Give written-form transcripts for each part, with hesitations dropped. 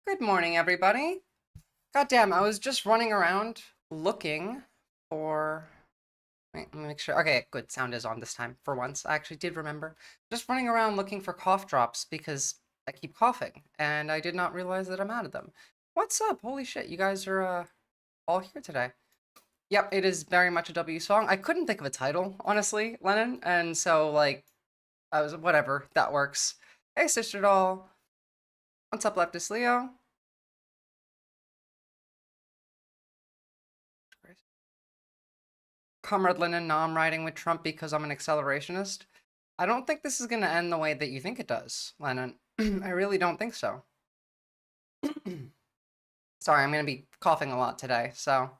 Good morning, everybody. Goddamn, I was just running around looking for. Wait, let me make sure. Okay, good. Sound is on this time for once. I actually did remember. Just running around looking for cough drops because I keep coughing and I did not realize that I'm out of them. What's up? Holy shit, you guys are all here today. Yep, it is very much a W song. I couldn't think of a title, honestly, Lennon, and so like I was whatever, that works. Hey, Sister Doll. What's up, Leftist Leo? Comrade Lennon, no, I'm riding with Trump because I'm an accelerationist. I don't think this is going to end the way that you think it does, Lennon. I really don't think so. Sorry, I'm going to be coughing a lot today, so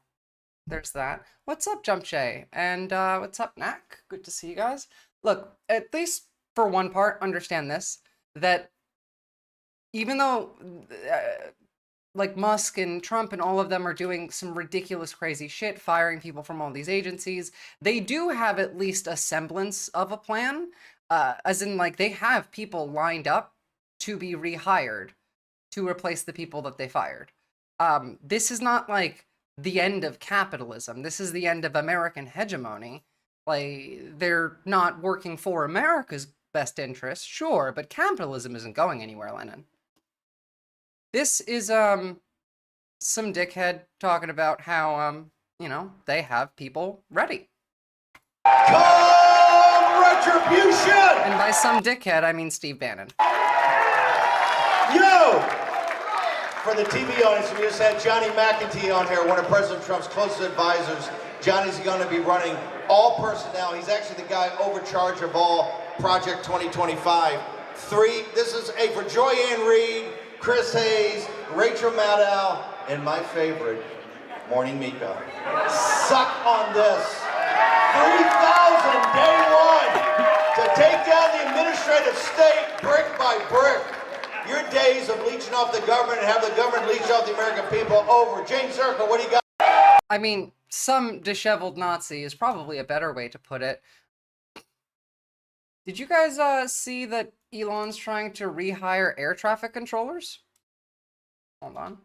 there's that. What's up, Jump Shay? And what's up, Knack? Good to see you guys. Look, at least for one part, understand this, that even though like Musk and Trump and all of them are doing some ridiculous, crazy shit, firing people from all these agencies, they do have at least a semblance of a plan. As in, like, they have people lined up to be rehired to replace the people that they fired. This is not like the end of capitalism. This is the end of American hegemony. Like, they're not working for America's best interests, sure, but capitalism isn't going anywhere, Lennon. This is some dickhead talking about how you know, they have people ready. Come retribution! And by some dickhead, I mean Steve Bannon. Yo! For the TV audience, we just had Johnny McEntee on here, one of President Trump's closest advisors. Johnny's going to be running all personnel. He's actually the guy overcharge of all Project 2025. This is for Joy Ann Reid, Chris Hayes, Rachel Maddow, and my favorite, Morning Mika. Suck on this. 3,000 day one to take down the administrative state brick by brick. Your days of leeching off the government and have the government leech off the American people over. James Zirkle, what do you got? I mean, some disheveled Nazi is probably a better way to put it. Did you guys see that Elon's trying to rehire air traffic controllers? Hold on.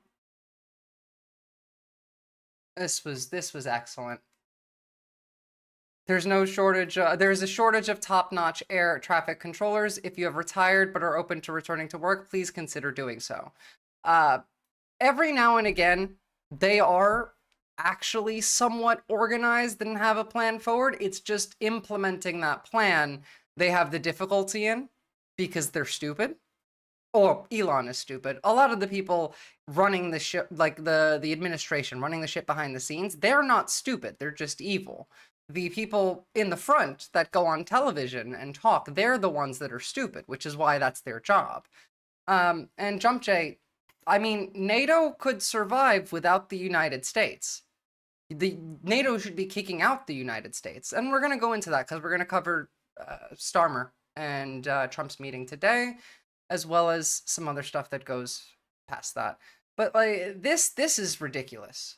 This was excellent. There's no shortage. There's a shortage of top-notch air traffic controllers. If you have retired but are open to returning to work, please consider doing so. Every now and again, they are actually somewhat organized and have a plan forward. It's just implementing that plan they have the difficulty in because they're stupid. Or Elon is stupid. A lot of the people running the ship, like the administration running the ship behind the scenes, they're not stupid. They're just evil. The people in the front that go on television and talk, they're the ones that are stupid, which is why that's their job. And Jump J, I mean, NATO could survive without the United States. The NATO should be kicking out the United States. And we're going to go into that because we're going to cover Starmer and Trump's meeting today, as well as some other stuff that goes past that. But like this is ridiculous.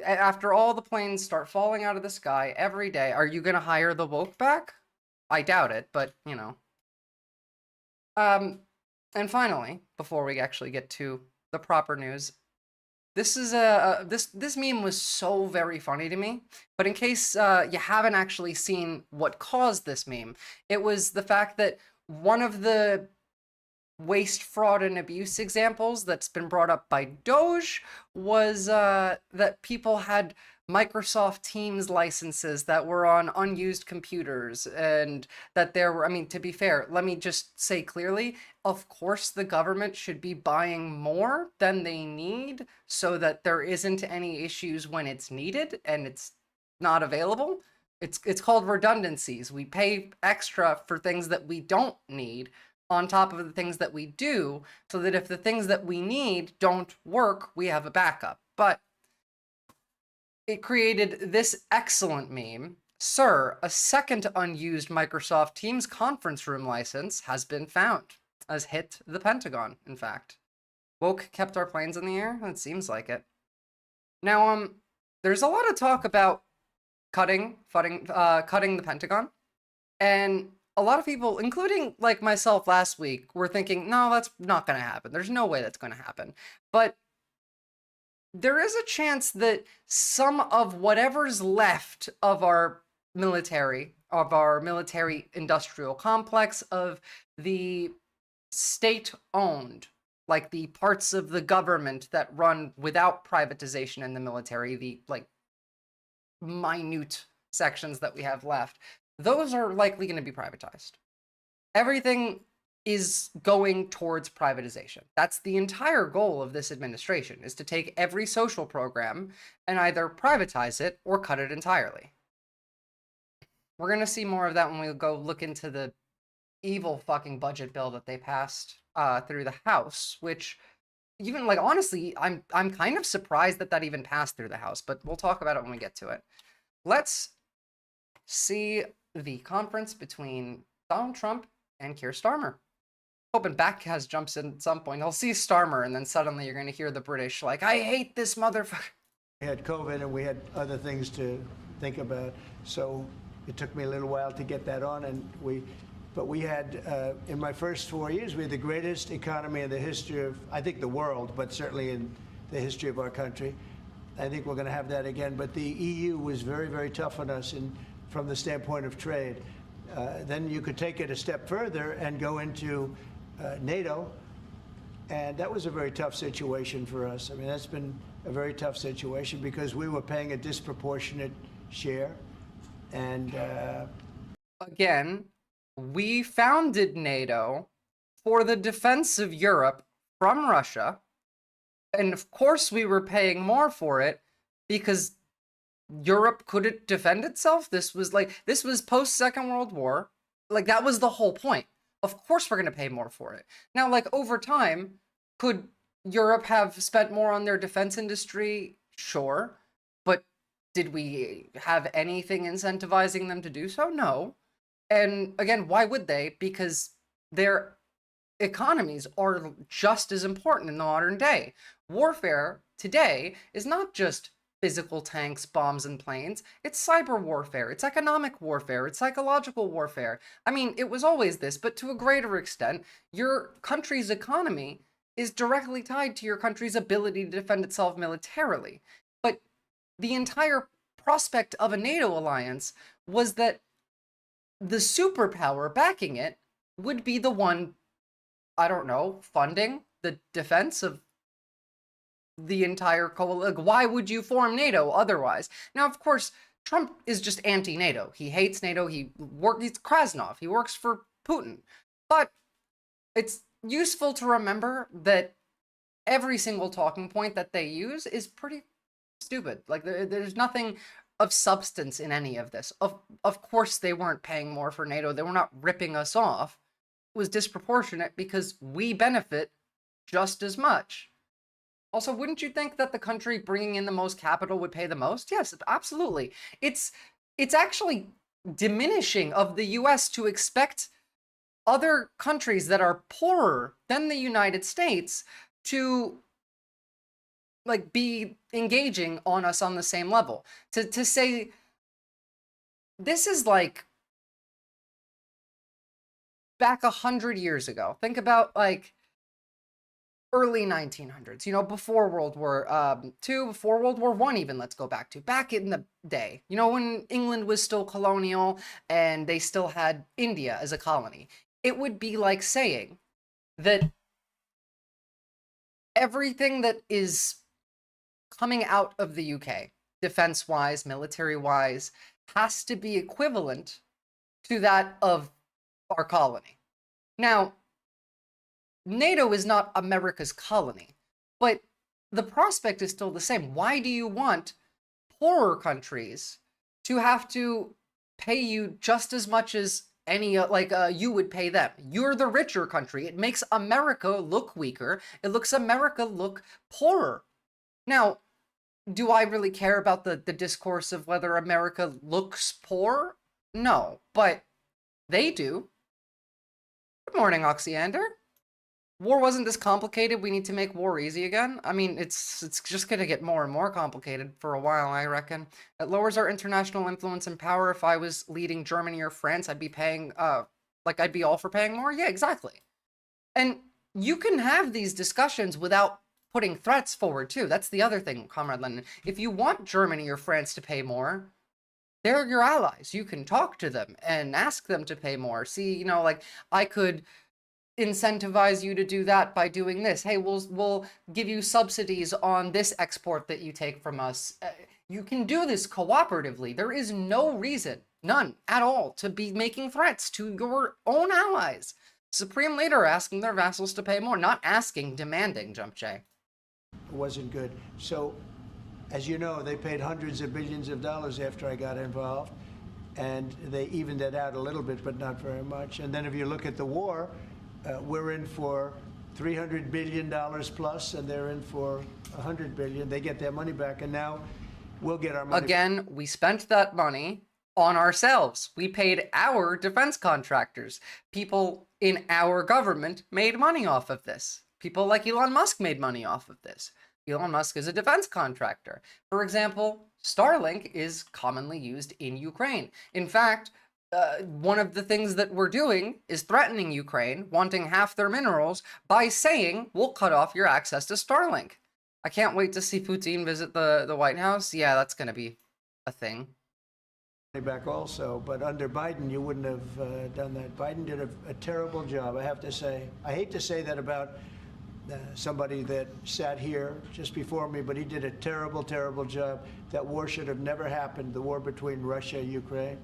After all the planes start falling out of the sky every day, are you going to hire the woke back? I doubt it, but you know. And finally, before we actually get to the proper news, this is this meme was so very funny to me. But in case you haven't actually seen what caused this meme, it was the fact that one of the waste, fraud, and abuse examples that's been brought up by Doge was that people had Microsoft Teams licenses that were on unused computers, and that there were, I mean, to be fair, let me just say clearly, of course the government should be buying more than they need so that there isn't any issues when it's needed and it's not available. It's called redundancies. We pay extra for things that we don't need on top of the things that we do, so that if the things that we need don't work, we have a backup. But it created this excellent meme. Sir, a second unused Microsoft Teams conference room license has been found. Has hit the Pentagon, in fact. Woke kept our planes in the air? It seems like it. Now, there's a lot of talk about cutting the Pentagon. And a lot of people, including like myself last week, were thinking, no, that's not going to happen. There's no way that's going to happen. But there is a chance that some of whatever's left of our military industrial complex, of the state-owned, like the parts of the government that run without privatization in the military, the like minute sections that we have left, those are likely going to be privatized. Everything is going towards privatization. That's the entire goal of this administration, is to take every social program and either privatize it or cut it entirely. We're going to see more of that when we go look into the evil fucking budget bill that they passed through the House, which even, like, honestly, I'm kind of surprised that that even passed through the House, but we'll talk about it when we get to it. Let's see the conference between Donald Trump and Keir Starmer. Hoping Backcast jumps in at some point. He'll see Starmer, and then suddenly you're going to hear the British like, I hate this motherfucker. We had COVID, and we had other things to think about, so it took me a little while to get that on, but we had, in my first 4 years, we had the greatest economy in the history of, I think, the world, but certainly in the history of our country. I think we're going to have that again, but the EU was very, very tough on us from the standpoint of trade. Then you could take it a step further and go into NATO, and that was a very tough situation for us. I mean, that's been a very tough situation because we were paying a disproportionate share, and again, we founded NATO for the defense of Europe from Russia, and of course we were paying more for it because Europe couldn't defend itself. This was post Second World War. Like, that was the whole point. Of course we're going to pay more for it. Now, like, over time, could Europe have spent more on their defense industry? Sure. But did we have anything incentivizing them to do so? No. And again, why would they? Because their economies are just as important in the modern day. Warfare today is not just physical tanks, bombs, and planes. It's cyber warfare, it's economic warfare, it's psychological warfare. I mean, it was always this, but to a greater extent, your country's economy is directly tied to your country's ability to defend itself militarily. But the entire prospect of a NATO alliance was that the superpower backing it would be the one, I don't know, funding the defense of the entire coalition. Why would you form NATO otherwise? Now, of course, Trump is just anti-NATO. He hates NATO. He's Krasnov. He works for Putin. But it's useful to remember that every single talking point that they use is pretty stupid. Like, there's nothing of substance in any of this. Of course, they weren't paying more for NATO. They were not ripping us off. It was disproportionate because we benefit just as much. Also, wouldn't you think that the country bringing in the most capital would pay the most? Yes, absolutely. It's actually diminishing of the US to expect other countries that are poorer than the United States to, like, be engaging on us on the same level. To say this is like back 100 years ago. Think about, like, early 1900s, you know, before World War II, before World War I even, let's go back to. Back in the day, you know, when England was still colonial and they still had India as a colony. It would be like saying that everything that is coming out of the UK, defense-wise, military-wise, has to be equivalent to that of our colony. Now, NATO is not America's colony, but the prospect is still the same. Why do you want poorer countries to have to pay you just as much as any, you would pay them? You're the richer country. It makes America look weaker. It looks America look poorer. Now, do I really care about the discourse of whether America looks poor? No, but they do. Good morning, Oxyander. War wasn't this complicated. We need to make war easy again. I mean, it's just going to get more and more complicated for a while, I reckon. It lowers our international influence and power. If I was leading Germany or France, I'd be paying Like, I'd be all for paying more? Yeah, exactly. And you can have these discussions without putting threats forward, too. That's the other thing, Comrade Lennon. If you want Germany or France to pay more, they're your allies. You can talk to them and ask them to pay more. See, you know, like, I could incentivize you to do that by doing this. Hey, we'll give you subsidies on this export that you take from us. You can do this cooperatively. There is no reason, none at all, to be making threats to your own allies. Supreme Leader asking their vassals to pay more, not asking, demanding, Jump J. Wasn't good. So, as you know, they paid hundreds of billions of dollars after I got involved, and they evened it out a little bit, but not very much. And then if you look at the war, we're in for $300 billion plus, and they're in for $100 billion. They get their money back, and now we'll get our money. Again, we spent that money on ourselves. We paid our defense contractors. People in our government made money off of this. People like Elon Musk made money off of this. Elon Musk is a defense contractor. For example, Starlink is commonly used in Ukraine. In fact, one of the things that we're doing is threatening Ukraine, wanting half their minerals, by saying, we'll cut off your access to Starlink. I can't wait to see Putin visit the White House. Yeah, that's going to be a thing. Back also, but under Biden, you wouldn't have done that. Biden did a terrible job, I have to say. I hate to say that about somebody that sat here just before me, but he did a terrible, terrible job. That war should have never happened, the war between Russia and Ukraine.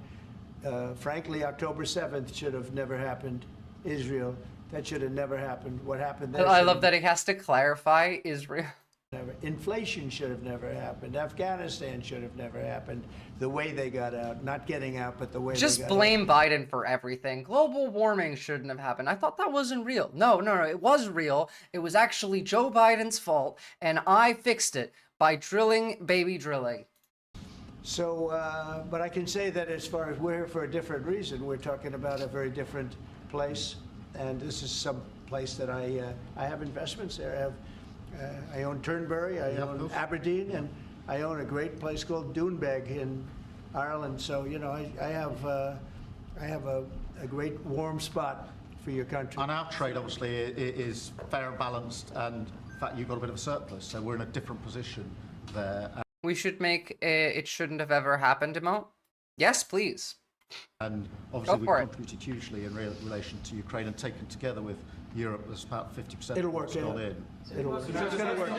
Frankly, October 7th should have never happened. Israel, that should have never happened. What happened there? I love that he has to clarify Israel. Never. Inflation should have never happened. Afghanistan should have never happened. The way they got out, not getting out, but the way just they got blame out. Biden for everything. Global warming shouldn't have happened. I thought that wasn't real. No, it was real. It was actually Joe Biden's fault, and I fixed it by drilling, baby drilling. So, but I can say that as far as we're here for a different reason, we're talking about a very different place, and this is some place that I have investments there. I own Turnberry, I own Aberdeen, and I own a great place called Doonbeg in Ireland. So, you know, I have a great warm spot for your country. And our trade, obviously, is fair and balanced, and in fact, you've got a bit of a surplus, so we're in a different position there. We should make it shouldn't have ever happened emote. Yes, please. And obviously, we've contributed hugely in relation to Ukraine, and taken together with Europe, there's about 50% It'll of what's work, gone yeah. in. It'll work. It's going to work.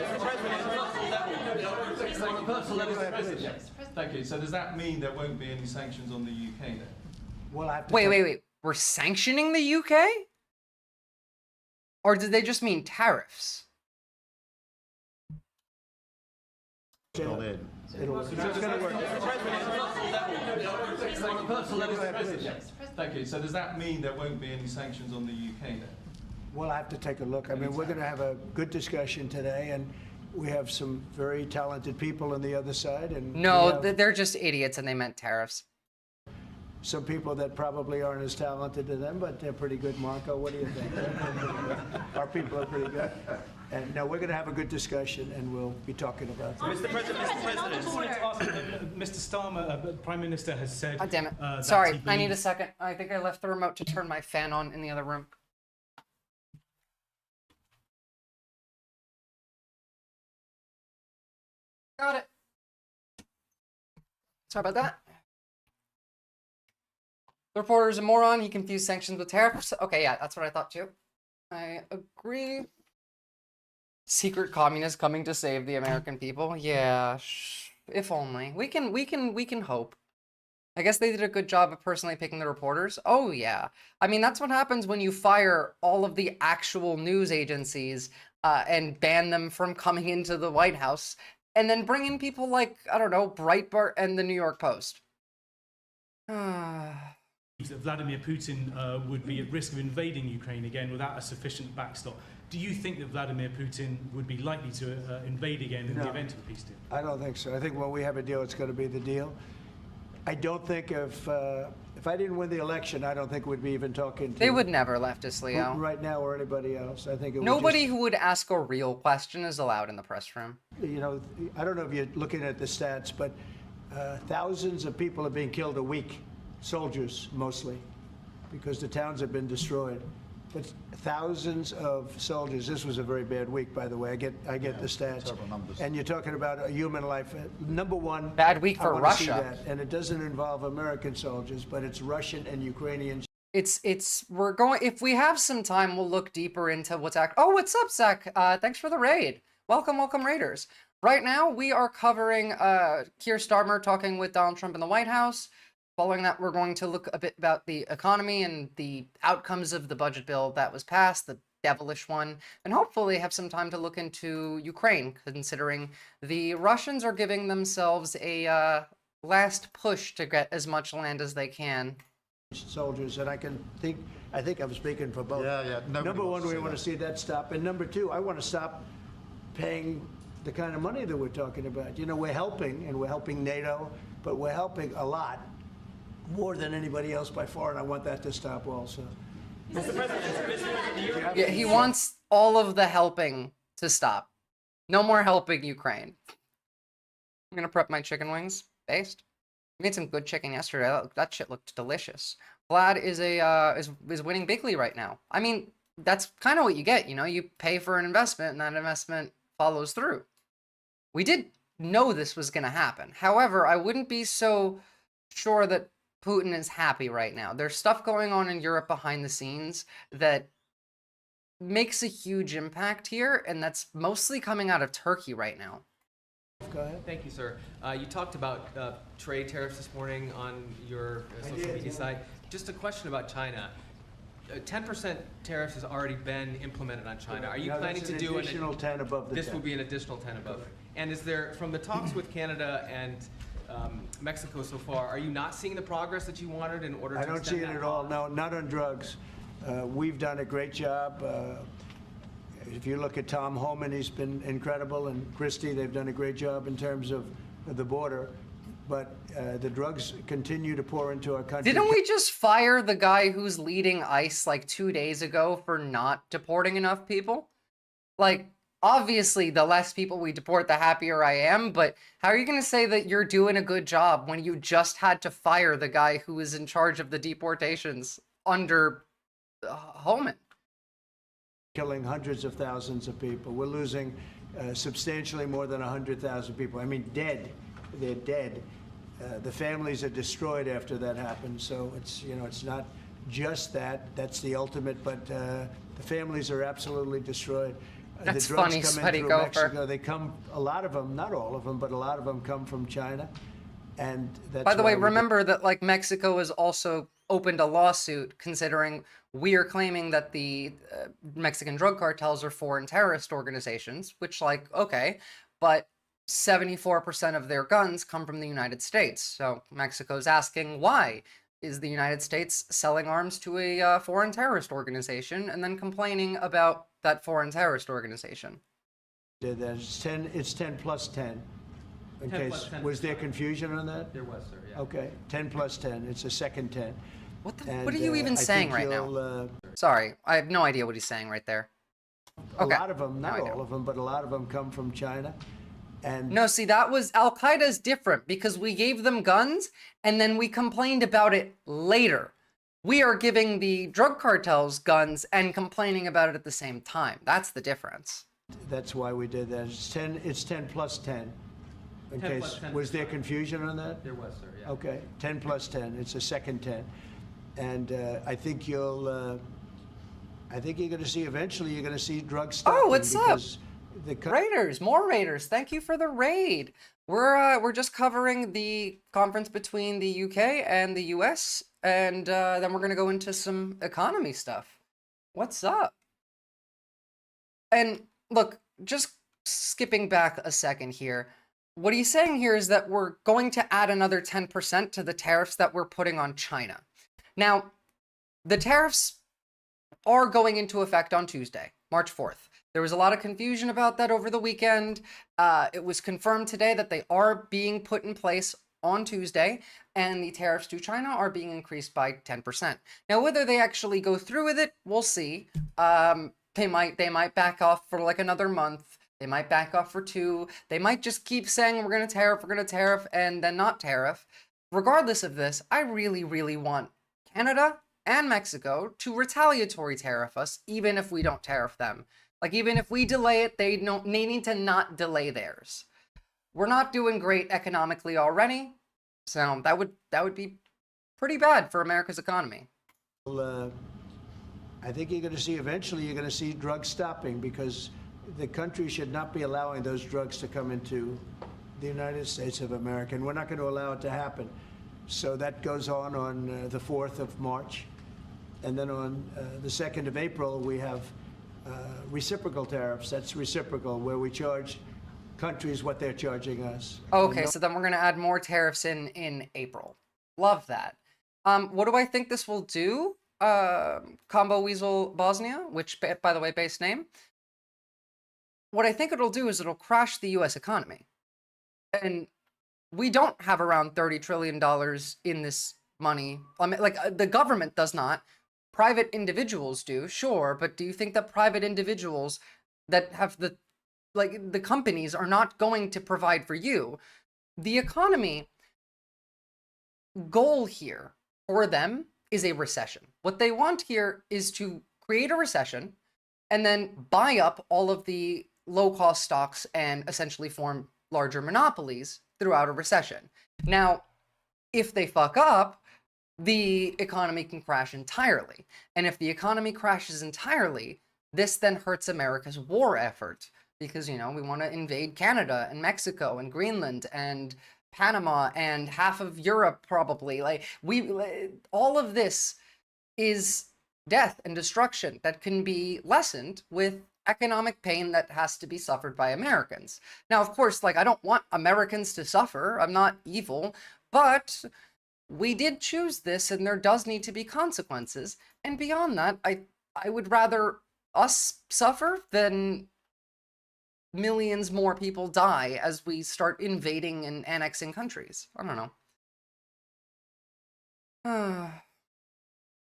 Thank you. So does that mean there won't be any sanctions on the UK then? Well, I have to Wait. We're sanctioning the UK? Or did they just mean tariffs? Gone in. It'll work. It's going to work. Thank you. So does that mean there won't be any sanctions on the UK then? Well, I have to take a look. I mean, we're going to have a good discussion today, and we have some very talented people on the other side. And No, they're just idiots, and they meant tariffs. some people that probably aren't as talented as them, but they're pretty good. Marco, what do you think? Our people are pretty good. And no, we're going to have a good discussion, and we'll be talking about that. Mr. President, I just wanted to ask, Mr. Starmer, the Prime Minister has said... God damn it. that Sorry, he I need a believes- second. I think I left the remote to turn my fan on in the other room. Got it. Sorry about that. The reporter is a moron. He confused sanctions with tariffs. Okay, yeah, that's what I thought too. I agree. Secret communists coming to save the American people. Yeah, if only. We can hope. I guess they did a good job of personally picking the reporters. Oh yeah. I mean, that's what happens when you fire all of the actual news agencies and ban them from coming into the White House, and then bring in people like, I don't know, Breitbart and the New York Post. that Vladimir Putin would be at risk of invading Ukraine again without a sufficient backstop. Do you think that Vladimir Putin would be likely to invade again in the event of a peace deal? I don't think so. I think when we have a deal, it's going to be the deal. I don't think if I didn't win the election, I don't think we'd be even talking to... They would never, leftist Leo. Putin right now or anybody else. I think it would Nobody just, who would ask a real question is allowed in the press room. you know, I don't know if you're looking at the stats, but thousands of people are being killed a week. Soldiers, mostly. because the towns have been destroyed. But thousands of soldiers. This was a very bad week, by the way. I get the stats. terrible numbers. And you're talking about a human life. Number one. Bad week I for wanna see Russia. that. And it doesn't involve American soldiers, but it's Russian and Ukrainian. We're going, if we have some time, we'll look deeper into oh, what's up, Zach? Thanks for the raid. Welcome, Raiders. Right now, we are covering Keir Starmer talking with Donald Trump in the White House. Following that, we're going to look a bit about the economy and the outcomes of the budget bill that was passed, the devilish one, and hopefully have some time to look into Ukraine, considering the Russians are giving themselves a last push to get as much land as they can. Soldiers, and I think I'm speaking for both. Yeah. Number one, we want to see that stop, and number two, I want to stop paying the kind of money that we're talking about. You know, we're helping, and we're helping NATO, but we're helping a lot more than anybody else by far, and I want that to stop also. Yeah, he wants all of the helping to stop. No more helping Ukraine. I'm gonna prep my chicken wings. Based. Made some good chicken yesterday. That shit looked delicious. Vlad is winning bigly right now. I mean, that's kind of what you get, you know. You pay for an investment, and that investment follows through. We did know this was gonna happen. However, I wouldn't be so sure that Putin is happy right now. There's stuff going on in Europe behind the scenes that makes a huge impact here, and that's mostly coming out of Turkey right now. Go ahead. Thank you, sir. You talked about trade tariffs this morning on your social media site. Just a question about China. 10% tariffs has already been implemented on China. Are you planning to do an additional 10 above the This 10. will be an additional 10 above. And is there, from the talks with Canada and Mexico so far, are you not seeing the progress that you wanted in order to I don't see extend it that at all. pause? No, not on drugs. We've done a great job. If you look at Tom Homan, he's been incredible, and Christie, they've done a great job in terms of the border. But the drugs continue to pour into our country. Didn't we just fire the guy who's leading ICE like 2 days ago for not deporting enough people? Like, obviously, the less people we deport, the happier I am, but how are you going to say that you're doing a good job when you just had to fire the guy who was in charge of the deportations under Homan? Killing hundreds of thousands of people. We're losing substantially more than 100,000 people. I mean, dead. They're dead. The families are destroyed after that happens. So it's, you know, it's not just that. That's the ultimate, but the families are absolutely destroyed. That's the drugs funny, come Sweaty in through Gopher. Mexico. They come, a lot of them, not all of them, but a lot of them come from China. And that's By the way, why we- remember that like Mexico has also opened a lawsuit considering we are claiming that the Mexican drug cartels are foreign terrorist organizations, which like, okay, but 74% of their guns come from the United States. So Mexico's asking why is the United States selling arms to a foreign terrorist organization and then complaining about that foreign terrorist organization. did that. It's 10 plus 10. In 10 case, plus 10 was there confusion on that? There was, sir, yeah. Okay, 10 plus 10. It's a second 10. What And, are you even I saying think right now? you'll, Sorry, I have no idea what he's saying right there. A Okay. lot of them, not No idea. all of them, but a lot of them come from China. And No, see, that was Al Qaeda's different because we gave them guns and then we complained about it later. We are giving the drug cartels guns and complaining about it at the same time. That's the difference. that's why we did that. It's 10 plus 10. In 10 case, plus 10 was there confusion on that? There was, sir, yeah. Okay, 10 plus 10. It's a second 10. And I think you're going to see, eventually you're going to see drugs stopping. what's up? because the Raiders, more Raiders. Thank you for the raid. We're just covering the conference between the UK and the US, and then we're gonna go into some economy stuff. What's up? And look, just skipping back a second here. What he's saying here is that we're going to add another 10% to the tariffs that we're putting on China. Now, the tariffs are going into effect on Tuesday, March 4th. There was a lot of confusion about that over the weekend. It was confirmed today that they are being put in place on Tuesday, and the tariffs to China are being increased by 10%. Now, whether they actually go through with it, we'll see. They might back off for like another month. They might back off for 2. They might just keep saying we're going to tariff, and then not tariff. Regardless of this, I really, really want Canada and Mexico to retaliatory tariff us, even if we don't tariff them. Like, even if we delay it, they need to not delay theirs. We're not doing great economically already, so that would be pretty bad for America's economy. Well, I think you're going to see eventually you're going to see drugs stopping, because the country should not be allowing those drugs to come into the United States of America, and we're not going to allow it to happen. So that goes on the 4th of March. And then on the 2nd of April, we have reciprocal tariffs. That's reciprocal, where we charge countries what they're charging us. Okay, so then we're going to add more tariffs in April. Love that. What do I think this will do? Combo Weasel Bosnia, which, by the way, base name. What I think it'll do is it'll crash the U.S. economy. And we don't have around $30 trillion in this money. I mean, like, the government does not. Private individuals do, sure, but do you think that private individuals that have the companies are not going to provide for you? The economy goal here for them is a recession. What they want here is to create a recession and then buy up all of the low-cost stocks and essentially form larger monopolies throughout a recession. Now, if they fuck up, the economy can crash entirely. And if the economy crashes entirely, this then hurts America's war effort, because, you know, we want to invade Canada and Mexico and Greenland and Panama and half of Europe, probably. Like, all of this is death and destruction that can be lessened with economic pain that has to be suffered by Americans. Now, of course, like, I don't want Americans to suffer. I'm not evil, but we did choose this, and there does need to be consequences. And beyond that, I would rather us suffer than millions more people die as we start invading and annexing countries. I don't know.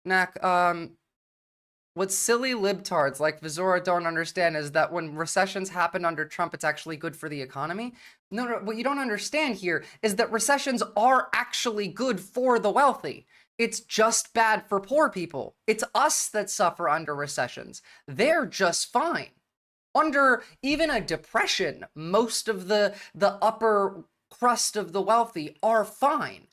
Knack, what silly libtards like Visora don't understand is that when recessions happen under Trump, it's actually good for the economy. No, what you don't understand here is that recessions are actually good for the wealthy. It's just bad for poor people. It's us that suffer under recessions. They're just fine. Under even a depression, most of the upper crust of the wealthy are fine.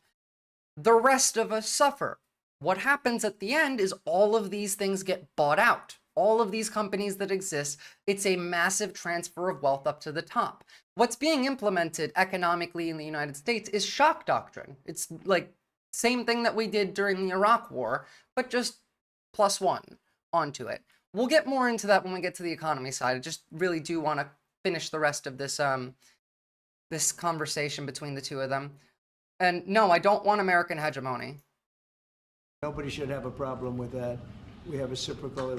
The rest of us suffer. What happens at the end is all of these things get bought out. All of these companies that exist, it's a massive transfer of wealth up to the top. What's being implemented economically in the United States is shock doctrine. It's like same thing that we did during the Iraq War, but just +1 onto it. We'll get more into that when we get to the economy side. I just really do want to finish the rest of this this conversation between the two of them. And no, I don't want American hegemony. Nobody should have a problem with that. We have reciprocal.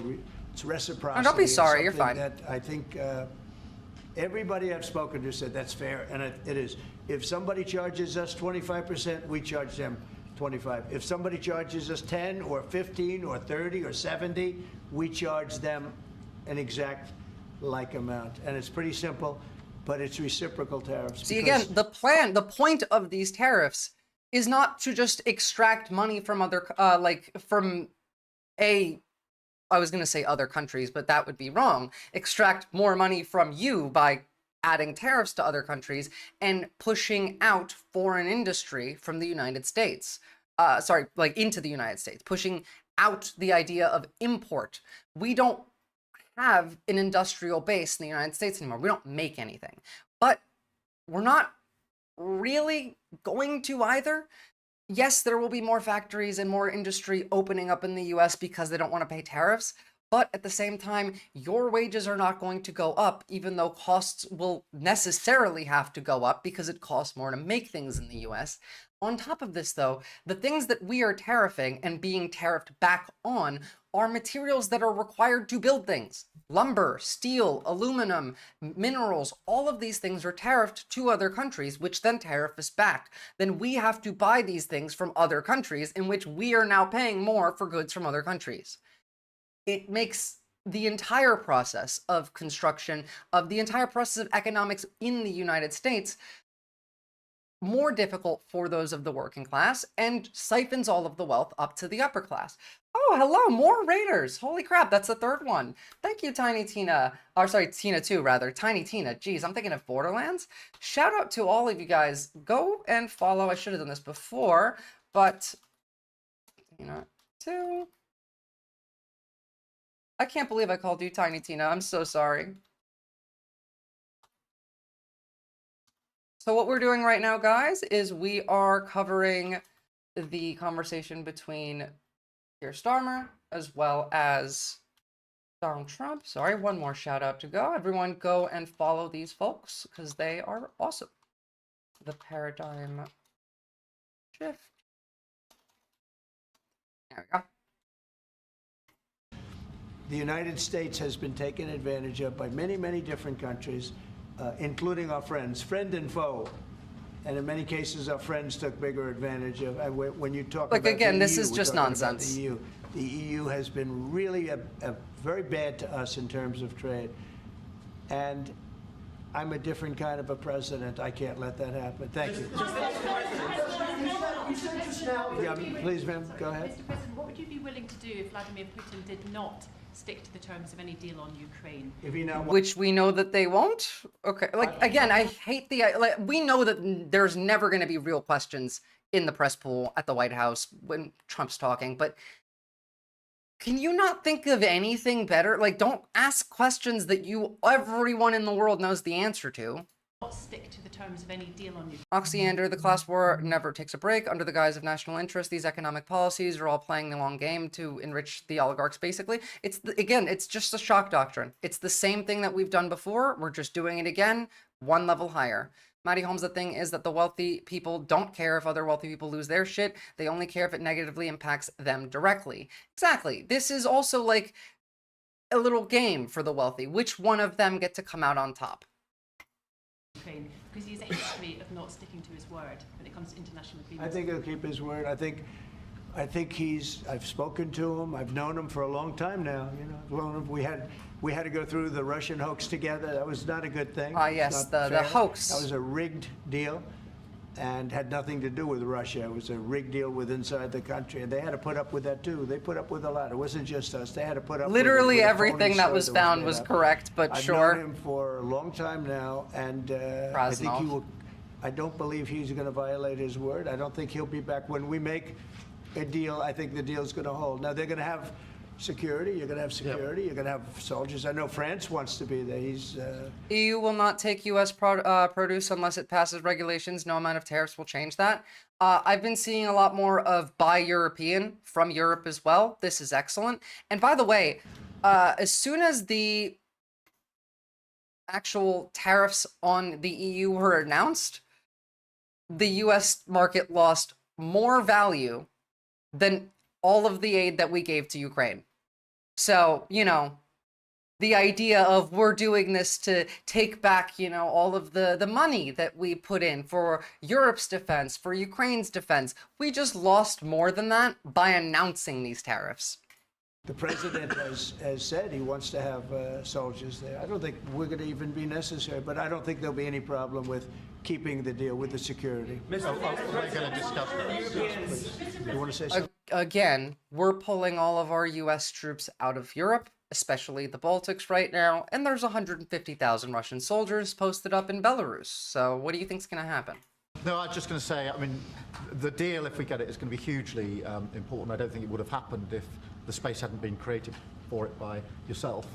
It's reciprocity. Oh, don't be sorry. You're fine. That I think everybody I've spoken to said that's fair, and it is. If somebody charges us 25%, we charge them 25. If somebody charges us 10 or 15 or 30 or 70, we charge them an exact like amount, and it's pretty simple. But it's reciprocal tariffs. See, again, the point of these tariffs is not to just extract money from other, I was going to say other countries, but that would be wrong. Extract more money from you by adding tariffs to other countries and pushing out foreign industry from the United States. Into the United States, pushing out the idea of import. We don't have an industrial base in the United States anymore. We don't make anything. But we're not really going to either. Yes, there will be more factories and more industry opening up in the US because they don't want to pay tariffs. But at the same time, your wages are not going to go up, even though costs will necessarily have to go up because it costs more to make things in the US. On top of this, though, the things that we are tariffing and being tariffed back on are materials that are required to build things. Lumber, steel, aluminum, minerals, all of these things are tariffed to other countries, which then tariff us back. Then we have to buy these things from other countries, in which we are now paying more for goods from other countries. It makes the entire process of construction, of the entire process of economics in the United States, more difficult for those of the working class and siphons all of the wealth up to the upper class. Oh, hello, more raiders. Holy crap, that's the third one. Thank you, Tiny Tina. Or sorry, Tina 2, rather. Tiny Tina. Jeez, I'm thinking of Borderlands. Shout out to all of you guys. Go and follow. I should have done this before, but Tina 2. I can't believe I called you Tiny Tina. I'm so sorry. So what we're doing right now, guys, is we are covering the conversation between Keir Starmer as well as Donald Trump. Sorry, one more shout out to go. Everyone go and follow these folks because they are awesome. The paradigm shift. There we go. The United States has been taken advantage of by many, many different countries, including our friends, friend and foe. And in many cases, our friends took bigger advantage of. When you talk Like, about again, the this EU, is we're just talking about nonsense. The EU has been really a very bad to us in terms of trade. And I'm a different kind of a president. I can't let that happen. Thank you. Yeah, please, ma'am, go ahead. Mr. President, what would you be willing to do if Vladimir Putin did not stick to the terms of any deal on Ukraine? If you know, Which we know that they won't. Okay, like, again, I hate the, like, we know that there's never going to be real questions in the press pool at the White House when Trump's talking, but can you not think of anything better? Like, don't ask questions that everyone in the world knows the answer to. Not stick to the terms of any deal on Ukraine. Oxyander, the class war never takes a break. Under the guise of national interest, these economic policies are all playing the long game to enrich the oligarchs, basically. Again, it's just a shock doctrine. It's the same thing that we've done before. We're just doing it again, one level higher. Matty Holmes, the thing is that the wealthy people don't care if other wealthy people lose their shit. They only care if it negatively impacts them directly. Exactly. This is also like a little game for the wealthy. Which one of them get to come out on top? Ukraine, because he has a history of not sticking to his word when it comes to international I agreements. think he'll keep his word. I think I've spoken to him. I've known him for a long time now. You know, I've known him. We had to go through the Russian hoax together. That was not a good thing. Yes, It's not the fair. hoax. That was a rigged deal and had nothing to do with Russia. It was a rigged deal with inside the country. And they had to put up with that too. They put up with a lot. It wasn't just us. They had to put up Literally with a everything phony that story was found made was up. correct, but I've sure. known him for a long time now, and I think he Krasnov. will. I don't believe he's going to violate his word. I don't think he'll be back when we make a deal. I think the deal's going to hold. Now they're going to have security. You're going to have security. You're going to have soldiers. I know France wants to be there. He's. EU will not take U.S. produce unless it passes regulations. No amount of tariffs will change that. I've been seeing a lot more of buy European from Europe as well. This is excellent. And by the way, as soon as the actual tariffs on the EU were announced, the U.S. market lost more value than all of the aid that we gave to Ukraine. So, you know, the idea of we're doing this to take back, you know, all of the money that we put in for Europe's defense, for Ukraine's defense, we just lost more than that by announcing these tariffs. The president has said he wants to have soldiers there. I don't think we're going to even be necessary, but I don't think there'll be any problem with keeping the deal with the security. We're going to discuss that. You want to say something? Again, we're pulling all of our U.S. troops out of Europe, especially the Baltics right now, and there's 150,000 Russian soldiers posted up in Belarus. So what do you think's going to happen? No, I was just going to say, I mean, the deal, if we get it, is going to be hugely important. I don't think it would have happened if the space hadn't been created for it by yourself.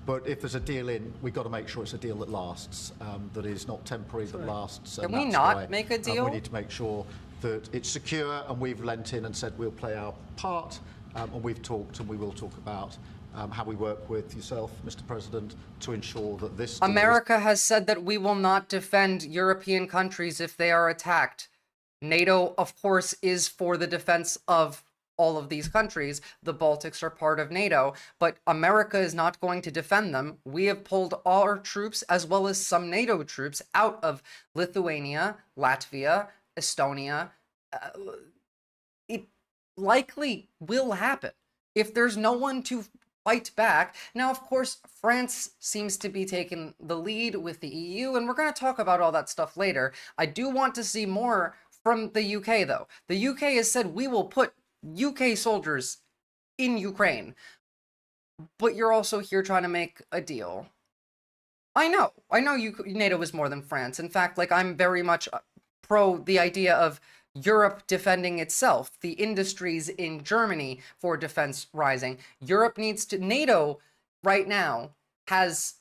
But if there's a deal in, we've got to make sure it's a deal that lasts, that is not temporary, that lasts. Can we not make a deal? We need to make sure that it's secure, and we've lent in and said we'll play our part, and we've talked and we will talk about how we work with yourself, Mr. President, to ensure that this deal America has said that we will not defend European countries if they are attacked. NATO, of course, is for the defense of all of these countries. The Baltics are part of NATO, but America is not going to defend them. We have pulled all our troops, as well as some NATO troops, out of Lithuania, Latvia, Estonia. It likely will happen. If there's no one to fight back. Now, of course, France seems to be taking the lead with the EU, and we're going to talk about all that stuff later. I do want to see more from the UK, though. The UK has said we will put UK soldiers in Ukraine, but you're also here trying to make a deal. I know NATO is more than France. In fact, like, I'm very much pro the idea of Europe defending itself, the industries in Germany for defense rising. Europe needs to, NATO right now has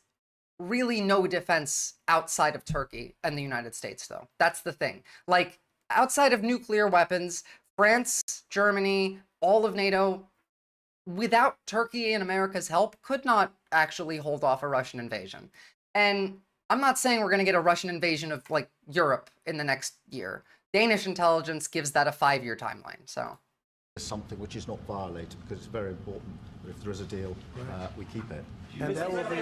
really no defense outside of Turkey and the United States, though. That's the thing. Like, outside of nuclear weapons, France, Germany, all of NATO, without Turkey and America's help, could not actually hold off a Russian invasion. And I'm not saying we're going to get a Russian invasion of, like, Europe in the next year. Danish intelligence gives that a 5-year timeline, so. Something which is not violated, because it's very important that if there is a deal, we keep it. And that will be,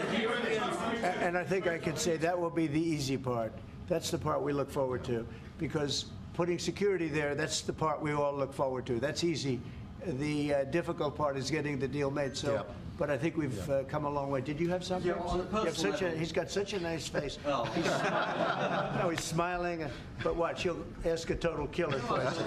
and I think I can say that will be the easy part. That's the part we look forward to, because putting security there, that's the part we all look forward to. That's easy. The difficult part is getting the deal made. So, but I think we've come a long way. Did you have something? Yeah, on a personal You have such level. he's got such a nice face. Oh. He's smiling. But watch, he'll ask a total killer question.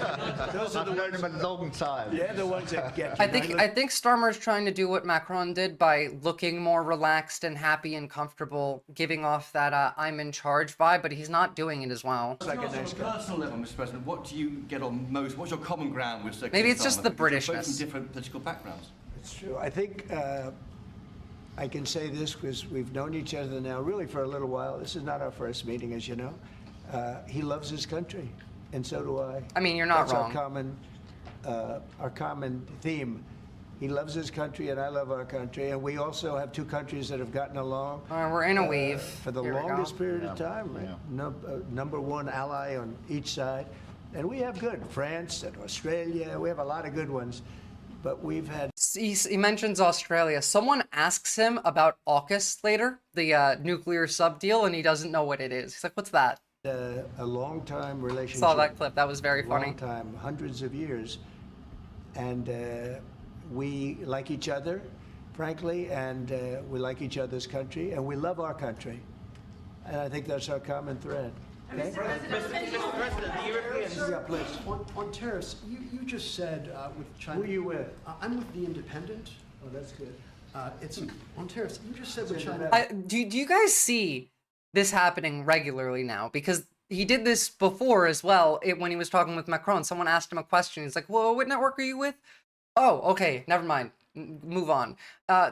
Those are the I've known ones. him a long time. Yeah, the ones that get you. I think Starmer's trying to do what Macron did by looking more relaxed and happy and comfortable, giving off that I'm in charge vibe, but he's not doing it as well. like a On nice a guy. personal level, Mr. President, what do you get on most? What's your common ground with Sir Maybe Keir it's just Starmer? the Because you're both Britishness. from different political backgrounds. It's true. I think I can say this because we've known each other now really for a little while. This is not our first meeting, as you know. He loves his country, and so do I. I mean, you're not That's wrong. Our common theme. He loves his country, and I love our country. And we also have two countries that have gotten along. We're in a wave. For the Here we go. longest period of time. Right? Number one ally on each side. And we have good. France and Australia. We have a lot of good ones. But we've had He mentions Australia. Someone asks him about AUKUS later, the nuclear sub deal, and he doesn't know what it is. He's like, what's that? a long-time relationship. Saw that clip. That was very funny. Long time, hundreds of years. And we like each other, frankly, and we like each other's country, and we love our country. And I think that's our common thread. Okay? Yeah, please. On tariffs, you just said with China. Who are you with? I'm with The Independent. Oh, that's good. It's on tariffs. You just said with China. Do you guys see this happening regularly now? Because he did this before as well when he was talking with Macron. Someone asked him a question. He's like, well, what network are you with? Oh, okay, never mind. Move on.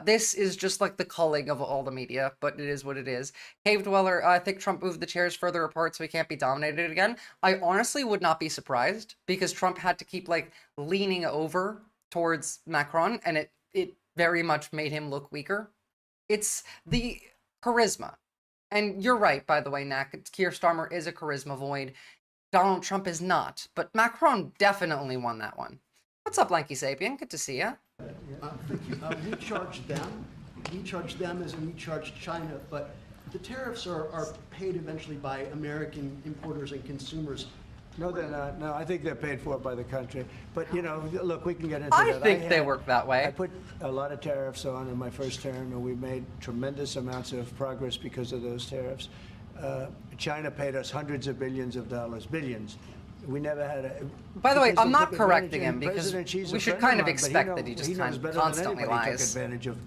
This is just like the culling of all the media, but it is what it is. Cave Dweller, I think Trump moved the chairs further apart so he can't be dominated again. I honestly would not be surprised, because Trump had to keep like leaning over towards Macron, and it very much made him look weaker. It's the charisma. And you're right, by the way, Nak. Keir Starmer is a charisma void. Donald Trump is not, but Macron definitely won that one. What's up, Lanky Sapien? Good to see ya. Thank you. We charge them. We charge them as in we charge China, but the tariffs are paid eventually by American importers and consumers. No, they're not. No, I think they're paid for by the country. But, you know, look, we can get into I that. think they work that way. I put a lot of tariffs on in my first term, and we made tremendous amounts of progress because of those tariffs. China paid us hundreds of billions of dollars, billions. We never had a... By the way, because I'm they not took correcting advantage, him, and because President Xi's we a should friend kind of of mine, but expect he that he just knows better than constantly anybody. He took lies. advantage of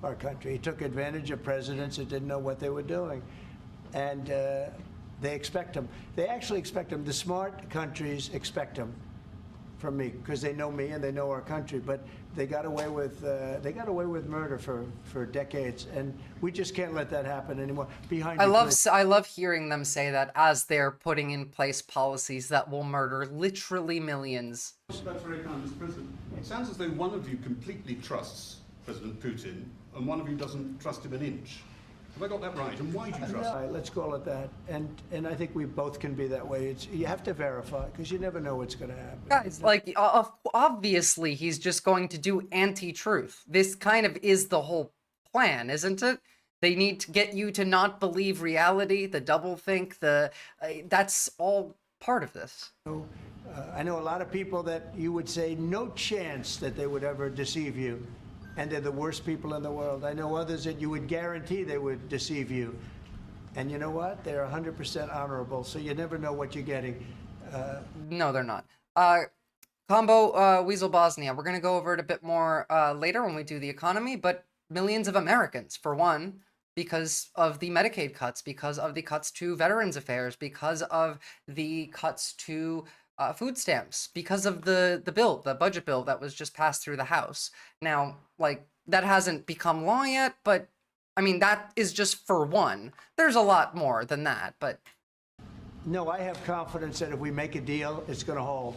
our country. He took advantage of presidents that didn't know what they were doing. And they expect him. They actually expect him. The smart countries expect him from me, because they know me and they know our country. But they got away with murder for decades, and we just can't let that happen anymore. I love hearing them say that as they're putting in place policies that will murder literally millions. That's very kind, Mr. President. It sounds as though one of you completely trusts President Putin and one of you doesn't trust him an inch. Have I got that right? And why do you trust him? Let's call it that. And I think we both can be that way. You have to verify, because you never know what's going to happen. Guys, like, obviously he's just going to do anti-truth. This kind of is the whole plan, isn't it? They need to get you to not believe reality, the doublethink, that's all part of this. I know a lot of people that you would say no chance that they would ever deceive you. and they're the worst people in the world. I know others that you would guarantee they would deceive you. And you know what? They're 100% honorable, so you never know what you're getting. No, they're not. Combo Weasel Bosnia. We're going to go over it a bit more later when we do the economy, but millions of Americans, for one, because of the Medicaid cuts, because of the cuts to Veterans Affairs, because of the cuts to food stamps, because of the budget bill that was just passed through the House. Now, like, that hasn't become law yet, but I mean, that is just for one. There's a lot more than that, but... No, I have confidence that if we make a deal, it's going to hold.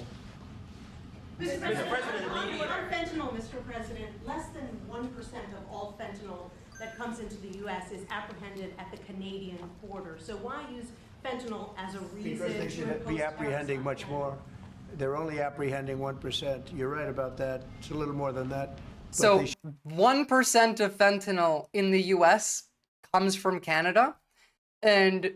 Mr. President, on fentanyl, Mr. President, less than 1% of all fentanyl that comes into the U.S. is apprehended at the Canadian border. So why use fentanyl as a reason Because they should be apprehending much more. They're only apprehending 1%. You're right about that. It's a little more than that. So 1% of fentanyl in the US comes from Canada. And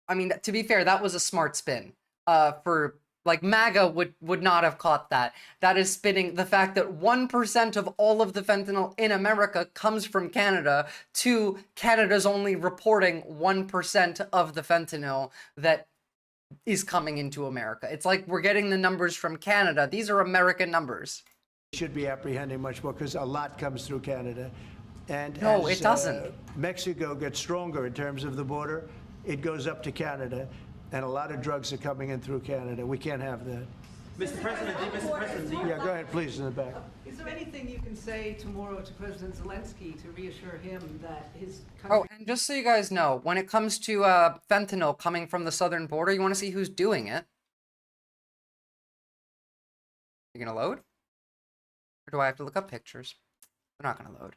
I mean, to be fair, that was a smart spin. For like MAGA would not have caught that. That is spinning the fact that 1% of all of the fentanyl in America comes from Canada to Canada's only reporting 1% of the fentanyl that is coming into America. It's like we're getting the numbers from Canada. These are American numbers. Should be apprehending much more because a lot comes through Canada. And no, as, it doesn't. Mexico gets stronger in terms of the border, it goes up to Canada, and a lot of drugs are coming in through Canada. We can't have that. Mr. President, Yeah, go ahead, please, in the back. Is there anything you can say tomorrow to President Zelensky to reassure him that his country... Oh, and just so you guys know, when it comes to fentanyl coming from the southern border, you want to see who's doing it? You gonna load? Or do I have to look up pictures? They're not gonna load.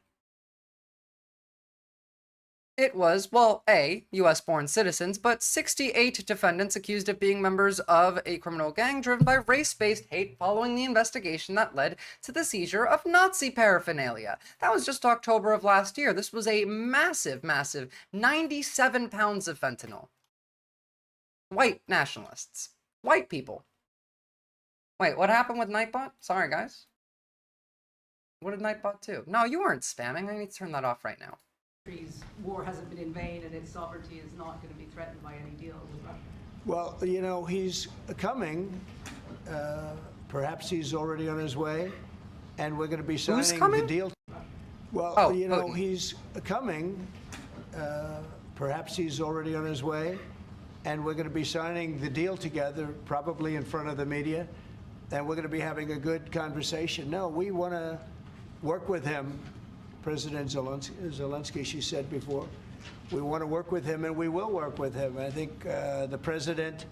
It was, well, A, US-born citizens, but 68 defendants accused of being members of a criminal gang driven by race-based hate following the investigation that led to the seizure of Nazi paraphernalia. That was just October of last year. This was a massive, massive 97 pounds of fentanyl. White nationalists. White people. Wait, what happened with Nightbot? Sorry, guys. What did Nightbot do? No, you weren't spamming. I need to turn that off right now. War hasn't been in vain and its sovereignty is not going to be threatened by any deal with Russia. Well, you know, he's coming. Perhaps he's already on his way, and we're going to be signing the deal. Well, you know, he's coming. Perhaps he's already on his way, and we're going to be signing the deal together, probably in front of the media, and we're going to be having a good conversation. No, we want to work with him. President Zelensky, she said before, we want to work with him, and we will work with him. I think the president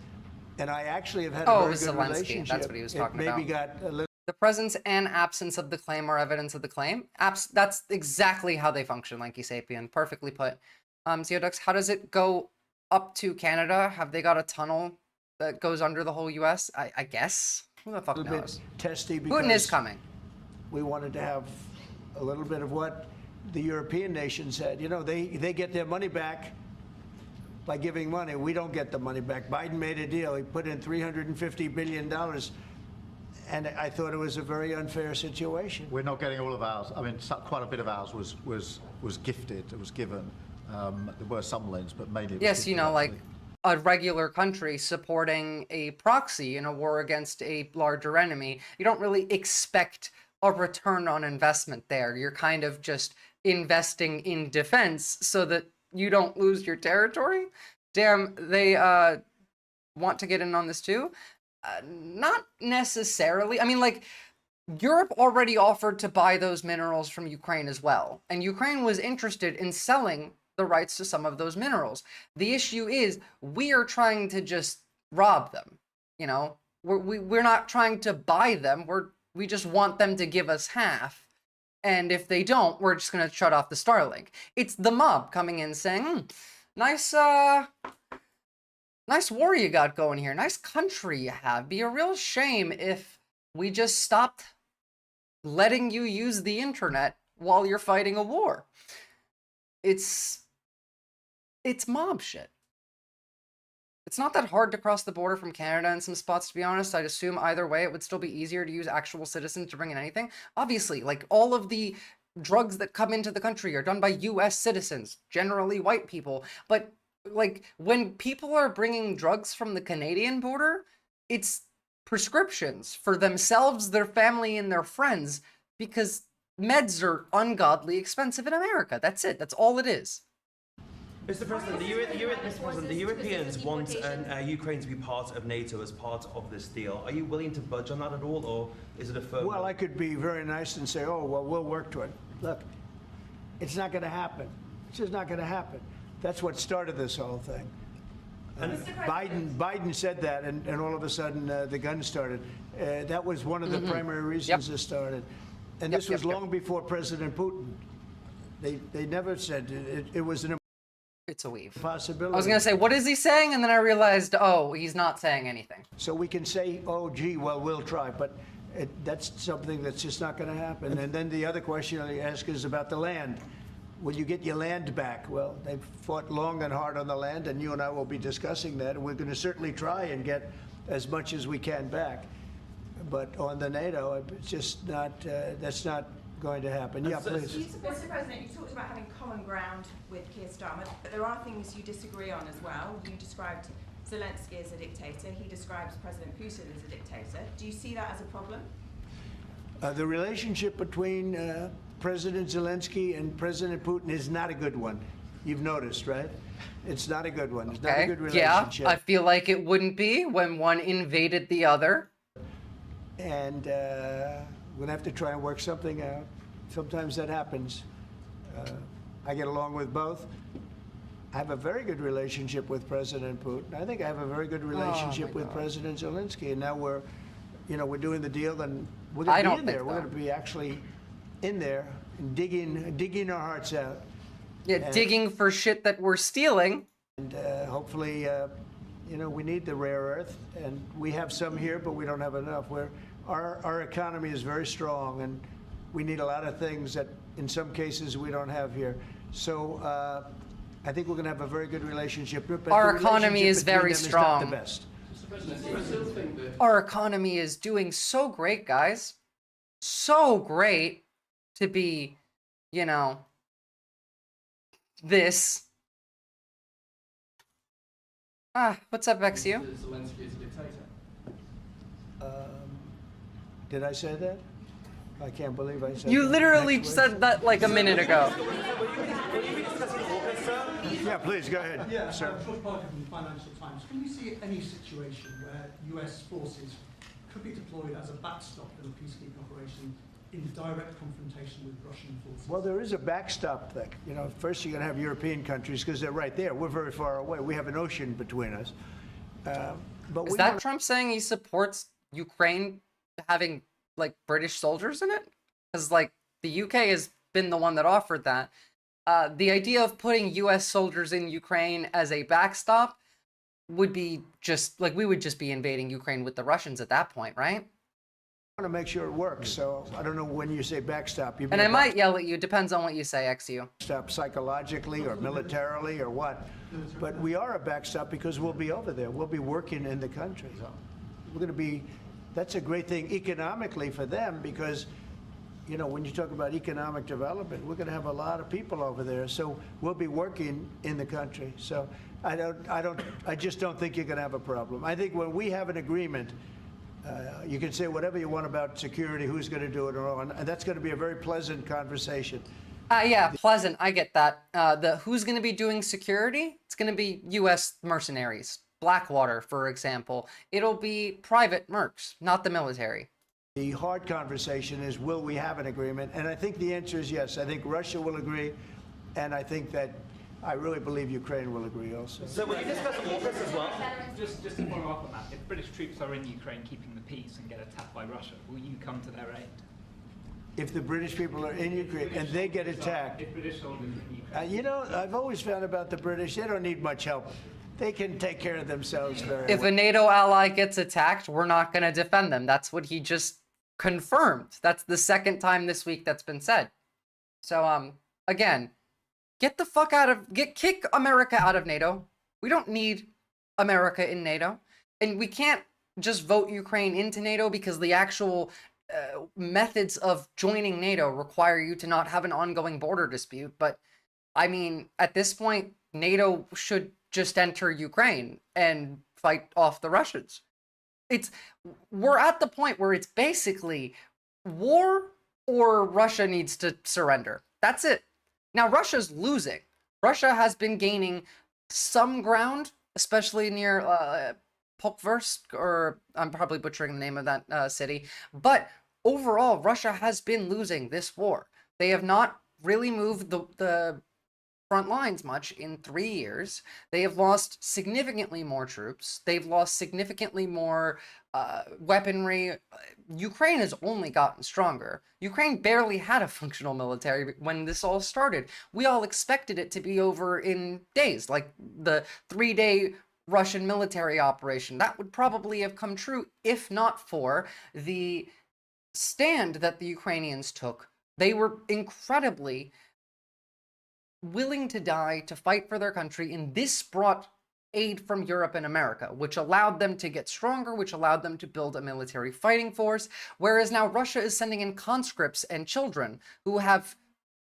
and I actually have had a very good relationship. That's what he was talking about. Maybe got a little. The presence and absence of the claim are evidence of the claim. That's exactly how they function, Lanky Sapien. Perfectly put. Zeodux, how does it go up to Canada? Have they got a tunnel that goes under the whole U.S.? I guess. Who the fuck knows? Testy because Putin is coming. We wanted to have a little bit of what the European nations had. You know, they get their money back by giving money. We don't get the money back. Biden made a deal. He put in $350 billion, and I thought it was a very unfair situation. We're not getting all of ours. I mean, quite a bit of ours was gifted. It was given. There were some loans, but mainly. Yes, you know, like a regular country supporting a proxy in a war against a larger enemy. You don't really expect a return on investment there. You're kind of just investing in defense so that you don't lose your territory. Damn, they want to get in on this too? Not necessarily. I mean, like, Europe already offered to buy those minerals from Ukraine as well. And Ukraine was interested in selling the rights to some of those minerals. The issue is we are trying to just rob them. You know, we're not trying to buy them. We just want them to give us half. And if they don't, we're just going to shut off the Starlink. It's the mob coming in saying, nice war you got going here. Nice country you have. Be a real shame if we just stopped letting you use the internet while you're fighting a war. It's mob shit. It's not that hard to cross the border from Canada in some spots, to be honest. I'd assume either way, it would still be easier to use actual citizens to bring in anything. Obviously, like, all of the drugs that come into the country are done by US citizens, generally white people. But, like, when people are bringing drugs from the Canadian border, it's prescriptions for themselves, their family, and their friends, because meds are ungodly expensive in America. That's it. That's all it is. Mr. President, the Europeans want Ukraine to be part of NATO as part of this deal. Are you willing to budge on that at all, or is it a firm? Well, I could be very nice and say, oh, well, we'll work to it. Look, it's not going to happen. It's just not going to happen. That's what started this whole thing. Biden said that, and all of a sudden the gun started. That was one of the primary reasons it started. And this was long before President Putin. They never said it was an It's a weave. possibility. I was going to say, what is he saying? And then I realized, oh, he's not saying anything. So we can say, oh, gee, well, we'll try, but that's something that's just not going to happen. And then the other question you ask is about the land. Will you get your land back? Well, they've fought long and hard on the land, and you and I will be discussing that. And we're going to certainly try and get as much as we can back. But on the NATO, it's just not, that's not going to happen. Yeah, please. Mr. President, you talked about having common ground with Keir Starmer, but there are things you disagree on as well. You described Zelensky as a dictator. He describes President Putin as a dictator. Do you see that as a problem? The relationship between President Zelensky and President Putin is not a good one. You've noticed, right? It's not a good one. It's not a good relationship. Yeah, I feel like it wouldn't be when one invaded the other. And we're going to have to try and work something out. Sometimes that happens. I get along with both. I have a very good relationship with President Putin. I think I have a very good relationship with President Zelensky. And now we're doing the deal, and we're going to be in there. We're going to be actually in there and digging our hearts out. Yeah, digging for shit that we're stealing. And hopefully, we need the rare earth, and we have some here, but we don't have enough. Our economy is very strong, and we need a lot of things that, in some cases, we don't have here. So I think we're going to have a very good relationship. But our economy is very strong. Is not the best. Our economy is doing so great, guys. So great to be, this. What's up, XU? Zelensky is a dictator. Did I say that? I can't believe I said You that. literally said that like a minute ago. Yeah, please, go ahead. Yeah, sir. George Parker from the Financial Times. Can you see any situation where US forces could be deployed as a backstop in a peacekeeping operation in direct confrontation with Russian forces? Well, there is a backstop thing. First you're going to have European countries because they're right there. We're very far away. We have an ocean between us. But Is that Trump saying he supports Ukraine having, like, British soldiers in it? Because, like, the UK has been the one that offered that. The idea of putting US soldiers in Ukraine as a backstop would be just, like, we would just be invading Ukraine with the Russians at that point, right? I want to make sure it works, so I don't know when you say backstop. You mean And I might yell at you, depends on what you say, XU. Backstop psychologically or militarily or what. But we are a backstop because we'll be over there. We'll be working in the country. We're going to be, that's a great thing economically for them because, when you talk about economic development, we're going to have a lot of people over there. So we'll be working in the country. So I just don't think you're going to have a problem. I think when we have an agreement, you can say whatever you want about security, who's going to do it, and that's going to be a very pleasant conversation. Yeah, pleasant. I get that. Who's going to be doing security? It's going to be U.S. mercenaries. Blackwater, for example. It'll be private mercs, not the military. The hard conversation is, will we have an agreement? And I think the answer is yes. I think Russia will agree, and I think that I really believe Ukraine will agree also. So will you discuss AUKUS as well? Just to follow up on that, if British troops are in Ukraine keeping the peace and get attacked by Russia, will you come to their aid? If the British people are in Ukraine and they get attacked, if British soldiers in Ukraine. I've always found about the British, they don't need much help. They can take care of themselves very well. If a NATO ally gets attacked, we're not going to defend them. That's what he just confirmed. That's the second time this week that's been said. So, again, kick America out of NATO. We don't need America in NATO. And we can't just vote Ukraine into NATO because the actual methods of joining NATO require you to not have an ongoing border dispute. But I mean, at this point, NATO should just enter Ukraine and fight off the Russians. We're at the point where it's basically war or Russia needs to surrender. That's it. Now, Russia's losing. Russia has been gaining some ground, especially near Pokrovsk, or I'm probably butchering the name of that city. But overall, Russia has been losing this war. They have not really moved the front lines much in 3 years. They have lost significantly more troops. They've lost significantly more weaponry. Ukraine has only gotten stronger. Ukraine barely had a functional military when this all started. We all expected it to be over in days, like the 3-day Russian military operation. That would probably have come true if not for the stand that the Ukrainians took. They were incredibly willing to die to fight for their country, and this brought aid from Europe and America, which allowed them to get stronger, which allowed them to build a military fighting force, whereas now Russia is sending in conscripts and children who have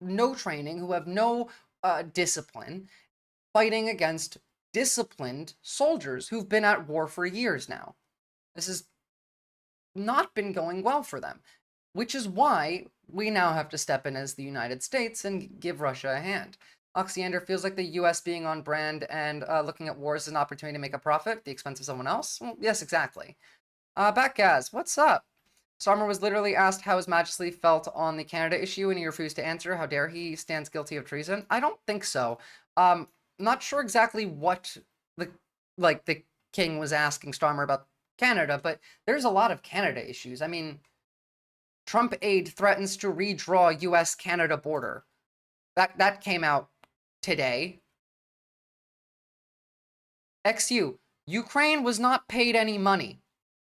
no training, who have no discipline, fighting against disciplined soldiers who've been at war for years now. This has not been going well for them, which is why we now have to step in as the United States and give Russia a hand. Oxyander feels like the U.S. being on brand and looking at wars as an opportunity to make a profit at the expense of someone else? Well, yes, exactly. Backgaz, what's up? Starmer was literally asked how His Majesty felt on the Canada issue, and he refused to answer. How dare he? Stands guilty of treason. I don't think so. Not sure exactly what the king was asking Starmer about Canada, but there's a lot of Canada issues. I mean, Trump aide threatens to redraw U.S.-Canada border. That came out today. XU, Ukraine was not paid any money.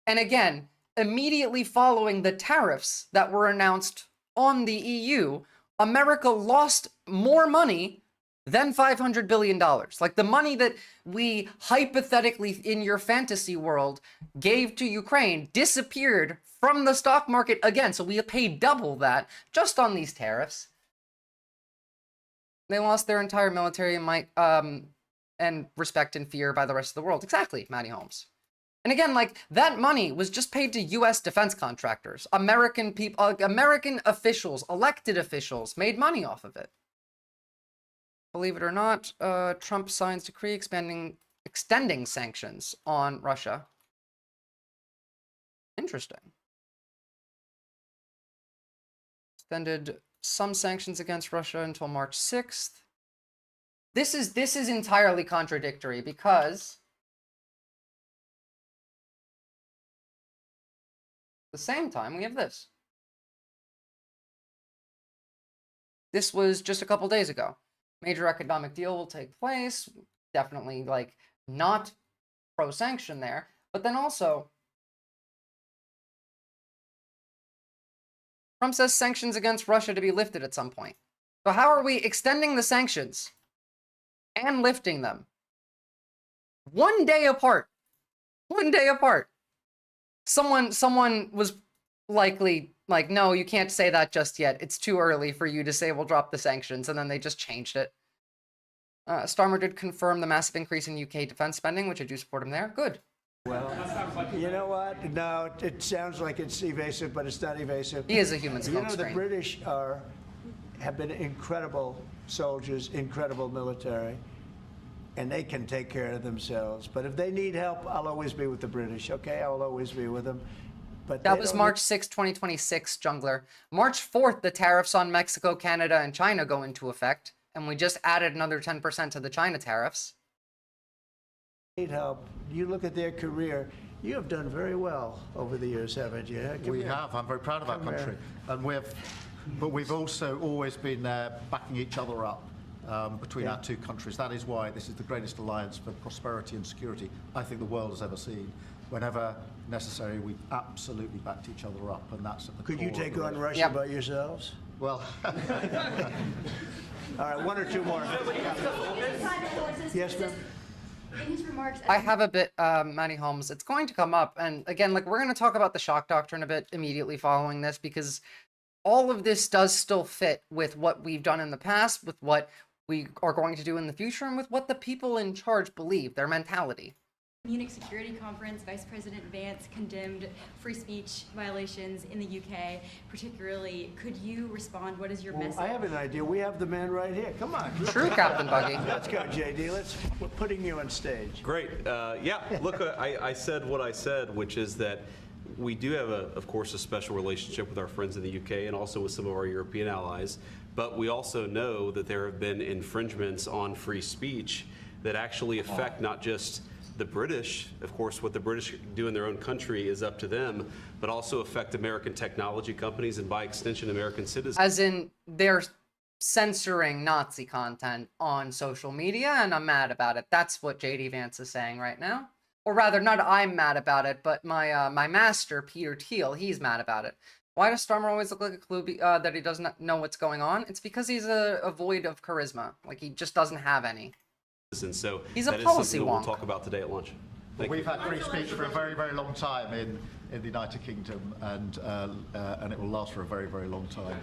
And again, immediately following the tariffs that were announced on the EU, America lost more money than $500 billion. Like the money that we hypothetically in your fantasy world gave to Ukraine disappeared from the stock market again. So we paid double that just on these tariffs. They lost their entire military might and respect and fear by the rest of the world. Exactly, Matty Holmes. And again, like that money was just paid to U.S. defense contractors. American people, American officials, elected officials made money off of it. Believe it or not, Trump signs decree extending sanctions on Russia. Interesting. Extended some sanctions against Russia until March 6th. This is entirely contradictory because at the same time we have this. This was just a couple days ago. Major economic deal will take place. Definitely like not pro-sanction there, but then also Trump says sanctions against Russia to be lifted at some point. So how are we extending the sanctions and lifting them 1 day apart? 1 day apart. Someone was likely like, no, you can't say that just yet. It's too early for you to say we'll drop the sanctions, and then they just changed it. Starmer did confirm the massive increase in UK defense spending, which I do support him there. Good. Well, you know what? No, it sounds like it's evasive, but it's not evasive. He is a human smokescreen. You know, the British have been incredible soldiers, incredible military, and they can take care of themselves. But if they need help, I'll always be with the British, okay? I'll always be with them. But that was March 6, 2026, Jungler. March 4th, the tariffs on Mexico, Canada, and China go into effect, and we just added another 10% to the China tariffs. Need help. You look at their career. You have done very well over the years, haven't you? We have. I'm very proud of our country, and we've also always been there backing each other up between our two countries. That is why this is the greatest alliance for prosperity and security I think the world has ever seen. Whenever necessary, we absolutely backed each other up, and that's at the Could core you take of on Russia by yourselves? Well, all right, one or two more. Yes, ma'am. In his remarks, I have a bit, Matty Holmes. It's going to come up, and again, like we're going to talk about the shock doctrine a bit immediately following this, because all of this does still fit with what we've done in the past, with what we are going to do in the future, and with what the people in charge believe, their mentality. Munich Security Conference, Vice President Vance condemned free speech violations in the UK, particularly. Could you respond? What is your message? I have an idea. We have the man right here. Come on. True, Captain Buggy. Let's go, JD. We're putting you on stage. Great. Yeah, look, I said what I said, which is that we do have, of course, a special relationship with our friends in the UK and also with some of our European allies. But we also know that there have been infringements on free speech that actually affect not just the British. Of course, what the British do in their own country is up to them, but also affect American technology companies and by extension American citizens. As in, they're censoring Nazi content on social media, and I'm mad about it. That's what JD Vance is saying right now. Or rather, not I'm mad about it, but my my master, Peter Thiel, he's mad about it. Why does Starmer always look like a clue that he doesn't know what's going on? It's because he's a void of charisma. Like, he just doesn't have any. And so he's a that is policy something that wonk. we'll talk about today at lunch. Thank We've you. had free speech for a very, very long time in the United Kingdom, and it will last for a very, very long time.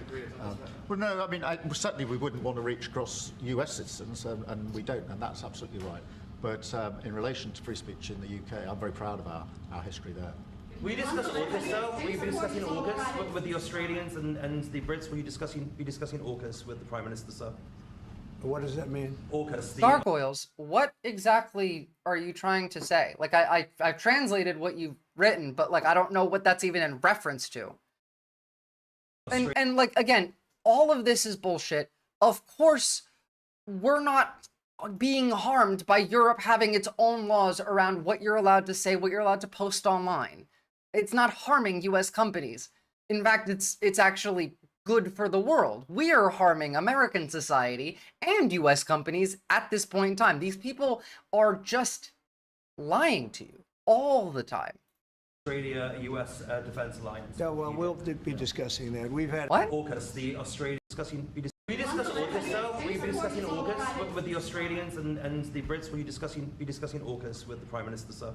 Well, no, I mean, certainly we wouldn't want to reach across US citizens, and we don't, and that's absolutely right. But in relation to free speech in the UK, I'm very proud of our history there. Will you discuss AUKUS, though? Will you be discussing AUKUS with the Australians and the Brits? Will you be discussing AUKUS with the Prime Minister, sir? What does that mean? AUKUS. Gargoyles, what exactly are you trying to say? Like, I've translated what you've written, but like I don't know what that's even in reference to. And like, again, all of this is bullshit. Of course, we're not being harmed by Europe having its own laws around what you're allowed to say, what you're allowed to post online. It's not harming US companies. In fact, it's actually good for the world. We are harming American society and US companies at this point in time. These people are just lying to you all the time. Australia-US defence alliance. No, well, we'll be discussing that. We've had... What? AUKUS, the Australian... Will you discuss AUKUS, though? Will you be discussing AUKUS with the Australians and the Brits? Will you be discussing AUKUS with the Prime Minister, sir?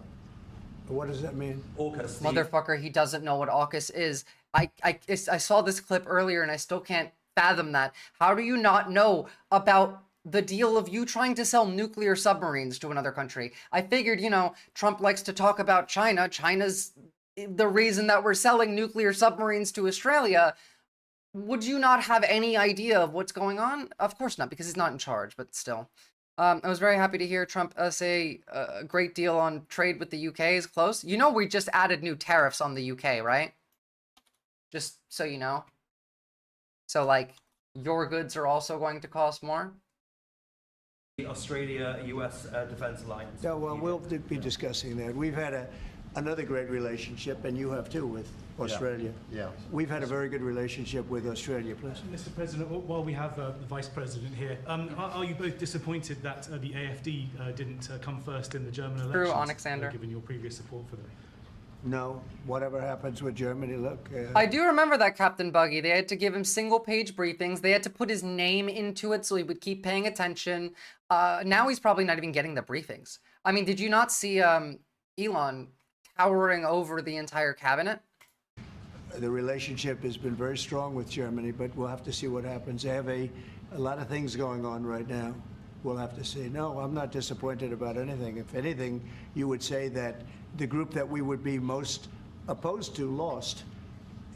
What does that mean? AUKUS. Motherfucker, he doesn't know what AUKUS is. I saw this clip earlier and I still can't fathom that. How do you not know about the deal of you trying to sell nuclear submarines to another country? I figured, you know, Trump likes to talk about China. China's the reason that we're selling nuclear submarines to Australia. Would you not have any idea of what's going on? Of course not, because he's not in charge, but still. I was very happy to hear Trump say a great deal on trade with the UK is close. You know, we just added new tariffs on the UK, right? Just so you know. So, like, your goods are also going to cost more? The Australia-US defence alliance. No, well, we'll be discussing that. We've had another great relationship, and you have too, with Australia. Yeah. We've had a very good relationship with Australia, please. Mr. President, while we have the Vice President here, are you both disappointed that the AFD didn't come first in the German elections? True, Alexander. Given your previous support for them. No, whatever happens with Germany, look. I do remember that, Captain Buggy. They had to give him single-page briefings. They had to put his name into it so he would keep paying attention. Now he's probably not even getting the briefings. I mean, did you not see Elon towering over the entire cabinet? The relationship has been very strong with Germany, but we'll have to see what happens. They have a lot of things going on right now. We'll have to see. No, I'm not disappointed about anything. If anything, you would say that the group that we would be most opposed to lost,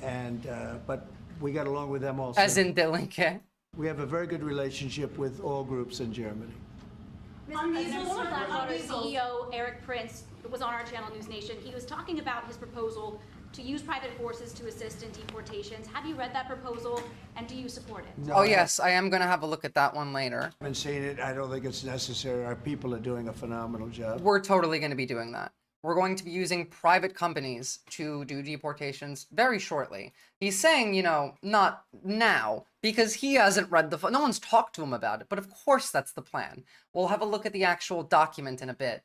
and but we got along with them also. As in Delinque. We have a very good relationship with all groups in Germany. Former Blackwater CEO Eric Prince was on our channel News Nation. He was talking about his proposal to use private forces to assist in deportations. Have you read that proposal, and do you support it? No, oh, yes, I am going to have a look at that one later. I haven't seen it. I don't think it's necessary. Our people are doing a phenomenal job. We're totally going to be doing that. We're going to be using private companies to do deportations very shortly. He's saying, you know, not now, because he hasn't read the... No one's talked to him about it, but of course that's the plan. We'll have a look at the actual document in a bit.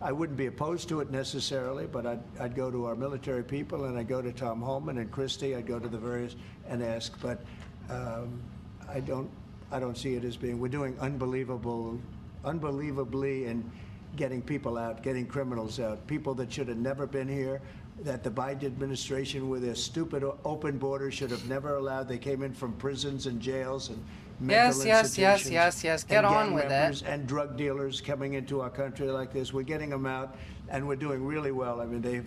I wouldn't be opposed to it necessarily, but I'd go to our military people, and I'd go to Tom Homan and Christie. I'd go to the various and ask, but I don't see it as being... We're doing unbelievable unbelievably in getting people out, getting criminals out, people that should have never been here, that the Biden administration with their stupid open borders should have never allowed. They came in from prisons and jails and mental institutions. Get and on gang with members it. and drug dealers coming into our country like this. We're getting them out, and we're doing really well. I mean,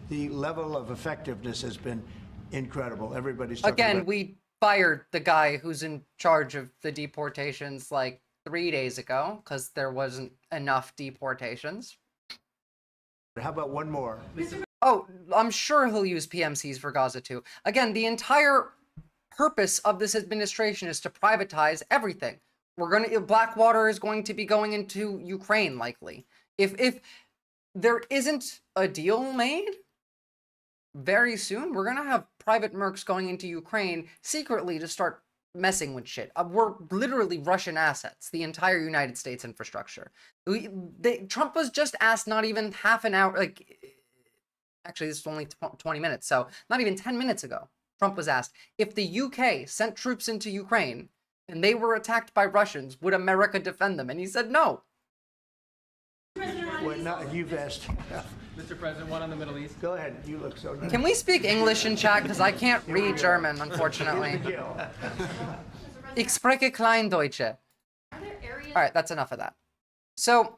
the level of effectiveness has been incredible. Everybody's talking Again, about we fired the guy who's in charge of the deportations like 3 days ago because there wasn't enough deportations. How about one more? Oh, I'm sure he'll use PMCs for Gaza too. Again, the entire purpose of this administration is to privatize everything. Blackwater is going to be going into Ukraine likely. If there isn't a deal made very soon, we're gonna have private mercs going into Ukraine secretly to start messing with shit. We're literally Russian assets, the entire United States infrastructure. Trump was just asked not even half an hour, actually this is only 20 minutes, so not even 10 minutes ago, Trump was asked, if the UK sent troops into Ukraine and they were attacked by Russians, would America defend them? And he said no. Well, no, you've asked. Mr. President, one on the Middle East. Go ahead, you look so nice. Can we speak English in chat? Because I can't read German, unfortunately. Ich spreche Kleindeutsche. All right, that's enough of that. So,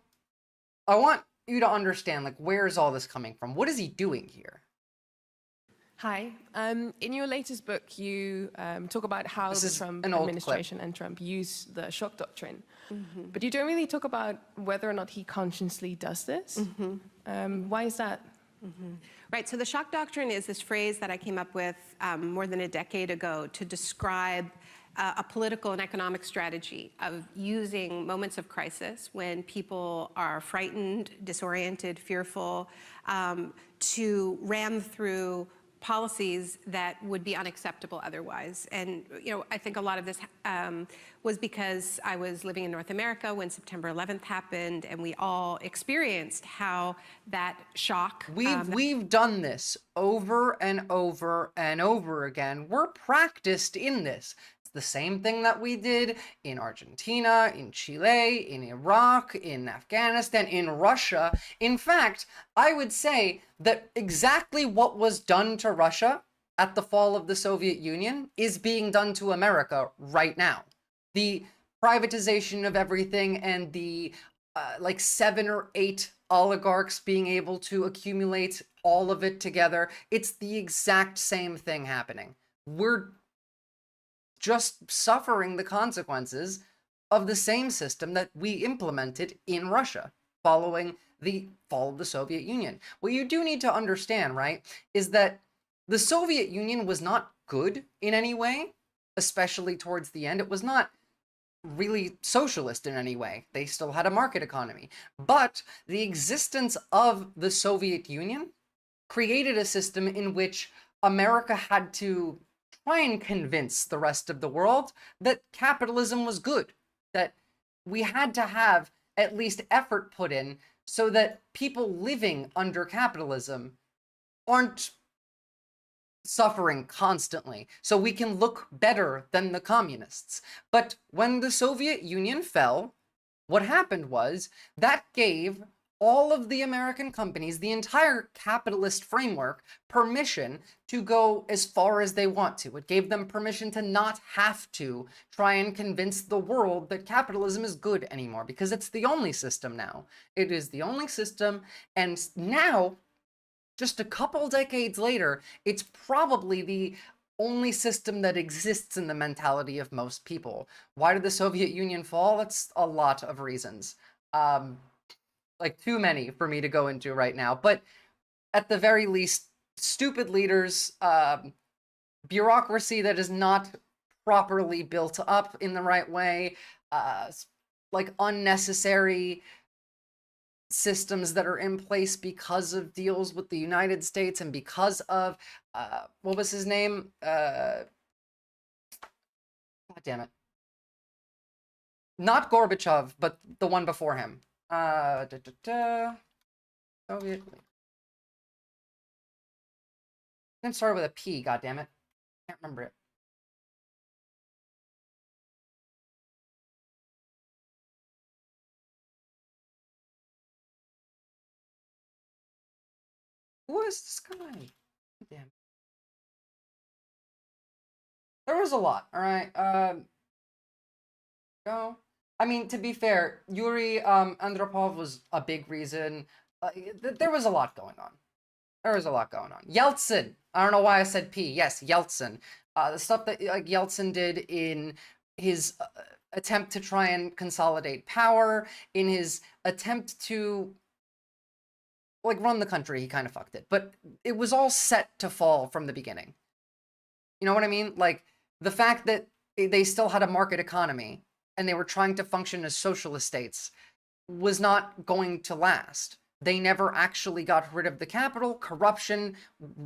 I want you to understand, like, where's all this coming from? What is he doing here? Hi. In your latest book, you talk about how the Trump administration and Trump use the shock doctrine. But you don't really talk about whether or not he consciously does this. Why is that? Right, so the shock doctrine is this phrase that I came up with more than a decade ago to describe a political and economic strategy of using moments of crisis when people are frightened, disoriented, fearful, to ram through policies that would be unacceptable otherwise. And I think a lot of this was because I was living in North America when September 11th happened, and we all experienced how that shock. We've done this over and over and over again. We're practiced in this. The same thing that we did in Argentina, in Chile, in Iraq, in Afghanistan, in Russia. In fact, I would say that exactly what was done to Russia at the fall of the Soviet Union is being done to America right now. The privatization of everything and the 7 or 8 oligarchs being able to accumulate all of it together, it's the exact same thing happening. We're just suffering the consequences of the same system that we implemented in Russia following the fall of the Soviet Union. What you do need to understand, right, is that the Soviet Union was not good in any way, especially towards the end. It was not really socialist in any way. They still had a market economy. But the existence of the Soviet Union created a system in which America had to try and convince the rest of the world that capitalism was good, that we had to have at least effort put in so that people living under capitalism aren't suffering constantly, so we can look better than the communists. But when the Soviet Union fell, what happened was that gave all of the American companies, the entire capitalist framework, permission to go as far as they want to. It gave them permission to not have to try and convince the world that capitalism is good anymore, because it's the only system now. It is the only system, and now, just a couple decades later, it's probably the only system that exists in the mentality of most people. Why did the Soviet Union fall? That's a lot of reasons. Like too many for me to go into right now, but at the very least, stupid leaders, bureaucracy that is not properly built up in the right way, like unnecessary systems that are in place because of deals with the United States and because of, what was his name? God damn it. Not Gorbachev, but the one before him. Soviet. It started with a P, goddammit. Can't remember it. Who is this guy? Damn. There was a lot, all right? No. I mean, to be fair, Yuri Andropov was a big reason. There was a lot going on. There was a lot going on. Yeltsin. I don't know why I said P. Yes, Yeltsin. The stuff that Yeltsin did in his attempt to try and consolidate power, in his attempt to run the country, he kind of fucked it. But it was all set to fall from the beginning. You know what I mean? Like, the fact that they still had a market economy and they were trying to function as socialist states was not going to last. They never actually got rid of the capital. Corruption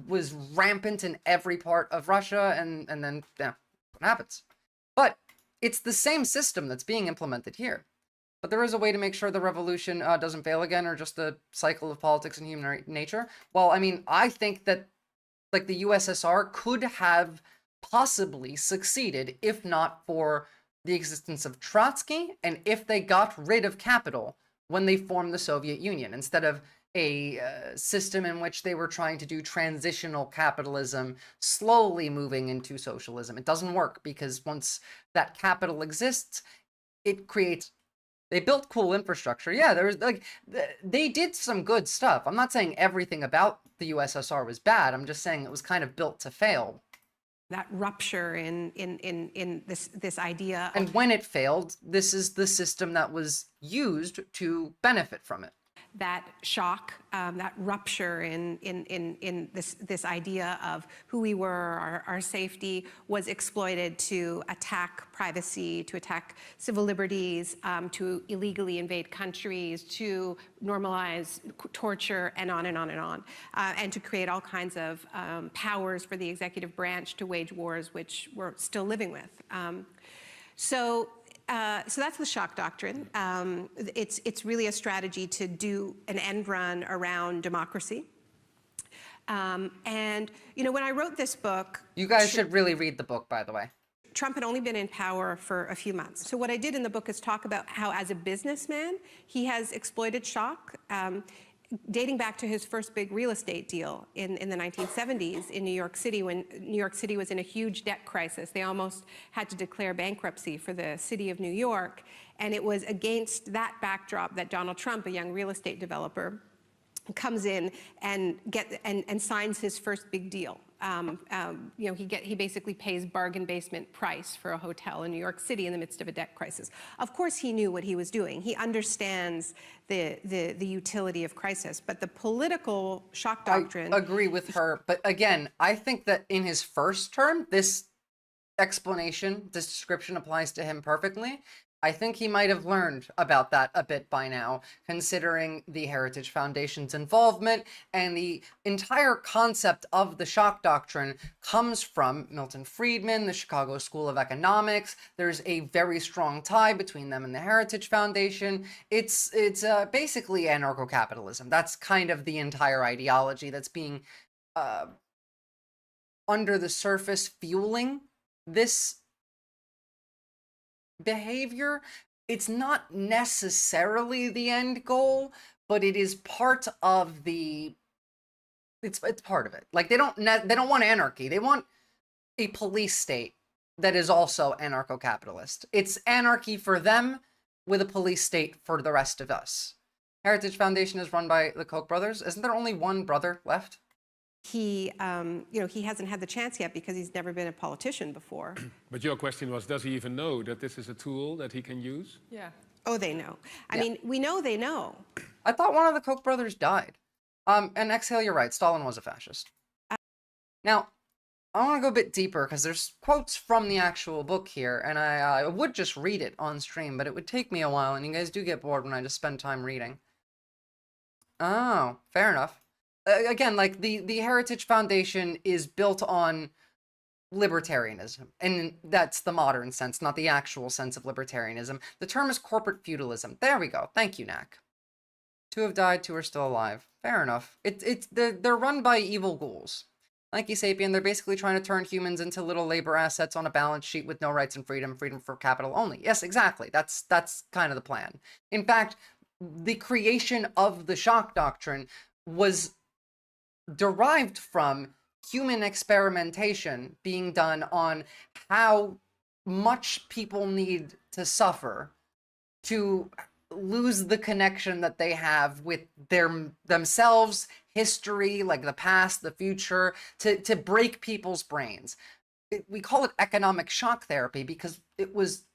was rampant in every part of Russia, and then, yeah, what happens? But it's the same system that's being implemented here. But there is a way to make sure the revolution doesn't fail again, or just the cycle of politics and human nature. Well, I mean, I think that, like, the USSR could have possibly succeeded if not for the existence of Trotsky, and if they got rid of capital when they formed the Soviet Union, instead of a system in which they were trying to do transitional capitalism, slowly moving into socialism. It doesn't work, because once that capital exists, it creates... They built cool infrastructure. Yeah, there was, like, they did some good stuff. I'm not saying everything about the USSR was bad. I'm just saying it was kind of built to fail. That rupture in this idea. And when it failed, this is the system that was used to benefit from it. That shock, that rupture in this idea of who we were, our safety, was exploited to attack privacy, to attack civil liberties, to illegally invade countries, to normalize torture, and on and on and on, and to create all kinds of powers for the executive branch to wage wars, which we're still living with. So that's the shock doctrine. It's really a strategy to do an end run around democracy. And, you know, when I wrote this book... You guys should really read the book, by the way. Trump had only been in power for a few months. So what I did in the book is talk about how, as a businessman, he has exploited shock, dating back to his first big real estate deal in the 1970s in New York City, when New York City was in a huge debt crisis. They almost had to declare bankruptcy for the city of New York. And it was against that backdrop that Donald Trump, a young real estate developer, comes in and signs his first big deal. You know, he basically pays bargain basement price for a hotel in New York City in the midst of a debt crisis. Of course, he knew what he was doing. He understands the utility of crisis, but the political shock doctrine... I agree with her, but again, I think that in his first term, this explanation, this description applies to him perfectly. I think he might have learned about that a bit by now, considering the Heritage Foundation's involvement, and the entire concept of the shock doctrine comes from Milton Friedman, the Chicago School of Economics. There's a very strong tie between them and the Heritage Foundation. It's basically anarcho-capitalism. That's kind of the entire ideology that's being under the surface fueling this behavior. It's not necessarily the end goal, but it is part of the... It's part of it. Like, they don't want anarchy. They want a police state that is also anarcho-capitalist. It's anarchy for them with a police state for the rest of us. Heritage Foundation is run by the Koch brothers. Isn't there only one brother left? He, you know, he hasn't had the chance yet because he's never been a politician before. But your question was, does he even know that this is a tool that he can use? Yeah. Oh, they know. I mean, we know they know. I thought one of the Koch brothers died. And Exhale, you're right. Stalin was a fascist. Now, I want to go a bit deeper because there's quotes from the actual book here, and I would just read it on stream, but it would take me a while, and you guys do get bored when I just spend time reading. Oh, fair enough. Again, like, the Heritage Foundation is built on libertarianism, and that's the modern sense, not the actual sense of libertarianism. The term is corporate feudalism. There we go. Thank you, Knack. 2 have died, 2 are still alive. Fair enough. They're run by evil ghouls. Like Sapien, they're basically trying to turn humans into little labor assets on a balance sheet with no rights and freedom for capital only. Yes, exactly. That's kind of the plan. In fact, the creation of the shock doctrine was derived from human experimentation being done on how much people need to suffer to lose the connection that they have with themselves, history, like the past, the future, to break people's brains. We call it economic shock therapy because it was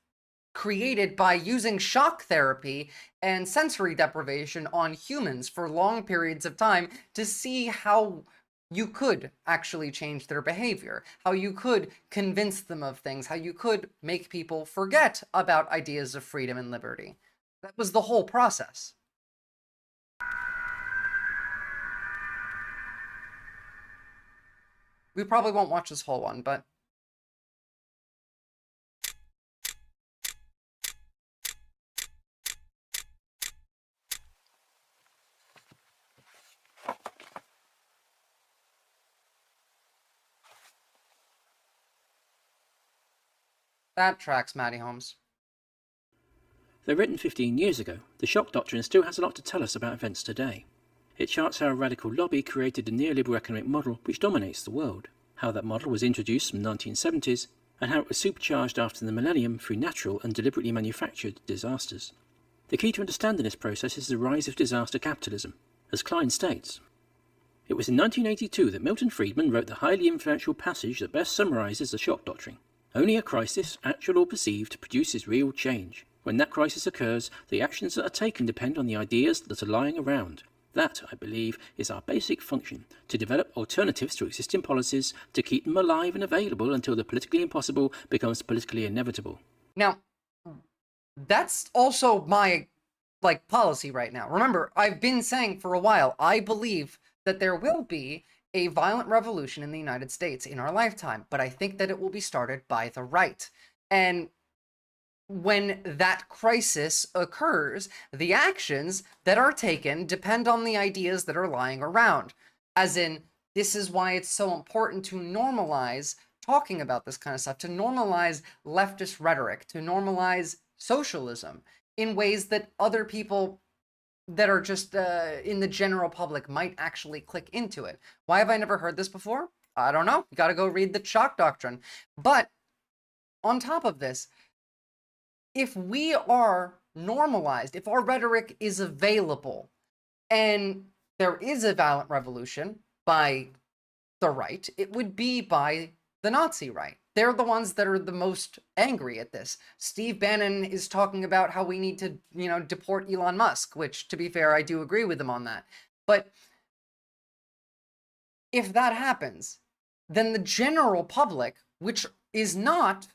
created by using shock therapy and sensory deprivation on humans for long periods of time to see how you could actually change their behavior, how you could convince them of things, how you could make people forget about ideas of freedom and liberty. That was the whole process. We probably won't watch this whole one, but that tracks, Matty Holmes. Though written 15 years ago, the shock doctrine still has a lot to tell us about events today. It charts how a radical lobby created the neoliberal economic model which dominates the world, how that model was introduced from the 1970s, and how it was supercharged after the millennium through natural and deliberately manufactured disasters. The key to understanding this process is the rise of disaster capitalism, as Klein states. It was in 1982 that Milton Friedman wrote the highly influential passage that best summarises the shock doctrine. Only a crisis, actual or perceived, produces real change. When that crisis occurs, the actions that are taken depend on the ideas that are lying around. That, I believe, is our basic function, to develop alternatives to existing policies, to keep them alive and available until the politically impossible becomes politically inevitable. Now, that's also my, policy right now. Remember, I've been saying for a while, I believe that there will be a violent revolution in the United States in our lifetime, but I think that it will be started by the right. And when that crisis occurs, the actions that are taken depend on the ideas that are lying around. As in, this is why it's so important to normalize talking about this kind of stuff, to normalize leftist rhetoric, to normalize socialism in ways that other people that are just in the general public might actually click into it. Why have I never heard this before? I don't know. You got to go read the shock doctrine. But on top of this, if we are normalized, if our rhetoric is available, and there is a violent revolution by the right, it would be by the Nazi right. They're the ones that are the most angry at this. Steve Bannon is talking about how we need to, deport Elon Musk, which, to be fair, I do agree with him on that. But if that happens, then the general public, which is not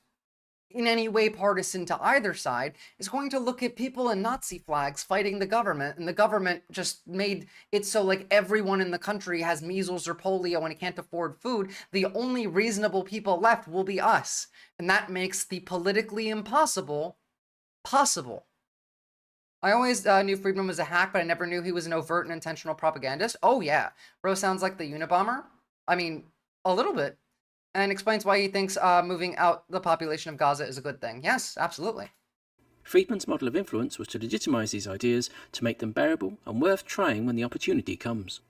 in any way partisan to either side, is going to look at people in Nazi flags fighting the government, and the government just made it so everyone in the country has measles or polio and can't afford food. The only reasonable people left will be us, and that makes the politically impossible possible. I always knew Friedman was a hack, but I never knew he was an overt and intentional propagandist. Oh yeah, bro sounds like the Unabomber. I mean, a little bit. And explains why he thinks moving out the population of Gaza is a good thing. Yes, absolutely. Friedman's model of influence was to legitimise these ideas, to make them bearable and worth trying when the opportunity comes.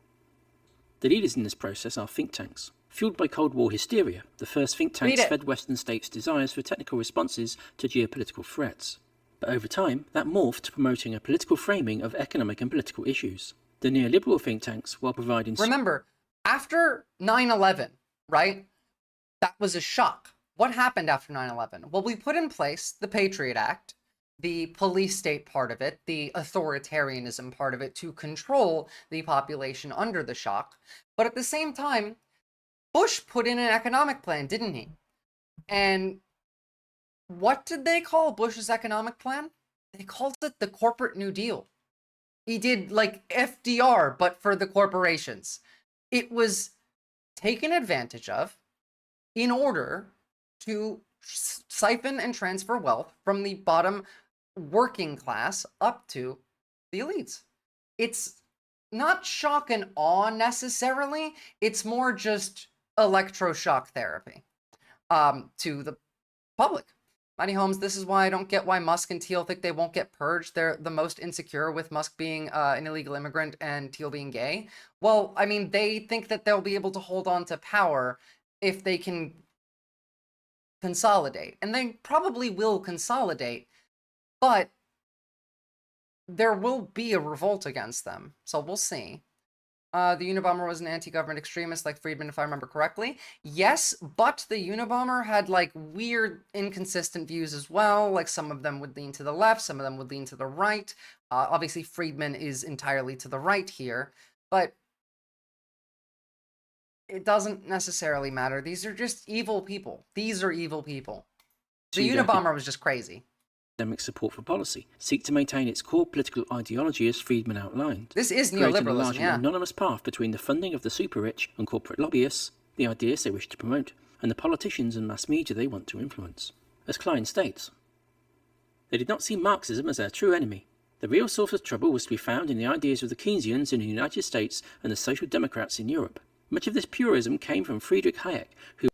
The leaders in this process are think tanks. Fueled by Cold War hysteria, the first think tanks fed Western states' desires for technical responses to geopolitical threats. But over time, that morphed to promoting a political framing of economic and political issues. The neoliberal think tanks, while providing... Remember, after 9/11, right? That was a shock. What happened after 9/11? Well, we put in place the Patriot Act, the police state part of it, the authoritarianism part of it to control the population under the shock. But at the same time, Bush put in an economic plan, didn't he? And what did they call Bush's economic plan? They called it the Corporate New Deal. He did FDR, but for the corporations. It was taken advantage of in order to siphon and transfer wealth from the bottom working class up to the elites. It's not shock and awe necessarily. It's more just electroshock therapy to the public. Mighty Holmes, this is why I don't get why Musk and Thiel think they won't get purged. They're the most insecure, with Musk being an illegal immigrant and Thiel being gay. Well, I mean, they think that they'll be able to hold on to power if they can consolidate. And they probably will consolidate, but there will be a revolt against them. So we'll see. The Unabomber was an anti-government extremist like Friedman, if I remember correctly. Yes, but the Unabomber had like weird, inconsistent views as well. Like some of them would lean to the left, some of them would lean to the right. Obviously, Friedman is entirely to the right here, but it doesn't necessarily matter. These are just evil people. These are evil people. The Unabomber was just crazy. Academic support for policy, seek to maintain its core political ideology as Friedman outlined. This is creating neoliberalism, a largely yeah. anonymous path between the funding of the super-rich and corporate lobbyists, the ideas they wish to promote, and the politicians and mass media they want to influence. As Klein states, they did not see Marxism as their true enemy. The real source of trouble was to be found in the ideas of the Keynesians in the United States and the Social Democrats in Europe. Much of this purism came from Friedrich Hayek, who...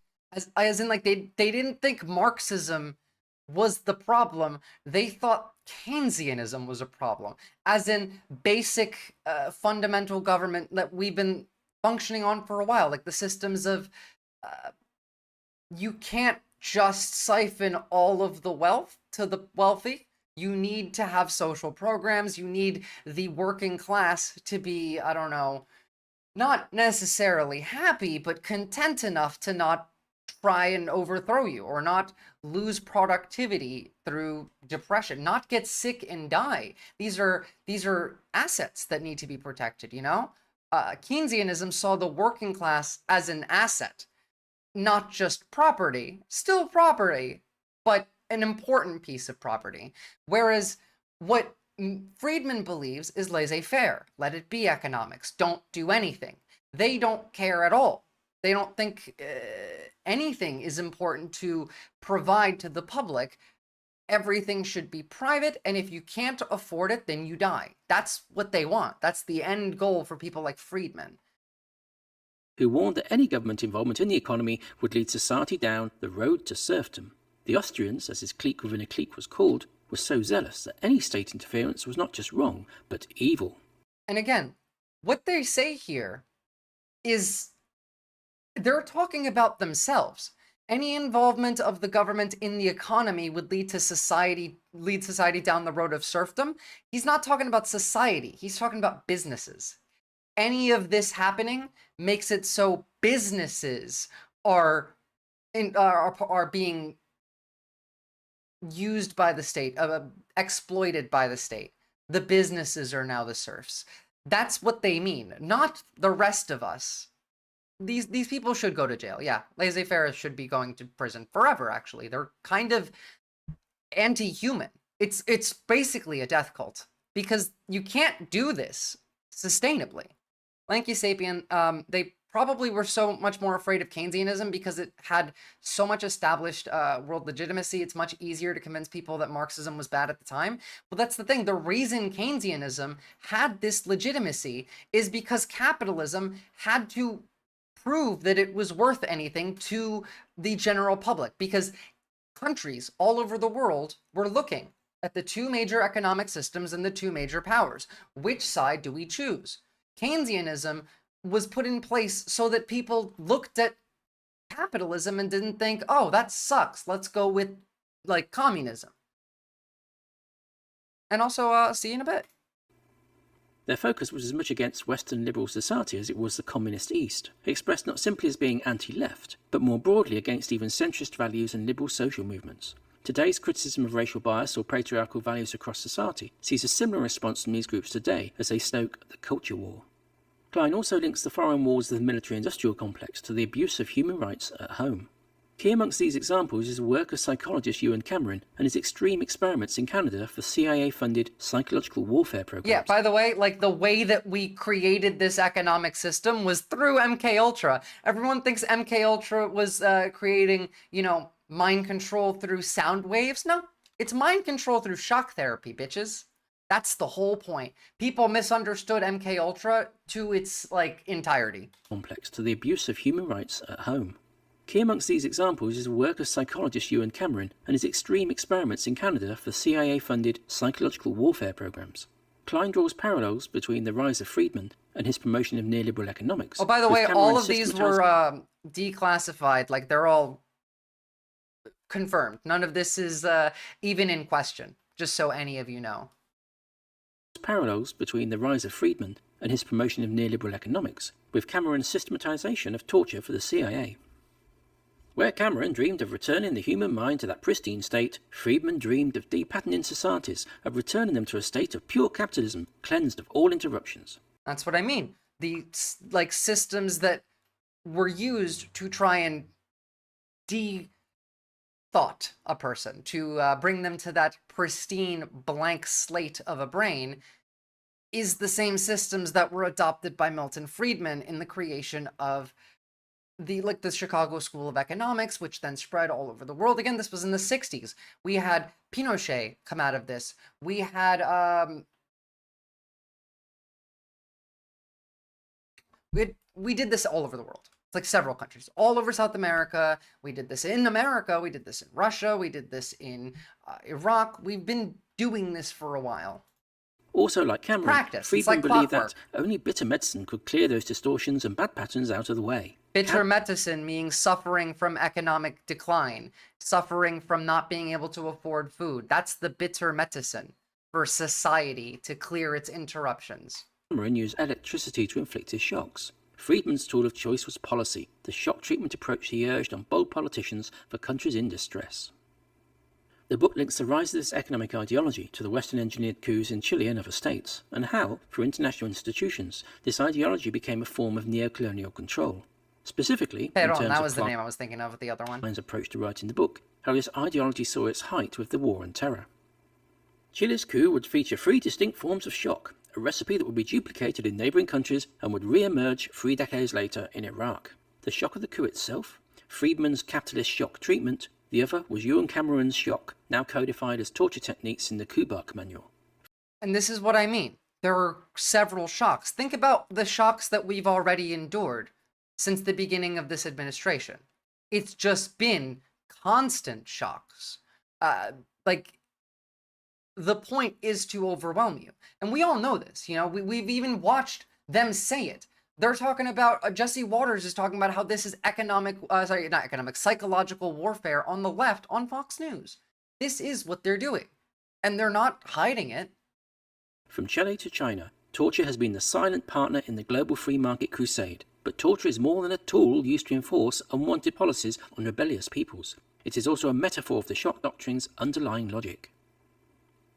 As in, like, they didn't think Marxism was the problem. They thought Keynesianism was a problem. As in, basic, fundamental government that we've been functioning on for a while. Like, the systems of... you can't just siphon all of the wealth to the wealthy. You need to have social programs. You need the working class to be, I don't know, not necessarily happy, but content enough to not try and overthrow you, or not lose productivity through depression, not get sick and die. These are assets that need to be protected, you know? Keynesianism saw the working class as an asset, not just property, still property, but an important piece of property. Whereas what Friedman believes is laissez-faire. Let it be economics. Don't do anything. They don't care at all. They don't think anything is important to provide to the public. Everything should be private, and if you can't afford it, then you die. That's what they want. That's the end goal for people like Friedman. Who warned that any government involvement in the economy would lead society down the road to serfdom. The Austrians, as his clique within a clique was called, were so zealous that any state interference was not just wrong, but evil. And again, what they say here is they're talking about themselves. Any involvement of the government in the economy would lead society down the road of serfdom. He's not talking about society. He's talking about businesses. Any of this happening makes it so businesses are being used by the state, exploited by the state. The businesses are now the serfs. That's what they mean, not the rest of us. These people should go to jail. Yeah, laissez-faire should be going to prison forever, actually. They're kind of anti-human. It's basically a death cult, because you can't do this sustainably. Lanky Sapien, they probably were so much more afraid of Keynesianism because it had so much established world legitimacy. It's much easier to convince people that Marxism was bad at the time. Well, that's the thing. The reason Keynesianism had this legitimacy is because capitalism had to prove that it was worth anything to the general public, because countries all over the world were looking at the two major economic systems and the two major powers. Which side do we choose? Keynesianism was put in place so that people looked at capitalism and didn't think, oh, that sucks, let's go with, like, communism. And also, see you in a bit. Their focus was as much against Western liberal society as it was the communist East, expressed not simply as being anti-left, but more broadly against even centrist values and liberal social movements. Today's criticism of racial bias or patriarchal values across society sees a similar response from these groups today as they stoke the culture war. Klein also links the foreign wars of the military-industrial complex to the abuse of human rights at home. Key amongst these examples is the work of psychologist Ewan Cameron and his extreme experiments in Canada for CIA-funded psychological warfare programs. Yeah, by the way, like, the way that we created this economic system was through MKUltra. Everyone thinks MKUltra was creating, you know, mind control through sound waves. No, it's mind control through shock therapy, bitches. That's the whole point. People misunderstood MKUltra to its, like, entirety. Complex to the abuse of human rights at home. Key amongst these examples is the work of psychologist Ewan Cameron and his extreme experiments in Canada for CIA-funded psychological warfare programs. Klein draws parallels between the rise of Friedman and his promotion of neoliberal economics. Oh, by the way, all of these were declassified. Like, they're all confirmed. None of this is even in question, just so any of you know. Parallels between the rise of Friedman and his promotion of neoliberal economics, with Cameron's systematization of torture for the CIA. Where Cameron dreamed of returning the human mind to that pristine state, Friedman dreamed of depatterning societies, of returning them to a state of pure capitalism, cleansed of all interruptions. That's what I mean. The, like, systems that were used to try and de-thought a person, to bring them to that pristine blank slate of a brain, is the same systems that were adopted by Milton Friedman in the creation of the Chicago School of Economics, which then spread all over the world. Again, this was in the 60s. We had Pinochet come out of this. We had we did this all over the world. It's like several countries, all over South America. We did this in America. We did this in Russia. We did this in Iraq. We've been doing this for a while. Also, like Cameron, Friedman like believed clockwork. that only bitter medicine could clear those distortions and bad patterns out of the way. Bitter medicine meaning suffering from economic decline, suffering from not being able to afford food. That's the bitter medicine for society to clear its interruptions. Cameron used electricity to inflict his shocks. Friedman's tool of choice was policy, the shock treatment approach he urged on bold politicians for countries in distress. The book links the rise of this economic ideology to the Western-engineered coups in Chile and other states, and how, through international institutions, this ideology became a form of neo-colonial control. Specifically, Perón, that was the name I was thinking of, the other one. Klein's approach to writing the book, how this ideology saw its height with the War on Terror. Chile's coup would feature 3 distinct forms of shock, a recipe that would be duplicated in neighbouring countries and would re-emerge 3 decades later in Iraq. The shock of the coup itself, Friedman's capitalist shock treatment, the other was Ewan Cameron's shock, now codified as torture techniques in the Kubark manual. And this is what I mean. There are several shocks. Think about the shocks that we've already endured since the beginning of this administration. It's just been constant shocks. Like, the point is to overwhelm you. And we all know this, you know, we've even watched them say it. They're talking about, Jesse Waters is talking about how this is psychological warfare on the left on Fox News. This is what they're doing. And they're not hiding it. From Chile to China, torture has been the silent partner in the global free market crusade. But torture is more than a tool used to enforce unwanted policies on rebellious peoples. It is also a metaphor of the shock doctrine's underlying logic.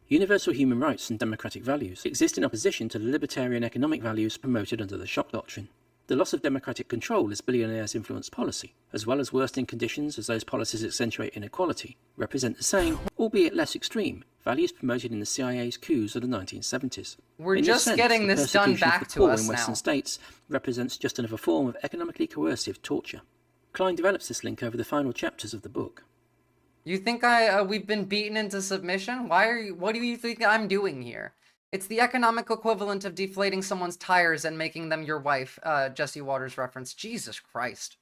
Universal human rights and democratic values exist in opposition to the libertarian economic values promoted under the shock doctrine. The loss of democratic control as billionaires influence policy, as well as worsening conditions as those policies accentuate inequality, represent the same, albeit less extreme, values promoted in the CIA's coups of the 1970s. We're in just sense, getting the this done persecution of back the to poor us in Western now. states represents just another form of economically coercive torture. Klein develops this link over the final chapters of the book. You think we've been beaten into submission? What do you think I'm doing here? It's the economic equivalent of deflating someone's tires and making them your wife, Jesse Waters reference. Jesus Christ.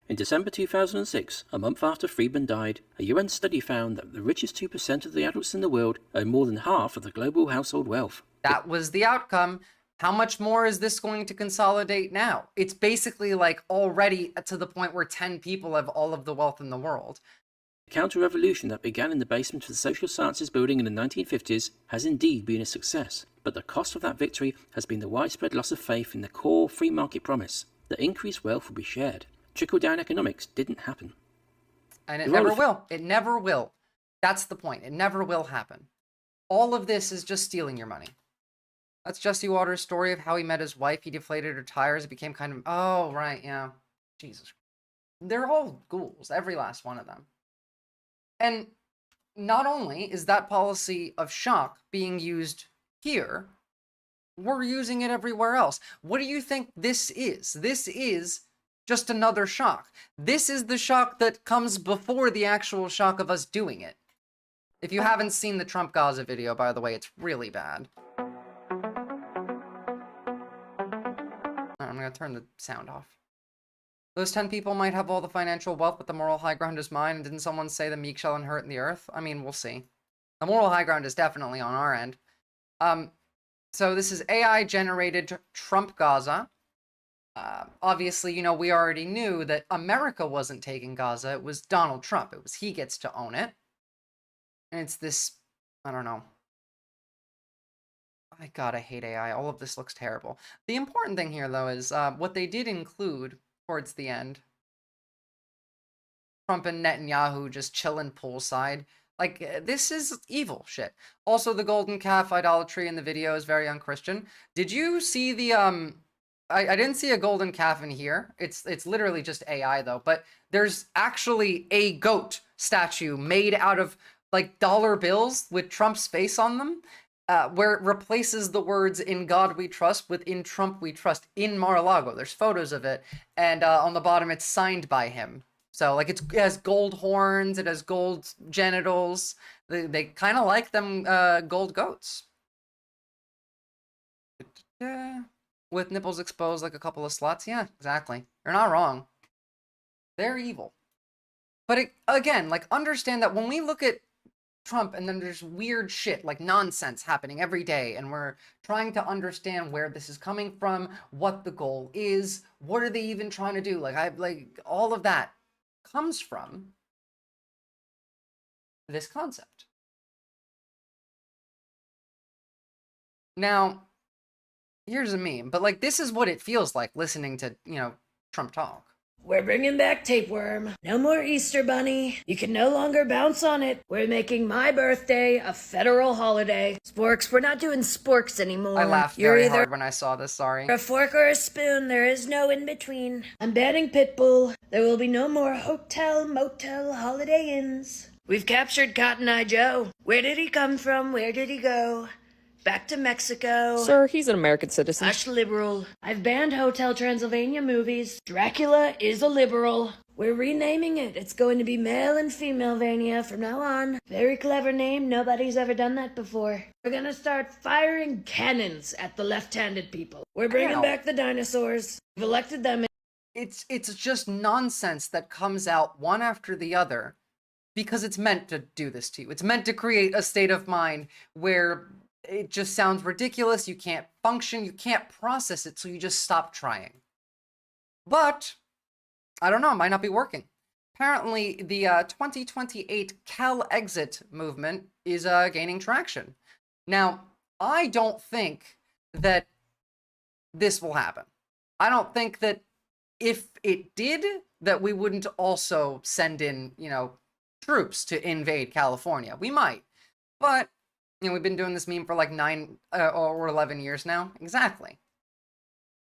In December 2006, a month after Friedman died, a UN study found that the richest 2% of the adults in the world own more than half of the global household wealth. That was the outcome. How much more is this going to consolidate now? It's basically like already to the point where 10 people have all of the wealth in the world. The counter-revolution that began in the basement of the social sciences building in the 1950s has indeed been a success, but the cost of that victory has been the widespread loss of faith in the core free market promise that increased wealth will be shared. Trickle-down economics didn't happen. And it never will. It never will. That's the point. It never will happen. All of this is just stealing your money. That's Jesse Waters' story of how he met his wife. He deflated her tires. It became kind of, oh, right, yeah. Jesus. They're all ghouls, every last one of them. And not only is that policy of shock being used here, we're using it everywhere else. What do you think this is? This is just another shock. This is the shock that comes before the actual shock of us doing it. If you haven't seen the Trump Gaza video, by the way, it's really bad. I'm going to turn the sound off. Those 10 people might have all the financial wealth, but the moral high ground is mine. And didn't someone say the meek shall inherit the earth? I mean, we'll see. The moral high ground is definitely on our end. So this is AI-generated Trump Gaza. Obviously, you know, we already knew that America wasn't taking Gaza. It was Donald Trump. It was he gets to own it. And it's this, I don't know. God, I hate AI. All of this looks terrible. The important thing here, though, is what they did include towards the end. Trump and Netanyahu just chilling poolside. Like, this is evil shit. Also, the golden calf idolatry in the video is very unchristian. Did you see the, I didn't see a golden calf in here. It's literally just AI, though. But there's actually a goat statue made out of, like, dollar bills with Trump's face on them. Where it replaces the words "In God We Trust" with "In Trump We Trust" in Mar-a-Lago. There's photos of it, and on the bottom it's signed by him. So, like, it has gold horns, it has gold genitals. They kind of like them gold goats. With nipples exposed like a couple of sluts. Yeah, exactly. You're not wrong. They're evil. But again, like, understand that when we look at Trump and then there's weird shit like nonsense happening every day, and we're trying to understand where this is coming from, what the goal is, what are they even trying to do, like all of that comes from this concept. Now, here's a meme, but like, this is what it feels like listening to, you know, Trump talk. We're bringing back tapeworm. No more Easter Bunny. You can no longer bounce on it. We're making my birthday a federal holiday. Sporks, we're not doing sporks anymore. I laughed very hard when I saw this, sorry. A fork or a spoon, there is no in between. I'm banning Pitbull. There will be no more hotel, motel, holiday inns. We've captured Cotton Eye Joe. Where did he come from? Where did he go? Back to Mexico. Sir, he's an American citizen. Hush, liberal. I've banned Hotel Transylvania movies. Dracula is a liberal. We're renaming it. It's going to be Male and Female Vania from now on. Very clever name. Nobody's ever done that before. We're gonna start firing cannons at the left-handed people. We're bringing back the dinosaurs. We've elected them. It's just nonsense that comes out one after the other because it's meant to do this to you. It's meant to create a state of mind where it just sounds ridiculous, you can't function, you can't process it, so you just stop trying. But, I don't know, it might not be working. Apparently, the 2028 Cal Exit movement is gaining traction. Now, I don't think that this will happen. I don't think that if it did, that we wouldn't also send in, you know, troops to invade California. We might, but you know, we've been doing this meme for like 9 or 11 years now. Exactly.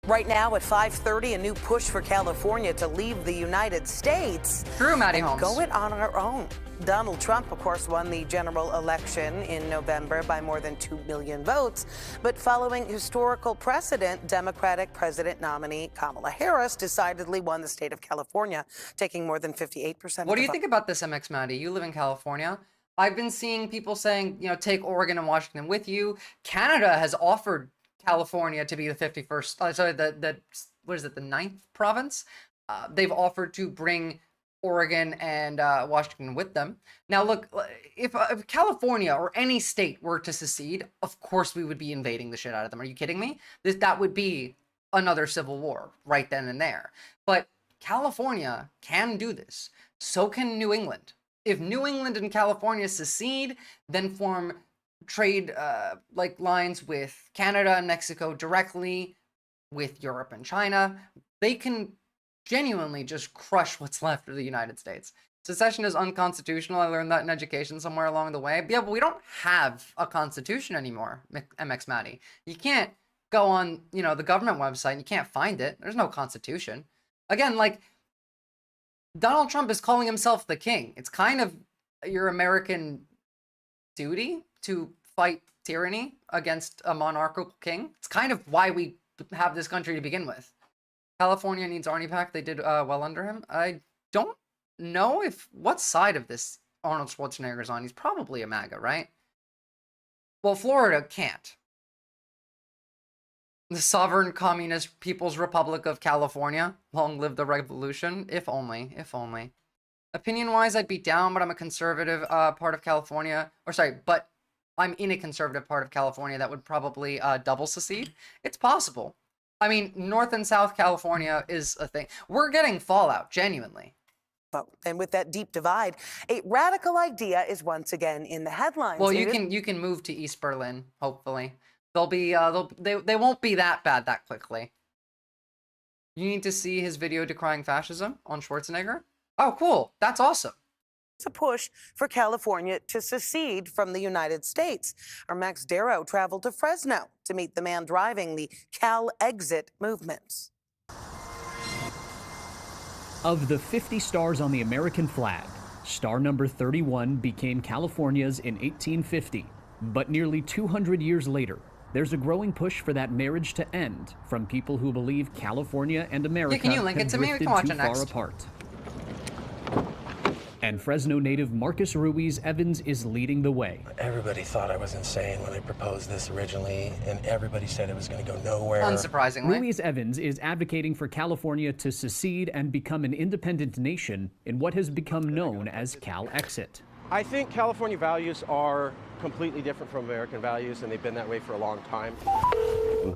Right now at 5:30, a new push for California to leave the United States. True, Maddie Holmes. Go it on our own. Donald Trump, of course, won the general election in November by more than 2 million votes. But following historical precedent, Democratic president nominee Kamala Harris decidedly won the state of California, taking more than 58%. What do you think about this, MX Maddie? You live in California. I've been seeing people saying, you know, take Oregon and Washington with you. Canada has offered California to be the 51st, sorry, what is it, the 9th province? They've offered to bring Oregon and Washington with them. Now, look, if California or any state were to secede, of course we would be invading the shit out of them. Are you kidding me? That would be another civil war right then and there. But California can do this. So can New England. If New England and California secede, then form trade like lines with Canada and Mexico directly, with Europe and China, they can genuinely just crush what's left of the United States. Secession is unconstitutional. I learned that in education somewhere along the way. But yeah, but we don't have a constitution anymore, MX Maddie. You can't go on, you know, the government website and you can't find it. There's no constitution. Again, like, Donald Trump is calling himself the king. It's kind of your American duty to fight tyranny against a monarchical king. It's kind of why we have this country to begin with. California needs Arnie Pack. They did well under him. I don't know what side of this Arnold Schwarzenegger's on. He's probably a MAGA, right? Well, Florida can't. The Sovereign Communist People's Republic of California. Long live the revolution. If only. If only. Opinion-wise, I'd be down, but I'm a conservative part of California. Or sorry, but I'm in a conservative part of California that would probably double secede. It's possible. I mean, North and South California is a thing. We're getting fallout, genuinely. And with that deep divide, a radical idea is once again in the headlines. Well, you can move to East Berlin, hopefully. They'll be they won't be that bad that quickly. You need to see his video decrying fascism on Schwarzenegger. Oh, cool. That's awesome. It's a push for California to secede from the United States. Our Max Darrow traveled to Fresno to meet the man driving the Cal Exit movement. Of the 50 stars on the American flag, star number 31 became California's in 1850. But nearly 200 years later, there's a growing push for that marriage to end from people who believe California and America can you link it to me? We can watch it far next. apart. And Fresno native Marcus Ruiz Evans is leading the way. Everybody thought I was insane when I proposed this originally, and everybody said it was going to go nowhere. Unsurprisingly. Ruiz Evans is advocating for California to secede and become an independent nation in what has become known as Cal Exit. I think California values are completely different from American values, and they've been that way for a long time.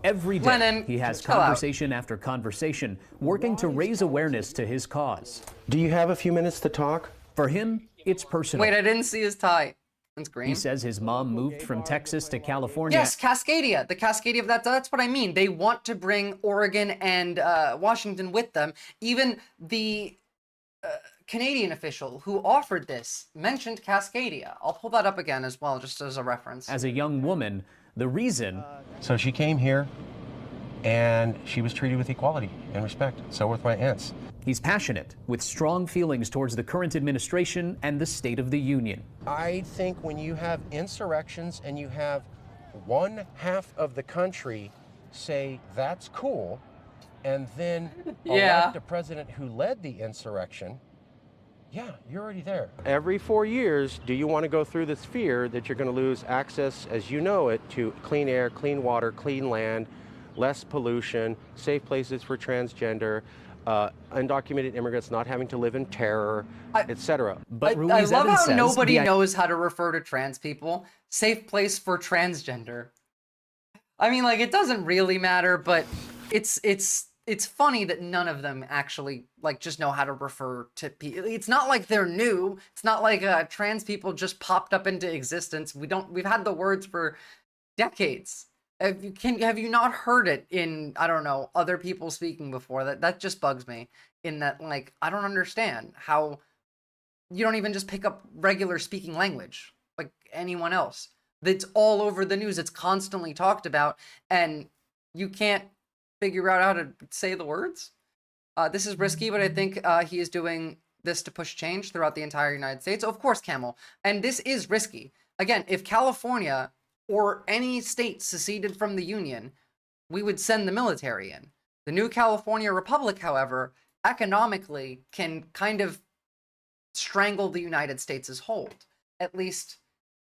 Every day, Lennon, he has chill out. conversation after conversation, working to raise awareness to his cause. Do you have a few minutes to talk? For him, it's personal. Wait, I didn't see his tie. That's green. He says his mom moved from Texas to California. Yes, Cascadia. The Cascadia, that's what I mean. They want to bring Oregon and Washington with them. Even the Canadian official who offered this mentioned Cascadia. I'll pull that up again as well, just as a reference. As a young woman, the reason... So she came here, and she was treated with equality and respect. So with my aunts. He's passionate, with strong feelings towards the current administration and the State of the Union. I think when you have insurrections and you have one half of the country say that's cool, and then elect a president who led the insurrection, yeah, you're already there. Every 4 years, do you want to go through this fear that you're going to lose access, as you know it, to clean air, clean water, clean land, less pollution, safe places for transgender, undocumented immigrants not having to live in terror, etc. But I love how nobody knows how to refer to trans people. Safe place for transgender. I mean, like, it doesn't really matter, but it's funny that none of them actually, like, just know how to refer to people. It's not like they're new. It's not like trans people just popped up into existence. We've had the words for decades. Have you not heard it in, I don't know, other people speaking before? That just bugs me, in that, like, I don't understand how you don't even just pick up regular speaking language like anyone else. That's all over the news. It's constantly talked about, and you can't figure out how to say the words. This is risky, but I think he is doing this to push change throughout the entire United States. Of course, Camel. And this is risky. Again, if California or any state seceded from the Union, we would send the military in. The new California Republic, however, economically can kind of strangle the United States' hold, at least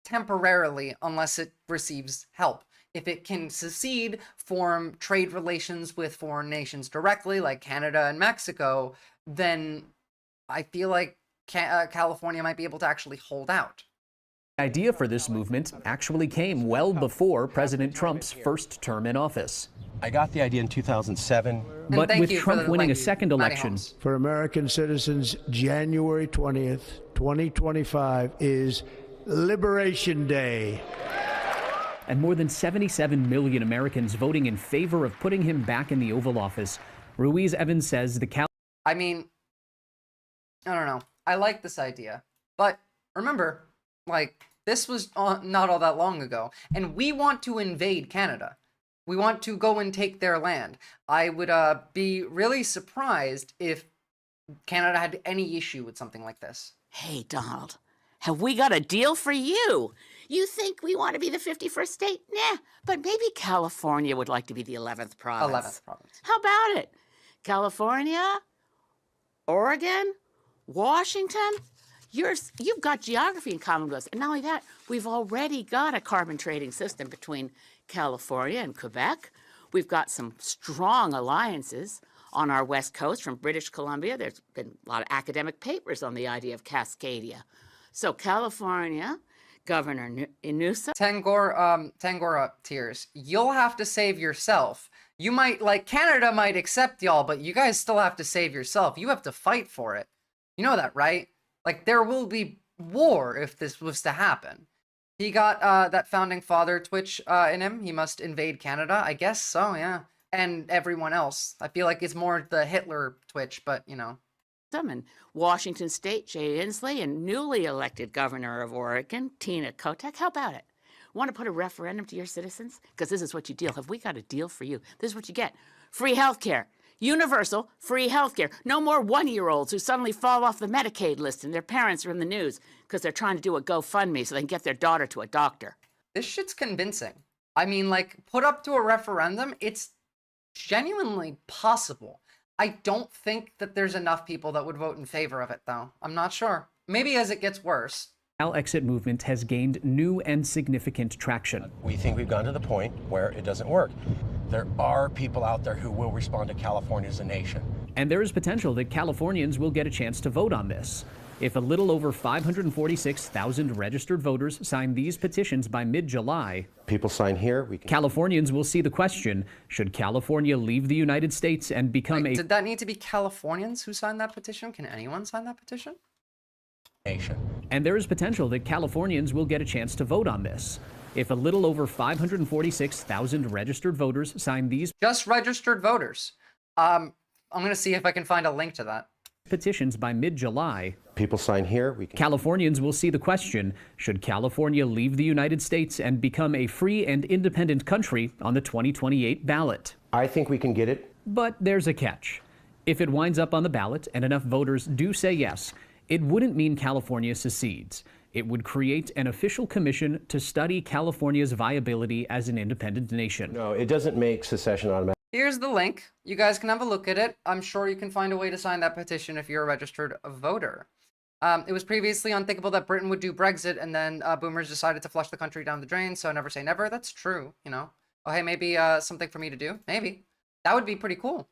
temporarily, unless it receives help. If it can secede, form trade relations with foreign nations directly, like Canada and Mexico, then I feel like California might be able to actually hold out. The idea for this movement actually came well before President Trump's first term in office. I got the idea in 2007. But with Trump winning a second election... For American citizens, January 20th, 2025 is Liberation Day. And more than 77 million Americans voting in favor of putting him back in the Oval Office, Ruiz Evans says the I mean, I don't know. I like this idea. But remember, like, this was not all that long ago. And we want to invade Canada. We want to go and take their land. I would be really surprised if Canada had any issue with something like this. Hey, Donald, have we got a deal for you? You think we want to be the 51st state? Nah, but maybe California would like to be the 11th province. 11th province. How about it? California, Oregon, Washington, you've got geography in common with us. And not only that, we've already got a carbon trading system between California and Quebec. We've got some strong alliances on our west coast from British Columbia. There's been a lot of academic papers on the idea of Cascadia. So California, Governor Newsom. Tangora tears. You'll have to save yourself. You might, like, Canada might accept y'all, but you guys still have to save yourself. You have to fight for it. You know that, right? Like, there will be war if this was to happen. He got that founding father twitch in him. He must invade Canada. I guess so, yeah. And everyone else. I feel like it's more the Hitler twitch, but, you know. And Washington State, Jay Inslee, and newly elected governor of Oregon, Tina Kotek. How about it? Want to put a referendum to your citizens? Because this is what you deal. Have we got a deal for you? This is what you get. Free health care. Universal free health care. No more one-year-olds who suddenly fall off the Medicaid list and their parents are in the news because they're trying to do a GoFundMe so they can get their daughter to a doctor. This shit's convincing. I mean, like, put up to a referendum, it's genuinely possible. I don't think that there's enough people that would vote in favor of it, though. I'm not sure. Maybe as it gets worse. Our exit movement has gained new and significant traction. We think we've gone to the point where it doesn't work. There are people out there who will respond to California as a nation. And there is potential that Californians will get a chance to vote on this. If a little over 546,000 registered voters sign these petitions by mid-July, people sign here, Californians will see the question, should California leave the United States and become a... Did that need to be Californians who signed that petition? Can anyone sign that petition? Nation. And there is potential that Californians will get a chance to vote on this. If a little over 546,000 registered voters sign these... Just registered voters. I'm going to see if I can find a link to that. Petitions by mid-July, people sign here, Californians will see the question, should California leave the United States and become a free and independent country on the 2028 ballot? I think we can get it. But there's a catch. If it winds up on the ballot and enough voters do say yes, it wouldn't mean California secedes. It would create an official commission to study California's viability as an independent nation. No, it doesn't make secession automatic. Here's the link. You guys can have a look at it. I'm sure you can find a way to sign that petition if you're a registered voter. It was previously unthinkable that Britain would do Brexit, and then boomers decided to flush the country down the drain, so never say never. That's true, you know. Oh, hey, maybe something for me to do? Maybe. That would be pretty cool.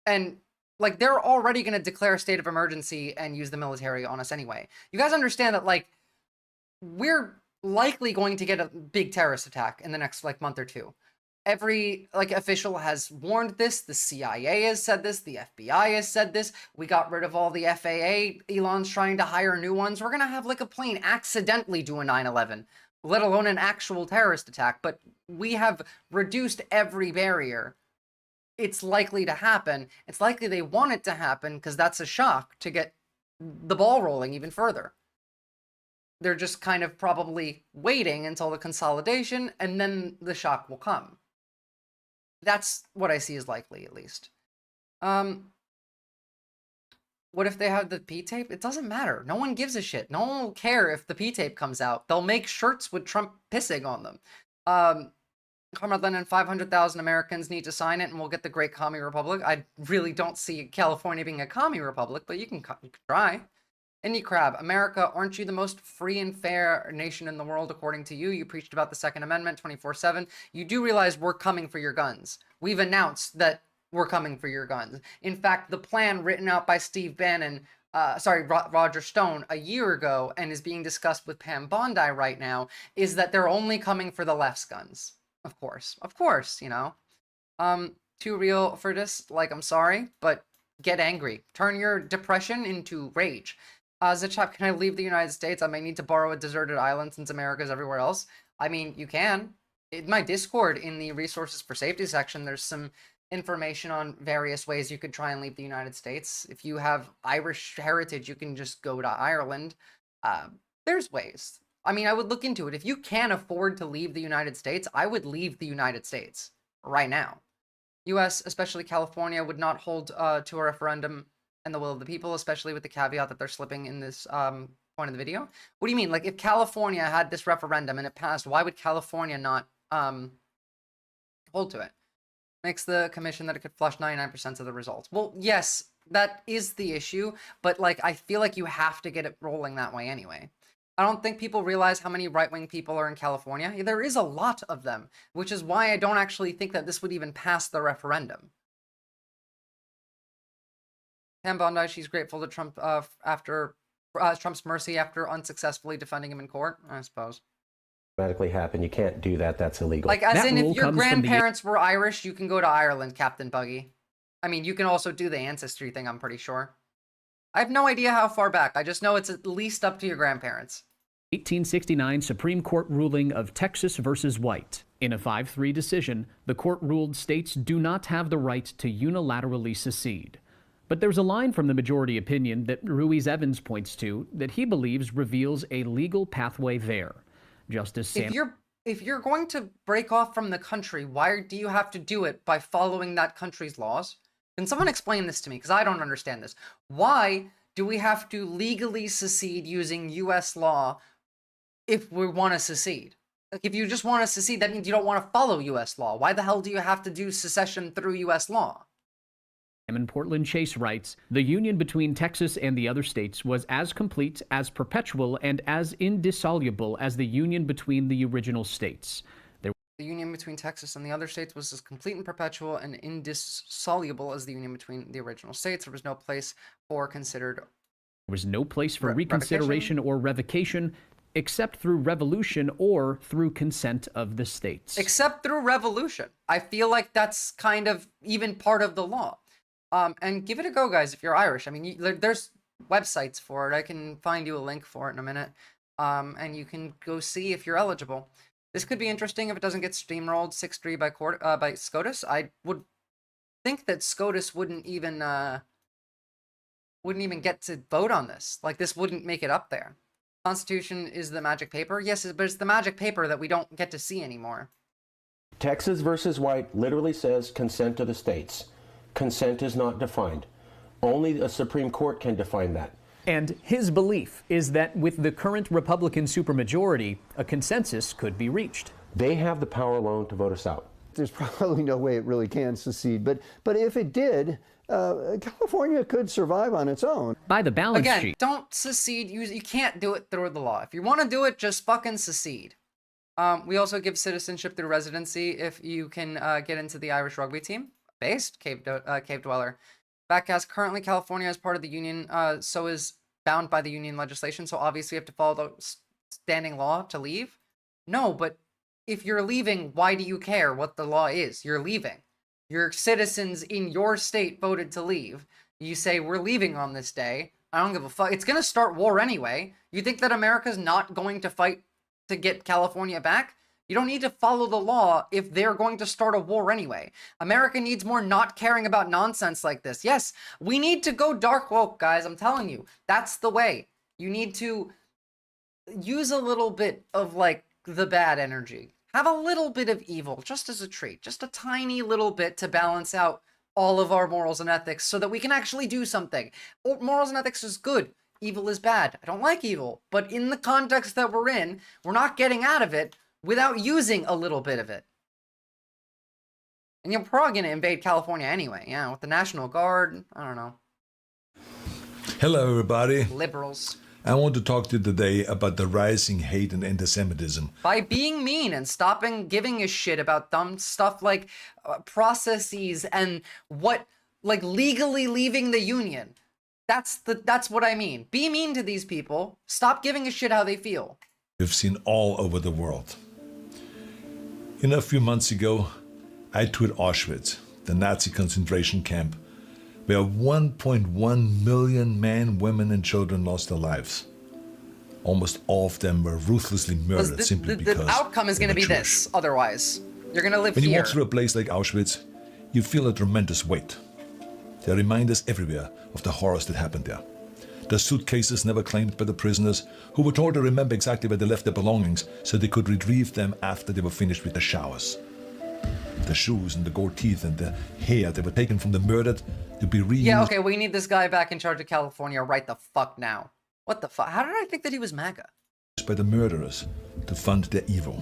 And, like, they're already going to declare a state of emergency and use the military on us anyway. You guys understand that, like, we're likely going to get a big terrorist attack in the next, like, month or two. Every, like, official has warned this. The CIA has said this. The FBI has said this. We got rid of all the FAA. Elon's trying to hire new ones. We're going to have, like, a plane accidentally do a 9/11, let alone an actual terrorist attack. But we have reduced every barrier. It's likely to happen. It's likely they want it to happen because that's a shock to get the ball rolling even further. They're just kind of probably waiting until the consolidation, and then the shock will come. That's what I see as likely, at least. What if they have the P-tape? It doesn't matter. No one gives a shit. No one will care if the P-tape comes out. They'll make shirts with Trump pissing on them. Comrade Lennon, 500,000 Americans need to sign it, and we'll get the Great Commie Republic. I really don't see California being a commie republic, but you can try. Indy Crab, America, aren't you the most free and fair nation in the world, according to you? You preached about the Second Amendment 24/7. You do realize we're coming for your guns. We've announced that we're coming for your guns. In fact, the plan written out by Steve Bannon, Roger Stone, a year ago, and is being discussed with Pam Bondi right now, is that they're only coming for the left's guns. Of course, you know. Too real for this, like, I'm sorry, but get angry. Turn your depression into rage. Zachap, can I leave the United States? I may need to borrow a deserted island since America's everywhere else. I mean, you can. In my Discord, in the resources for safety section, there's some information on various ways you could try and leave the United States. If you have Irish heritage, you can just go to Ireland. There's ways. I mean, I would look into it. If you can afford to leave the United States, I would leave the United States right now. U.S., especially California, would not hold to a referendum and the will of the people, especially with the caveat that they're slipping in this point of the video. What do you mean? Like, if California had this referendum and it passed, why would California not hold to it? Makes the commission that it could flush 99% of the results. Well, yes, that is the issue, but, like, I feel like you have to get it rolling that way anyway. I don't think people realize how many right-wing people are in California. There is a lot of them, which is why I don't actually think that this would even pass the referendum. Pam Bondi, she's grateful to Trump after Trump's mercy after unsuccessfully defending him in court, I suppose. Automatically happen. You can't do that. That's illegal. Like, as in, if your grandparents were Irish, you can go to Ireland, Captain Buggy. I mean, you can also do the ancestry thing, I'm pretty sure. I have no idea how far back. I just know it's at least up to your grandparents. 1869 Supreme Court ruling of Texas versus White. In a 5-3 decision, the court ruled states do not have the right to unilaterally secede. But there's a line from the majority opinion that Ruiz Evans points to that he believes reveals a legal pathway there. Justice Sam... If you're going to break off from the country, why do you have to do it by following that country's laws? Can someone explain this to me? Because I don't understand this. Why do we have to legally secede using U.S. law if we want to secede? Like, if you just want to secede, that means you don't want to follow U.S. law. Why the hell do you have to do secession through U.S. law? In Portland Chase writes, the union between Texas and the other states was as complete, as perpetual, and as indissoluble as the union between the original states. The union between Texas and the other states was as complete and perpetual and indissoluble as the union between the original states. There was no place for reconsideration or revocation, except through revolution or through consent of the states. Except through revolution. I feel like that's kind of even part of the law. And give it a go, guys, if you're Irish. I mean, there's websites for it. I can find you a link for it in a minute. And you can go see if you're eligible. This could be interesting if it doesn't get steamrolled 6-3 by SCOTUS. I would think that SCOTUS wouldn't even get to vote on this. Like, this wouldn't make it up there. Constitution is the magic paper. Yes, but it's the magic paper that we don't get to see anymore. Texas versus White literally says consent to the states. Consent is not defined. Only a Supreme Court can define that. And his belief is that with the current Republican supermajority, a consensus could be reached. They have the power alone to vote us out. There's probably no way it really can secede, but if it did, California could survive on its own. By the balance sheet. Again, don't secede. You can't do it through the law. If you want to do it, just fucking secede. We also give citizenship through residency if you can get into the Irish rugby team. Based Cave Dweller. Backcast, currently California is part of the union, so is bound by the union legislation, so obviously you have to follow the standing law to leave. No, but if you're leaving, why do you care what the law is? You're leaving. Your citizens in your state voted to leave. You say, we're leaving on this day. I don't give a fuck. It's going to start war anyway. You think that America's not going to fight to get California back? You don't need to follow the law if they're going to start a war anyway. America needs more not caring about nonsense like this. Yes, we need to go dark woke, guys. I'm telling you, that's the way. You need to use a little bit of, like, the bad energy. Have a little bit of evil, just as a treat. Just a tiny little bit to balance out all of our morals and ethics so that we can actually do something. Morals and ethics is good. Evil is bad. I don't like evil. But in the context that we're in, we're not getting out of it without using a little bit of it. And you're probably going to invade California anyway, yeah, with the National Guard, I don't know. Hello, everybody. Liberals. I want to talk to you today about the rising hate and anti-Semitism. By being mean and stopping giving a shit about dumb stuff like processes and what, like, legally leaving the union. That's what I mean. Be mean to these people. Stop giving a shit how they feel. We've seen all over the world. You know, a few months ago, I toured Auschwitz, the Nazi concentration camp, where 1.1 million men, women, and children lost their lives. Almost all of them were ruthlessly murdered simply because the outcome is going to be Jewish. this. Otherwise, you're going to live When here. you walk through a place like Auschwitz, you feel a tremendous weight. There are reminders everywhere of the horrors that happened there. The suitcases never claimed by the prisoners, who were told to remember exactly where they left their belongings so they could retrieve them after they were finished with the showers. The shoes and the gold teeth and the hair that were taken from the murdered to be reused. Yeah, okay, we need this guy back in charge of California right the fuck now. What the fuck? How did I think that he was MAGA? By the murderers to fund their evil.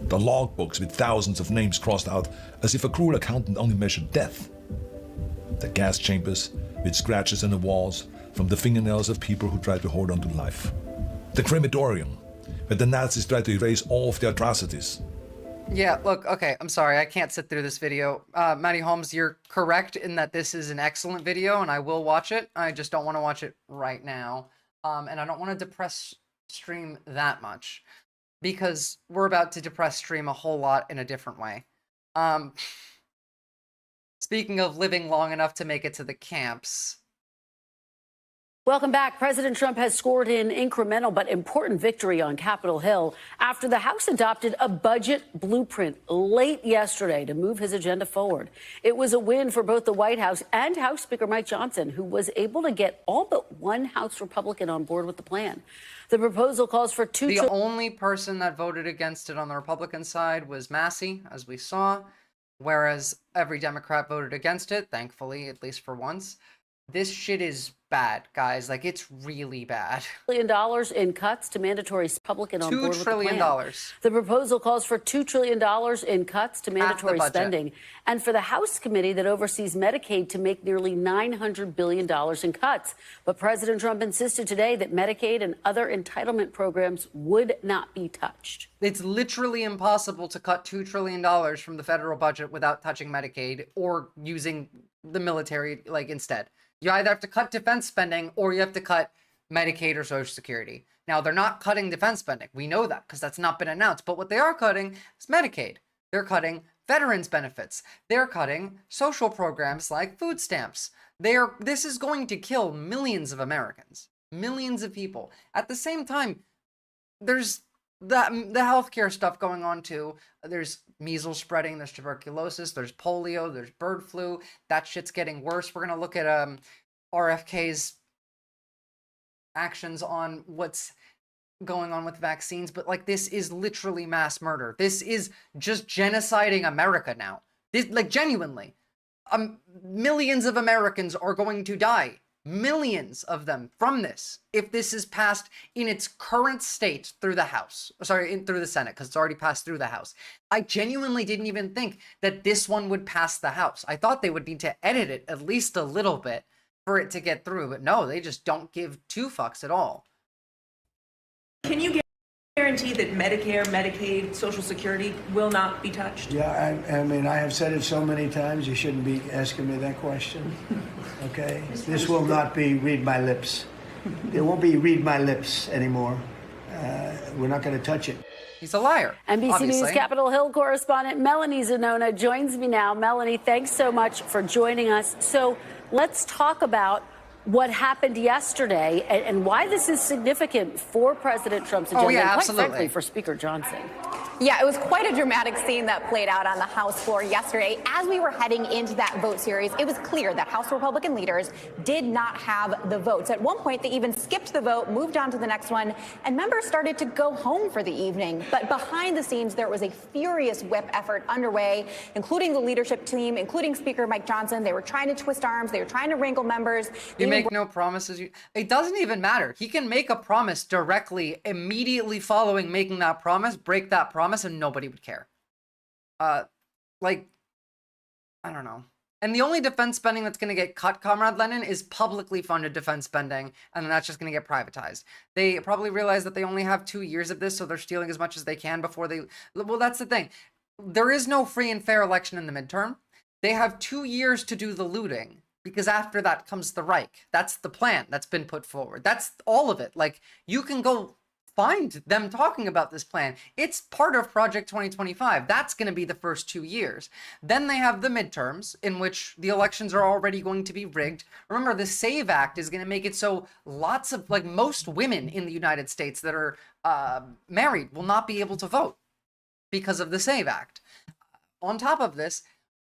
The logbooks with thousands of names crossed out as if a cruel accountant only measured death. The gas chambers with scratches on the walls from the fingernails of people who tried to hold on to life. The crematorium, where the Nazis tried to erase all of the atrocities. Yeah, look, okay, I'm sorry, I can't sit through this video. Matty Holmes, you're correct in that this is an excellent video, and I will watch it. I just don't want to watch it right now. And I don't want to depress Stream that much, because we're about to depress Stream a whole lot in a different way. Speaking of living long enough to make it to the camps... Welcome back. President Trump has scored an incremental but important victory on Capitol Hill after the House adopted a budget blueprint late yesterday to move his agenda forward. It was a win for both the White House and House Speaker Mike Johnson, who was able to get all but one House Republican on board with the plan. The proposal calls for The only person that voted against it on the Republican side was Massey, as we saw, whereas every Democrat voted against it, thankfully, at least for once. This shit is bad, guys. Like, it's really bad. $2 trillion in cuts to mandatory Republican on board with the plan. $2 trillion. The proposal calls for $2 trillion in cuts to mandatory spending, and for the House committee that oversees Medicaid to make nearly $900 billion in cuts. But President Trump insisted today that Medicaid and other entitlement programs would not be touched. It's literally impossible to cut $2 trillion from the federal budget without touching Medicaid or using the military, like, instead. You either have to cut defense spending or you have to cut Medicaid or Social Security. Now, they're not cutting defense spending. We know that because that's not been announced. But what they are cutting is Medicaid. They're cutting veterans benefits. They're cutting social programs like food stamps. This is going to kill millions of Americans, millions of people. At the same time, there's the healthcare stuff going on too. There's measles spreading, there's tuberculosis, there's polio, there's bird flu. That shit's getting worse. We're gonna look at RFK's actions on what's going on with vaccines, but like, this is literally mass murder. This is just genociding America now. This, like, genuinely, millions of Americans are going to die. Millions of them from this, if this is passed in its current state through the House, through the Senate, because it's already passed through the House. I genuinely didn't even think that this one would pass the House. I thought they would need to edit it at least a little bit for it to get through, but no, they just don't give two fucks at all. Can you guarantee that Medicare, Medicaid, Social Security will not be touched? Yeah, I mean, I have said it so many times, you shouldn't be asking me that question. Okay? This will not be read my lips. It won't be read my lips anymore. We're not going to touch it. He's a liar. NBC obviously. News Capitol Hill correspondent Melanie Zanona joins me now. Melanie, thanks so much for joining us. So let's talk about what happened yesterday and why this is significant for President Trump's agenda, and quite frankly, for Speaker Johnson. Yeah, it was quite a dramatic scene that played out on the House floor yesterday. As we were heading into that vote series, it was clear that House Republican leaders did not have the votes. At one point, they even skipped the vote, moved on to the next one, and members started to go home for the evening. But behind the scenes, there was a furious whip effort underway, including the leadership team, including Speaker Mike Johnson. They were trying to twist arms. They were trying to wrangle members. You make no promises. It doesn't even matter. He can make a promise directly, immediately following making that promise, break that promise, and nobody would care. Like, I don't know. And the only defense spending that's going to get cut, Comrade Lenin, is publicly funded defense spending, and then that's just going to get privatized. They probably realize that they only have 2 years of this, so they're stealing as much as they can before they... Well, that's the thing. There is no free and fair election in the midterm. They have 2 years to do the looting, because after that comes the Reich. That's the plan that's been put forward. That's all of it. Like, you can go find them talking about this plan. It's part of Project 2025. That's going to be the first 2 years. Then they have the midterms, in which the elections are already going to be rigged. Remember, the SAVE Act is going to make it so lots of, like, most women in the United States that are married will not be able to vote because of the SAVE Act. On top of this,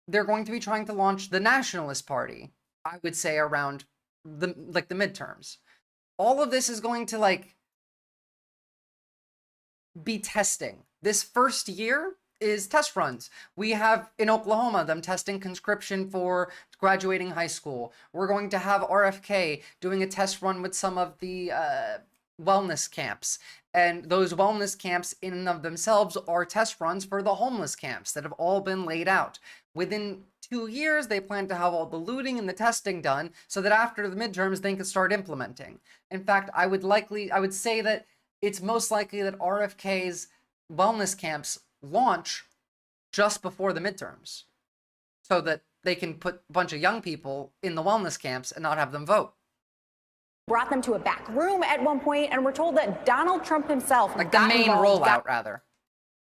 they're going to be trying to launch the Nationalist Party, I would say, around the midterms. All of this is going to, like, be testing. This first year is test runs. We have in Oklahoma them testing conscription for graduating high school. We're going to have RFK doing a test run with some of the wellness camps. And those wellness camps in and of themselves are test runs for the homeless camps that have all been laid out. Within 2 years, they plan to have all the looting and the testing done so that after the midterms, they can start implementing. In fact, I would say that it's most likely that RFK's wellness camps launch just before the midterms so that they can put a bunch of young people in the wellness camps and not have them vote. Brought them to a back room at one point, and we're told that Donald Trump himself Like the main rollout, rather.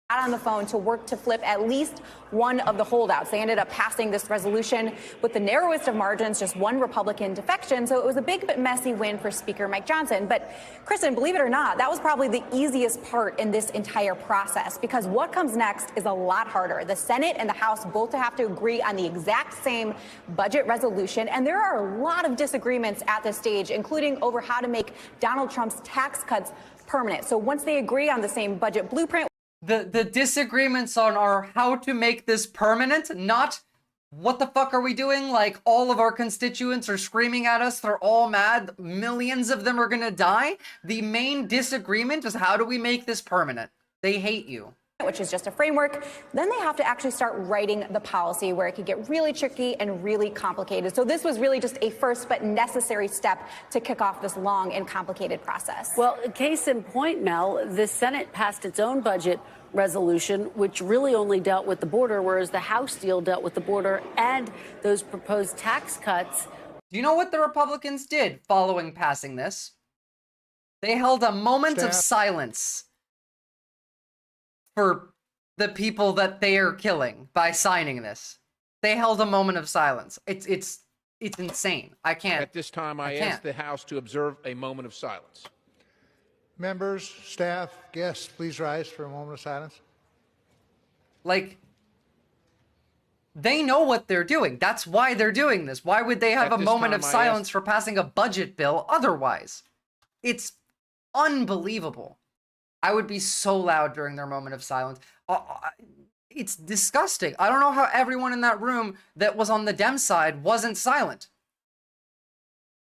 Got on the phone to work to flip at least one of the holdouts. They ended up passing this resolution with the narrowest of margins, just one Republican defection. So it was a big but messy win for Speaker Mike Johnson. But Kristen, believe it or not, that was probably the easiest part in this entire process, because what comes next is a lot harder. The Senate and the House both have to agree on the exact same budget resolution. And there are a lot of disagreements at this stage, including over how to make Donald Trump's tax cuts permanent. So once they agree on the same budget blueprint, The disagreements are how to make this permanent, not what the fuck are we doing? Like, all of our constituents are screaming at us. They're all mad. Millions of them are gonna die. The main disagreement is how do we make this permanent? They hate you. Which is just a framework. Then they have to actually start writing the policy, where it could get really tricky and really complicated. So this was really just a first but necessary step to kick off this long and complicated process. Well, case in point, Mel, the Senate passed its own budget resolution, which really only dealt with the border, whereas the House deal dealt with the border and those proposed tax cuts. Do you know what the Republicans did following passing this? They held a moment of silence for the people that they are killing by signing this. They held a moment of silence. It's insane. I can't. At this time, I ask the House to observe a moment of silence. Members, staff, guests, please rise for a moment of silence. Like, they know what they're doing. That's why they're doing this. Why would they have a moment of silence for passing a budget bill otherwise? It's unbelievable. I would be so loud during their moment of silence. It's disgusting. I don't know how everyone in that room that was on the Dem side wasn't silent.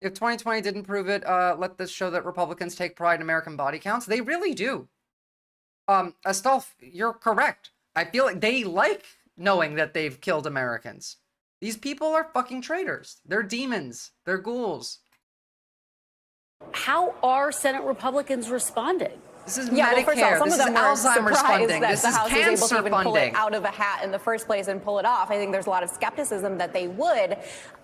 If 2020 didn't prove it, let this show that Republicans take pride in American body counts. They really do. Astolf, you're correct. I feel like they like knowing that they've killed Americans. These people are fucking traitors. They're demons. They're ghouls. How are Senate Republicans responding? This is Medicare. First of all, some this of them is were Alzheimer's funding. That This the is House was able cancer to even pull it funding. out of a hat in the first place and pull it off. I think there's a lot of skepticism that they would.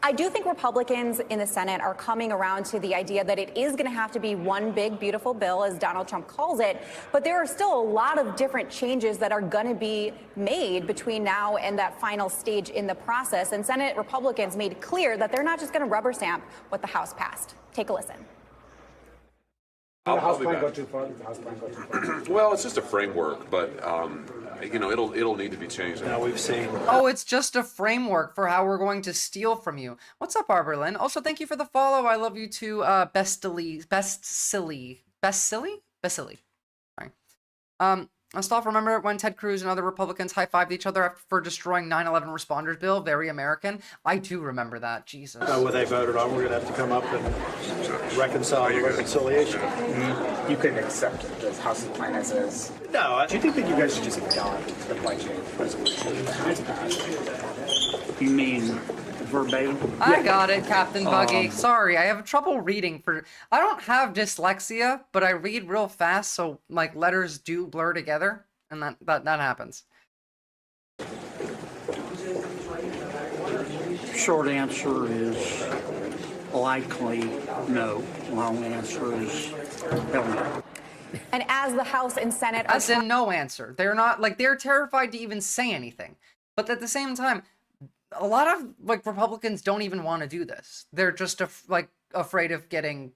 I do think Republicans in the Senate are coming around to the idea that it is going to have to be one big, beautiful bill, as Donald Trump calls it. But there are still a lot of different changes that are going to be made between now and that final stage in the process. And Senate Republicans made clear that they're not just going to rubber stamp what the House passed. Take a listen. The House plan go too far? The House plan go too far? Well, it's just a framework, but you know, it'll need to be changed. Now we've seen. Oh, it's just a framework for how we're going to steal from you. What's up, Arberlin? Also, thank you for the follow. I love you too, Best Silly. Sorry. I still remember when Ted Cruz and other Republicans high-fived each other for destroying 9/11 responders bill. Very American. I do remember that. Jesus. What they voted on, we're going to have to come up and reconcile the reconciliation. You couldn't accept it, the House's plan as is. No. Do you think that you guys should just adopt the budget resolution that the House passed? You mean verbatim? I got it, Captain Buggy. Sorry, I have trouble reading. I don't have dyslexia, but I read real fast, so like letters do blur together, and that happens. Short answer is likely no. Long answer is hell no. And as the House and Senate are... As in no answer. They're not, like, they're terrified to even say anything. But at the same time, a lot of, like, Republicans don't even want to do this. They're just, afraid of getting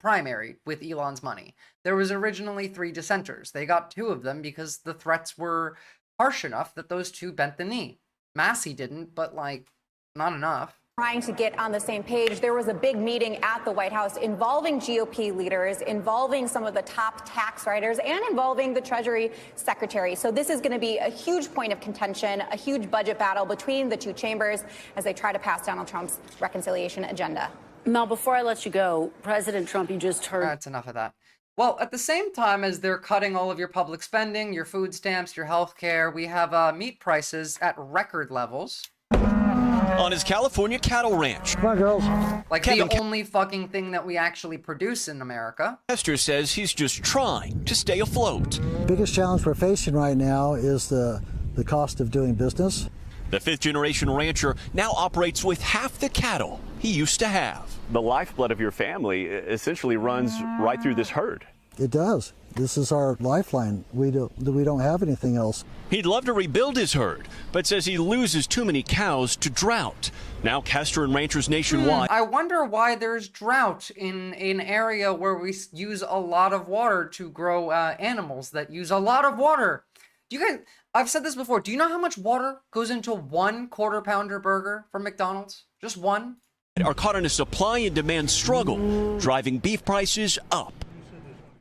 primaried with Elon's money. There was originally 3 dissenters. They got 2 of them because the threats were harsh enough that those 2 bent the knee. Massey didn't, but, like, not enough. Trying to get on the same page. There was a big meeting at the White House involving GOP leaders, involving some of the top tax writers, and involving the Treasury Secretary. So this is going to be a huge point of contention, a huge budget battle between the 2 chambers as they try to pass Donald Trump's reconciliation agenda. Mel, before I let you go, President Trump, you just heard... That's enough of that. Well, at the same time as they're cutting all of your public spending, your food stamps, your health care, we have meat prices at record levels. on his California cattle ranch. Come on, girls. Like Kevin the only fucking thing that we actually produce in America. Kester says he's just trying to stay afloat. Biggest challenge we're facing right now is the cost of doing business. The fifth-generation rancher now operates with half the cattle he used to have. The lifeblood of your family essentially runs right through this herd. It does. This is our lifeline. We don't have anything else. He'd love to rebuild his herd, but says he loses too many cows to drought. Now Kester and ranchers nationwide. I wonder why there's drought in an area where we use a lot of water to grow animals that use a lot of water. Do you guys, I've said this before, do you know how much water goes into 1 quarter-pounder burger from McDonald's? Just one? Are caught in a supply and demand struggle, driving beef prices up.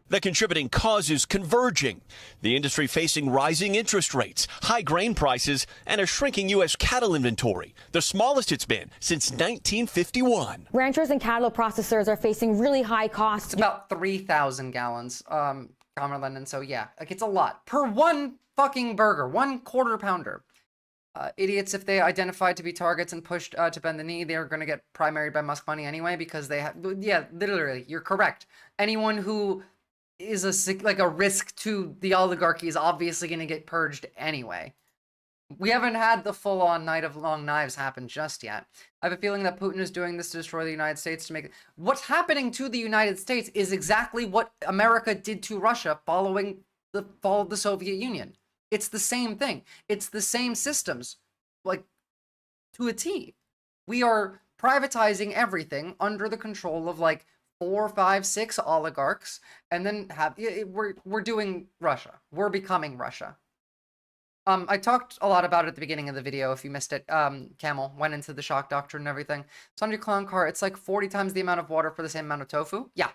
The contributing causes converging. The industry facing rising interest rates, high grain prices, and a shrinking U.S. cattle inventory, the smallest it's been since 1951. Ranchers and cattle processors are facing really high costs. It's about 3,000 gallons, Comrade, and so yeah, like it's a lot. Per one fucking burger, 1 quarter-pounder. Idiots, if they identified to be targets and pushed to bend the knee, they're going to get primaried by Musk money anyway because they have, yeah, literally, you're correct. Anyone who is a risk to the oligarchy is obviously going to get purged anyway. We haven't had the full-on Night of Long Knives happen just yet. I have a feeling that Putin is doing this to destroy the United States to make it... What's happening to the United States is exactly what America did to Russia following the fall of the Soviet Union. It's the same thing. It's the same systems, like, to a T. We are privatizing everything under the control of, like, 4, 5, 6 oligarchs, and then we're doing Russia. We're becoming Russia. I talked a lot about it at the beginning of the video. If you missed it, Camel went into the shock doctrine and everything. So on your clown car, it's like 40 times the amount of water for the same amount of tofu. Yeah.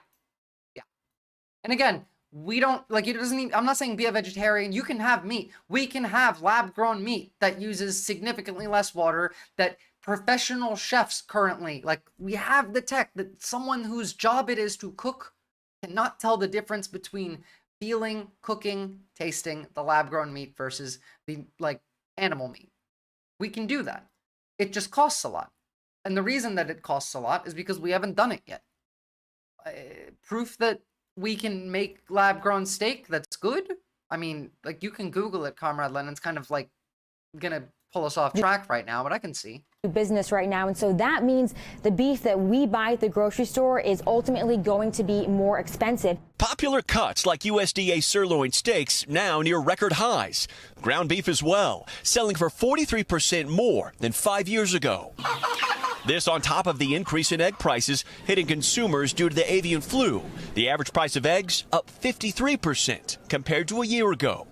And again, we don't, like, it doesn't even, I'm not saying be a vegetarian. You can have meat. We can have lab-grown meat that uses significantly less water, that professional chefs currently, like, we have the tech that someone whose job it is to cook cannot tell the difference between feeling, cooking, tasting the lab-grown meat versus the, like, animal meat. We can do that. It just costs a lot. And the reason that it costs a lot is because we haven't done it yet. Proof that we can make lab-grown steak that's good? I mean, like, you can Google it, Comrade Lennon's kind of, like, gonna pull us off track right now, but I can see. Business right now, and so that means the beef that we buy at the grocery store is ultimately going to be more expensive. Popular cuts like USDA sirloin steaks now near record highs. Ground beef as well, selling for 43% more than 5 years ago. This on top of the increase in egg prices hitting consumers due to the avian flu. The average price of eggs up 53% compared to a year ago.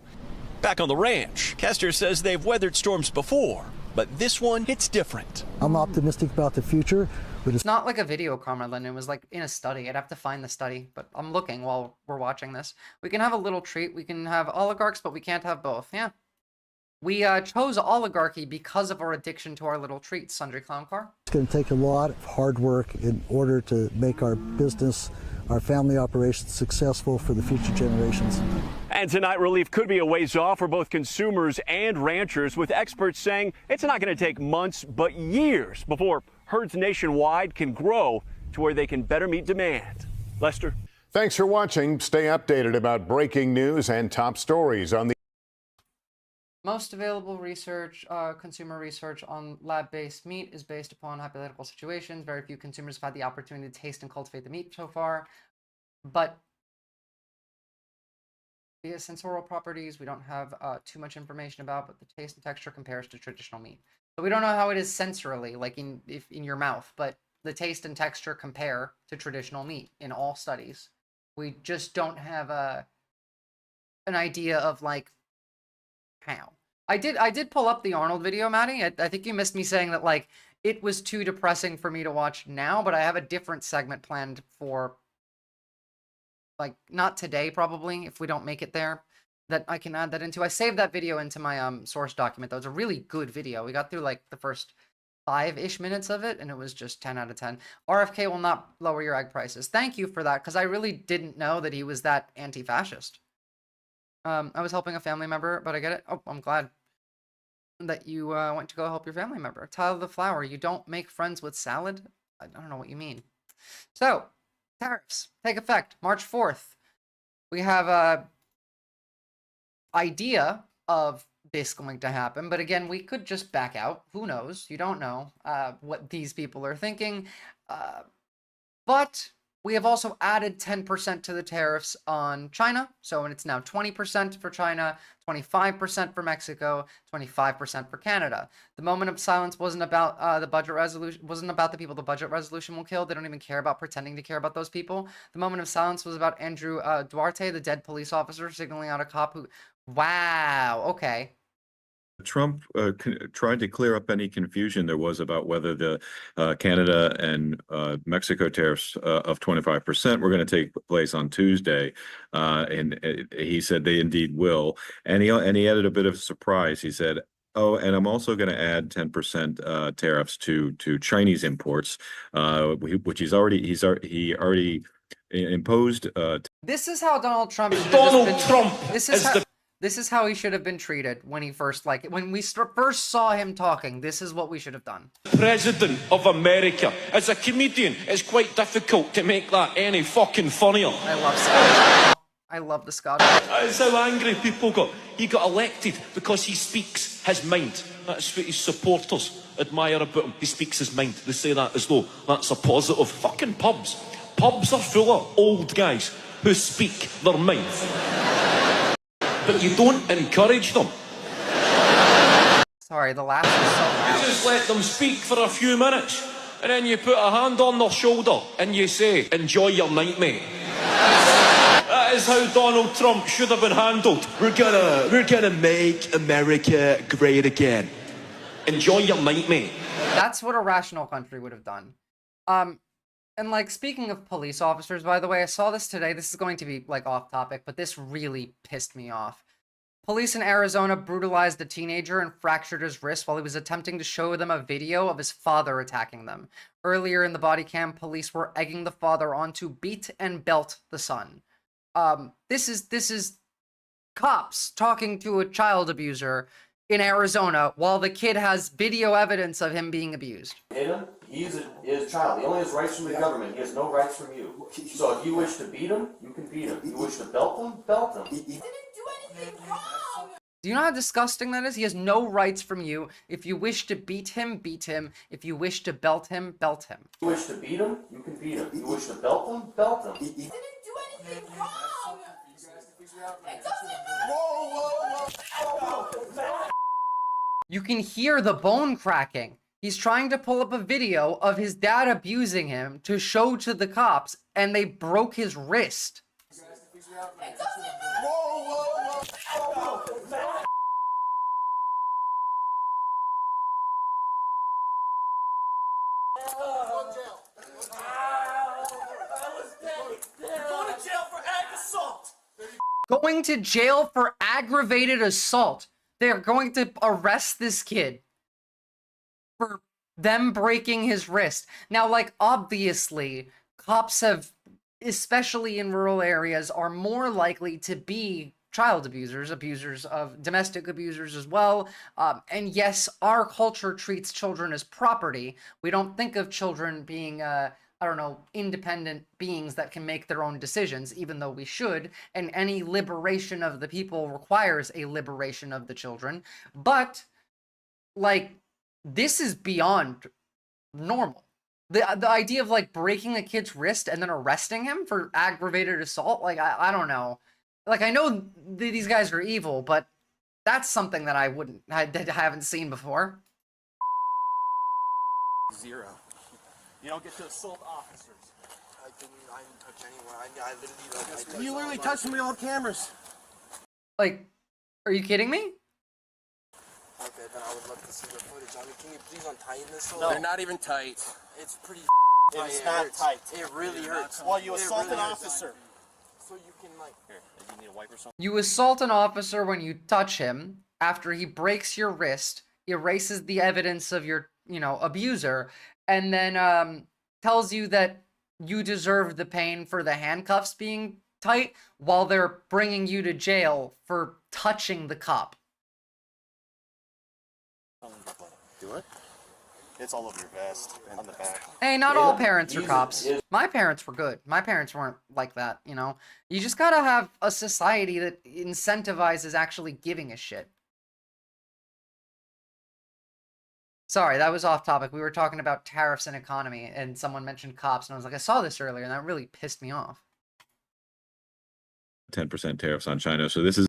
Back on the ranch, Kester says they've weathered storms before, but this one hits different. I'm optimistic about the future. It's not like a video, Comrade London. It was like in a study. I'd have to find the study, but I'm looking while we're watching this. We can have a little treat. We can have oligarchs, but we can't have both. Yeah. We chose oligarchy because of our addiction to our little treats, Sundry Clown Car. It's going to take a lot of hard work in order to make our business, our family operations successful for the future generations. And tonight, relief could be a ways off for both consumers and ranchers, with experts saying it's not going to take months but years before herds nationwide can grow to where they can better meet demand. Lester? Thanks for watching. Stay updated about breaking news and top stories on the most available research, consumer research on lab-based meat is based upon hypothetical situations. Very few consumers have had the opportunity to taste and cultivate the meat so far. But via sensorial properties, we don't have too much information about, but the taste and texture compares to traditional meat. So we don't know how it is sensorily, like in your mouth, but the taste and texture compare to traditional meat in all studies. We just don't have an idea of, like, how. I did pull up the Arnold video, Maddie. I think you missed me saying that, like, it was too depressing for me to watch now, but I have a different segment planned for, like, not today probably, if we don't make it there, that I can add that into. I saved that video into my source document, though. It's a really good video. We got through, like, the first 5-ish minutes of it, and it was just 10 out of 10. RFK will not lower your egg prices. Thank you for that, because I really didn't know that he was that anti-fascist. I was helping a family member, but I get it. Oh, I'm glad. that you went to go help your family member. Tyler the Flower, you don't make friends with salad? I don't know what you mean. So, tariffs take effect March 4th. We have a idea of this going to happen, but again, we could just back out. Who knows? You don't know what these people are thinking. But we have also added 10% to the tariffs on China. So it's now 20% for China, 25% for Mexico, 25% for Canada. The moment of silence wasn't about the budget resolution, wasn't about the people the budget resolution will kill. They don't even care about pretending to care about those people. The moment of silence was about Andrew Duarte, the dead police officer, signaling out a cop who, wow, okay. Trump tried to clear up any confusion there was about whether the Canada and Mexico tariffs of 25% were going to take place on Tuesday, and he said they indeed will. And he added a bit of a surprise. He said, "Oh, and I'm also going to add 10% tariffs to Chinese imports," which he already imposed. This is how Donald Trump. This is how he should have been treated when he first, when we first saw him talking. This is what we should have done. President of America. As a comedian, it's quite difficult to make that any fucking funnier. I love Scott. I love the Scott. That's how angry people got. He got elected because he speaks his mind. That's what his supporters admire about him. He speaks his mind. They say that as though that's a positive. Fucking pubs. Pubs are full of old guys who speak their minds. But you don't encourage them. Sorry, the laugh is so loud. You just let them speak for a few minutes, and then you put a hand on their shoulder and you say, "Enjoy your night, mate." That is how Donald Trump should have been handled. We're gonna make America great again. Enjoy your night, mate. That's what a rational country would have done. And speaking of police officers, by the way, I saw this today. This is going to be off topic, but this really pissed me off. Police in Arizona brutalized a teenager and fractured his wrist while he was attempting to show them a video of his father attacking them. Earlier in the body cam, police were egging the father on to beat and belt the son. This is cops talking to a child abuser in Arizona while the kid has video evidence of him being abused. Hit him. He's a child. He only has rights from the government. He has no rights from you. So if you wish to beat him, you can beat him. If you wish to belt him, belt him. He didn't do anything wrong. Do you know how disgusting that is? He has no rights from you. If you wish to beat him, beat him. If you wish to belt him, belt him. If you wish to beat him, you can beat him. If you wish to belt him, belt him. He didn't do anything wrong. It doesn't. You can hear the bone cracking. He's trying to pull up a video of his dad abusing him to show to the cops, and they broke his wrist. Going to jail for aggravated assault. They're going to arrest this kid for them breaking his wrist. Now, obviously, cops have, especially in rural areas, are more likely to be child abusers, domestic abusers as well. And yes, our culture treats children as property. We don't think of children being, independent beings that can make their own decisions, even though we should. And any liberation of the people requires a liberation of the children. But, this is beyond normal. The idea of breaking a kid's wrist and then arresting him for aggravated assault, I don't know. I know these guys are evil, but that's something that I haven't seen before. 0. You don't get to assault officers. I didn't touch anyone. You literally touched me on cameras. Are you kidding me? Okay, then I would love to see the footage. Can you please untighten this? No. They're not even tight. It's pretty tight. It's not tight. It really hurts. Well, you assault an officer. So you can here, you need a wipe or something? You assault an officer when you touch him after he breaks your wrist, erases the evidence of your, abuser, and then tells you that you deserve the pain for the handcuffs being tight while they're bringing you to jail for touching the cop. Do it? It's all over your vest and on the back. Hey, not all parents are cops. My parents were good. My parents weren't like that, you know? You just gotta have a society that incentivizes actually giving a shit. Sorry, that was off topic. We were talking about tariffs and economy, and someone mentioned cops, and I was like, I saw this earlier, and that really pissed me off. 10% tariffs on China. So this is.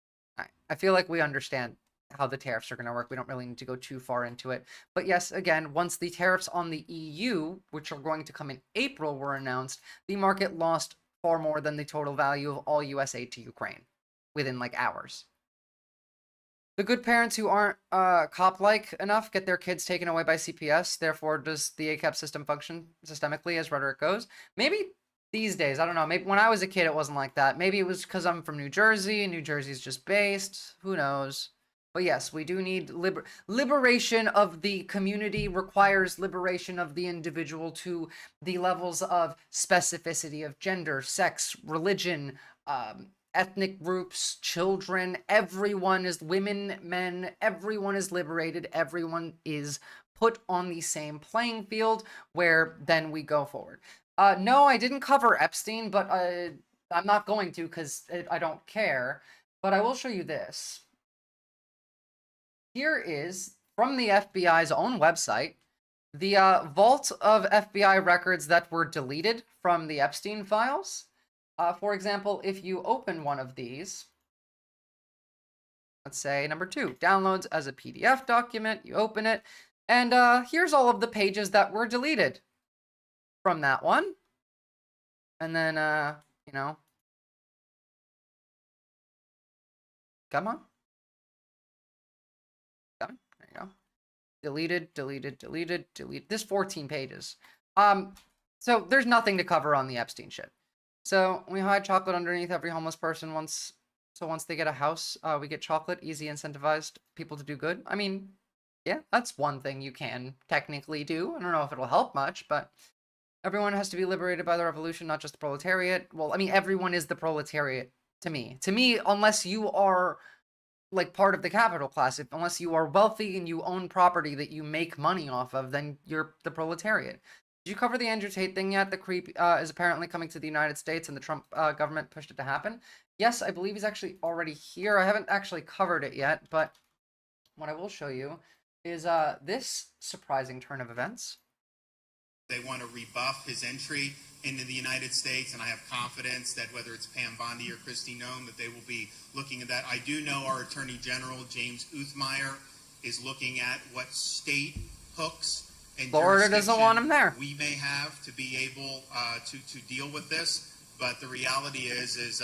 I feel like we understand how the tariffs are going to work. We don't really need to go too far into it. But yes, again, once the tariffs on the EU, which are going to come in April, were announced, the market lost far more than the total value of all US aid to Ukraine within like hours. The good parents who aren't cop-like enough get their kids taken away by CPS. Therefore, does the ACAP system function systemically as rhetoric goes? Maybe these days, I don't know. Maybe when I was a kid, it wasn't like that. Maybe it was because I'm from New Jersey, and New Jersey's just based. Who knows? But yes, we do need liberation of the community requires liberation of the individual to the levels of specificity of gender, sex, religion, ethnic groups, children. Everyone is women, men. Everyone is liberated. Everyone is put on the same playing field where then we go forward. No, I didn't cover Epstein, but I'm not going to because I don't care. But I will show you this. Here is, from the FBI's own website, the vault of FBI records that were deleted from the Epstein files. For example, if you open one of these, let's say number 2, downloads as a PDF document, you open it, and here's all of the pages that were deleted from that one. And then, you know, come on. There you go. Deleted, deleted, deleted, delete. This 14 pages. So there's nothing to cover on the Epstein shit. So we hide chocolate underneath every homeless person once they get a house, we get chocolate, easy incentivized people to do good. I mean, yeah, that's one thing you can technically do. I don't know if it'll help much, but everyone has to be liberated by the revolution, not just the proletariat. Well, I mean, everyone is the proletariat to me. To me, unless you are like part of the capital class, unless you are wealthy and you own property that you make money off of, then you're the proletariat. Did you cover the Andrew Tate thing yet? The creep is apparently coming to the United States and the Trump government pushed it to happen. Yes, I believe he's actually already here. I haven't actually covered it yet, but what I will show you is this surprising turn of events. They want to rebuff his entry into the United States, and I have confidence that whether it's Pam Bondi or Kristi Noem, that they will be looking at that. I do know our Attorney General, James Uthmeyer, is looking at what state hooks and Florida doesn't want him there. We may have to be able to deal with this, but the reality is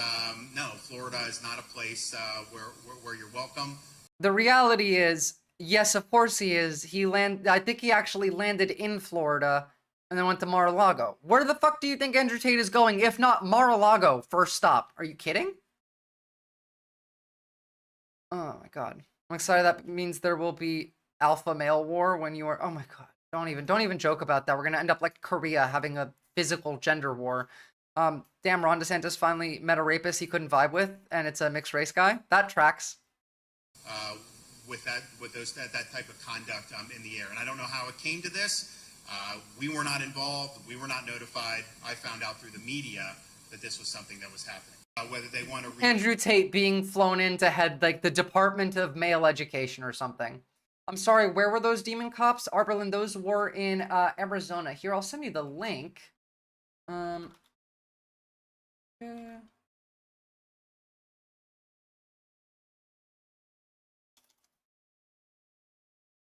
no, Florida is not a place where you're welcome. The reality is, yes, of course he is. I think he actually landed in Florida and then went to Mar-a-Lago. Where the fuck do you think Andrew Tate is going, if not Mar-a-Lago, first stop? Are you kidding? Oh my god. I'm excited. That means there will be alpha male war when you are... Oh my god. Don't even joke about that. We're gonna end up like Korea, having a physical gender war. Damn, Ron DeSantis finally met a rapist he couldn't vibe with, and it's a mixed race guy. That tracks. With that type of conduct in the air. And I don't know how it came to this. We were not involved. We were not notified. I found out through the media that this was something that was happening. Whether they want to... Andrew Tate being flown in to head like the Department of Male Education or something. I'm sorry, where were those demon cops? Arberlin, those were in Arizona. Here, I'll send you the link. Yeah.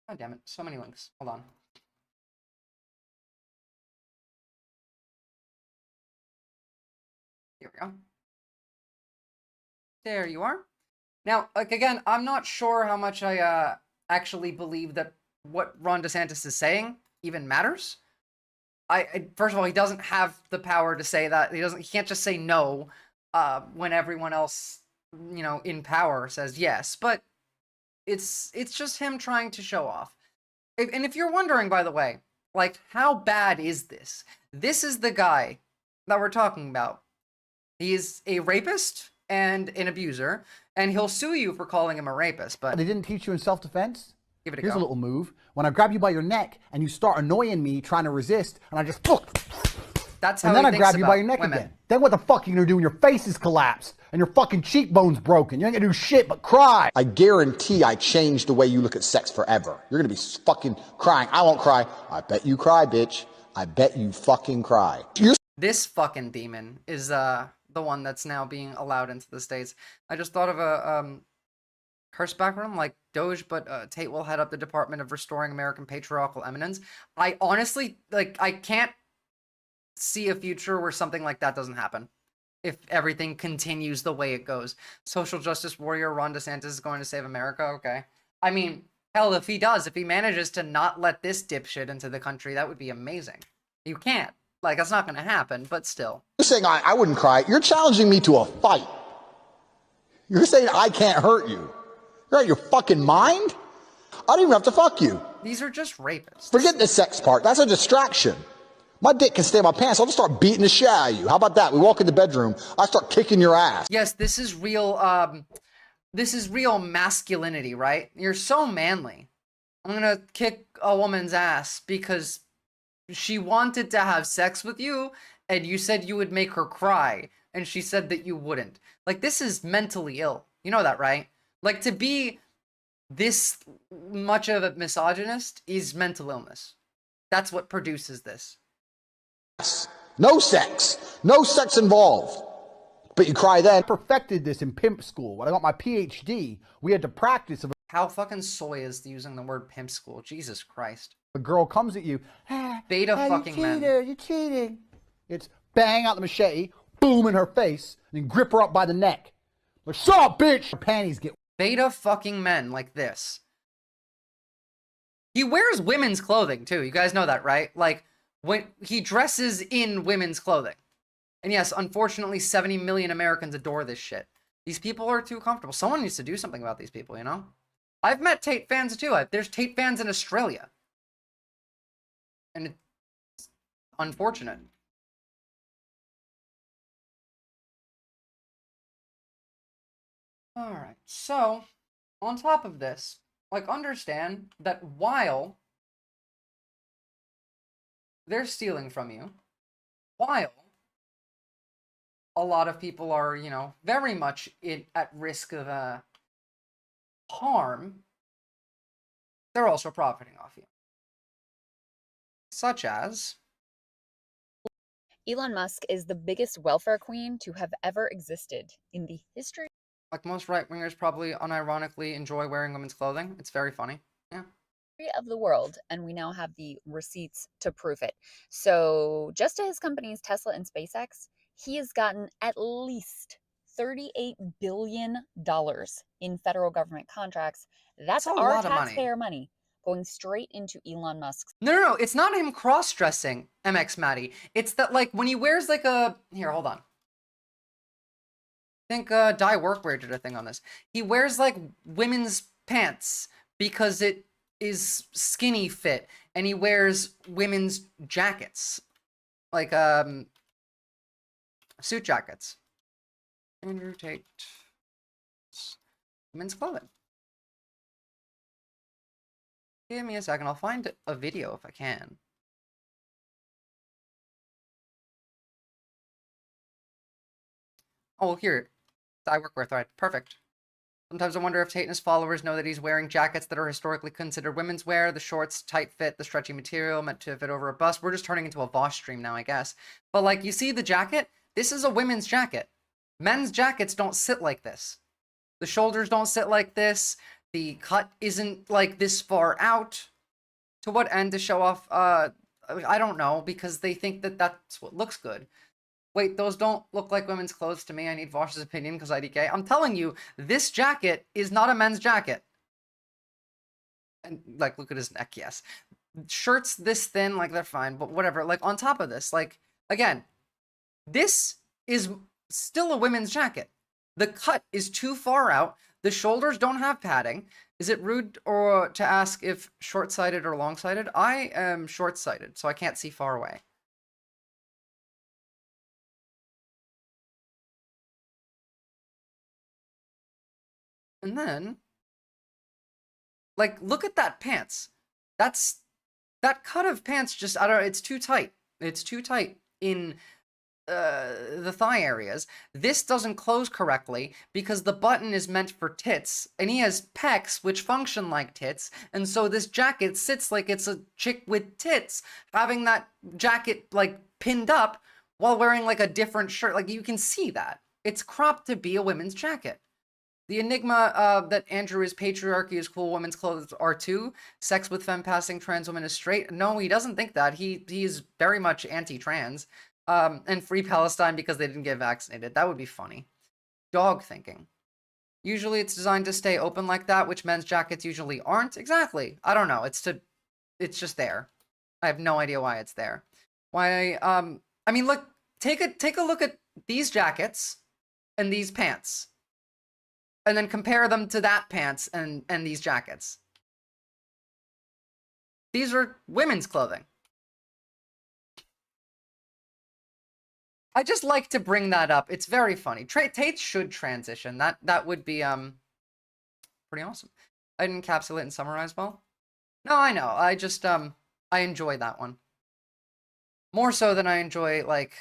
God damn it, so many links. Hold on. Here we go. There you are. Now, like, again, I'm not sure how much I actually believe that what Ron DeSantis is saying even matters. First of all, he doesn't have the power to say that. He can't just say no when everyone else, you know, in power says yes. But it's just him trying to show off. And if you're wondering, by the way, like, how bad is this? This is the guy that we're talking about. He's a rapist and an abuser, and he'll sue you for calling him a rapist. But they didn't teach you in self-defense? Give it a Here's go. a little move. When I grab you by your neck and you start annoying me, trying to resist, and I just That's how and then he I thinks grab you by about your neck women. again. Then what the fuck are you gonna do when your face is collapsed and your fucking cheekbone's broken? You ain't gonna do shit but cry. I guarantee I changed the way you look at sex forever. You're gonna be fucking crying. I won't cry. I bet you cry, bitch. I bet you fucking cry. This fucking demon is the one that's now being allowed into the States. I just thought of a curse background like Doge, but Tate will head up the Department of Restoring American Patriarchal Eminence. I honestly, like, I can't see a future where something like that doesn't happen. If everything continues the way it goes. Social justice warrior Ron DeSantis is going to save America? Okay. I mean, hell, if he does, if he manages to not let this dipshit into the country, that would be amazing. You can't. Like, that's not going to happen, but still. You're saying I wouldn't cry. You're challenging me to a fight. You're saying I can't hurt you. You're out of your fucking mind? I don't even have to fuck you. These are just rapists. Forget the sex part. That's a distraction. My dick can stay in my pants. I'll just start beating the shit out of you. How about that? We walk in the bedroom. I start kicking your ass. Yes, this is real masculinity, right? You're so manly. I'm gonna kick a woman's ass because she wanted to have sex with you and you said you would make her cry and she said that you wouldn't. Like, this is mentally ill. You know that, right? Like, to be this much of a misogynist is mental illness. That's what produces this. No sex. No sex involved. But you cry then. I perfected this in pimp school. When I got my PhD, we had to practice. How fucking soy is using the word pimp school? Jesus Christ. A girl comes at you. Beta fucking men. You're cheating. It's bang out the machete, boom in her face, and then grip her up by the neck. Like, shut up, bitch! Her panties get... Beta fucking men like this. He wears women's clothing, too. You guys know that, right? Like, when he dresses in women's clothing. And yes, unfortunately, 70 million Americans adore this shit. These people are too comfortable. Someone needs to do something about these people, you know? I've met Tate fans, too. There's Tate fans in Australia. And it's unfortunate. Alright, so, on top of this, like, understand that while they're stealing from you, while a lot of people are, you know, very much at risk of harm, they're also profiting off you. Such as... Elon Musk is the biggest welfare queen to have ever existed in the history. Like most right-wingers probably unironically enjoy wearing women's clothing. It's very funny. Yeah. Of the world, and we now have the receipts to prove it. So just to his companies Tesla and SpaceX, he has gotten at least $38 billion in federal government contracts. That's a our lot of money. taxpayer money going straight into Elon Musk's. No, it's not him cross-dressing, MX Maddie. It's that, like, when he wears, like, a... Here, hold on. I think Die Workwear did a thing on this. He wears, like, women's pants because it is skinny fit, and he wears women's jackets. Like, suit jackets. Andrew Tate. Women's clothing. Give me a second, I'll find a video if I can. Oh, here. Die Workwear thread. Perfect. Sometimes I wonder if Tate and his followers know that he's wearing jackets that are historically considered women's wear. The shorts, tight fit, the stretchy material meant to fit over a bust. We're just turning into a Vosh stream now, I guess. But, like, you see the jacket? This is a women's jacket. Men's jackets don't sit like this. The shoulders don't sit like this. The cut isn't, like, this far out. To what end? To show off, I don't know, because they think that that's what looks good. Wait, those don't look like women's clothes to me. I need Vosh's opinion because IDK. I'm telling you, this jacket is not a men's jacket. And, like, look at his neck, yes. Shirts this thin, like, they're fine, but whatever. Like, on top of this, like, again, this is still a women's jacket. The cut is too far out. The shoulders don't have padding. Is it rude or to ask if short-sighted or long-sighted? I am short-sighted, so I can't see far away. And then Like, look at that pants. That cut of pants just, I don't know, it's too tight. It's too tight in the thigh areas. This doesn't close correctly because the button is meant for tits, and he has pecs which function like tits, and so this jacket sits like it's a chick with tits, having that jacket, like, pinned up while wearing, like, a different shirt. Like, you can see that. It's cropped to be a women's jacket. The enigma that Andrew is patriarchy is cool, women's clothes are too. Sex with femme passing trans women is straight. No, he doesn't think that. He's very much anti-trans. And free Palestine because they didn't get vaccinated. That would be funny. Dog thinking. Usually it's designed to stay open like that, which men's jackets usually aren't. Exactly. I don't know. It's just there. I have no idea why it's there. Why, I mean, look, take a look at these jackets and these pants. And then compare them to that pants and these jackets. These are women's clothing. I just like to bring that up. It's very funny. Tate should transition. That would be pretty awesome. I didn't encapsulate and summarize well. No, I know. I just I enjoy that one. More so than I enjoy, like,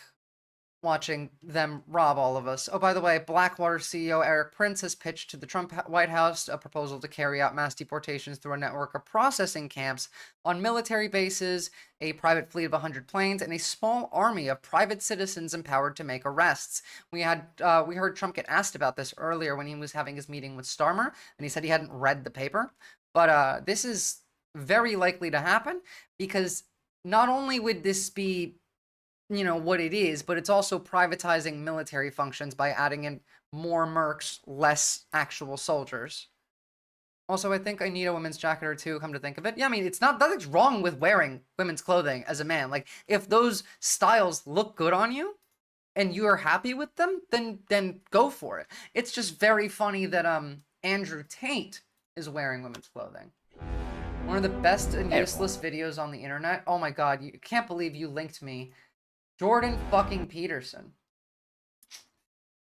watching them rob all of us. Oh, by the way, Blackwater CEO Eric Prince has pitched to the Trump White House a proposal to carry out mass deportations through a network of processing camps on military bases, a private fleet of 100 planes, and a small army of private citizens empowered to make arrests. We heard Trump get asked about this earlier when he was having his meeting with Starmer, and he said he hadn't read the paper. But this is very likely to happen because not only would this be, you know, what it is, but it's also privatizing military functions by adding in more mercs, less actual soldiers. Also, I think I need a women's jacket or two, come to think of it. Yeah, I mean, it's not, nothing's wrong with wearing women's clothing as a man. Like, if those styles look good on you and you are happy with them, then go for it. It's just very funny that Andrew Tate is wearing women's clothing. One of the best and useless videos on the internet. Oh my god, you can't believe you linked me. Jordan fucking Peterson.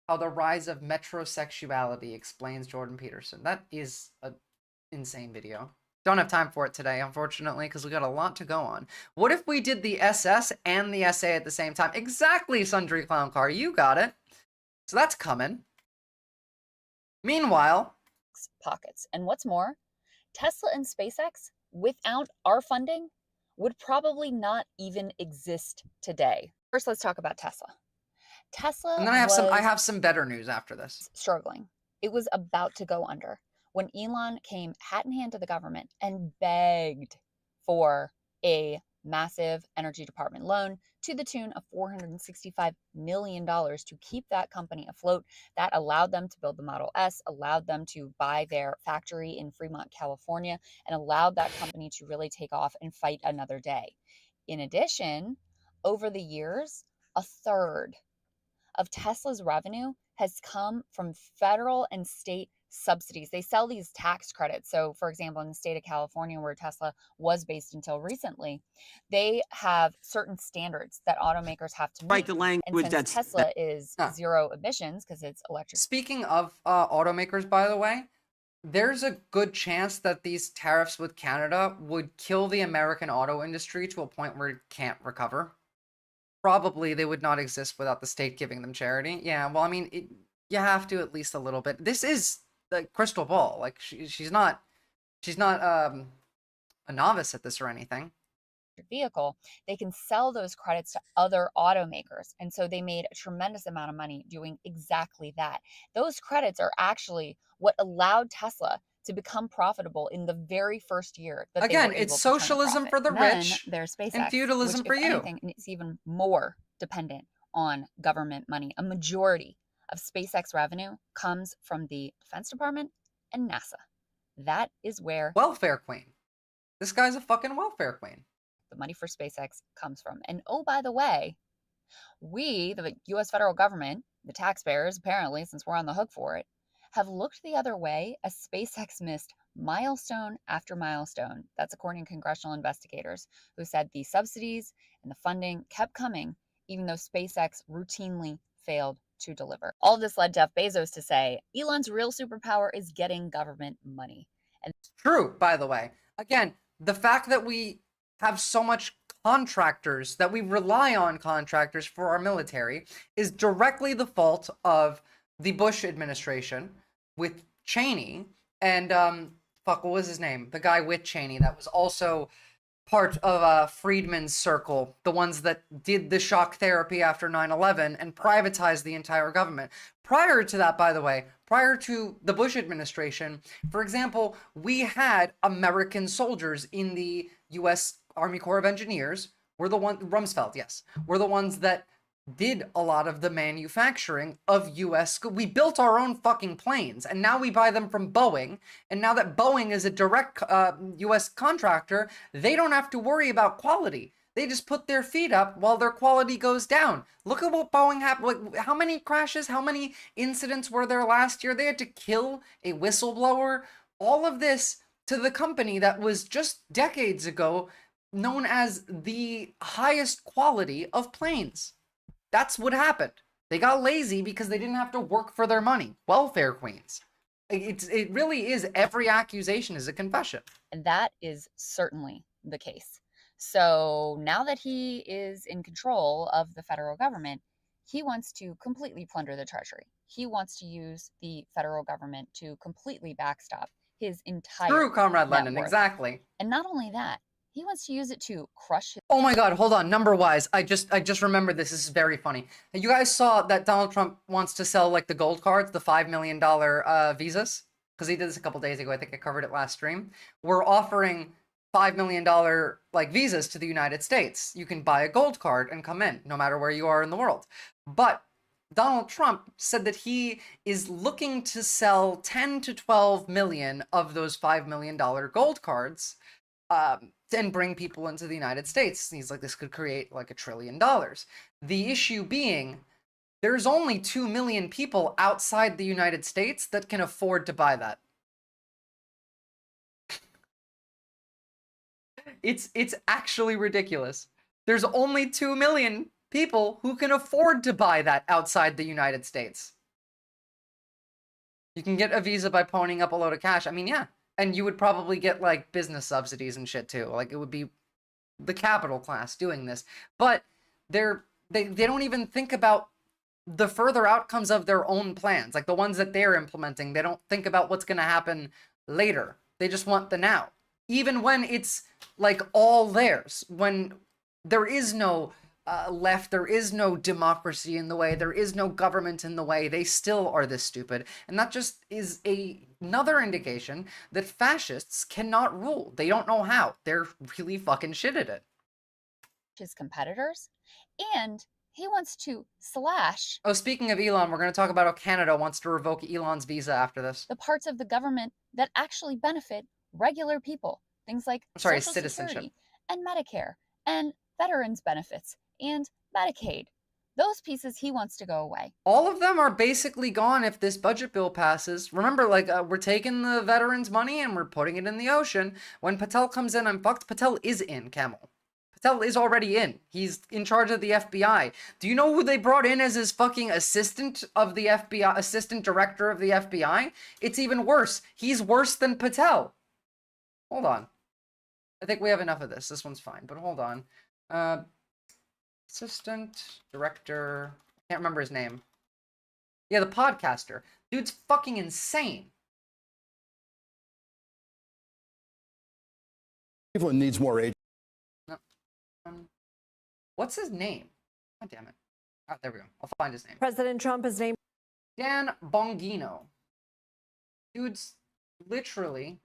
How the rise of metrosexuality explains Jordan Peterson. That is an insane video. Don't have time for it today, unfortunately, because we got a lot to go on. What if we did the SS and the SA at the same time? Exactly, Sundry Clown Car. You got it. So that's coming. Meanwhile, pockets. And what's more, Tesla and SpaceX, without our funding, would probably not even exist today. First, let's talk about Tesla. Tesla and then I have some better news after this. Struggling. It was about to go under when Elon came hat in hand to the government and begged for a massive energy department loan to the tune of $465 million to keep that company afloat. That allowed them to build the Model S, allowed them to buy their factory in Fremont, California, and allowed that company to really take off and fight another day. In addition, over the years, a third of Tesla's revenue has come from federal and state subsidies. They sell these tax credits. So, for example, in the state of California, where Tesla was based until recently, they have certain standards that automakers have to meet. Right, the language and since Tesla is zero emissions because it's electric. Speaking of automakers, by the way, there's a good chance that these tariffs with Canada would kill the American auto industry to a point where it can't recover. Probably they would not exist without the state giving them charity. Yeah, well, I mean, you have to at least a little bit. This is the crystal ball. Like, she's not a novice at this or anything. Vehicle, they can sell those credits to other automakers. And so they made a tremendous amount of money doing exactly that. Those credits are actually what allowed Tesla to become profitable in the very first year. That Again, they were able it's to turn a socialism profit. for the Then rich there's SpaceX, and feudalism which, for if you. anything, it's even more dependent on government money. A majority of SpaceX revenue comes from the Defense Department and NASA. That is where welfare queen. This guy's a fucking welfare queen. The money for SpaceX comes from. And oh, by the way, we, the US federal government, the taxpayers, apparently, since we're on the hook for it, have looked the other way as SpaceX missed milestone after milestone. That's according to congressional investigators who said the subsidies and the funding kept coming, even though SpaceX routinely failed to deliver. All of this led Jeff Bezos to say, Elon's real superpower is getting government money. And true, by the way. Again, the fact that we have so much contractors, that we rely on contractors for our military, is directly the fault of the Bush administration with Cheney and fuck, what was his name? The guy with Cheney that was also part of Friedman's circle, the ones that did the shock therapy after 9/11 and privatized the entire government. Prior to that, by the way, prior to the Bush administration, for example, we had American soldiers in the U.S. Army Corps of Engineers. We're the one, Rumsfeld, yes. We're the ones that did a lot of the manufacturing of U.S. We built our own fucking planes, and now we buy them from Boeing. And now that Boeing is a direct U.S. contractor, they don't have to worry about quality. They just put their feet up while their quality goes down. Look at what Boeing had. Like, how many crashes, how many incidents were there last year? They had to kill a whistleblower. All of this to the company that was just decades ago known as the highest quality of planes. That's what happened. They got lazy because they didn't have to work for their money. Welfare queens. It really is, every accusation is a confession. And that is certainly the case. So now that he is in control of the federal government, he wants to completely plunder the treasury. He wants to use the federal government to completely backstop his entire True, Comrade net Lennon, worth. exactly. And not only that, he wants to use it to crush his... Oh my god, hold on, number-wise, I just remembered this. This is very funny. You guys saw that Donald Trump wants to sell, like, the gold cards, the $5 million visas? Because he did this a couple days ago. I think I covered it last stream. We're offering $5 million, like, visas to the United States. You can buy a gold card and come in, no matter where you are in the world. But Donald Trump said that he is looking to sell 10 to 12 million of those $5 million gold cards, and bring people into the United States. He's like, this could create like $1 trillion. The issue being, there's only 2 million people outside the United States that can afford to buy that. It's actually ridiculous. There's only 2 million people who can afford to buy that outside the United States. You can get a visa by ponying up a load of cash. I mean, yeah. And you would probably get, like, business subsidies and shit, too. Like, it would be the capital class doing this. But they don't even think about the further outcomes of their own plans. Like, the ones that they're implementing, they don't think about what's going to happen later. They just want the now. Even when it's, like, all theirs. When there is no left, there is no democracy in the way, there is no government in the way, they still are this stupid. And that just is another indication that fascists cannot rule. They don't know how. They're really fucking shit at it. His competitors, and he wants to slash... Oh, speaking of Elon, we're going to talk about how Canada wants to revoke Elon's visa after this. ...the parts of the government that actually benefit regular people. Things like Social citizenship. Security and Medicare and veterans benefits and Medicaid. Those pieces he wants to go away. All of them are basically gone if this budget bill passes. Remember, like, we're taking the veterans' money and we're putting it in the ocean. When Patel comes in, I'm fucked. Patel is in, Camel. Patel is already in. He's in charge of the FBI. Do you know who they brought in as his fucking assistant of the FBI, assistant director of the FBI? It's even worse. He's worse than Patel. Hold on. I think we have enough of this. This one's fine, but hold on. Assistant director, I can't remember his name. Yeah, the podcaster. Dude's fucking insane. Cleveland needs more age. No. What's his name? God damn it. Oh, there we go. I'll find his name. President Trump has named Dan Bongino. Dude's literally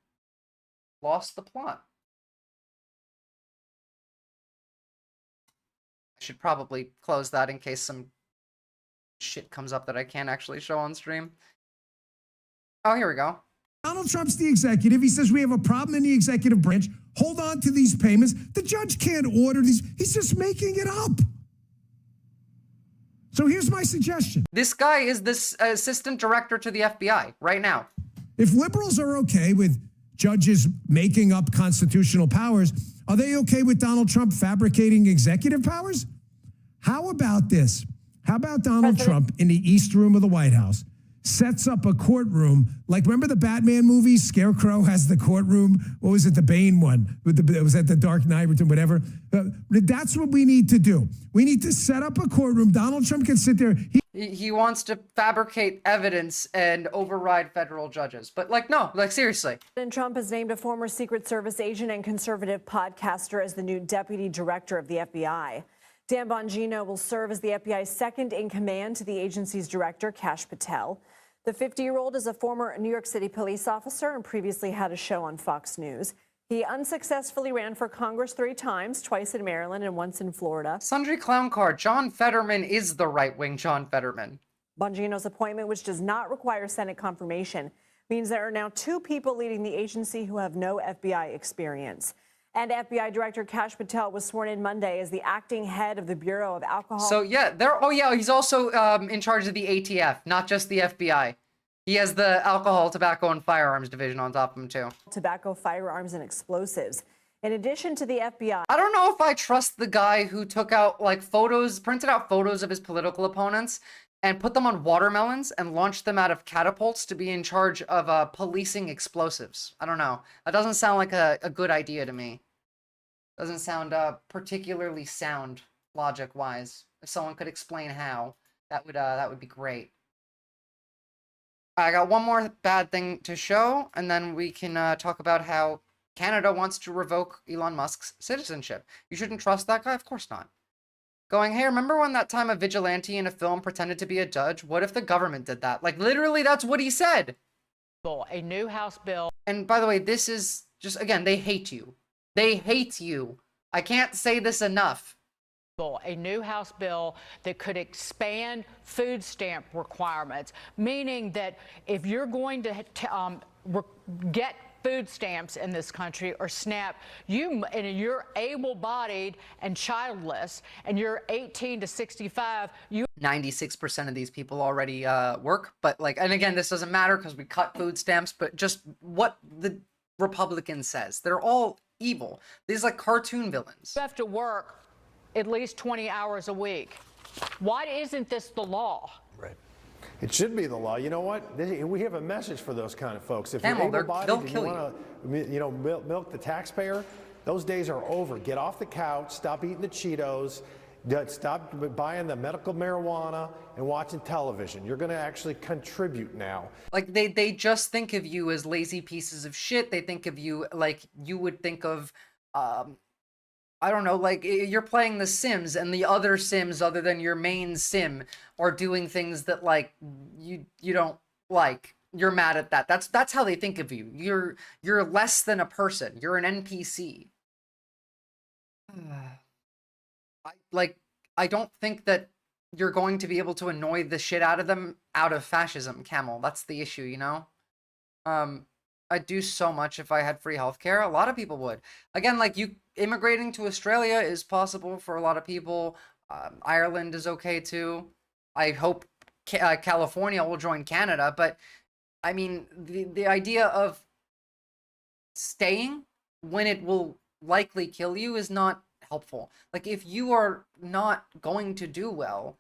lost the plot. Should probably close that in case some shit comes up that I can't actually show on stream. Oh, here we go. Donald Trump's the executive. He says we have a problem in the executive branch. Hold on to these payments. The judge can't order these. He's just making it up. So here's my suggestion. This guy is this assistant director to the FBI right now. If liberals are okay with judges making up constitutional powers, are they okay with Donald Trump fabricating executive powers? How about this? How about Donald Trump in the East Room of the White House sets up a courtroom. Like, remember the Batman movie? Scarecrow has the courtroom. What was it? The Bane one. It was at the Dark Knight or whatever. That's what we need to do. We need to set up a courtroom. Donald Trump can sit there. He wants to fabricate evidence and override federal judges. But, like, no, like, seriously. President Trump has named a former Secret Service agent and conservative podcaster as the new deputy director of the FBI. Dan Bongino will serve as the FBI's second in command to the agency's director, Kash Patel. The 50-year-old is a former New York City police officer and previously had a show on Fox News. He unsuccessfully ran for Congress 3 times, twice in Maryland and once in Florida. Sundry clown card. John Fetterman is the right-wing John Fetterman. Bongino's appointment, which does not require Senate confirmation, means there are now 2 people leading the agency who have no FBI experience. And FBI Director Kash Patel was sworn in Monday as the acting head of the Bureau of Alcohol. So yeah, he's also in charge of the ATF, not just the FBI. He has the Alcohol, Tobacco, and Firearms Division on top of him too. Tobacco, firearms, and explosives. In addition to the FBI. I don't know if I trust the guy who took out like printed out photos of his political opponents and put them on watermelons and launched them out of catapults to be in charge of policing explosives. I don't know. That doesn't sound like a good idea to me. Doesn't sound particularly sound logic-wise. If someone could explain how, that would be great. I got one more bad thing to show, and then we can talk about how Canada wants to revoke Elon Musk's citizenship. You shouldn't trust that guy? Of course not. Going, hey, remember when that time a vigilante in a film pretended to be a judge? What if the government did that? Like, literally, that's what he said. A new House bill. And by the way, this is just, again, they hate you. They hate you. I can't say this enough. A new House bill that could expand food stamp requirements, meaning that if you're going to get food stamps in this country or SNAP, and you're able-bodied and childless, and you're 18 to 65, 96% of these people already work, but like, and again, this doesn't matter because we cut food stamps, but just what the Republican says, they're all evil. These like cartoon villains. You have to work at least 20 hours a week. Why isn't this the law? Right. It should be the law. You know what? We have a message for those kind of folks. If Camel, you're able-bodied they'll and kill you want to, milk the taxpayer, those days are over. Get off the couch. Stop eating the Cheetos. Stop buying the medical marijuana and watching television. You're going to actually contribute now. Like they just think of you as lazy pieces of shit. They think of you like you would think of, I don't know, like you're playing The Sims and the other Sims other than your main Sim are doing things that like you don't like. You're mad at that. That's how they think of you. You're less than a person. You're an NPC. I don't think that you're going to be able to annoy the shit out of them out of fascism, Camel. That's the issue, you know? I'd do so much if I had free healthcare. A lot of people would. Again, like immigrating to Australia is possible for a lot of people. Ireland is okay too. I hope California will join Canada, but I mean, the idea of staying when it will likely kill you is not helpful. Like if you are not going to do well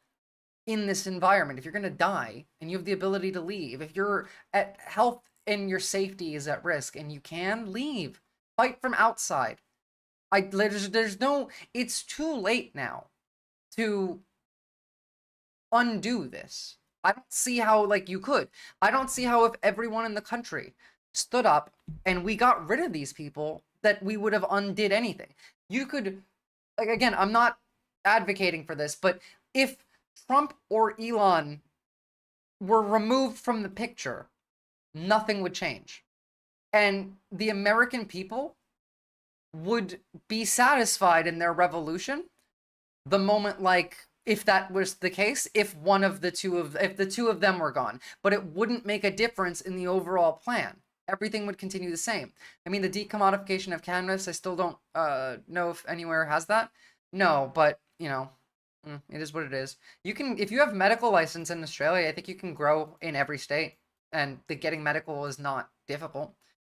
in this environment, if you're going to die and you have the ability to leave, if your health and your safety is at risk and you can leave, fight from outside. There's no, it's too late now to undo this. I don't see how like you could. I don't see how if everyone in the country stood up and we got rid of these people that we would have undid anything. You could, like, again, I'm not advocating for this, but if Trump or Elon were removed from the picture, nothing would change. And the American people would be satisfied in their revolution the moment, like, if that was the case, if the two of them were gone. But it wouldn't make a difference in the overall plan. Everything would continue the same. I mean, the decommodification of cannabis, I still don't know if anywhere has that. No, but, you know, it is what it is. You can, if you have medical license in Australia, I think you can grow in every state. And getting medical is not difficult.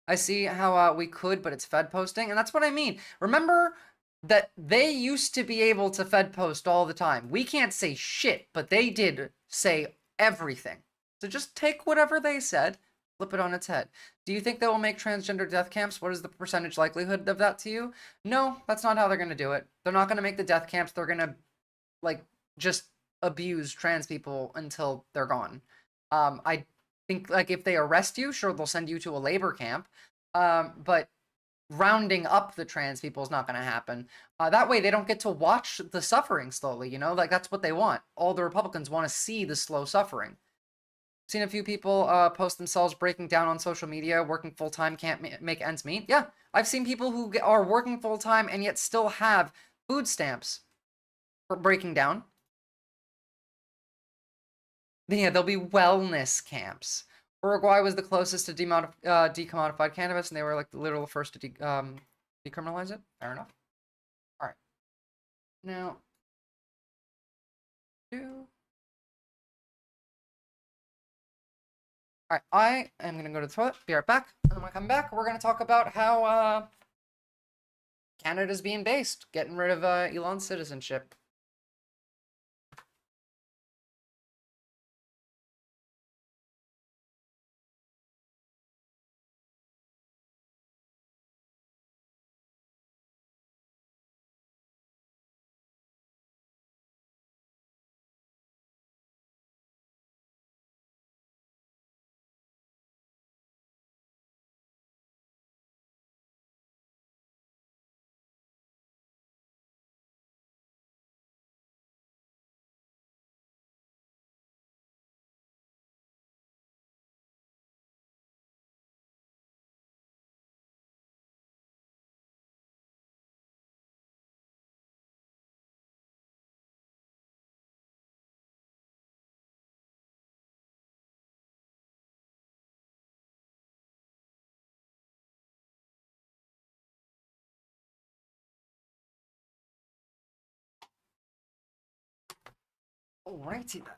I see how we could, but it's Fed posting. And that's what I mean. Remember that they used to be able to Fed post all the time. We can't say shit, but they did say everything. So just take whatever they said, flip it on its head. Do you think they will make transgender death camps? What is the percentage likelihood of that to you? No, that's not how they're going to do it. They're not going to make the death camps. They're going to, like, just abuse trans people until they're gone. I think, like, if they arrest you, sure, they'll send you to a labor camp. But rounding up the trans people is not going to happen. That way they don't get to watch the suffering slowly, you know? Like, that's what they want. All the Republicans want to see the slow suffering. Seen a few people post themselves breaking down on social media, working full-time, can't make ends meet. Yeah, I've seen people who are working full-time and yet still have food stamps for breaking down. Yeah, there'll be wellness camps. Uruguay was the closest to decommodified cannabis, and they were like the literal first to decriminalize it. Fair enough. All right. Now, all right, I am going to go to the toilet, be right back, and when I come back, we're going to talk about how Canada's being based, getting rid of Elon's citizenship. Alrighty then.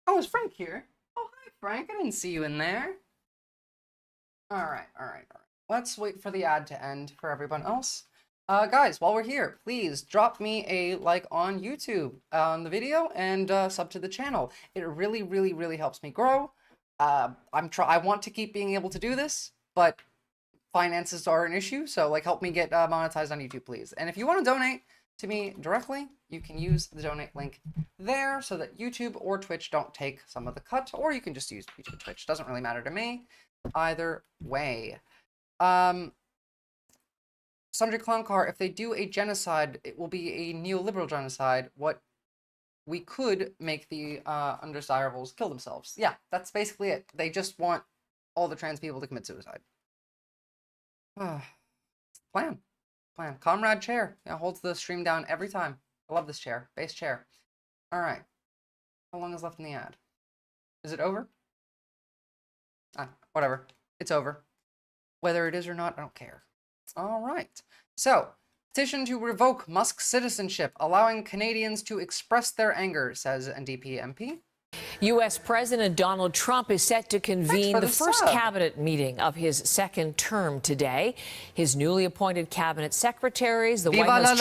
Oh, is Frank here? Oh, hi, Frank. I didn't see you in there. Alright. Let's wait for the ad to end for everyone else. Guys, while we're here, please drop me a like on YouTube on the video and sub to the channel. It really, really, really helps me grow. I want to keep being able to do this, but finances are an issue, so like help me get monetized on YouTube, please. And if you want to donate to me directly, you can use the donate link there so that YouTube or Twitch don't take some of the cut, or you can just use YouTube and Twitch. Doesn't really matter to me either way. Sundry Clown Car, if they do a genocide, it will be a neoliberal genocide. What we could make the undesirables kill themselves. Yeah, that's basically it. They just want all the trans people to commit suicide. Plan. Comrade chair. Yeah, holds the stream down every time. I love this chair. Base chair. All right. How long is left in the ad? Is it over? Whatever. It's over. Whether it is or not, I don't care. All right. So, petition to revoke Musk's citizenship, allowing Canadians to express their anger, says NDP MP. U.S. President Donald Trump is set to convene the first cabinet meeting of his second term today. His newly appointed cabinet secretaries, the White House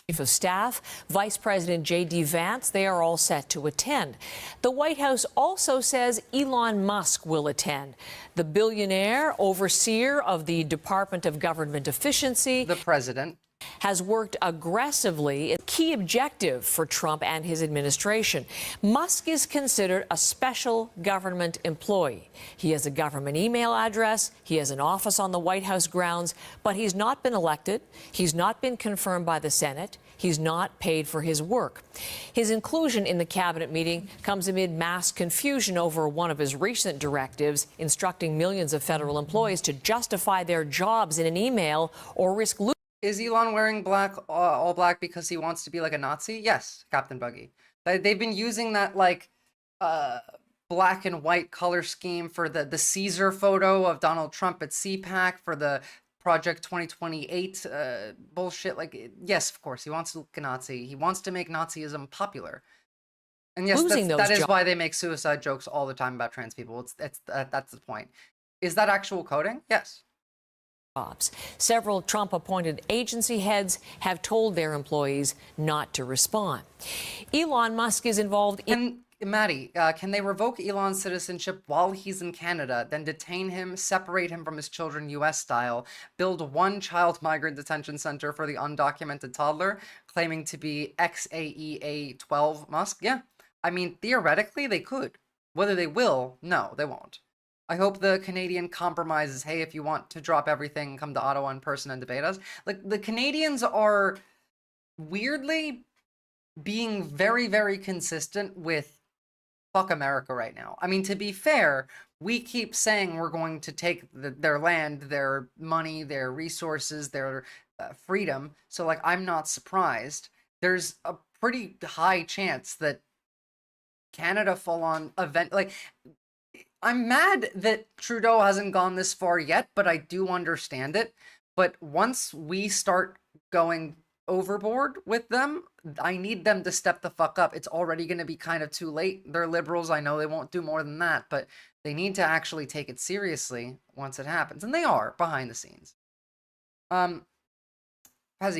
Chief of Staff, Vice President J.D. Vance, they are all set to attend. The White House also says Elon Musk will attend. The billionaire, overseer of the Department of Government Efficiency, the president, has worked aggressively, a key objective for Trump and his administration. Musk is considered a special government employee. He has a government email address, he has an office on the White House grounds, but he's not been elected, he's not been confirmed by the Senate, he's not paid for his work. His inclusion in the cabinet meeting comes amid mass confusion over one of his recent directives, instructing millions of federal employees to justify their jobs in an email or risk losing. Is Elon wearing black, all black, because he wants to be like a Nazi? Yes, Captain Buggy. They've been using that like black and white color scheme for the Caesar photo of Donald Trump at CPAC, for the Project 2028 bullshit. Like, yes, of course, he wants to look a Nazi. He wants to make Nazism popular. And yes, that is why they make suicide jokes all the time about trans people. That's the point. Is that actual coding? Yes. Several Trump-appointed agency heads have told their employees not to respond. Elon Musk is involved in... Maddie, can they revoke Elon's citizenship while he's in Canada, then detain him, separate him from his children US style, build one child migrant detention center for the undocumented toddler, claiming to be XAEA-12 Musk? Yeah. I mean, theoretically, they could. Whether they will, no, they won't. I hope the Canadian compromise is, hey, if you want to drop everything, come to Ottawa in person and debate us. Like, the Canadians are weirdly being very, very consistent with fuck America right now. I mean, to be fair, we keep saying we're going to take their land, their money, their resources, their freedom. So, like, I'm not surprised. There's a pretty high chance that Canada full-on event, like, I'm mad that Trudeau hasn't gone this far yet, but I do understand it. But once we start going overboard with them, I need them to step the fuck up. It's already going to be kind of too late. They're liberals. I know they won't do more than that, but they need to actually take it seriously once it happens. And they are behind the scenes. Pezzy,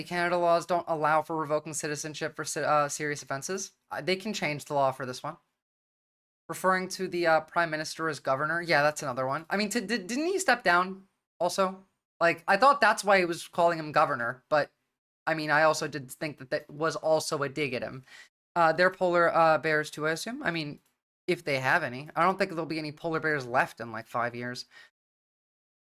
Canada laws don't allow for revoking citizenship for serious offenses. They can change the law for this one. Referring to the prime minister as governor. Yeah, that's another one. I mean, didn't he step down also? Like, I thought that's why he was calling him governor, but I mean, I also did think that that was also a dig at him. They're polar bears too, I assume. I mean, if they have any. I don't think there'll be any polar bears left in like 5 years.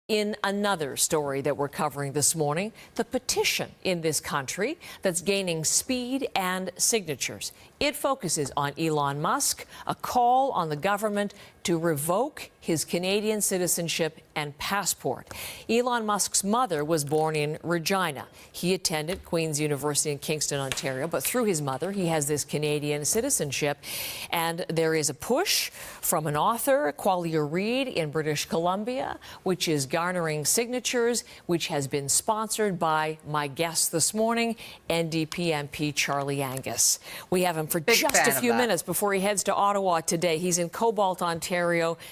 In another story that we're covering this morning, the petition in this country that's gaining speed and signatures. It focuses on Elon Musk, a call on the government to revoke his Canadian citizenship and passport. Elon Musk's mother was born in Regina. He attended Queen's University in Kingston, Ontario, but through his mother, he has this Canadian citizenship. And there is a push from an author, Qualia Reid, in British Columbia, which is garnering signatures, which has been sponsored by my guest this morning, NDP MP Charlie Angus. We have him for just a few minutes before he heads to Ottawa today. He's in Cobalt, Ontario.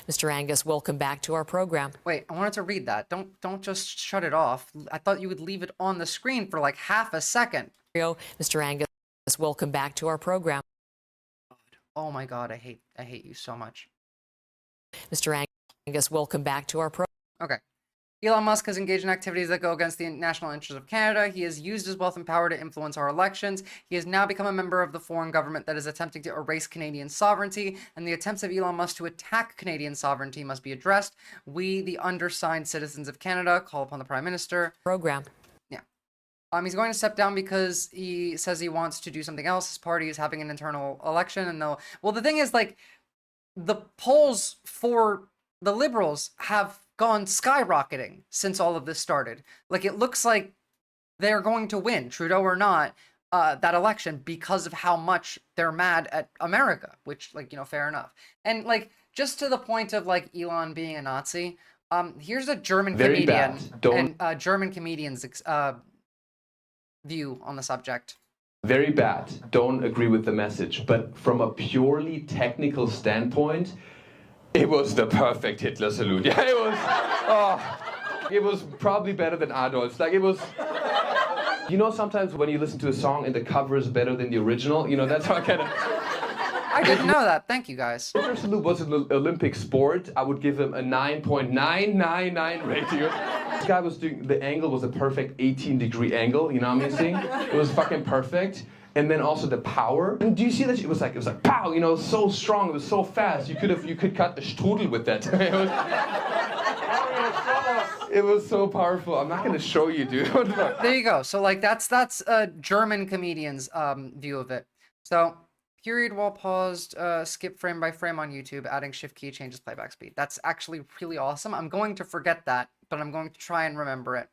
Mr. Angus, welcome back to our program. Wait, I wanted to read that. Don't just shut it off. I thought you would leave it on the screen for like half a second. Mr. Angus, welcome back to our program. Oh my God, I hate you so much. Mr. Angus, welcome back to our program. Okay. Elon Musk has engaged in activities that go against the national interests of Canada. He has used his wealth and power to influence our elections. He has now become a member of the foreign government that is attempting to erase Canadian sovereignty, and the attempts of Elon Musk to attack Canadian sovereignty must be addressed. We, the undersigned citizens of Canada, call upon the Prime Minister. Program. Yeah. He's going to step down because he says he wants to do something else. His party is having an internal election, and they'll... Well, the thing is, like, the polls for the Liberals have gone skyrocketing since all of this started. Like, it looks like they're going to win, Trudeau or not, that election because of how much they're mad at America, which, like, you know, fair enough. And, like, just to the point of, like, Elon being a Nazi, here's a German comedian and German comedian's view on the subject. Very bad. Don't agree with the message. But from a purely technical standpoint, it was the perfect Hitler salute. Yeah, it was. Oh, it was probably better than Adolf's. Like, it was. You know, sometimes when you listen to a song and the cover is better than the original, you know, that's how I kind of. I didn't know that. Thank you, guys. Hitler salute was an Olympic sport. I would give him a 9.999 rating. This guy was doing, the angle was a perfect 18-degree angle. You know what I'm saying? It was fucking perfect. And then also the power. And do you see that? It was like pow, you know, so strong, it was so fast. You could cut a strudel with that. It was so powerful. I'm not gonna show you, dude. There you go. So like that's a German comedian's view of it. So period while paused, skip frame by frame on YouTube, adding shift key changes playback speed. That's actually really awesome. I'm going to forget that, but I'm going to try and remember it.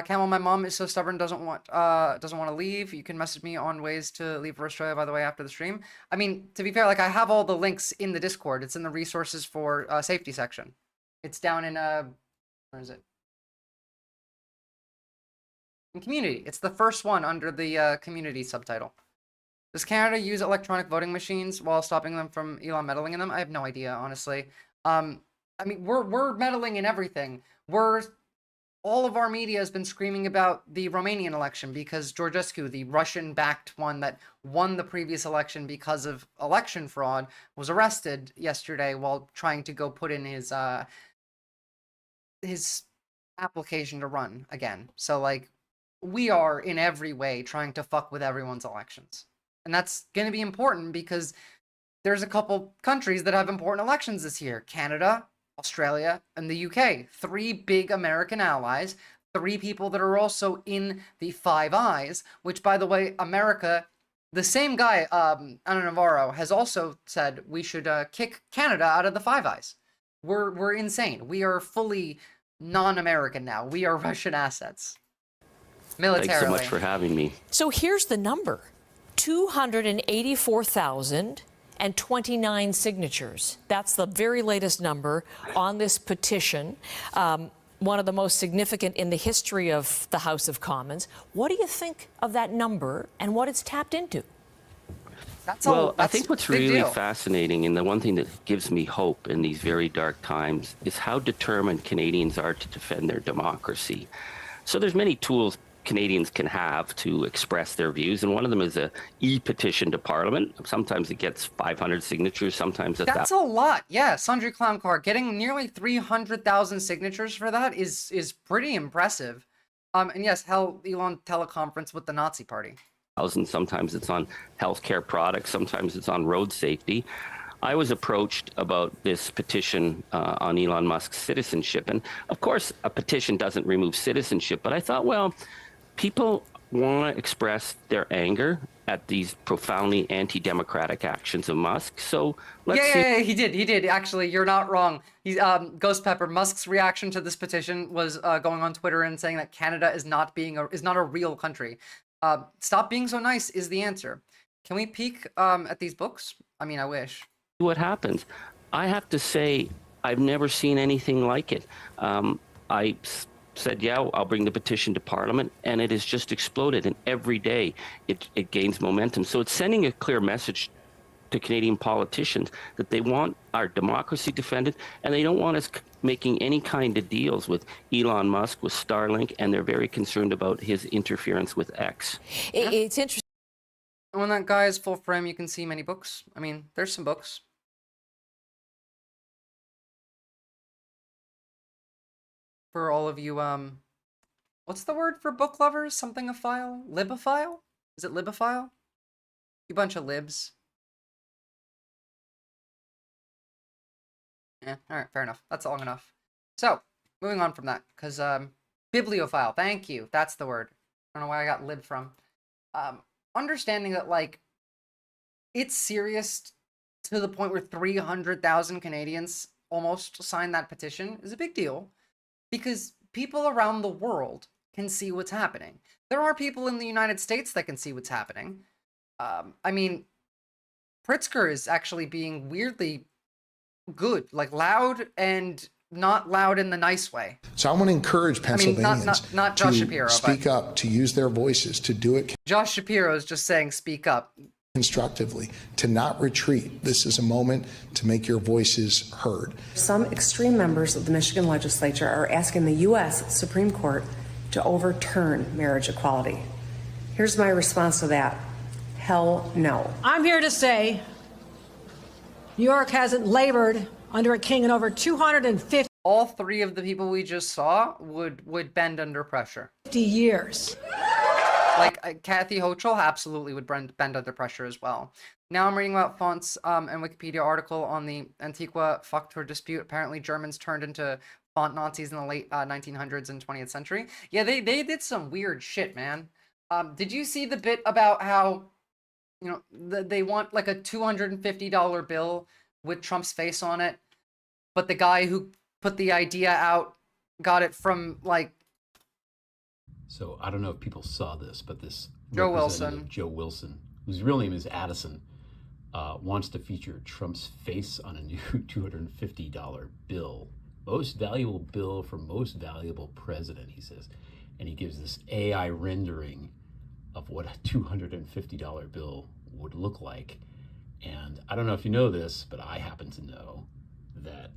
Camel, my mom is so stubborn, doesn't want to leave. You can message me on ways to leave for Australia, by the way, after the stream. I mean, to be fair, like, I have all the links in the Discord. It's in the resources for safety section. It's down in where is it? In community. It's the first one under the community subtitle. Does Canada use electronic voting machines while stopping them from Elon meddling in them? I have no idea, honestly. I mean, we're meddling in everything. We're all of our media has been screaming about the Romanian election because Georgescu, the Russian-backed one that won the previous election because of election fraud, was arrested yesterday while trying to go put in his application to run again. So, like, we are in every way trying to fuck with everyone's elections. And that's going to be important because there's a couple countries that have important elections this year. Canada, Australia, and the UK. 3 big American allies. 3 people that are also in the Five Eyes, which, by the way, America, the same guy, Ana Navarro, has also said we should kick Canada out of the Five Eyes. We're insane. We are fully non-American now. We are Russian assets. Militarily. Thanks so much for having me. So here's the number. 284,029 signatures. That's the very latest number on this petition, one of the most significant in the history of the House of Commons. What do you think of that number and what it's tapped into? I think what's really fascinating, and the one thing that gives me hope in these very dark times, is how determined Canadians are to defend their democracy. So there's many tools Canadians can have to express their views, and one of them is a e-petition to Parliament. Sometimes it gets 500 signatures, sometimes that's a lot. Yeah, Sundry Clown Car getting nearly 300,000 signatures for that is pretty impressive. And yes, hell, Elon teleconference with the Nazi Party. Sometimes it's on healthcare products, sometimes it's on road safety. I was approached about this petition on Elon Musk's citizenship, and of course a petition doesn't remove citizenship, but I thought, well, people want to express their anger at these profoundly anti-democratic actions of Musk. So let's see. Yeah, he did. Actually, you're not wrong. He's Ghost Pepper. Musk's reaction to this petition was going on Twitter and saying that Canada is not a real country. Stop being so nice is the answer. Can we peek at these books? I mean, I wish. What happens? I have to say, I've never seen anything like it. I said, yeah, I'll bring the petition to Parliament, and it has just exploded. And every day it gains momentum. So it's sending a clear message to Canadian politicians that they want our democracy defended, and they don't want us making any kind of deals with Elon Musk, with Starlink, and they're very concerned about his interference with X. It's interesting. When that guy is full frame, you can see many books. I mean, there's some books. For all of you, what's the word for book lovers? Something-ophile? Libophile? Is it libophile? You bunch of libs. Yeah, alright, fair enough. That's long enough. So, moving on from that, because, bibliophile, thank you. That's the word. I don't know where I got lib from. Understanding that, like, it's serious to the point where 300,000 Canadians almost signed that petition is a big deal. Because people around the world can see what's happening. There are people in the United States that can see what's happening. I mean, Pritzker is actually being weirdly good, like loud and not loud in the nice way. So I want to encourage Pennsylvanians not Josh to Shapiro, speak up, to use their voices, to do it Josh Shapiro is just saying speak up. Constructively, to not retreat. This is a moment to make your voices heard. Some extreme members of the Michigan legislature are asking the U.S. Supreme Court to overturn marriage equality. Here's my response to that. Hell no. I'm here to say New York hasn't labored under a king in over 250 All 3 of the people we just saw would bend under pressure. years. Like, Kathy Hochul absolutely would bend under pressure as well. Now I'm reading about fonts and Wikipedia article on the Antiqua Faktor dispute. Apparently Germans turned into font Nazis in the late 1900s and 20th century. Yeah, they did some weird shit, man. Did you see the bit about how, you know, they want like a $250 bill with Trump's face on it, but the guy who put the idea out got it from, like, so I don't know if people saw this, but this Joe Wilson, whose real name is Addison, wants to feature Trump's face on a new $250 bill. Most valuable bill for most valuable president, he says. And he gives this AI rendering of what a $250 bill would look like. And I don't know if you know this, but I happen to know that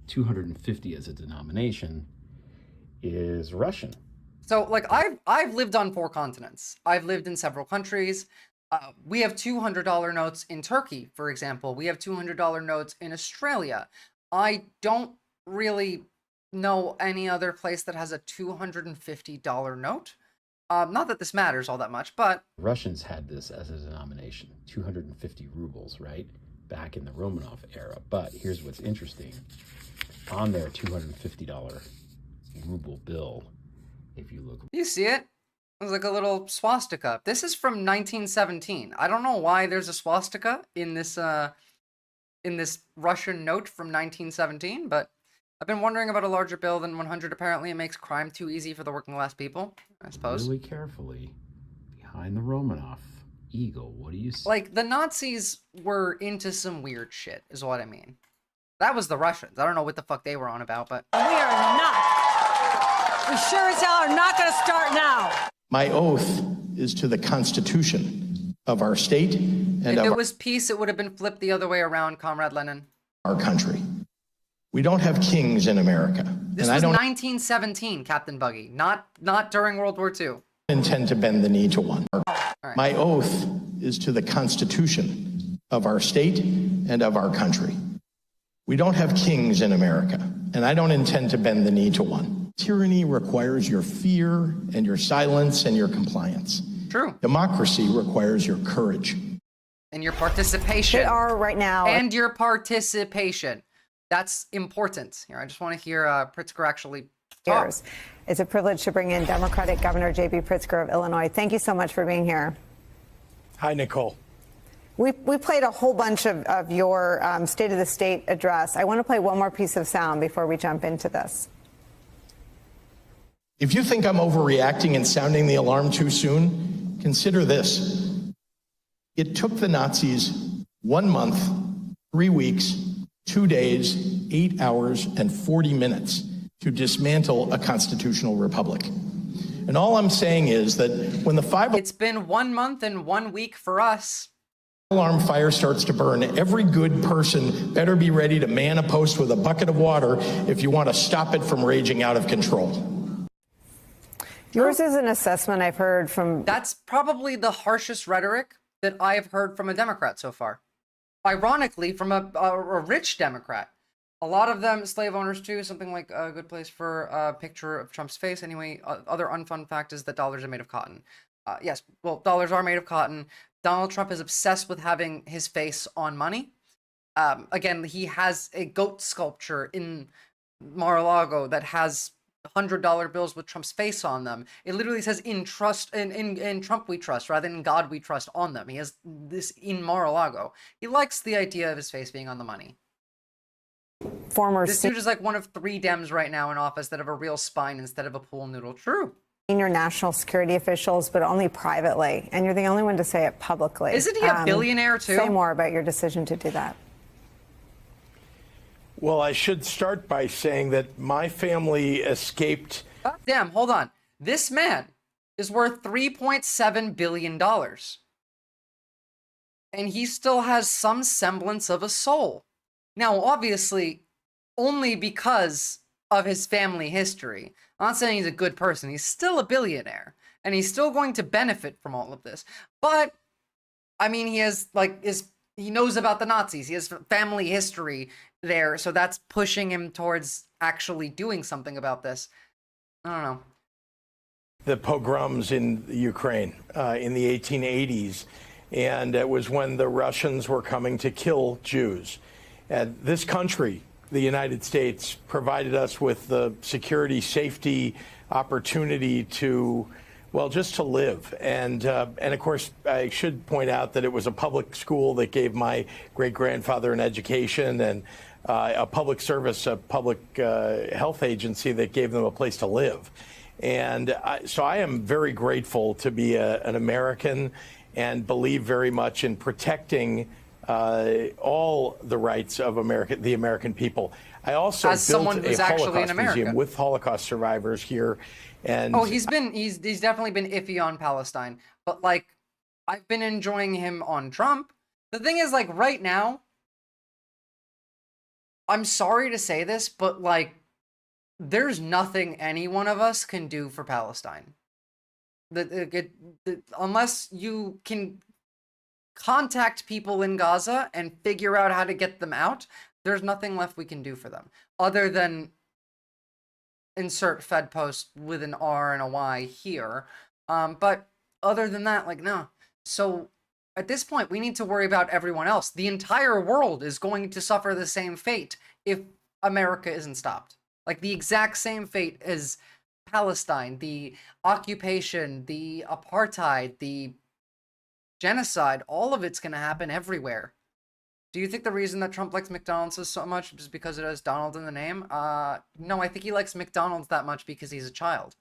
250 as a denomination is Russian. So, like, I've lived on 4 continents. I've lived in several countries. We have $200 notes in Turkey, for example. We have $200 notes in Australia. I don't really know any other place that has a $250 note. Not that this matters all that much, but Russians had this as a denomination, 250 rubles, right? Back in the Romanov era. But here's what's interesting. On their $250 ruble bill, if you look... You see it? It was like a little swastika. This is from 1917. I don't know why there's a swastika in this Russian note from 1917, but I've been wondering about a larger bill than 100. Apparently, it makes crime too easy for the working class people, I suppose. Really carefully, behind the Romanov eagle, what do you see? Like, the Nazis were into some weird shit, is what I mean. That was the Russians. I don't know what the fuck they were on about, but... We are not. We sure as hell are not going to start now. My oath is to the Constitution of our state and if of it was peace, it would have been flipped the other way around, Comrade Lenin. our country. We don't have kings in America. This and was I don't 1917, Captain Buggy, not during World War II. intend to bend the knee to one. My oath is to the Constitution of our state and of our country. We don't have kings in America, and I don't intend to bend the knee to one. Tyranny requires your fear and your silence and your compliance. True. Democracy requires your courage. And your participation. They are right now. And your participation. That's important. Here, I just want to hear Pritzker actually talk. It's a privilege to bring in Democratic Governor J.B. Pritzker of Illinois. Thank you so much for being here. Hi, Nicole. We played a whole bunch of your State of the State address. I want to play one more piece of sound before we jump into this. If you think I'm overreacting and sounding the alarm too soon, consider this. It took the Nazis 1 month, 3 weeks, 2 days, 8 hours, and 40 minutes to dismantle a constitutional republic. And all I'm saying is that when the It's been 1 month and 1 week for us. Alarm fire starts to burn, every good person better be ready to man a post with a bucket of water if you want to stop it from raging out of control. Yours is an assessment I've heard from... That's probably the harshest rhetoric that I've heard from a Democrat so far. Ironically, from a rich Democrat. A lot of them slave owners too, something like a good place for a picture of Trump's face. Anyway, other unfun fact is that dollars are made of cotton. Yes, well, dollars are made of cotton. Donald Trump is obsessed with having his face on money. Again, he has a goat sculpture in Mar-a-Lago that has $100 bills with Trump's face on them. It literally says in Trump we trust rather than in God we trust on them. He has this in Mar-a-Lago. He likes the idea of his face being on the money. This dude is like one of 3 Dems right now in office that have a real spine instead of a pool noodle. True. Senior national security officials, but only privately. And you're the only one to say it publicly. Isn't he a billionaire too? Say more about your decision to do that. Well, I should start by saying that my family escaped. Damn, hold on. This man is worth $3.7 billion. And he still has some semblance of a soul. Now, obviously, only because of his family history. I'm not saying he's a good person. He's still a billionaire. And he's still going to benefit from all of this. But, I mean, he has, like, he knows about the Nazis. He has family history there. So that's pushing him towards actually doing something about this. I don't know. The pogroms in Ukraine in the 1880s. And it was when the Russians were coming to kill Jews. And this country, the United States, provided us with the security, safety, opportunity to, well, just to live. And of course, I should point out that it was a public school that gave my great-grandfather an education, and a public service, a public health agency that gave them a place to live. And so I am very grateful to be an American and believe very much in protecting all the rights of the American people. I also built a Holocaust museum with Holocaust survivors here. And he's definitely been iffy on Palestine, but like I've been enjoying him on Trump. The thing is, like, right now, I'm sorry to say this, but like there's nothing any one of us can do for Palestine. Unless you can contact people in Gaza and figure out how to get them out, there's nothing left we can do for them other than insert Fed post with an R and a Y here. But other than that, like, no. So at this point, we need to worry about everyone else. The entire world is going to suffer the same fate if America isn't stopped. Like, the exact same fate as Palestine, the occupation, the apartheid, the genocide, all of it's going to happen everywhere. Do you think the reason that Trump likes McDonald's so much is because it has Donald in the name? No, I think he likes McDonald's that much because he's a child.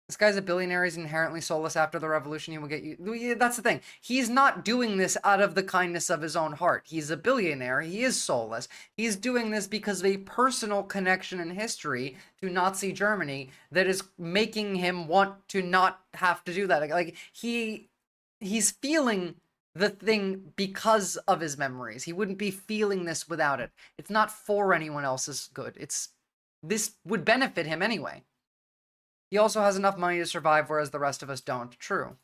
This guy's a billionaire. He's inherently soulless. After the revolution, he will get you. That's the thing. He's not doing this out of the kindness of his own heart. He's a billionaire. He is soulless. He's doing this because of a personal connection in history to Nazi Germany that is making him want to not have to do that. Like he's feeling the thing because of his memories. He wouldn't be feeling this without it. It's not for anyone else's good. This would benefit him anyway. He also has enough money to survive, whereas the rest of us don't. True.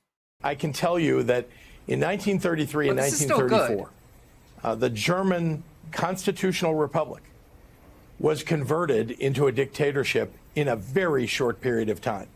I can tell you that in 1933 and 1934, the German Constitutional Republic was converted into a dictatorship in a very short period of time.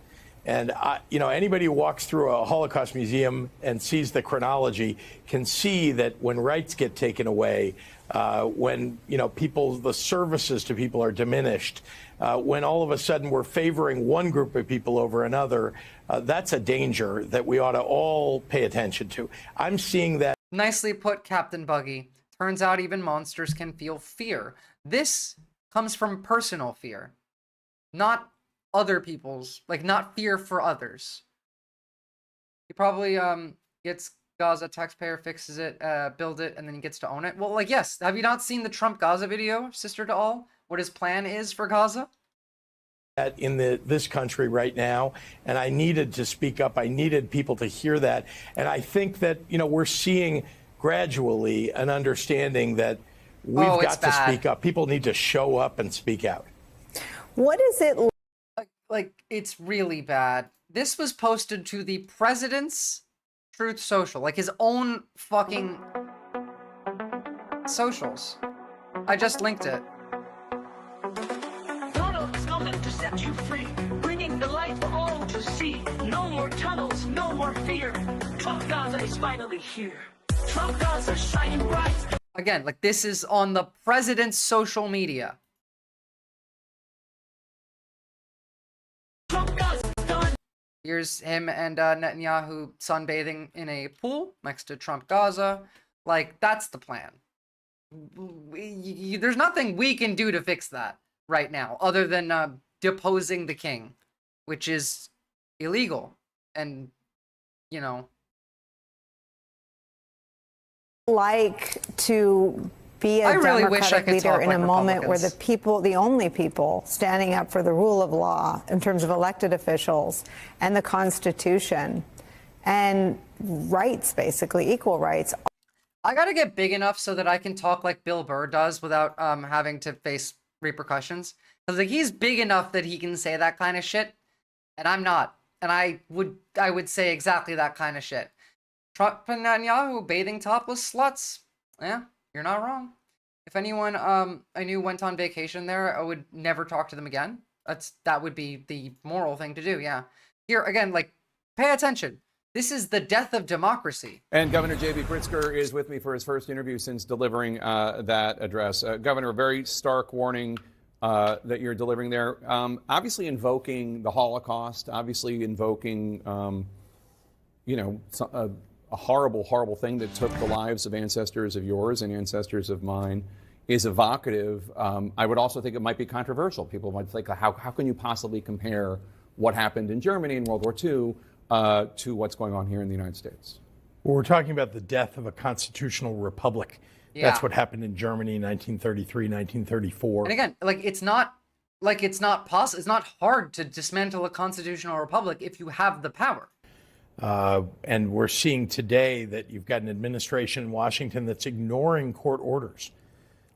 And, anybody who walks through a Holocaust museum and sees the chronology can see that when rights get taken away, when, the services to people are diminished, when all of a sudden we're favoring one group of people over another, that's a danger that we ought to all pay attention to. I'm seeing that. Nicely put, Captain Buggy. Turns out even monsters can feel fear. This comes from personal fear, not other people's, like, not fear for others. He probably gets Gaza, taxpayer fixes it, build it, and then he gets to own it. Well, like, yes. Have you not seen the Trump Gaza video, Sister to All? What his plan is for Gaza? In this country right now, and I needed to speak up. I needed people to hear that. And I think that, we're seeing gradually an understanding that we've got to speak up. People need to show up and speak out. What is it like? It's really bad. This was posted to the president's Truth Social, like his own fucking socials. I just linked it. Donald's coming to set you free, bringing the light for all to see. No more tunnels, no more fear. Trump Gaza is finally here. Trump Gaza shining bright. Again, like, this is on the president's social media. Trump Gaza done. Here's him and Netanyahu sunbathing in a pool next to Trump Gaza. Like, that's the plan. There's nothing we can do to fix that right now, other than deposing the king, which is illegal. And, like to be a really wish I Democratic could leader talk in like a moment where Republicans. the people, the only people standing up for the rule of law in terms of elected officials and the Constitution and rights, basically equal rights. I gotta get big enough so that I can talk like Bill Burr does without having to face repercussions. Because, like, he's big enough that he can say that kind of shit, and I'm not. And I would say exactly that kind of shit. Trump and Netanyahu bathing topless sluts. Yeah, you're not wrong. If anyone I knew went on vacation there, I would never talk to them again. That would be the moral thing to do, yeah. Here, again, like, pay attention. This is the death of democracy. And Governor J.B. Pritzker is with me for his first interview since delivering that address. Governor, a very stark warning that you're delivering there. Obviously invoking the Holocaust, obviously invoking, a horrible, horrible thing that took the lives of ancestors of yours and ancestors of mine is evocative. I would also think it might be controversial. People might think, how can you possibly compare what happened in Germany in World War II to what's going on here in the United States? Well, we're talking about the death of a constitutional republic. Yeah. That's what happened in Germany in 1933, 1934. And again, it's not possible. It's not hard to dismantle a constitutional republic if you have the power. And we're seeing today that you've got an administration in Washington that's ignoring court orders.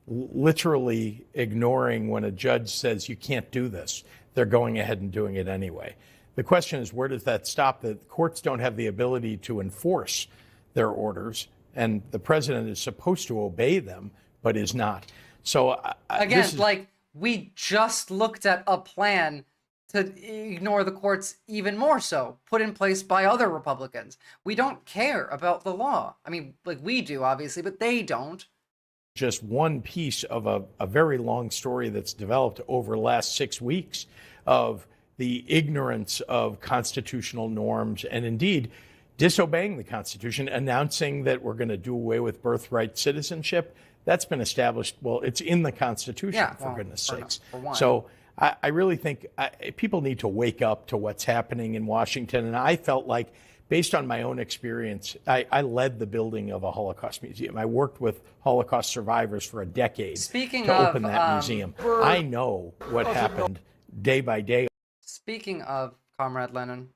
literally ignoring when a judge says you can't do this. They're going ahead and doing it anyway. The question is, where does that stop? The courts don't have the ability to enforce their orders, and the president is supposed to obey them, but is not. So again, like, we just looked at a plan to ignore the courts even more so, put in place by other Republicans. We don't care about the law. I mean, like, we do, obviously, but they don't. Just one piece of a very long story that's developed over the last 6 weeks of the ignorance of constitutional norms and indeed disobeying the Constitution, announcing that we're going to do away with birthright citizenship. That's been established. Well, it's in the Constitution, for goodness sakes. So I really think people need to wake up to what's happening in Washington. And I felt like, based on my own experience, I led the building of a Holocaust museum. I worked with Holocaust survivors for a decade to open that museum. I know what happened day by day. Speaking of Comrade Lenin,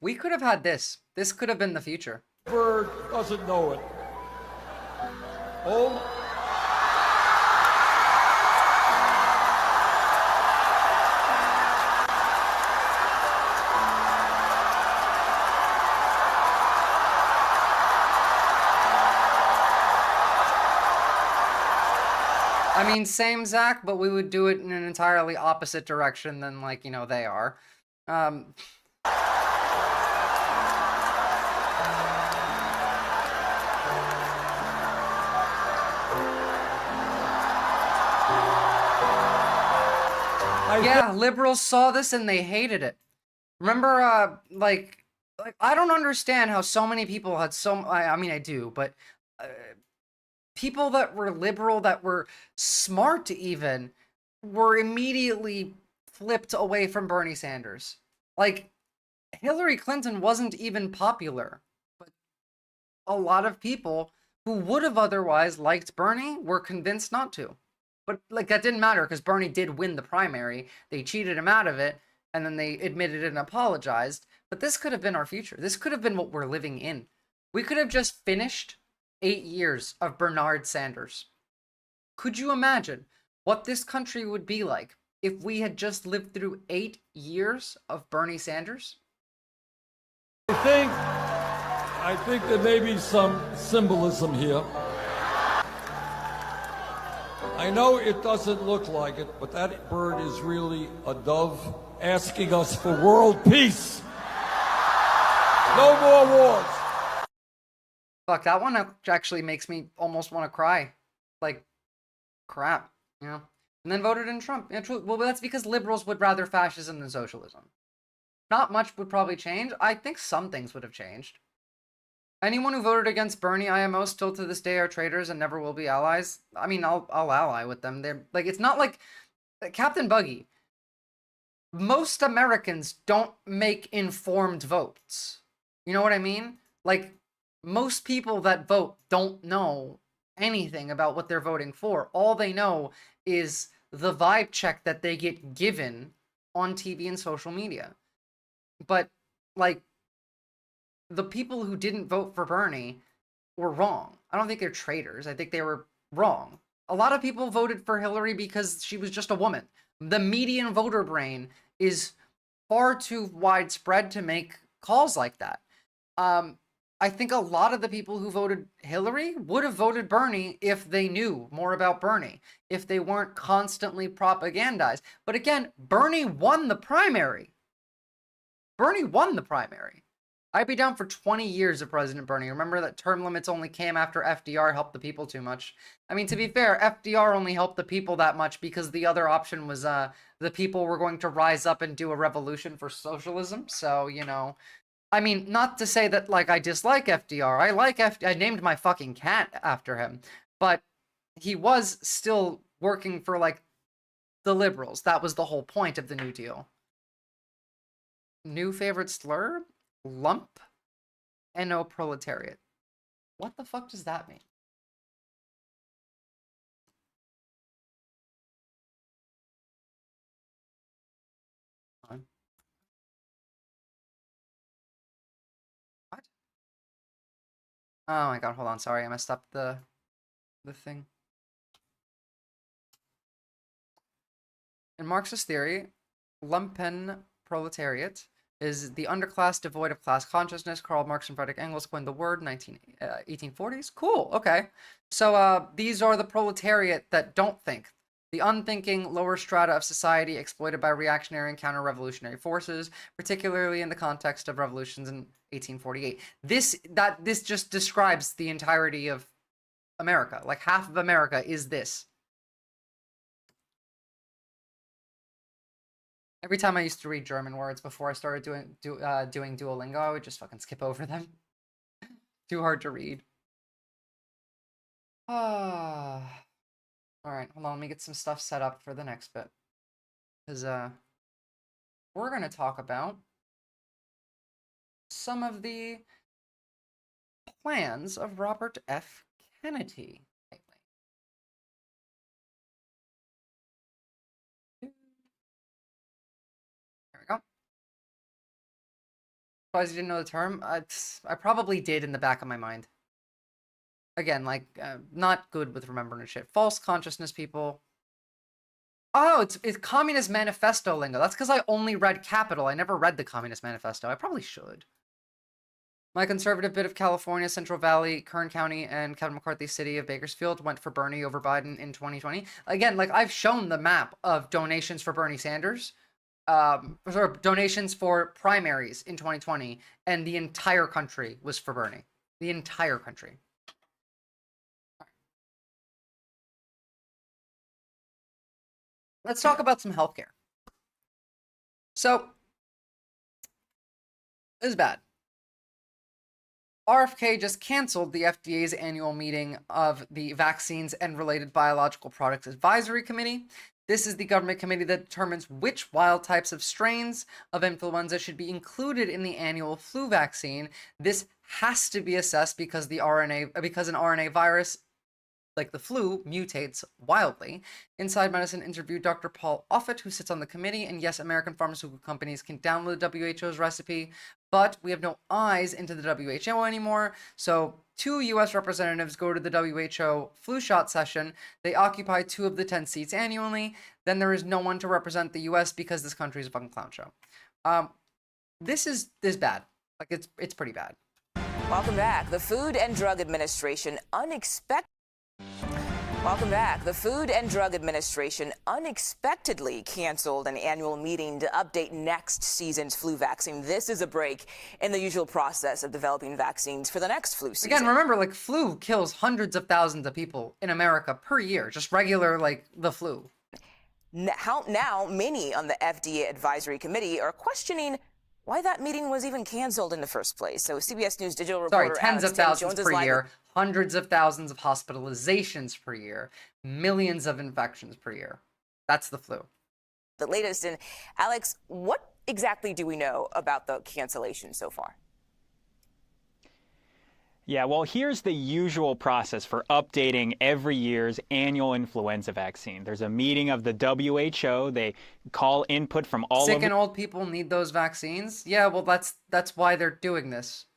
we could have had this. This could have been the future. Bird doesn't know it. Oh. I mean, same, Zach, but we would do it in an entirely opposite direction than, like, you know, they are. Yeah, liberals saw this and they hated it. Remember, like I don't understand how so many people had I mean, I do, but people that were liberal, that were smart even, were immediately flipped away from Bernie Sanders. Like, Hillary Clinton wasn't even popular, but a lot of people who would have otherwise liked Bernie were convinced not to. But, like, that didn't matter because Bernie did win the primary. They cheated him out of it, and then they admitted it and apologized. But this could have been our future. This could have been what we're living in. We could have just finished 8 years of Bernard Sanders. Could you imagine what this country would be like if we had just lived through 8 years of Bernie Sanders? I think there may be some symbolism here. I know it doesn't look like it, but that bird is really a dove asking us for world peace. No more wars. Fuck, that one actually makes me almost want to cry. Like, crap, you know? And then voted in Trump. Yeah, well, that's because liberals would rather fascism than socialism. Not much would probably change. I think some things would have changed. Anyone who voted against Bernie IMO still to this day are traitors and never will be allies. I mean, I'll ally with them. They're like, it's not like Captain Buggy. Most Americans don't make informed votes. You know what I mean? Like, most people that vote don't know anything about what they're voting for. All they know is the vibe check that they get given on TV and social media. But, like, the people who didn't vote for Bernie were wrong. I don't think they're traitors. I think they were wrong. A lot of people voted for Hillary because she was just a woman. The median voter brain is far too widespread to make calls like that. I think a lot of the people who voted Hillary would have voted Bernie if they knew more about Bernie, if they weren't constantly propagandized. But again, Bernie won the primary. Bernie won the primary. I'd be down for 20 years of President Bernie. Remember that term limits only came after FDR helped the people too much. I mean, to be fair, FDR only helped the people that much because the other option was the people were going to rise up and do a revolution for socialism. So, you know, I mean, not to say that, like, I dislike FDR. I like FDR. I named my fucking cat after him. But he was still working for, like, the liberals. That was the whole point of the New Deal. New favorite slur? Lump? No proletariat. What the fuck does that mean? What? Oh my god, hold on, sorry, I messed up the the thing. In Marxist theory, lumpen proletariat is the underclass devoid of class consciousness. Karl Marx and Friedrich Engels coined the word 1840s. Cool. Okay. So these are the proletariat that don't think. The unthinking lower strata of society exploited by reactionary and counter-revolutionary forces, particularly in the context of revolutions in 1848. This just describes the entirety of America. Like half of America is this. Every time I used to read German words before I started doing Duolingo, I would just fucking skip over them. Too hard to read. All right, hold on. Let me get some stuff set up for the next bit, because we're gonna talk about some of the plans of Robert F. Kennedy. Surprised you didn't know the term? I probably did in the back of my mind. Again, like, not good with remembering shit. False consciousness people. Oh, it's Communist Manifesto lingo. That's because I only read Capital. I never read the Communist Manifesto. I probably should. My conservative bit of California, Central Valley, Kern County, and Kevin McCarthy's city of Bakersfield went for Bernie over Biden in 2020. Again, like, I've shown the map of donations for Bernie Sanders. Donations for primaries in 2020, and the entire country was for Bernie. The entire country. Let's talk about some healthcare. So, this is bad. RFK just canceled the FDA's annual meeting of the Vaccines and Related Biological Products Advisory Committee. This is the government committee that determines which wild types of strains of influenza should be included in the annual flu vaccine. This has to be assessed because an RNA virus, like the flu, mutates wildly. Inside Medicine interviewed Dr. Paul Offit, who sits on the committee, and yes, American pharmaceutical companies can download WHO's recipe, but we have no eyes into the WHO anymore. So 2 U.S. representatives go to the WHO flu shot session. They occupy 2 of the 10 seats annually. Then there is no one to represent the U.S. because this country is a fucking clown show. This is bad. Like, it's pretty bad. Welcome back. The Food and Drug Administration unexpectedly canceled an annual meeting to update next season's flu vaccine. This is a break in the usual process of developing vaccines for the next flu season. Again, remember, like, flu kills hundreds of thousands of people in America per year. Just regular, like, the flu. Now, many on the FDA advisory committee are questioning why that meeting was even canceled in the first place. So CBS News digital reporter tens of thousands Jones per year, hundreds of thousands of hospitalizations per year, millions of infections per year. That's the flu. The latest. And Alex, what exactly do we know about the cancellation so far? Yeah, well, here's the usual process for updating every year's annual influenza vaccine. There's a meeting of the WHO. They call input from all Sick over. and old people need those vaccines. Yeah, well, that's why they're doing this.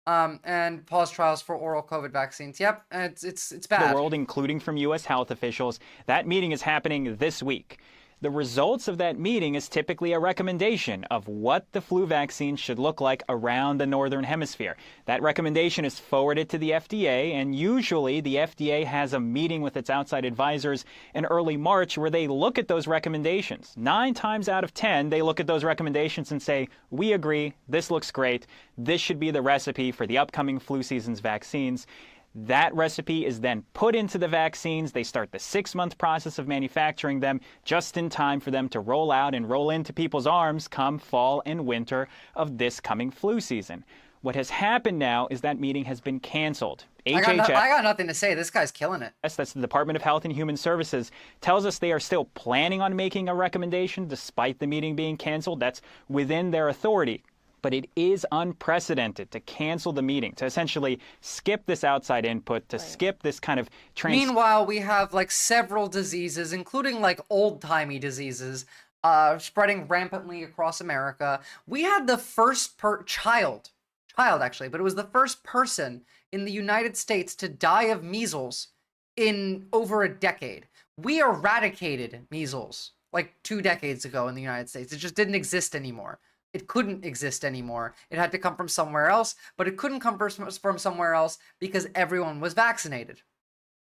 And pause trials for oral COVID vaccines. Yep, it's bad. The world, including from U.S. health officials. That meeting is happening this week. The results of that meeting is typically a recommendation of what the flu vaccine should look like around the Northern Hemisphere. That recommendation is forwarded to the FDA, and usually the FDA has a meeting with its outside advisors in early March where they look at those recommendations. 9 times out of 10, they look at those recommendations and say, we agree, this looks great, this should be the recipe for the upcoming flu season's vaccines. That recipe is then put into the vaccines. They start the 6-month process of manufacturing them just in time for them to roll out and roll into people's arms come fall and winter of this coming flu season. What has happened now is that meeting has been canceled. I got nothing to say. This guy's killing it. That's the Department of Health and Human Services, tells us they are still planning on making a recommendation despite the meeting being canceled. That's within their authority. But it is unprecedented to cancel the meeting, to essentially skip this outside input, to skip this kind of Meanwhile, we have like several diseases, including like old-timey diseases, spreading rampantly across America. We had the first child actually, but it was the first person in the United States to die of measles in over a decade. We eradicated measles like 2 decades ago in the United States. It just didn't exist anymore. It couldn't exist anymore. It had to come from somewhere else, but it couldn't come from somewhere else because everyone was vaccinated.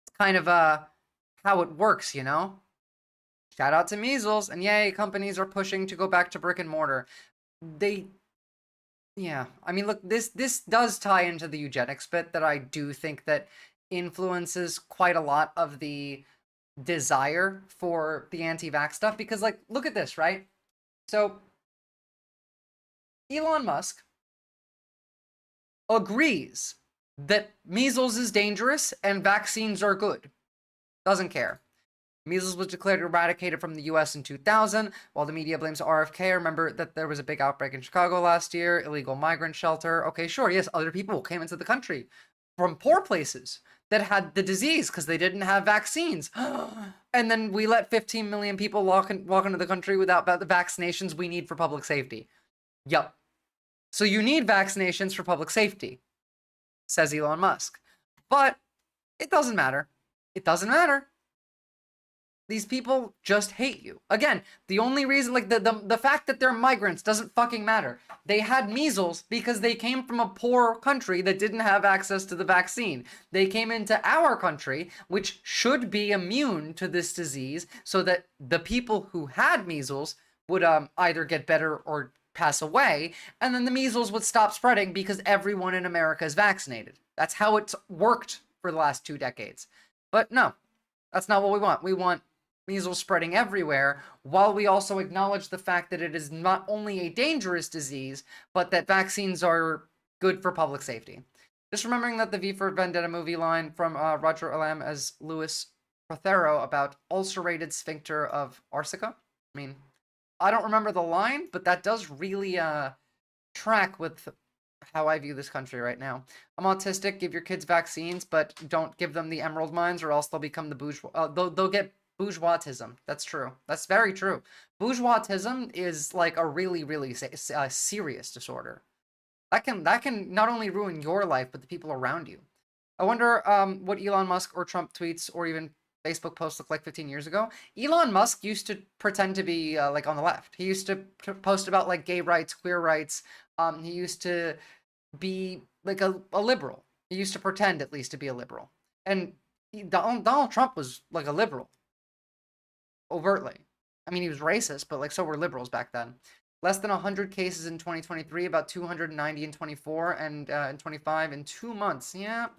It's kind of how it works, you know? Shout out to measles, and yay, companies are pushing to go back to brick and mortar. Yeah, I mean, look, this does tie into the eugenics bit that I do think that influences quite a lot of the desire for the anti-vax stuff, because, like, look at this, right? So, Elon Musk agrees that measles is dangerous and vaccines are good. Doesn't care. Measles was declared eradicated from the US in 2000, while the media blames RFK. Remember that there was a big outbreak in Chicago last year, illegal migrant shelter. Okay, sure, yes, other people came into the country from poor places that had the disease because they didn't have vaccines. And then we let 15 million people walk into the country without the vaccinations we need for public safety. Yup. So you need vaccinations for public safety, says Elon Musk. But it doesn't matter. It doesn't matter. These people just hate you. Again, the only reason, like, the fact that they're migrants doesn't fucking matter. They had measles because they came from a poor country that didn't have access to the vaccine. They came into our country, which should be immune to this disease, so that the people who had measles would either get better or pass away, and then the measles would stop spreading because everyone in America is vaccinated. That's how it's worked for the last 2 decades. But no, that's not what we want. We want measles spreading everywhere, while we also acknowledge the fact that it is not only a dangerous disease, but that vaccines are good for public safety. Just remembering that the V for Vendetta movie line from Roger Elam as Louis Prothero about ulcerated sphincter of Arsica. I mean, I don't remember the line, but that does really track with how I view this country right now. I'm autistic. Give your kids vaccines, but don't give them the emerald mines, or else they'll become the bourgeois. They'll get bourgeoisism. That's true. That's very true. Bourgeoisism is like a really, really serious disorder. That can not only ruin your life, but the people around you. I wonder what Elon Musk or Trump tweets or even Facebook posts looked like 15 years ago. Elon Musk used to pretend to be like on the left. He used to post about like gay rights, queer rights. He used to be like a liberal. He used to pretend at least to be a liberal. And Donald Trump was like a liberal. Overtly. I mean, he was racist, but like so were liberals back then. Less than 100 cases in 2023, about 290 in 24, and in 25 in 2 months. Yep.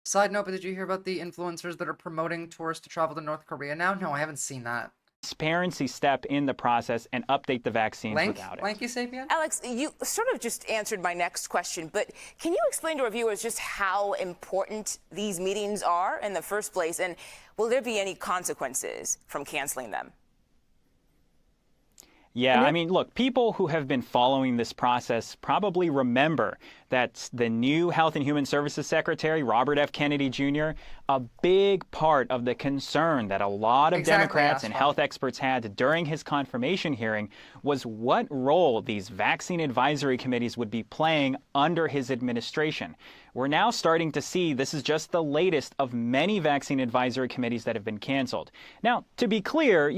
Side note, but did you hear about the influencers that are promoting tourists to travel to North Korea now? No, I haven't seen that. Transparency step in the process and update the vaccines without it. Lanky Sapien? Alex, you sort of just answered my next question, but can you explain to our viewers just how important these meetings are in the first place, and will there be any consequences from canceling them? Yeah, I mean, look, people who have been following this process probably remember that the new Health and Human Services Secretary, Robert F. Kennedy Jr., a big part of the concern that a lot of Democrats and health experts had during his confirmation hearing was what role these vaccine advisory committees would be playing under his administration. We're now starting to see this is just the latest of many vaccine advisory committees that have been canceled. Now, to be clear,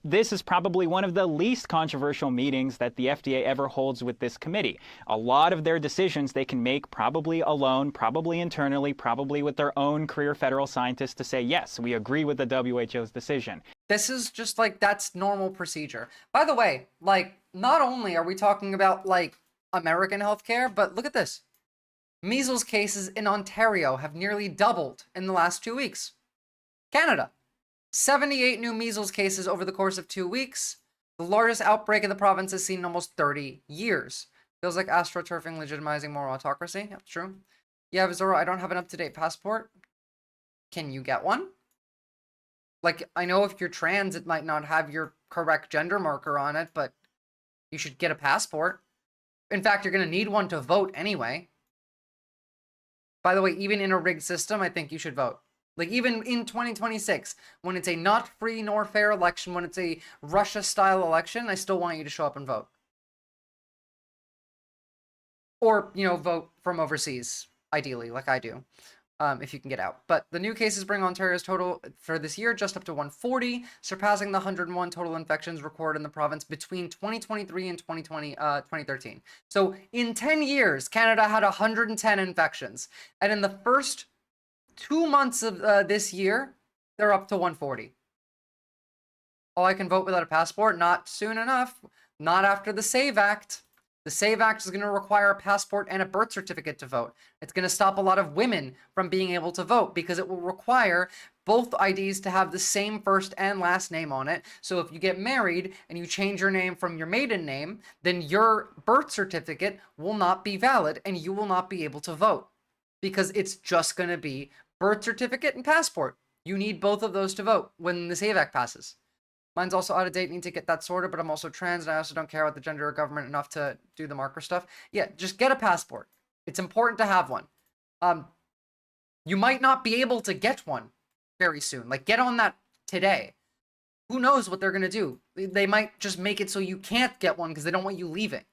this is probably one of the least controversial meetings that the FDA ever holds with this committee. A lot of their decisions they can make probably alone, probably internally, probably with their own career federal scientists to say, yes, we agree with the WHO's decision. This is just like, that's normal procedure. By the way, like, not only are we talking about like American healthcare, but look at this. Measles cases in Ontario have nearly doubled in the last 2 weeks. Canada, 78 new measles cases over the course of 2 weeks. The largest outbreak in the province has seen in almost 30 years. Feels like astroturfing legitimizing more autocracy. That's true. Yeah, Visora, I don't have an up-to-date passport. Can you get one? Like, I know if you're trans, it might not have your correct gender marker on it, but you should get a passport. In fact, you're going to need one to vote anyway. By the way, even in a rigged system, I think you should vote. Like, even in 2026, when it's a not free nor fair election, when it's a Russia-style election, I still want you to show up and vote. Or, vote from overseas, ideally, like I do. if you can get out. But the new cases bring Ontario's total for this year just up to 140, surpassing the 101 total infections recorded in the province between 2023 and 2013. So in 10 years, Canada had 110 infections. And in the first 2 months of this year, they're up to 140. Oh, I can vote without a passport? Not soon enough. Not after the SAVE Act. The SAVE Act is going to require a passport and a birth certificate to vote. It's going to stop a lot of women from being able to vote because it will require both IDs to have the same first and last name on it. So if you get married and you change your name from your maiden name, then your birth certificate will not be valid and you will not be able to vote because it's just going to be birth certificate and passport. You need both of those to vote when the SAVE Act passes. Mine's also out of date, need to get that sorted, but I'm also trans and I also don't care about the gender or government enough to do the marker stuff. Yeah, just get a passport. It's important to have one. You might not be able to get one very soon. Like, get on that today. Who knows what they're going to do? They might just make it so you can't get one because they don't want you leaving.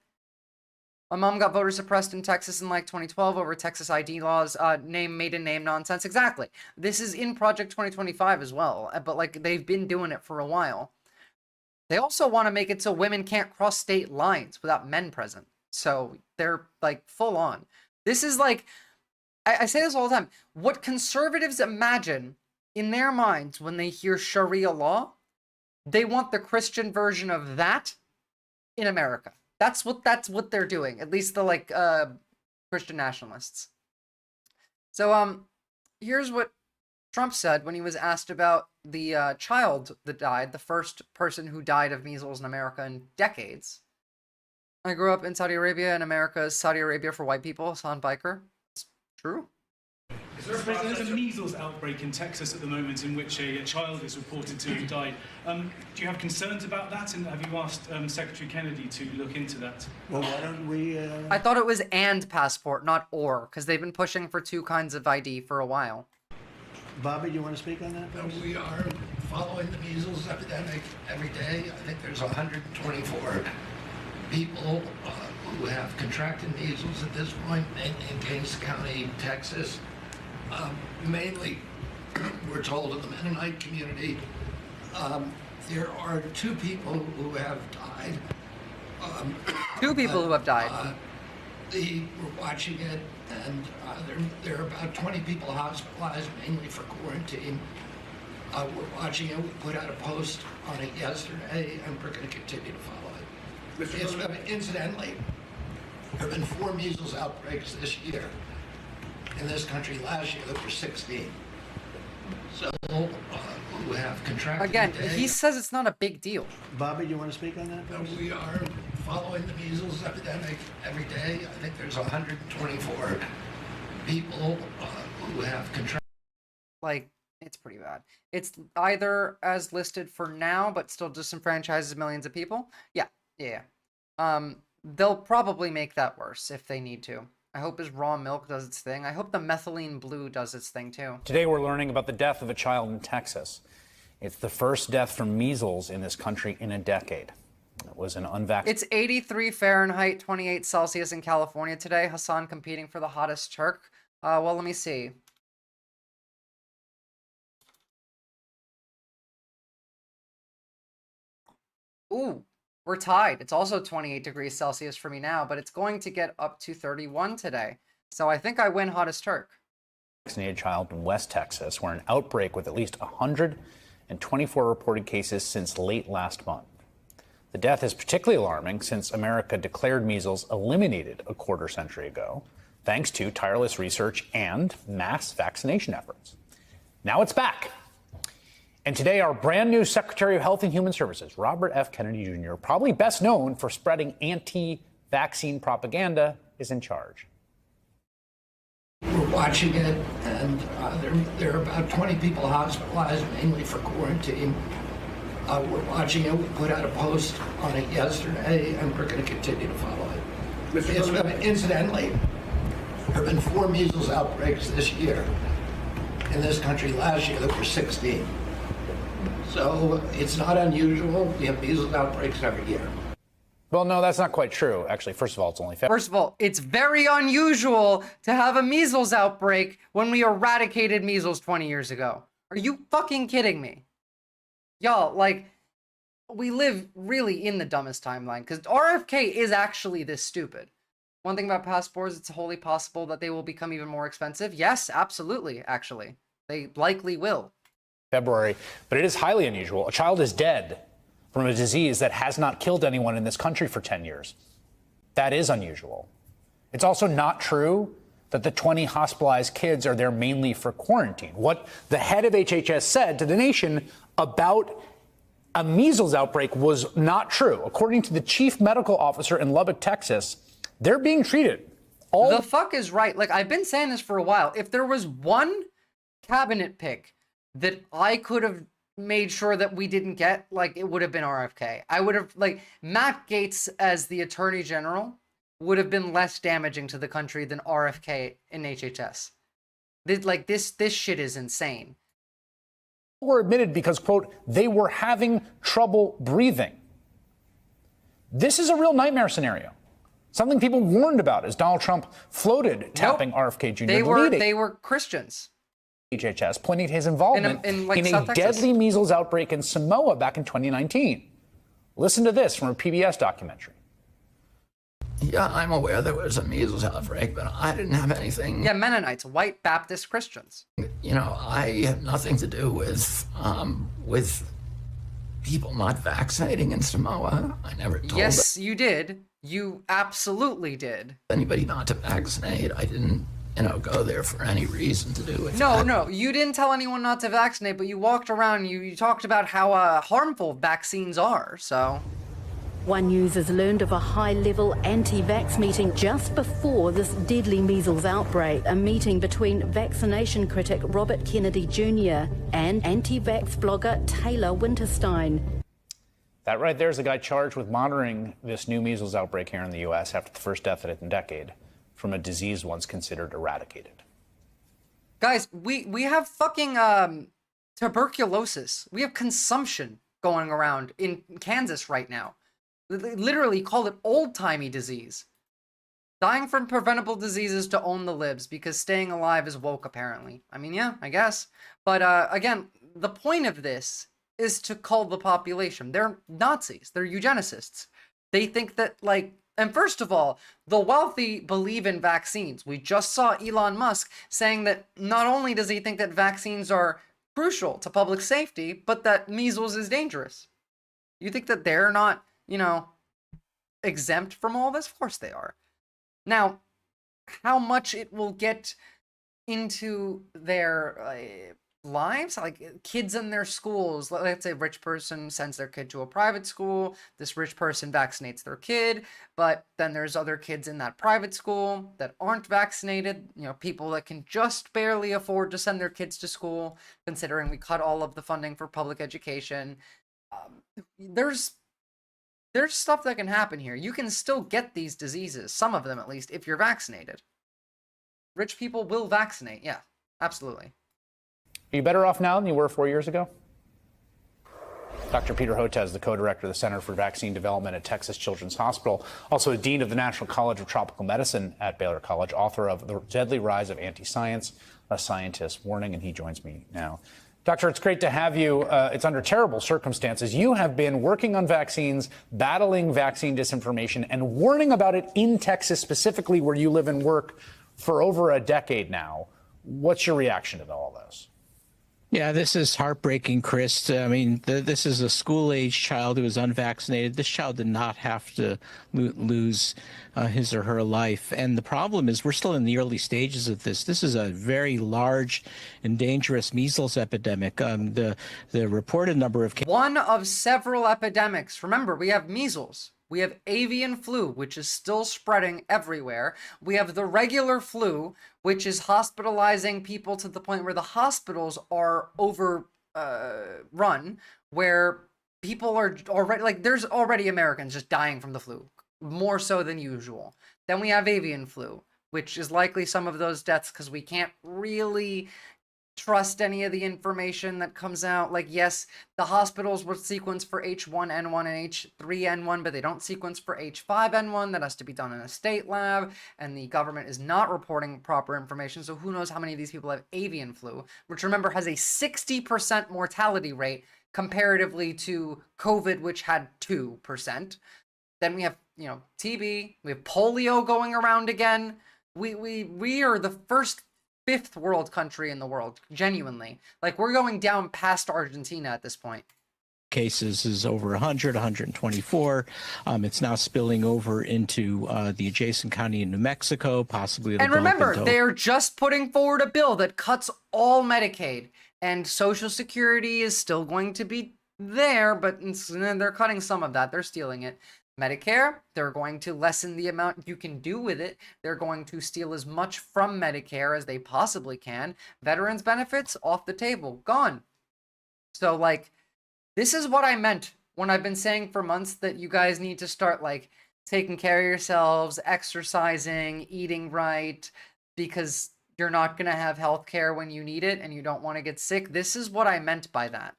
My mom got voter suppressed in Texas in like 2012 over Texas ID laws, maiden name nonsense. Exactly. This is in Project 2025 as well, but like they've been doing it for a while. They also want to make it so women can't cross state lines without men present. So they're like full on. This is like, I say this all the time. What conservatives imagine in their minds when they hear Sharia law, they want the Christian version of that in America. That's what they're doing. At least the like Christian nationalists. So here's what Trump said when he was asked about the child that died, the first person who died of measles in America in decades. I grew up in Saudi Arabia, and America is Saudi Arabia for white people. Hassan Biker. It's true. There's a measles outbreak in Texas at the moment in which a child is reported to have died. Do you have concerns about that, and have you asked Secretary Kennedy to look into that? Well, why don't we... I thought it was and passport, not or, because they've been pushing for 2 kinds of ID for a while. Bobby, do you want to speak on that? We are following the measles epidemic every day. I think there's 124 people who have contracted measles at this point in Kings County, Texas. Mainly, we're told in the Mennonite community, there are 2 people who have died. 2 people who have died. We're watching it, and there are about 20 people hospitalized, mainly for quarantine. We're watching it. We put out a post on it yesterday, and we're going to continue to follow it. Incidentally, there have been 4 measles outbreaks this year. In this country last year, there were 16. So, who have contracted Again, today. he says it's not a big deal. Bobby, do you want to speak on that? We are following the measles epidemic every day. I think there's 124 people who have contracted. Like, it's pretty bad. It's either as listed for now, but still disenfranchises millions of people. Yeah. They'll probably make that worse if they need to. I hope his raw milk does its thing. I hope the methylene blue does its thing too. Today we're learning about the death of a child in Texas. It's the first death from measles in this country in a decade. It was an unvaccinated. It's 83 Fahrenheit, 28 Celsius in California today. Hassan competing for the hottest Turk. Well, let me see. Ooh. We're tied. It's also 28 degrees Celsius for me now, but it's going to get up to 31 today. So I think I win hottest Turk. Vaccinated child in West Texas, where an outbreak with at least 124 reported cases since late last month. The death is particularly alarming since America declared measles eliminated a quarter century ago, thanks to tireless research and mass vaccination efforts. Now it's back. And today, our brand new Secretary of Health and Human Services, Robert F. Kennedy Jr., probably best known for spreading anti-vaccine propaganda, is in charge. We're watching it, and there are about 20 people hospitalized, mainly for quarantine. We're watching it. We put out a post on it yesterday, and we're going to continue to follow it. Incidentally, there have been 4 measles outbreaks this year. In this country last year, there were 16. So it's not unusual. We have measles outbreaks every year. Well, no, that's not quite true. Actually, first of all, it's only February. First of all, it's very unusual to have a measles outbreak when we eradicated measles 20 years ago. Are you fucking kidding me? Y'all, like, we live really in the dumbest timeline, because RFK is actually this stupid. One thing about passports, it's wholly possible that they will become even more expensive. Yes, absolutely, actually. They likely will. February, but it is highly unusual. A child is dead from a disease that has not killed anyone in this country for 10 years. That is unusual. It's also not true that the 20 hospitalized kids are there mainly for quarantine. What the head of HHS said to the nation about a measles outbreak was not true. According to the chief medical officer in Lubbock, Texas, they're being treated. The fuck is right. Like, I've been saying this for a while. If there was one cabinet pick that I could have made sure that we didn't get, like, it would have been RFK. I would have, like, Matt Gaetz as the attorney general would have been less damaging to the country than RFK in HHS. This shit is insane. Were admitted because, quote, they were having trouble breathing. This is a real nightmare scenario. Something people warned about as Donald Trump floated tapping RFK Jr. They were Christians. HHS, pointing to his involvement in a deadly measles outbreak in Samoa back in 2019. Listen to this from a PBS documentary. Yeah, I'm aware there was a measles outbreak, but I didn't have anything. Yeah, Mennonites, white Baptist Christians. You know, I have nothing to do with people not vaccinating in Samoa. I never told Yes, you did. You absolutely did. anybody not to vaccinate. I didn't, go there for any reason to do it. No, you didn't tell anyone not to vaccinate, but you walked around and you talked about how harmful vaccines are, so... One News has learned of a high-level anti-vax meeting just before this deadly measles outbreak, a meeting between vaccination critic Robert Kennedy Jr. and anti-vax blogger Taylor Winterstein. That right there is the guy charged with monitoring this new measles outbreak here in the U.S. after the first death in a decade from a disease once considered eradicated. Guys, we have fucking tuberculosis. We have consumption going around in Kansas right now. They literally call it old-timey disease. Dying from preventable diseases to own the libs because staying alive is woke, apparently. I mean, yeah, I guess. But again, the point of this is to cull the population. They're Nazis. They're eugenicists. They think that, like... And first of all, the wealthy believe in vaccines. We just saw Elon Musk saying that not only does he think that vaccines are crucial to public safety, but that measles is dangerous. You think that they're not... exempt from all this? Of course they are. Now, how much it will get into their lives, like kids in their schools, let's say a rich person sends their kid to a private school, this rich person vaccinates their kid, but then there's other kids in that private school that aren't vaccinated, people that can just barely afford to send their kids to school, considering we cut all of the funding for public education. There's stuff that can happen here. You can still get these diseases, some of them at least, if you're vaccinated. Rich people will vaccinate, yeah, absolutely. Are you better off now than you were 4 years ago? Dr. Peter Hotez, the co-director of the Center for Vaccine Development at Texas Children's Hospital, also a dean of the National College of Tropical Medicine at Baylor College, author of The Deadly Rise of Anti-Science, a Scientist's Warning, and he joins me now. Doctor, it's great to have you. It's under terrible circumstances. You have been working on vaccines, battling vaccine disinformation, and warning about it in Texas, specifically where you live and work, for over a decade now. What's your reaction to all this? Yeah, this is heartbreaking, Chris. I mean, this is a school-age child who was unvaccinated. This child did not have to lose his or her life. And the problem is we're still in the early stages of this. This is a very large and dangerous measles epidemic. The reported number of cases... One of several epidemics. Remember, we have measles. We have avian flu, which is still spreading everywhere. We have the regular flu, which is hospitalizing people to the point where the hospitals are overrun, where people are already, like, there's already Americans just dying from the flu, more so than usual. Then we have avian flu, which is likely some of those deaths because we can't really trust any of the information that comes out. Like, yes, the hospitals will sequence for H1N1 and H3N1, but they don't sequence for H5N1. That has to be done in a state lab, and the government is not reporting proper information. So who knows how many of these people have avian flu, which, remember, has a 60% mortality rate comparatively to COVID, which had 2%. Then we have, you know, TB, we have polio going around again. We are the fifth world country in the world, genuinely. Like, we're going down past Argentina at this point. Cases is over 100, 124. It's now spilling over into the adjacent county in New Mexico, possibly. And remember, they're just putting forward a bill that cuts all Medicaid, and Social Security is still going to be there, but they're cutting some of that. They're stealing it. Medicare, they're going to lessen the amount you can do with it. They're going to steal as much from Medicare as they possibly can. Veterans benefits, off the table, gone. So, like, this is what I meant when I've been saying for months that you guys need to start, like, taking care of yourselves, exercising, eating right, because you're not going to have health care when you need it and you don't want to get sick. This is what I meant by that.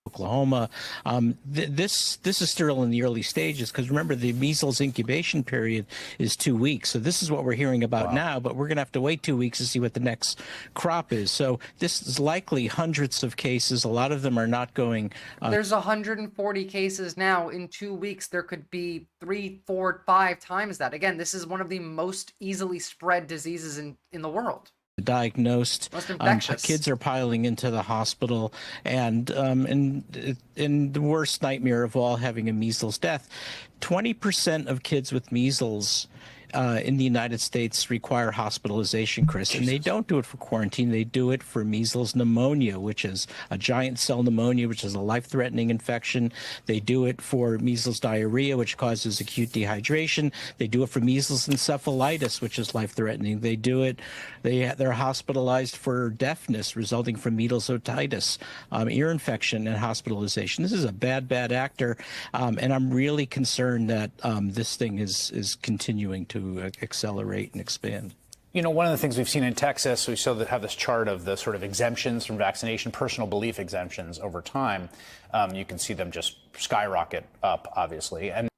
Oklahoma. This is still in the early stages, because remember, the measles incubation period is 2 weeks. So this is what we're hearing about now, but we're going to have to wait 2 weeks to see what the next crop is. So this is likely hundreds of cases. A lot of them are not going. There's 140 cases now. In 2 weeks, there could be 3, 4, 5 times that. Again, this is one of the most easily spread diseases in the world. Diagnosed. Kids are piling into the hospital, and the worst nightmare of all, having a measles death. 20% of kids with measles in the United States require hospitalization, Chris, and they don't do it for quarantine. They do it for measles pneumonia, which is a giant cell pneumonia, which is a life-threatening infection. They do it for measles diarrhea, which causes acute dehydration. They do it for measles encephalitis, which is life-threatening. They do it. They're hospitalized for deafness resulting from measles otitis, ear infection, and hospitalization. This is a bad actor, and I'm really concerned that this thing is continuing to accelerate and expand. You know, one of the things we've seen in Texas, we have this chart of the sort of exemptions from vaccination, personal belief exemptions over time. You can see them just skyrocket up, obviously. And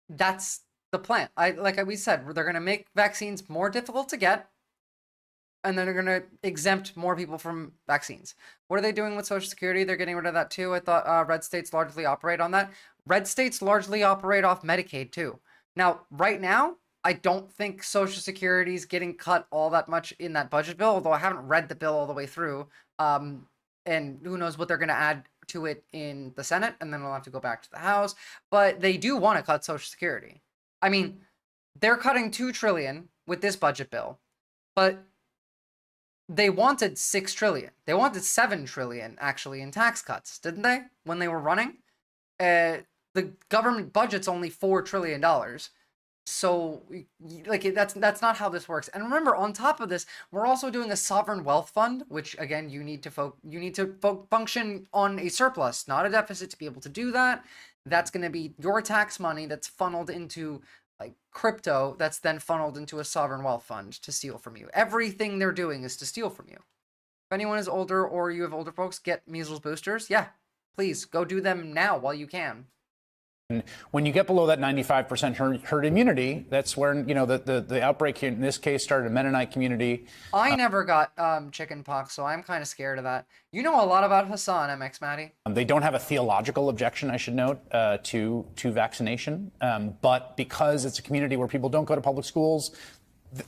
that's the plan. Like we said, they're going to make vaccines more difficult to get, and then they're going to exempt more people from vaccines. What are they doing with Social Security? They're getting rid of that too. I thought red states largely operate on that. Red states largely operate off Medicaid too. Now, right now, I don't think Social Security is getting cut all that much in that budget bill, although I haven't read the bill all the way through. And who knows what they're going to add to it in the Senate, and then it'll have to go back to the House. But they do want to cut Social Security. I mean, they're cutting $2 trillion with this budget bill, but they wanted $6 trillion. They wanted $7 trillion, actually, in tax cuts, didn't they, when they were running? The government budget's only $4 trillion. So, like, that's not how this works. And remember, on top of this, we're also doing a sovereign wealth fund, which, again, you need to function on a surplus, not a deficit, to be able to do that. That's going to be your tax money that's funneled into, like, crypto, that's then funneled into a sovereign wealth fund to steal from you. Everything they're doing is to steal from you. If anyone is older or you have older folks, get measles boosters. Yeah, please go do them now while you can. when you get below that 95% herd immunity, that's where, you know, the outbreak here in this case started in a Mennonite community. I never got chicken pox, so I'm kind of scared of that. You know a lot about Hassan, MX Matty. They don't have a theological objection, I should note, to vaccination. But because it's a community where people don't go to public schools,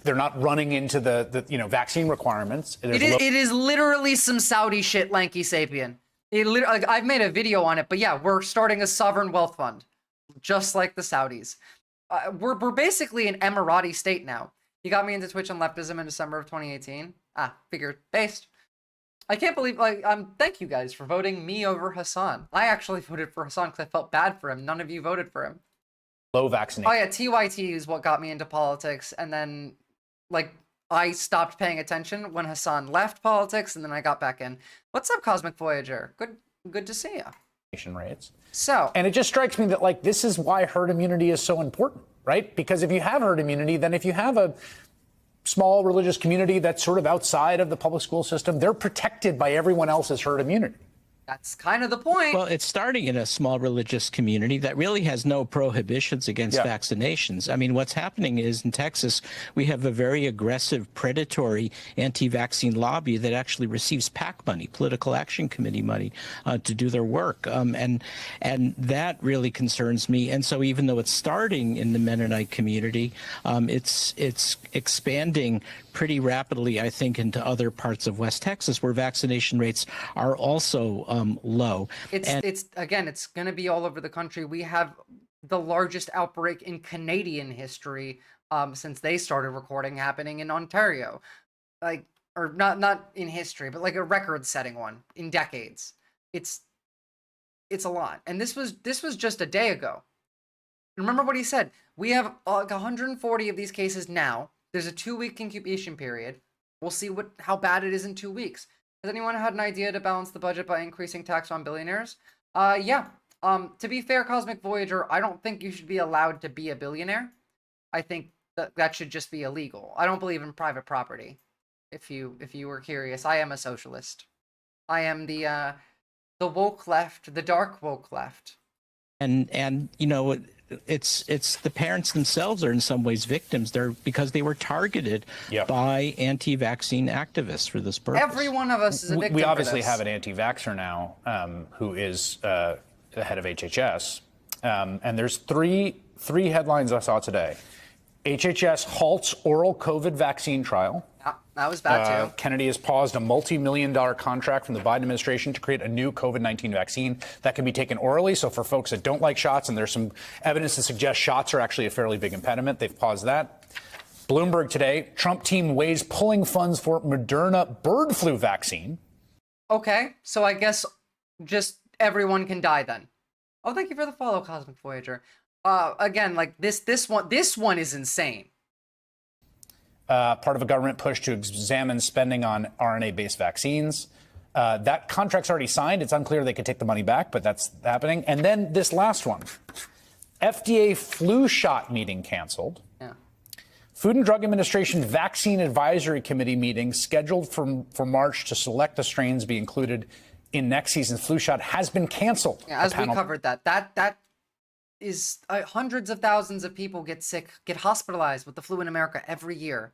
they're not running into the vaccine requirements. It is literally some Saudi shit, Lanky Sapien. I've made a video on it, but yeah, we're starting a sovereign wealth fund, just like the Saudis. We're basically an Emirati state now. You got me into Twitch and leftism in December of 2018. Figured based. I can't believe, thank you guys for voting me over Hassan. I actually voted for Hassan because I felt bad for him. None of you voted for him. Low vaccination. Oh yeah, TYT is what got me into politics, and then, I stopped paying attention when Hassan left politics, and then I got back in. What's up, Cosmic Voyager? Good to see you. Rates. So, and it just strikes me that this is why herd immunity is so important, right? Because if you have herd immunity, then if you have a small religious community that's sort of outside of the public school system, they're protected by everyone else's herd immunity. That's kind of the point. Well, it's starting in a small religious community that really has no prohibitions against vaccinations. I mean, what's happening is in Texas, we have a very aggressive, predatory anti-vaccine lobby that actually receives PAC money, Political Action Committee money, to do their work. And that really concerns me. And so even though it's starting in the Mennonite community, it's expanding pretty rapidly, I think, into other parts of West Texas where vaccination rates are also low. It's going to be all over the country. We have the largest outbreak in Canadian history since they started recording happening in Ontario. Like, or not in history, but like a record-setting one in decades. It's a lot. And this was just a day ago. Remember what he said. We have like 140 of these cases now. There's a 2-week incubation period. We'll see how bad it is in 2 weeks. Has anyone had an idea to balance the budget by increasing tax on billionaires? Yeah. To be fair, Cosmic Voyager, I don't think you should be allowed to be a billionaire. I think that should just be illegal. I don't believe in private property. If you were curious, I am a socialist. I am the woke left, the dark woke left. And you know, it's the parents themselves are in some ways victims. Because they were targeted by anti-vaccine activists for this purpose. Every one of us is a victim. We obviously for this. have an anti-vaxxer now who is the head of HHS, and there's three headlines I saw today. HHS halts oral COVID vaccine trial. Yeah, that was bad too. Kennedy has paused a multi-million-dollar contract from the Biden administration to create a new COVID-19 vaccine that can be taken orally. So for folks that don't like shots, and there's some evidence to suggest shots are actually a fairly big impediment, they've paused that. Bloomberg today, Trump team weighs pulling funds for Moderna bird flu vaccine. Okay, so I guess just everyone can die then. Oh, thank you for the follow, Cosmic Voyager. Again, like this one is insane. Part of a government push to examine spending on RNA-based vaccines. That contract's already signed. It's unclear they could take the money back, but that's happening. And then this last one, FDA flu shot meeting canceled. Yeah. Food and Drug Administration Vaccine Advisory Committee meeting scheduled for March to select the strains be included in next season's flu shot has been canceled. Yeah, as we covered that is hundreds of thousands of people get sick, get hospitalized with the flu in America every year.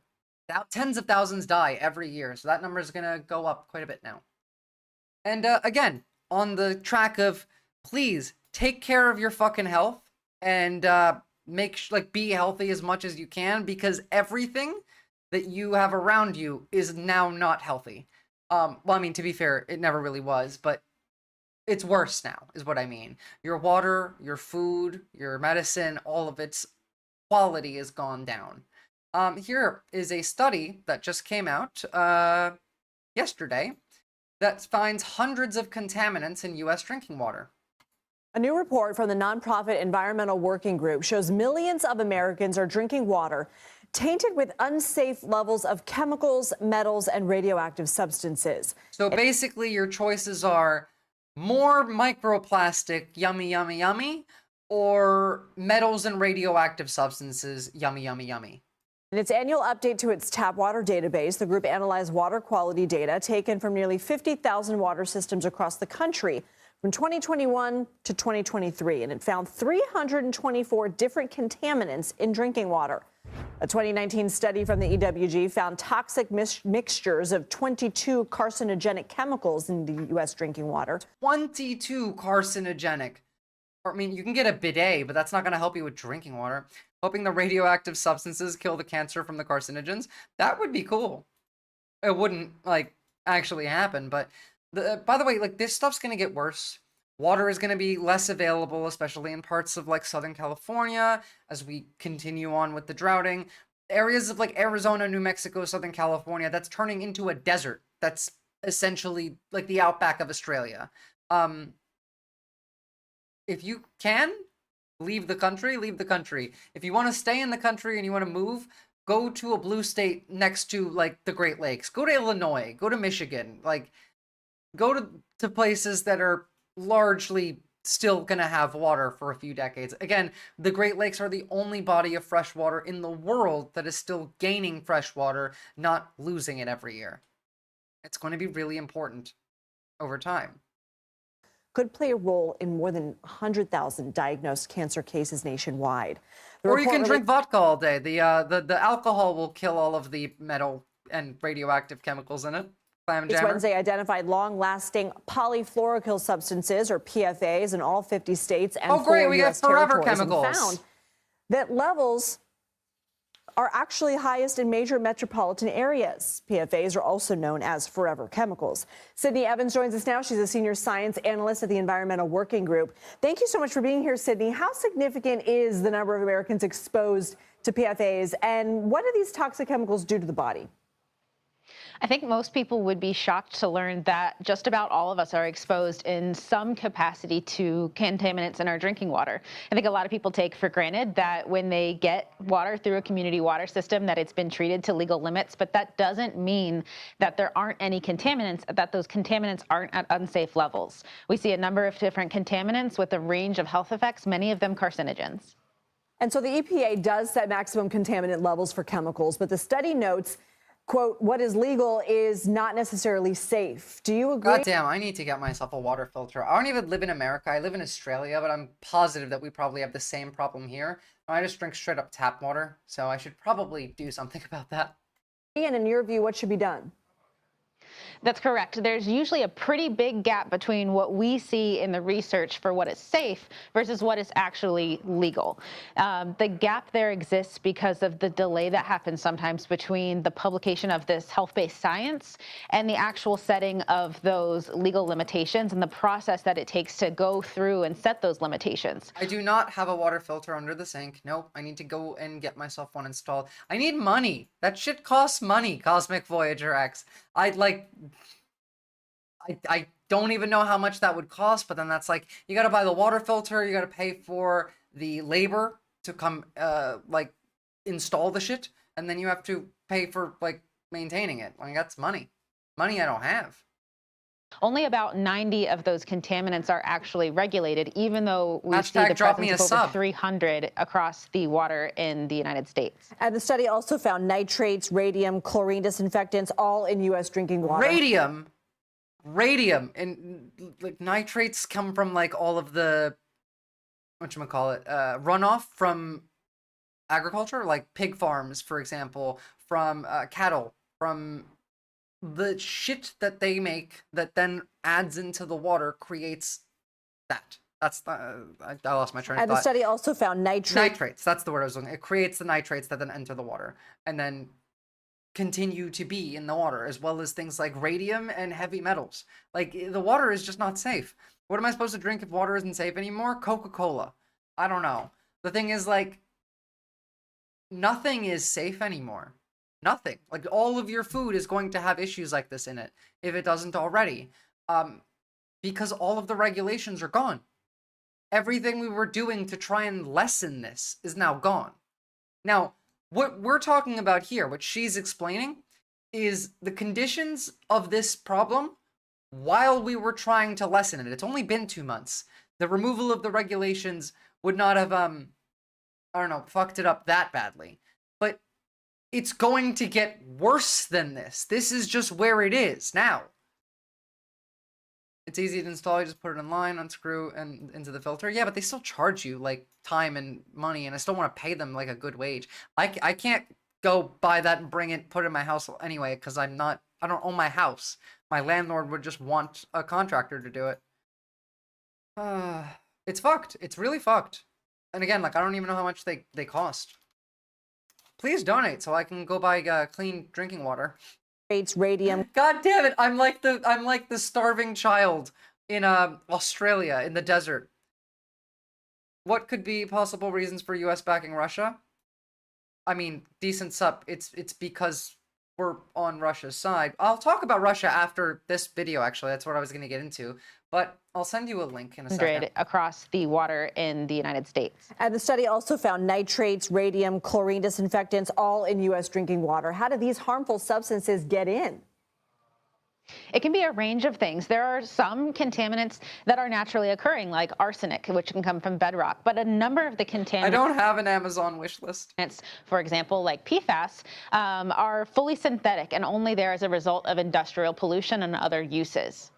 Tens of thousands die every year, so that number is going to go up quite a bit now. And again, on the track of please take care of your fucking health and be healthy as much as you can, because everything that you have around you is now not healthy. Well, I mean, to be fair, it never really was, but it's worse now, is what I mean. Your water, your food, your medicine, all of its quality has gone down. Here is a study that just came out yesterday that finds hundreds of contaminants in U.S. drinking water. A new report from the nonprofit Environmental Working Group shows millions of Americans are drinking water tainted with unsafe levels of chemicals, metals, and radioactive substances. So basically, your choices are more microplastic, yummy, yummy, yummy, or metals and radioactive substances, yummy, yummy, yummy. In its annual update to its tap water database, the group analyzed water quality data taken from nearly 50,000 water systems across the country from 2021 to 2023, and it found 324 different contaminants in drinking water. A 2019 study from the EWG found toxic mixtures of 22 carcinogenic chemicals in the U.S. drinking water. 22 carcinogenic. I mean, you can get a bidet, but that's not going to help you with drinking water. Hoping the radioactive substances kill the cancer from the carcinogens. That would be cool. It wouldn't, actually happen, but by the way, this stuff's going to get worse. Water is going to be less available, especially in parts of Southern California, as we continue on with the droughting. Areas of Arizona, New Mexico, Southern California, that's turning into a desert. That's essentially the outback of Australia. If you can, leave the country, leave the country. If you want to stay in the country and you want to move, go to a blue state next to the Great Lakes. Go to Illinois, go to Michigan, go to places that are largely still going to have water for a few decades. Again, the Great Lakes are the only body of fresh water in the world that is still gaining fresh water, not losing it every year. It's going to be really important over time. Could play a role in more than 100,000 diagnosed cancer cases nationwide. Or you can drink vodka all day. The alcohol will kill all of the metal and radioactive chemicals in it. It's Wednesday identified long-lasting polyfluoroalkyl substances, or PFAs, in all 50 states and 4 U.S. forever territories, chemicals. and found that levels are actually highest in major metropolitan areas. PFAs are also known as forever chemicals. Sydney Evans joins us now. She's a senior science analyst at the Environmental Working Group. Thank you so much for being here, Sydney. How significant is the number of Americans exposed to PFAs, and what do these toxic chemicals do to the body? I think most people would be shocked to learn that just about all of us are exposed in some capacity to contaminants in our drinking water. I think a lot of people take for granted that when they get water through a community water system that it's been treated to legal limits, but that doesn't mean that there aren't any contaminants, that those contaminants aren't at unsafe levels. We see a number of different contaminants with a range of health effects, many of them carcinogens. And so the EPA does set maximum contaminant levels for chemicals, but the study notes, quote, what is legal is not necessarily safe. Do you agree? God damn, I need to get myself a water filter. I don't even live in America. I live in Australia, but I'm positive that we probably have the same problem here. I just drink straight up tap water, so I should probably do something about that. Ian, in your view, what should be done? That's correct. There's usually a pretty big gap between what we see in the research for what is safe versus what is actually legal. The gap there exists because of the delay that happens sometimes between the publication of this health-based science and the actual setting of those legal limitations and the process that it takes to go through and set those limitations. I do not have a water filter under the sink. Nope, I need to go and get myself one installed. I need money. That shit costs money, Cosmic Voyager X. I don't even know how much that would cost, but then that's like, you gotta buy the water filter, you gotta pay for the labor to come, install the shit, and then you have to pay for, maintaining it. Like, that's money. Money I don't have. Only about 90 of those contaminants are actually regulated, even though we see the drop me presence a of over sub. 300 across the water in the United States. And the study also found nitrates, radium, chlorine disinfectants, all in U.S. drinking water. Radium, and nitrates come from all of the runoff from agriculture, like pig farms, for example, from cattle, from the shit that they make that then adds into the water creates that. That's I lost my train of thought. And the study also found nitrates. That's the word I was looking. It creates the nitrates that then enter the water and then continue to be in the water, as well as things like radium and heavy metals. The water is just not safe. What am I supposed to drink if water isn't safe anymore? Coca-Cola. I don't know. The thing is, nothing is safe anymore. Nothing. All of your food is going to have issues like this in it, if it doesn't already. Because all of the regulations are gone. Everything we were doing to try and lessen this is now gone. Now, what we're talking about here, what she's explaining, is the conditions of this problem while we were trying to lessen it. It's only been 2 months. The removal of the regulations would not have, fucked it up that badly. But it's going to get worse than this. This is just where it is now. It's easy to install. You just put it in line, unscrew, and into the filter. Yeah, but they still charge you time and money, and I still want to pay them a good wage. I can't go buy that and bring it, put it in my house anyway, because I don't own my house. My landlord would just want a contractor to do it. It's fucked. It's really fucked. And again, I don't even know how much they cost. Please donate so I can go buy clean drinking water. Radium. God damn it! I'm like the starving child in Australia in the desert. What could be possible reasons for U.S. backing Russia? I mean, decent sup. It's because we're on Russia's side. I'll talk about Russia after this video. Actually, that's what I was going to get into. But I'll send you a link in a second. Across the water in the United States. And the study also found nitrates, radium, chlorine disinfectants, all in U.S. drinking water. How do these harmful substances get in? It can be a range of things. There are some contaminants that are naturally occurring, like arsenic, which can come from bedrock. But a number of the contaminants, I don't have an Amazon wish list. For example, like PFAS, are fully synthetic and only there as a result of industrial pollution and other uses.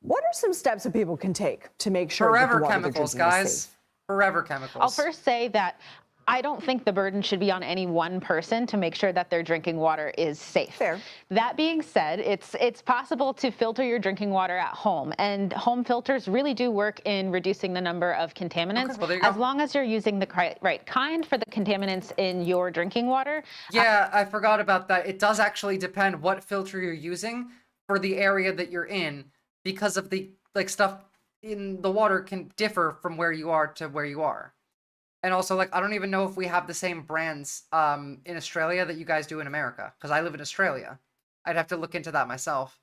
What are some steps that people can take to make sure that the Forever water they're chemicals, drinking is guys. safe? Forever chemicals. I'll first say that I don't think the burden should be on any one person to make sure that their drinking water is safe. Fair. That being said, it's possible to filter your drinking water at home, and home filters really do work in reducing the number of contaminants, Okay, well, there you go. as long as you're using the right kind for the contaminants in your drinking water. Yeah, I forgot about that. It does actually depend what filter you're using for the area that you're in, because of the stuff in the water can differ from where you are to where you are. And also, I don't even know if we have the same brands in Australia that you guys do in America, because I live in Australia. I'd have to look into that myself.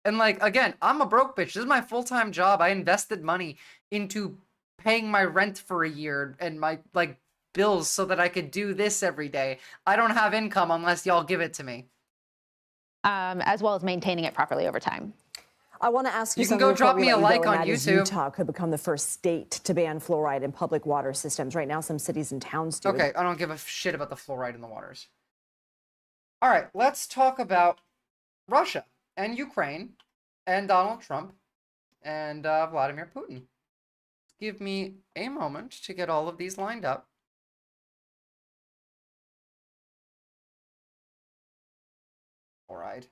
And again, I'm a broke bitch. This is my full-time job. I invested money into paying my rent for a year and my bills so that I could do this every day. I don't have income unless y'all give it to me. As well as maintaining it properly over time. I want to ask you, You can something go before drop we me let a you like go, and on that is YouTube. Utah could become the first state to ban fluoride in public water systems. Right now, some cities and towns do. Okay, I don't give a shit about the fluoride in the waters. All right, let's talk about Russia and Ukraine and Donald Trump and Vladimir Putin. Give me a moment to get all of these lined up. Fluoride.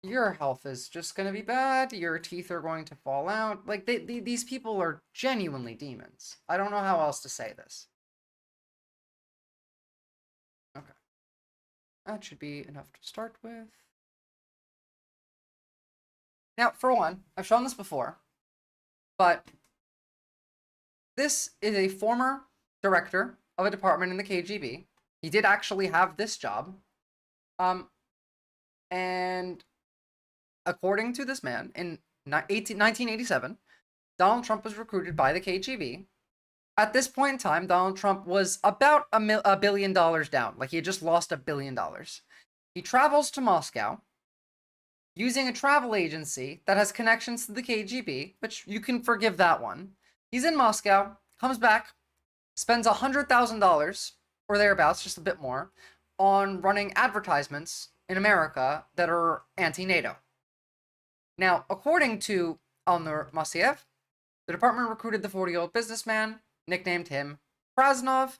Your health is just going to be bad. Your teeth are going to fall out. These people are genuinely demons. I don't know how else to say this. Okay. That should be enough to start with. Now, for one, I've shown this before, but this is a former director of a department in the KGB. He did actually have this job. And according to this man, in 1987, Donald Trump was recruited by the KGB. At this point in time, Donald Trump was about $1 billion down. He had just lost $1 billion. He travels to Moscow using a travel agency that has connections to the KGB, which you can forgive that one. He's in Moscow, comes back, spends $100,000 or thereabouts, just a bit more, on running advertisements in America that are anti-NATO. Now, according to Alnur Masiev, the department recruited the 40-year-old businessman, nicknamed him Krasnov.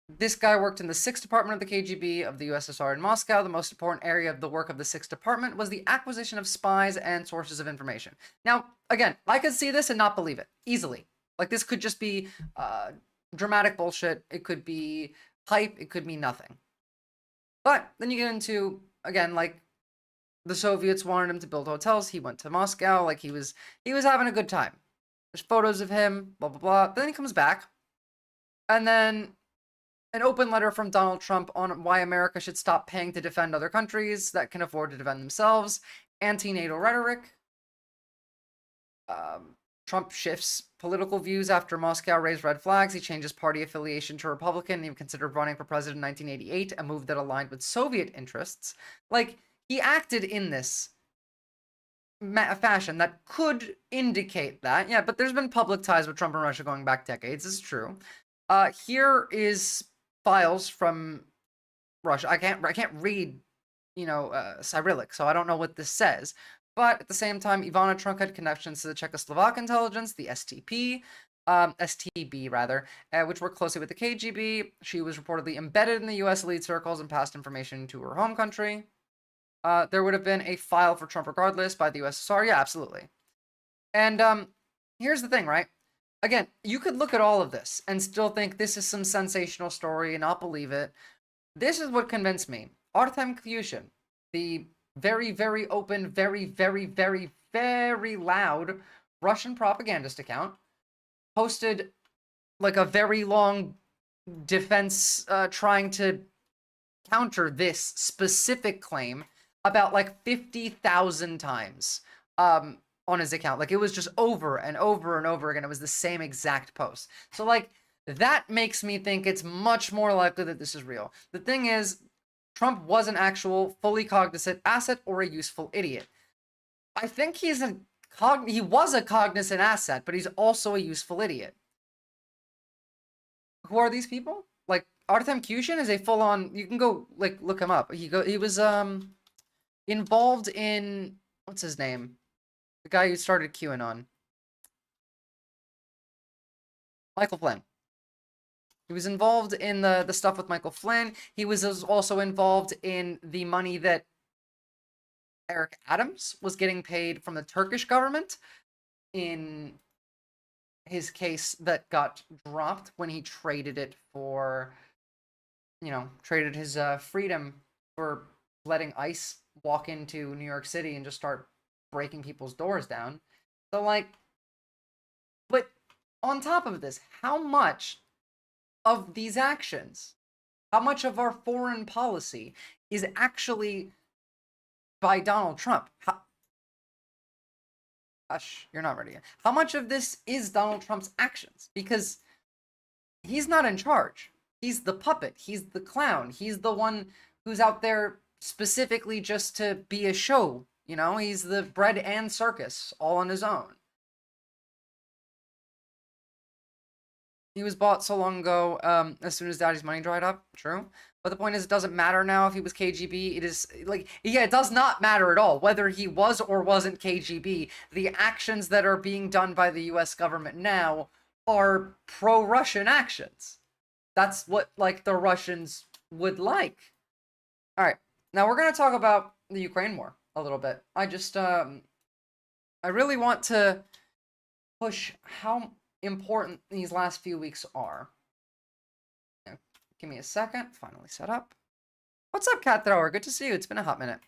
This guy worked in the 6th Department of the KGB of the USSR in Moscow. The most important area of the work of the 6th Department was the acquisition of spies and sources of information. Now, again, I could see this and not believe it, easily. This could just be dramatic bullshit. It could be hype. It could mean nothing. But then you get into, again, the Soviets wanted him to build hotels. He went to Moscow. He was having a good time. There's photos of him, blah, blah, blah. Then he comes back. And then an open letter from Donald Trump on why America should stop paying to defend other countries that can afford to defend themselves. Anti-NATO rhetoric. Trump shifts political views after Moscow raised red flags. He changes party affiliation to Republican. He considered running for president in 1988, a move that aligned with Soviet interests. He acted in this fashion that could indicate that. Yeah, but there's been public ties with Trump and Russia going back decades. This is true. Here is files from Russia. I can't read, Cyrillic, so I don't know what this says. But at the same time, Ivana Trump had connections to the Czechoslovak intelligence, the STB, which worked closely with the KGB. She was reportedly embedded in the U.S. elite circles and passed information to her home country. There would have been a file for Trump regardless by the USSR. Yeah, absolutely. And here's the thing, right? Again, you could look at all of this and still think this is some sensational story and not believe it. This is what convinced me. Artem Klyushin, the very, very open, very, very, very, very loud Russian propagandist account, posted a very long defense trying to counter this specific claim about 50,000 times on his account. It was just over and over and over again. It was the same exact post. So that makes me think it's much more likely that this is real. The thing is, Trump was an actual, fully cognizant asset or a useful idiot. I think he was a cognizant asset, but he's also a useful idiot. Who are these people? Like, Artem Kushin is a full-on, you can go, like, look him up. He was, involved in, what's his name? The guy who started QAnon. Michael Flynn. He was involved in the stuff with Michael Flynn. He was also involved in the money that Eric Adams was getting paid from the Turkish government in his case that got dropped when he traded it for, traded his freedom for letting ICE walk into New York City and just start breaking people's doors down. So, like, but on top of this, how much of these actions, how much of our foreign policy is actually by Donald Trump? Gosh, you're not ready yet. How much of this is Donald Trump's actions? Because he's not in charge. He's the puppet. He's the clown. He's the one who's out there specifically just to be a show. He's the bread and circus all on his own. He was bought so long ago, as soon as Daddy's money dried up. True. But the point is, it doesn't matter now if he was KGB. It is, like, yeah, it does not matter at all whether he was or wasn't KGB. The actions that are being done by the US government now are pro-Russian actions. That's what, like, the Russians would like. All right. Now we're going to talk about the Ukraine war a little bit. I just, I really want to push how important these last few weeks are. Give me a second. Finally set up. What's up, Cat Thrower? Good to see you. It's been a hot minute.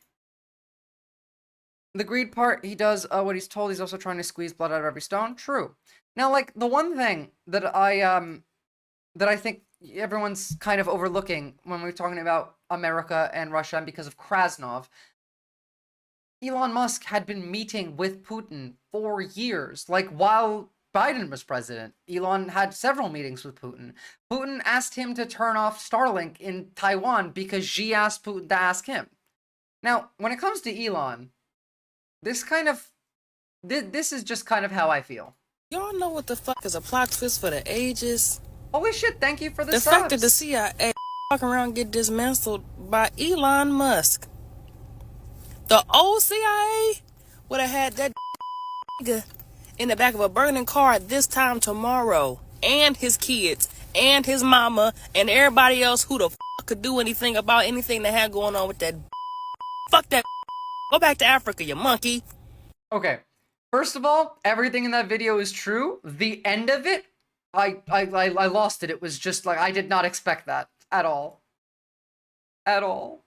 The greed part, he does what he's told. He's also trying to squeeze blood out of every stone. True. Now, like, the one thing that I think everyone's kind of overlooking when we're talking about America and Russia, and because of Krasnov, Elon Musk had been meeting with Putin for years. Like, while Biden was president, Elon had several meetings with Putin. Putin asked him to turn off Starlink in Taiwan because Xi asked Putin to ask him. Now, when it comes to Elon, this is just kind of how I feel. Y'all know what the fuck is a plot twist for the ages? Holy shit, thank you for the The subs. fact that the CIA walking around get dismantled by Elon Musk. The old CIA would have had that nigga in the back of a burning car at this time tomorrow, and his kids, and his mama, and everybody else who the fuck could do anything about anything they had going on with that. Fuck that. Go back to Africa, you monkey. Okay, first of all, everything in that video is true. The end of it, I lost it. It was just like, I did not expect that at all. At all.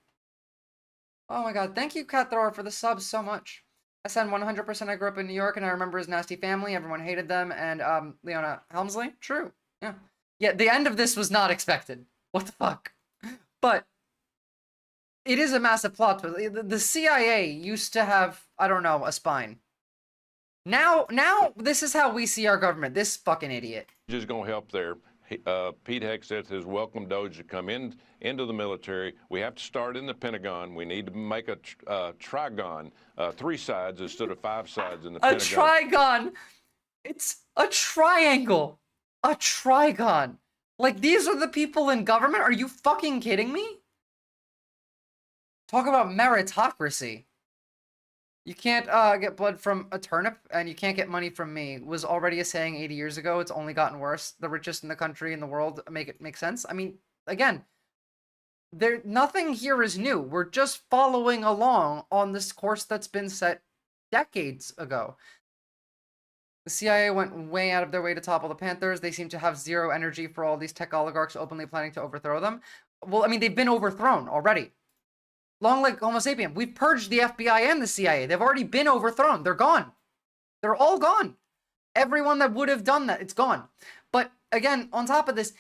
Oh my god, thank you, Cat Thrower, for the subs so much. I said 100% I grew up in New York and I remember his nasty family. Everyone hated them. And Leona Helmsley? True. Yeah. Yeah, the end of this was not expected. What the fuck? But it is a massive plot twist. The CIA used to have, I don't know, a spine. Now this is how we see our government. This fucking idiot. Just gonna help there. Pete Hegseth has welcomed Doge to come into the military. We have to start in the Pentagon. We need to make a trigon, 3 sides instead of 5 sides in the Pentagon. A trigon. It's a triangle. A trigon. Like, these are the people in government? Are you fucking kidding me? Talk about meritocracy. You can't get blood from a turnip, and you can't get money from me, was already a saying 80 years ago. It's only gotten worse. The richest in the country, in the world, make it make sense. I mean, again, nothing here is new. We're just following along on this course that's been set decades ago. The CIA went way out of their way to topple the Panthers. They seem to have zero energy for all these tech oligarchs openly planning to overthrow them. Well, I mean, they've been overthrown already. Long like Homo sapien. We've purged the FBI and the CIA. They've already been overthrown. They're gone. They're all gone. Everyone that would have done that, it's gone. But again, on top of this,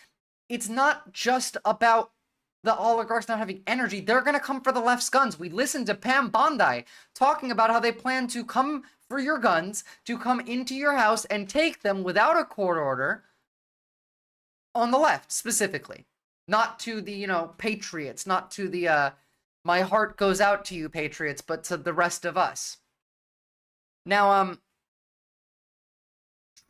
it's not just about the oligarchs not having energy. They're going to come for the left's guns. We listened to Pam Bondi talking about how they plan to come for your guns, to come into your house and take them without a court order on the left, specifically. Not to the, patriots, not to the My heart goes out to you, patriots, but to the rest of us. Now,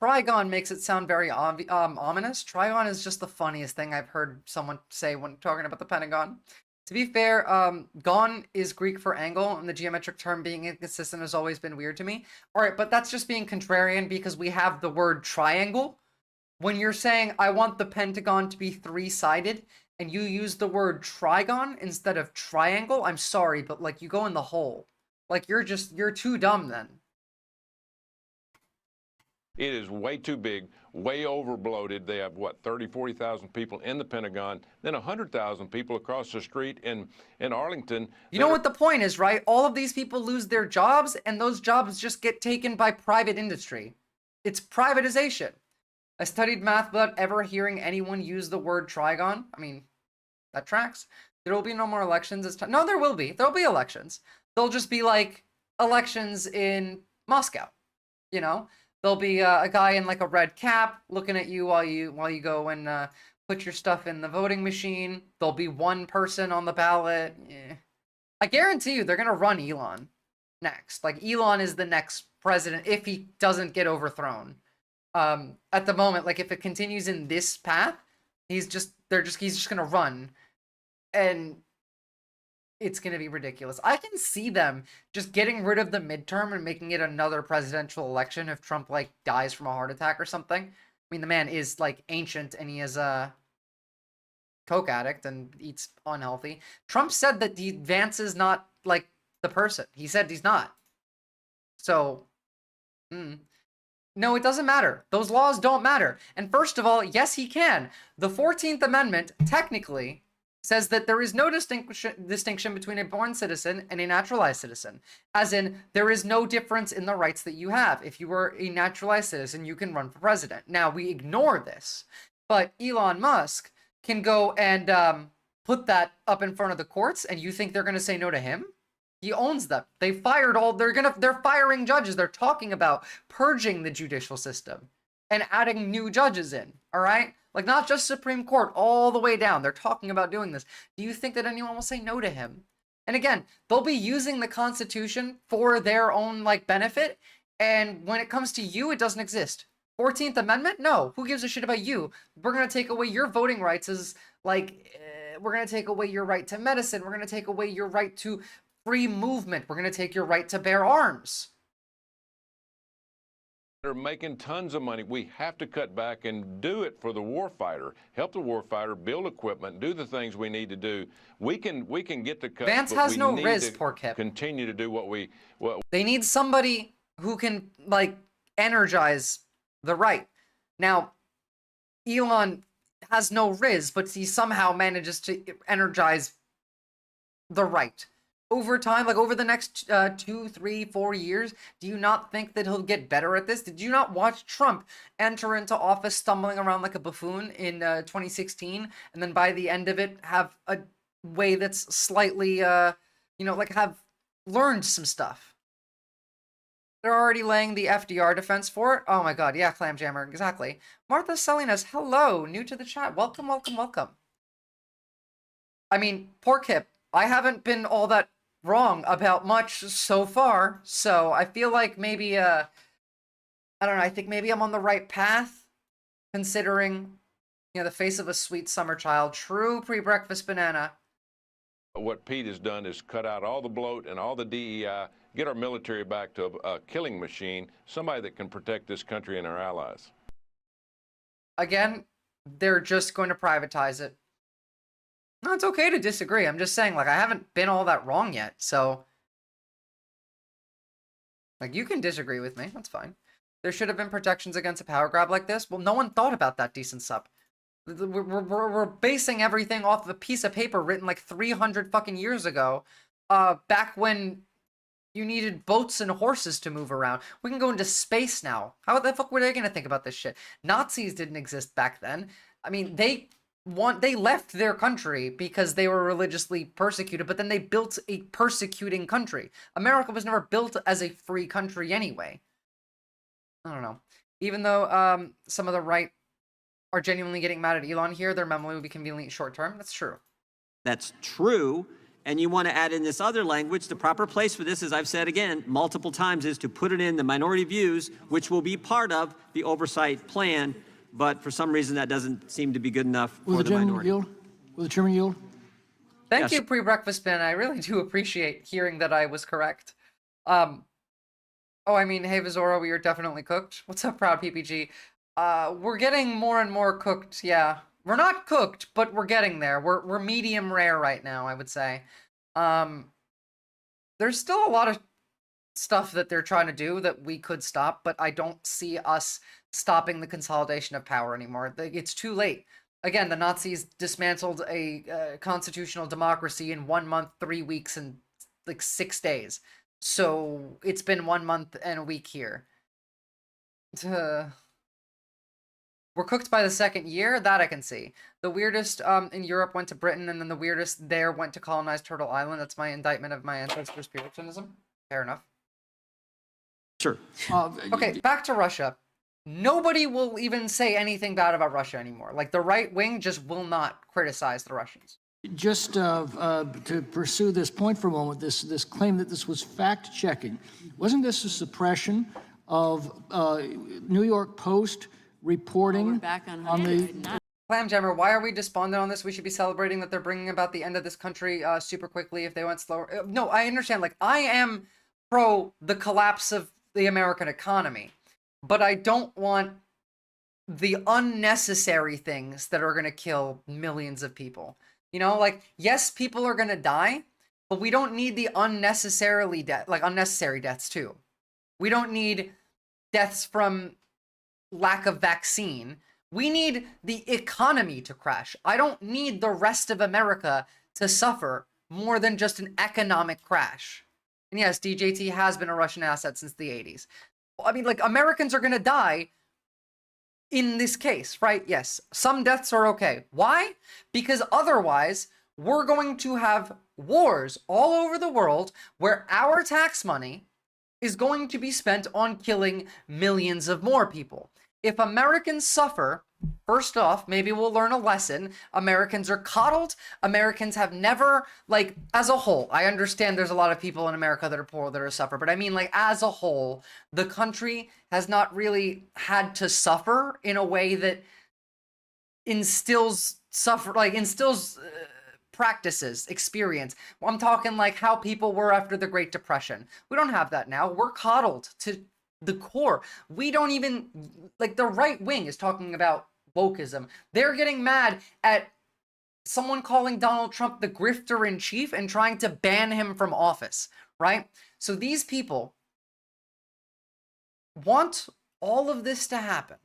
Trigon makes it sound very ominous. Trigon is just the funniest thing I've heard someone say when talking about the Pentagon. To be fair, gon is Greek for angle, and the geometric term being inconsistent has always been weird to me. All right, but that's just being contrarian because we have the word triangle. When you're saying, I want the Pentagon to be three-sided, and you use the word trigon instead of triangle, I'm sorry, but, like, you go in the hole. Like, you're too dumb then. It is way too big, way overbloated. They have, what, 30, 40,000 people in the Pentagon, then 100,000 people across the street in Arlington. You know what the point is, right? All of these people lose their jobs, and those jobs just get taken by private industry. It's privatization. I studied math without ever hearing anyone use the word trigon. I mean, that tracks. There will be no more elections this time. No, there will be. There'll be elections. They'll just be like elections in Moscow, you know? There'll be a guy in like a red cap looking at you while you go and put your stuff in the voting machine. There'll be one person on the ballot. Yeah. I guarantee you they're going to run Elon next. Like, Elon is the next president if he doesn't get overthrown. At the moment, like, if it continues in this path, he's just going to run. And it's going to be ridiculous. I can see them just getting rid of the midterm and making it another presidential election if Trump, like, dies from a heart attack or something. I mean, the man is, like, ancient and he is a coke addict and eats unhealthy. Trump said that Vance is not, like, the person. He said he's not. So, no, it doesn't matter. Those laws don't matter. And first of all, yes, he can. The 14th Amendment, technically, says that there is no distinction between a born citizen and a naturalized citizen. As in, there is no difference in the rights that you have. If you were a naturalized citizen, you can run for president. Now, we ignore this, but Elon Musk can go and put that up in front of the courts, and you think they're going to say no to him? He owns them. They fired they're firing judges. They're talking about purging the judicial system and adding new judges in, all right? Like, not just Supreme Court, all the way down. They're talking about doing this. Do you think that anyone will say no to him? And again, they'll be using the Constitution for their own, like, benefit. And when it comes to you, it doesn't exist. 14th Amendment? No. Who gives a shit about you? We're going to take away your voting rights as, like, we're going to take away your right to medicine. We're going to take away your right to free movement. We're going to take your right to bear arms. They're making tons of money. We have to cut back and do it for the warfighter. Help the warfighter build equipment, do the things we need to do. We can get the cuts. Vance has no riz, poor Kip. Continue to do what they need somebody who can, like, energize the right. Now, Elon has no riz, but he somehow manages to energize the right. Over time, like over the next 2, 3, 4 years, do you not think that he'll get better at this? Did you not watch Trump enter into office stumbling around like a buffoon in 2016, and then by the end of it have a way that's slightly, like have learned some stuff? They're already laying the FDR defense for it. Oh my god, yeah, Clamjammer, exactly. Martha Salinas, hello, new to the chat. Welcome, welcome, welcome. I mean, poor Kip. I haven't been all that wrong about much so far, so I feel like maybe, I don't know, I think maybe I'm on the right path, considering, the face of a sweet summer child, true pre-breakfast banana. What Pete has done is cut out all the bloat and all the DEI, get our military back to a killing machine, somebody that can protect this country and our allies. Again, they're just going to privatize it. No, it's okay to disagree. I'm just saying, like, I haven't been all that wrong yet, so... Like, you can disagree with me. That's fine. There should have been protections against a power grab like this. Well, no one thought about that, decent sub. We're basing everything off of a piece of paper written, like, 300 fucking years ago, back when you needed boats and horses to move around. We can go into space now. How the fuck were they gonna think about this shit? Nazis didn't exist back then. I mean, they left their country because they were religiously persecuted, but then they built a persecuting country. America was never built as a free country anyway. I don't know. Even though some of the right are genuinely getting mad at Elon here, their memory will be conveniently short term. That's true. That's true. and you want to add in this other language, the proper place for this, as I've said again multiple times, is to put it in the minority views, which will be part of the oversight plan. But for some reason, that doesn't seem to be good enough for the minority. Will the chairman yield? Thank you, pre-breakfast Ben. I really do appreciate hearing that I was correct. Oh, I mean, hey Visora, we are definitely cooked. What's up, Proud PPG? We're getting more and more cooked. Yeah, we're not cooked, but we're getting there. We're medium rare right now, I would say. There's still a lot of stuff that they're trying to do that we could stop, but I don't see us stopping the consolidation of power anymore. It's too late. Again, the Nazis dismantled a constitutional democracy in 1 month, 3 weeks, and like 6 days. So it's been 1 month and a week here. We're cooked by the second year, that I can see. The weirdest in Europe went to Britain, and then the weirdest there went to colonize Turtle Island. That's my indictment of my ancestors' Puritanism. Fair enough. Sure. Okay, back to Russia. Nobody will even say anything bad about Russia anymore. Like, the right wing just will not criticize the Russians. Just to pursue this point for a moment, this claim that this was fact-checking, wasn't this a suppression of New York Post reporting on the... Clamjammer, why are we despondent on this? We should be celebrating that they're bringing about the end of this country super quickly if they went slower. No, I understand. Like, I am pro the collapse of the American economy, but I don't want the unnecessary things that are going to kill millions of people. You know, like, yes, people are going to die, but we don't need the unnecessary deaths too. We don't need deaths from lack of vaccine. We need the economy to crash. I don't need the rest of America to suffer more than just an economic crash. And yes, DJT has been a Russian asset since the 80s. I mean, like, Americans are going to die in this case, right? Yes, some deaths are okay. Why? Because otherwise, we're going to have wars all over the world where our tax money is going to be spent on killing millions of more people. If Americans suffer, first off, maybe we'll learn a lesson. Americans are coddled. Americans have never, like, as a whole, I understand there's a lot of people in America that are poor that are suffer, but I mean, like, as a whole, the country has not really had to suffer in a way that instills practices, experience. I'm talking like how people were after the Great Depression. We don't have that now. We're coddled to the core. We don't even, like, the right wing is talking about wokeism. They're getting mad at someone calling Donald Trump the grifter in chief and trying to ban him from office, right? So these people want all of this to happen,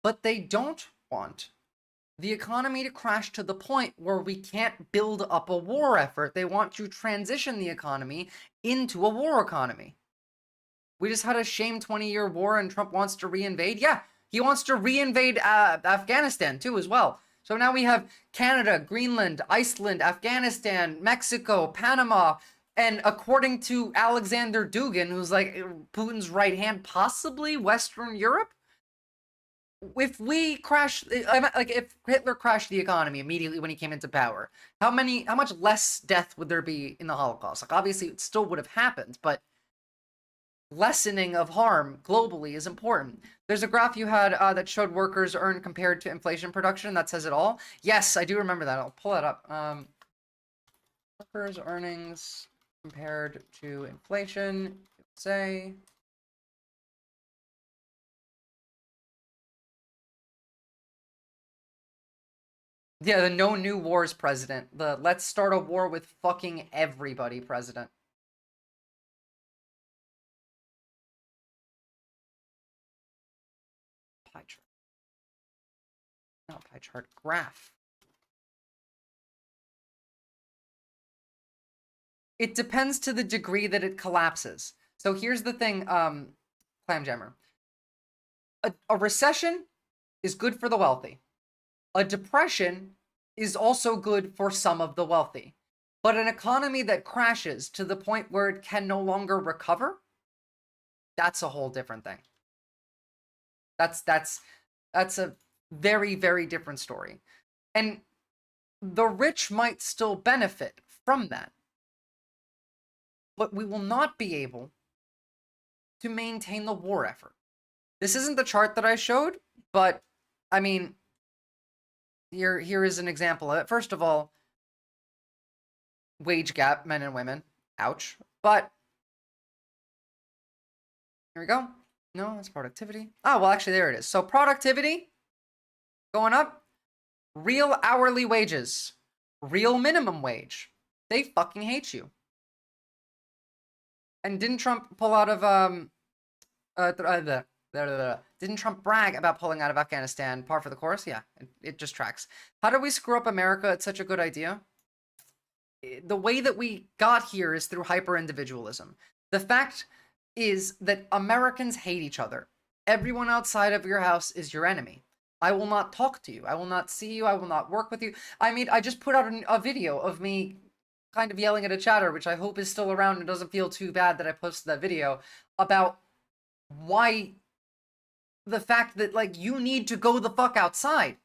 but they don't want the economy to crash to the point where we can't build up a war effort. They want to transition the economy into a war economy. We just had a shame 20-year war and Trump wants to reinvade. Yeah, he wants to reinvade Afghanistan too as well. So now we have Canada, Greenland, Iceland, Afghanistan, Mexico, Panama, and according to Alexander Dugin, who's like Putin's right hand, possibly Western Europe. If we crash, like if Hitler crashed the economy immediately when he came into power, how much less death would there be in the Holocaust? Like, obviously it still would have happened, but lessening of harm globally is important. There's a graph you had that showed workers earn compared to inflation production. That says it all. Yes, I do remember that. I'll pull that up. Workers' earnings compared to inflation. Say. Yeah, the no new wars president. The let's start a war with fucking everybody president. Pie chart. Not pie chart, graph. It depends to the degree that it collapses. So here's the thing, Clamjammer. A recession is good for the wealthy. A depression is also good for some of the wealthy. But an economy that crashes to the point where it can no longer recover, that's a whole different thing. That's a very, very different story. And the rich might still benefit from that. But we will not be able to maintain the war effort. This isn't the chart that I showed, but I mean, here is an example of it. First of all, wage gap, men and women. Ouch. But here we go. No, that's productivity. Oh, well, actually, there it is. So productivity going up. Real hourly wages. Real minimum wage. They fucking hate you. And didn't Trump pull out of didn't Trump brag about pulling out of Afghanistan? Par for the course? Yeah, it just tracks. How did we screw up America? It's such a good idea. The way that we got here is through hyper-individualism. The fact is that Americans hate each other. Everyone outside of your house is your enemy. I will not talk to you. I will not see you. I will not work with you. I mean, I just put out a video of me kind of yelling at a chatter, which I hope is still around and doesn't feel too bad that I posted that video, about why the fact that, like, you need to go the fuck outside.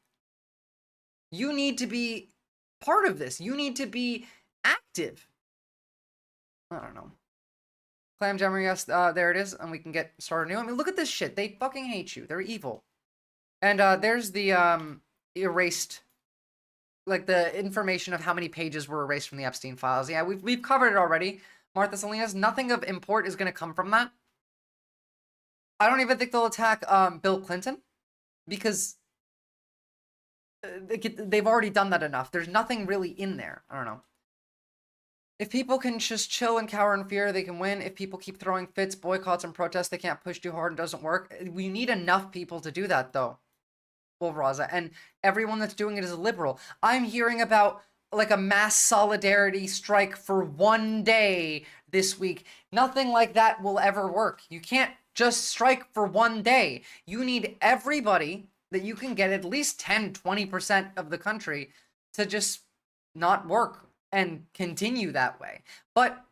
You need to be part of this. You need to be active. I don't know. Clam Jammer, yes, there it is, and we can get started new. I mean, look at this shit. They fucking hate you. They're evil. And there's the erased, like, the information of how many pages were erased from the Epstein files. Yeah, we've covered it already. Martha Salinas, nothing of import is going to come from that. I don't even think they'll attack Bill Clinton, because they've already done that enough. There's nothing really in there. I don't know. If people can just chill and cower in fear, they can win. If people keep throwing fits, boycotts, and protests, they can't push too hard and doesn't work. We need enough people to do that, though. Well, Raza, and everyone that's doing it is a liberal. I'm hearing about, like, a mass solidarity strike for one day this week. Nothing like that will ever work. You can't just strike for one day. You need everybody that you can get, at least 10, 20% of the country, to just not work and continue that way. But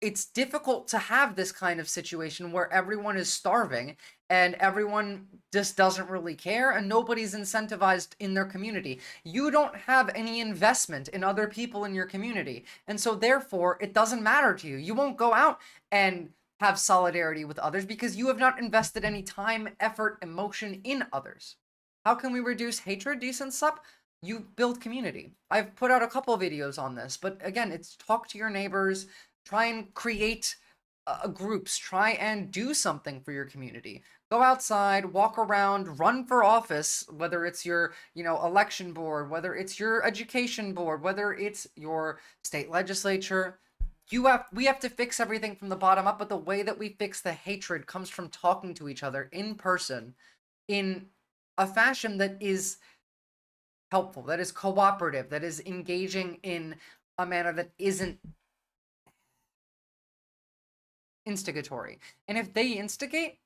it's difficult to have this kind of situation where everyone is starving and everyone just doesn't really care and nobody's incentivized in their community. You don't have any investment in other people in your community. And so therefore, it doesn't matter to you. You won't go out and have solidarity with others because you have not invested any time, effort, emotion in others. How can we reduce hatred, decent sup? You build community. I've put out a couple of videos on this, but again, it's talk to your neighbors, try and create groups, try and do something for your community. Go outside, walk around, run for office, whether it's your, election board, whether it's your education board, whether it's your state legislature. We have to fix everything from the bottom up, but the way that we fix the hatred comes from talking to each other in person in a fashion that is helpful, that is cooperative, that is engaging in a manner that isn't instigatory. And if they instigate,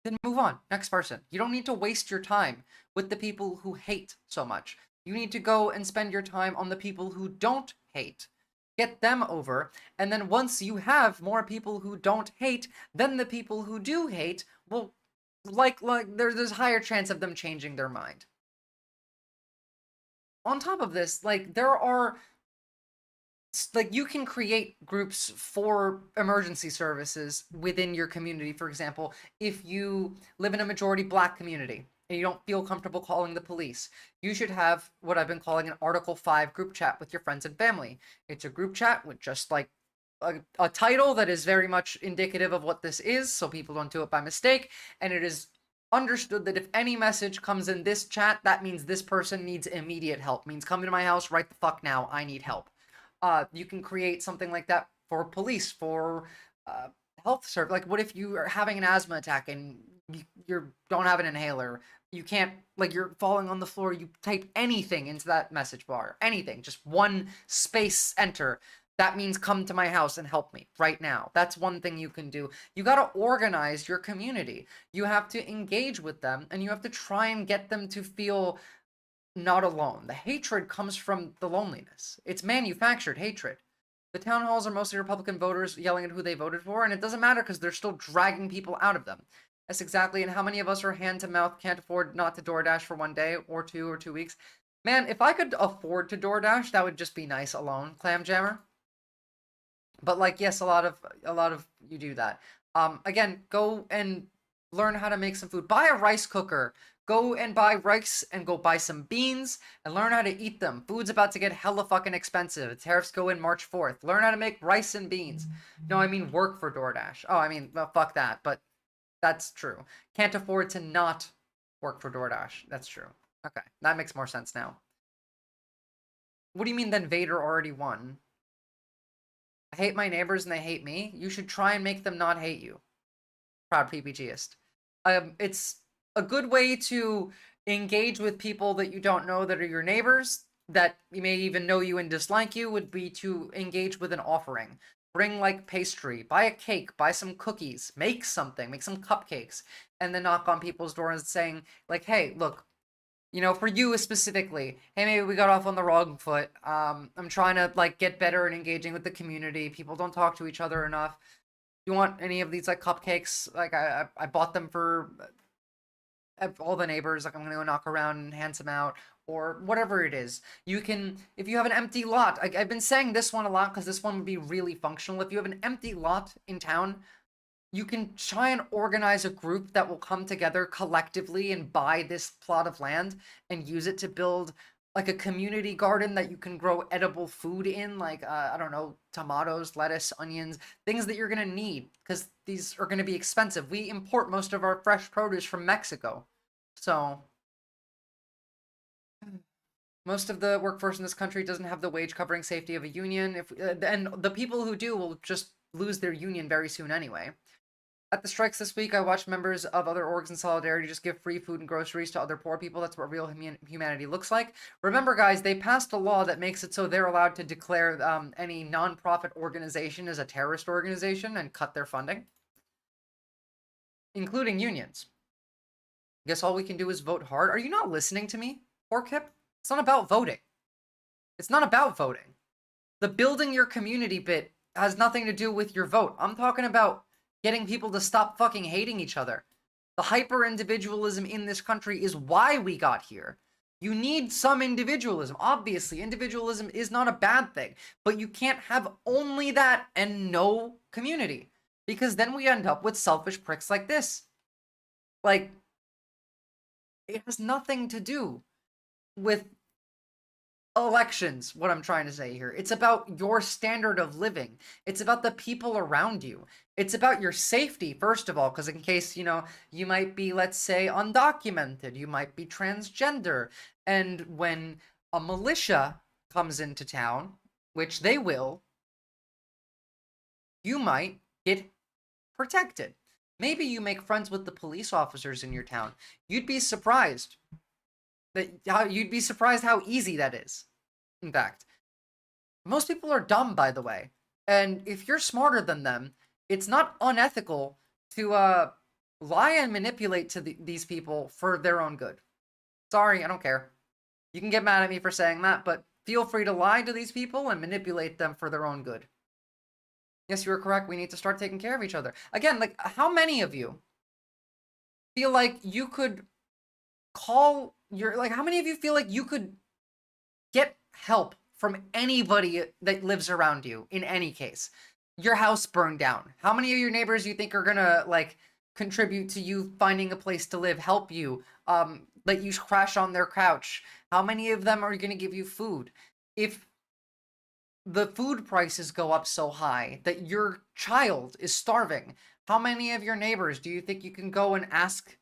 then move on. Next person. You don't need to waste your time with the people who hate so much. You need to go and spend your time on the people who don't hate. Get them over. And then once you have more people who don't hate, then the people who do hate will, there's a higher chance of them changing their mind. On top of this, you can create groups for emergency services within your community. For example, if you live in a majority Black community and you don't feel comfortable calling the police, you should have what I've been calling an Article 5 group chat with your friends and family. It's a group chat with just like a title that is very much indicative of what this is, so people don't do it by mistake, and it is understood that if any message comes in this chat, that means this person needs immediate help. Means come to my house right the fuck now. I need help. You can create something like that for police, for health service. Like, what if you are having an asthma attack and you don't have an inhaler? You can't, you're falling on the floor. You type anything into that message bar. Anything. Just one space enter. That means come to my house and help me right now. That's one thing you can do. You got to organize your community. You have to engage with them, and you have to try and get them to feel not alone. The hatred comes from the loneliness. It's manufactured hatred. The town halls are mostly Republican voters yelling at who they voted for, and it doesn't matter because they're still dragging people out of them. That's exactly, and how many of us are hand to mouth, can't afford not to DoorDash for one day or 2 weeks? Man, if I could afford to DoorDash, that would just be nice alone, Clamjammer. But like, yes, a lot of you do that. Again, go and learn how to make some food. Buy a rice cooker. Go and buy rice and go buy some beans and learn how to eat them. Food's about to get hella fucking expensive. Tariffs go in March 4th. Learn how to make rice and beans. No, I mean work for DoorDash. Oh, I mean, well, fuck that, but that's true. Can't afford to not work for DoorDash. That's true. Okay, that makes more sense now. What do you mean then Vader already won? I hate my neighbors and they hate me. You should try and make them not hate you. Proud PPGist. It's a good way to engage with people that you don't know that are your neighbors, that you may even know you and dislike you, would be to engage with an offering. Bring like pastry, buy a cake, buy some cookies, make something, make some cupcakes, and then knock on people's doors saying like, hey, look, you know, for you specifically, hey, maybe we got off on the wrong foot. I'm trying to like get better and engaging with the community. People don't talk to each other enough. You want any of these like cupcakes? Like I bought them for all the neighbors. Like I'm gonna go knock around and hand some out, or whatever it is. You can, if you have an empty lot. I've been saying this one a lot because this one would be really functional. If you have an empty lot in town, you can try and organize a group that will come together collectively and buy this plot of land and use it to build like a community garden that you can grow edible food in, like, I don't know, tomatoes, lettuce, onions, things that you're going to need, because these are going to be expensive. We import most of our fresh produce from Mexico. So most of the workforce in this country doesn't have the wage covering safety of a union. And the people who do will just lose their union very soon anyway. At the strikes this week, I watched members of other orgs in solidarity just give free food and groceries to other poor people. That's what real humanity looks like. Remember, guys, they passed a law that makes it so they're allowed to declare any non-profit organization as a terrorist organization and cut their funding, including unions. Guess all we can do is vote hard. Are you not listening to me, Porkip? It's not about voting. It's not about voting. The building your community bit has nothing to do with your vote. I'm talking about getting people to stop fucking hating each other. The hyper-individualism in this country is why we got here. You need some individualism. Obviously, individualism is not a bad thing, but you can't have only that and no community, because then we end up with selfish pricks like this. Like, it has nothing to do with elections, what I'm trying to say here. It's about your standard of living. It's about the people around you. It's about your safety, first of all, because in case, you know, you might be, let's say, undocumented, you might be transgender, and when a militia comes into town, which they will, you might get protected. Maybe you make friends with the police officers in your town. You'd be surprised how easy that is. In fact, most people are dumb, by the way, and if you're smarter than them, it's not unethical to lie and manipulate to these people for their own good. Sorry, I don't care. You can get mad at me for saying that, but feel free to lie to these people and manipulate them for their own good. Yes, you were correct. We need to start taking care of each other. Again, like, how many of you feel like you could call your, like, how many of you feel like you could get help from anybody that lives around you in any case? Your house burned down. How many of your neighbors you think are gonna, like, contribute to you finding a place to live, help you, let you crash on their couch? How many of them are gonna give you food? If the food prices go up so high that your child is starving, how many of your neighbors do you think you can go and ask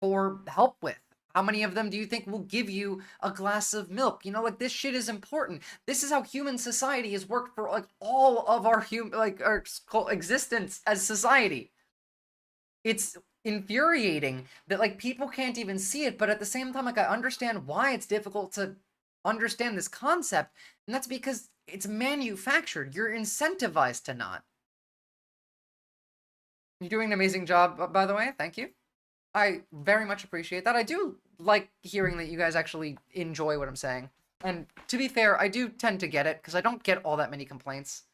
for help with? How many of them do you think will give you a glass of milk? You know, like, this shit is important. This is how human society has worked for, like, all of our our existence as society. It's infuriating that, like, people can't even see it, but at the same time, like, I understand why it's difficult to understand this concept, and that's because it's manufactured. You're incentivized to not. You're doing an amazing job, by the way. Thank you. I very much appreciate that. I do like hearing that you guys actually enjoy what I'm saying. And to be fair, I do tend to get it, because I don't get all that many complaints.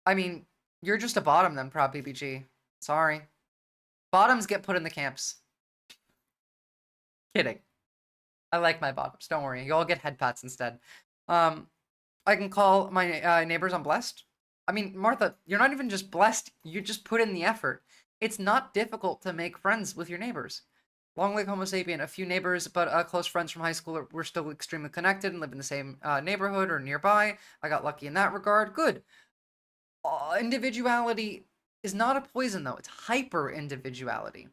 I mean, you're just a bottom then, Proud PPG. Sorry. Bottoms get put in the camps. Kidding. I like my bottoms. Don't worry. You all get head pats instead. I can call my neighbors. I'm blessed. I mean, Martha, you're not even just blessed. You just put in the effort. It's not difficult to make friends with your neighbors. Long live Homo sapien. A few neighbors, but close friends from high school. We're still extremely connected and live in the same neighborhood or nearby. I got lucky in that regard. Good. Individuality is not a poison, though. It's hyper-individuality.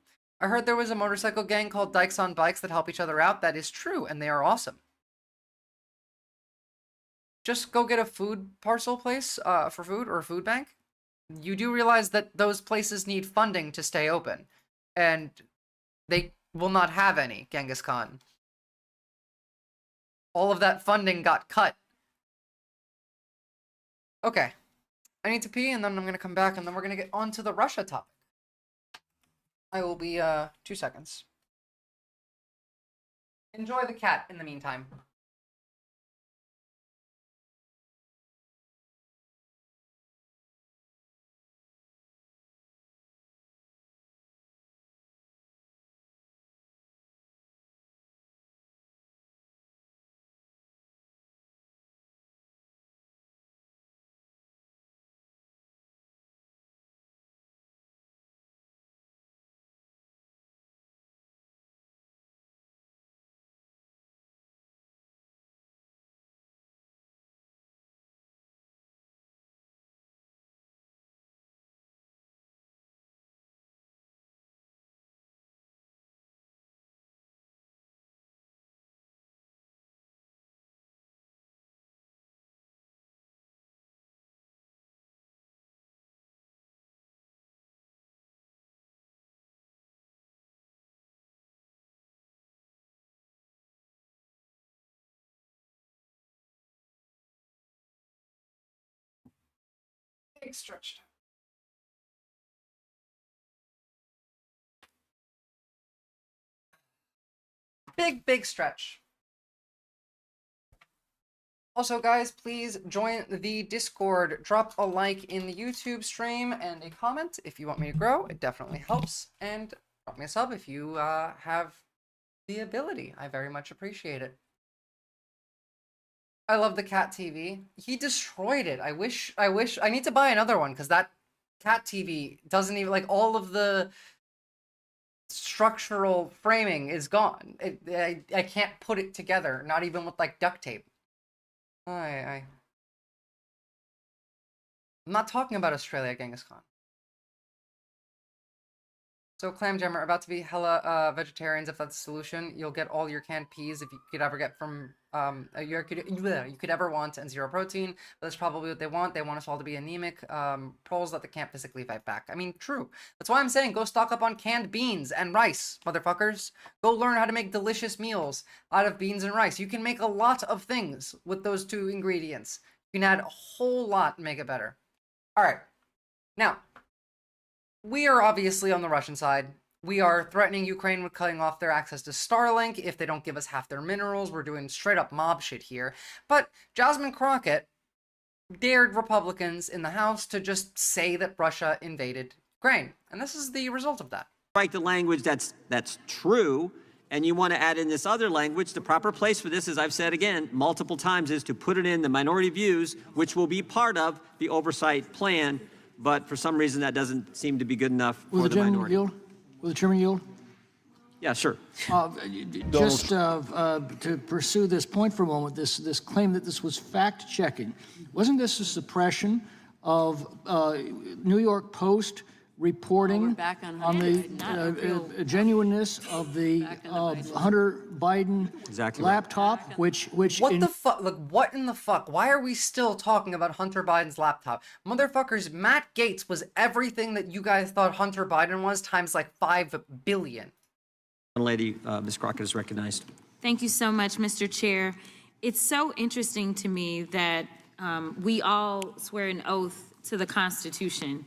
I heard there was a motorcycle gang called Dykes on Bikes that help each other out. That is true, and they are awesome. Just go get a food parcel place for food or a food bank. You do realize that those places need funding to stay open, and they will not have any, Genghis Khan. All of that funding got cut. Okay. I need to pee, and then I'm going to come back, and then we're going to get on to the Russia topic. I will be, 2 seconds. Enjoy the cat in the meantime. Big stretch. Big stretch. Also, guys, please join the Discord. Drop a like in the YouTube stream and a comment if you want me to grow. It definitely helps. And drop me a sub if you have the ability. I very much appreciate it. I love the cat TV. He destroyed it. I wish I need to buy another one because that cat TV doesn't even, like, all of the structural framing is gone. I can't put it together, not even with, like, duct tape. I'm not talking about Australia, Genghis Khan. So, Clam Jammer, about to be hella vegetarians. If that's the solution, you'll get all your canned peas if you could ever get from you could ever want, and zero protein. But that's probably what they want. They want us all to be anemic proles that they can't physically fight back. I mean, true. That's why I'm saying go stock up on canned beans and rice, motherfuckers. Go learn how to make delicious meals out of beans and rice. You can make a lot of things with those two ingredients. You can add a whole lot and make it better. All right, now. We are obviously on the Russian side. We are threatening Ukraine with cutting off their access to Starlink if they don't give us half their minerals. We're doing straight up mob shit here. But Jasmine Crockett dared Republicans in the House to just say that Russia invaded Ukraine. And this is the result of that. Write the language that's true, and you want to add in this other language. The proper place for this, as I've said again multiple times, is to put it in the minority views, which will be part of the oversight plan. But for some reason, that doesn't seem to be good enough for the minority. Will the chairman yield? Yeah, sure. Just to pursue this point for a moment, this claim that this was fact-checking, wasn't this a suppression of New York Post reporting on the genuineness of the Hunter Biden laptop, which what the fuck? Like, what in the fuck? Why are we still talking about Hunter Biden's laptop? Motherfuckers, Matt Gaetz was everything that you guys thought Hunter Biden was times like 5 billion. Lady, Ms. Crockett is recognized. Thank you so much, Mr. Chair. It's so interesting to me that we all swear an oath to the Constitution.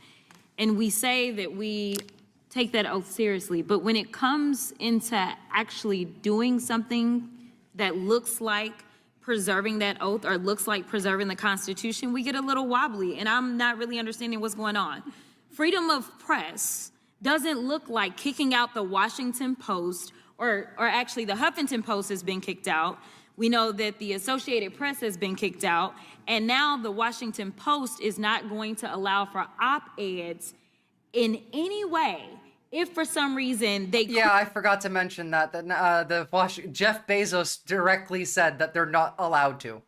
And we say that we take that oath seriously, but when it comes into actually doing something that looks like preserving that oath or looks like preserving the Constitution, we get a little wobbly, and I'm not really understanding what's going on. Freedom of press doesn't look like kicking out the Washington Post, or actually the Huffington Post has been kicked out. We know that the Associated Press has been kicked out, and now the Washington Post is not going to allow for op-eds in any way. If for some reason they... Yeah, I forgot to mention that Jeff Bezos directly said that they're not allowed to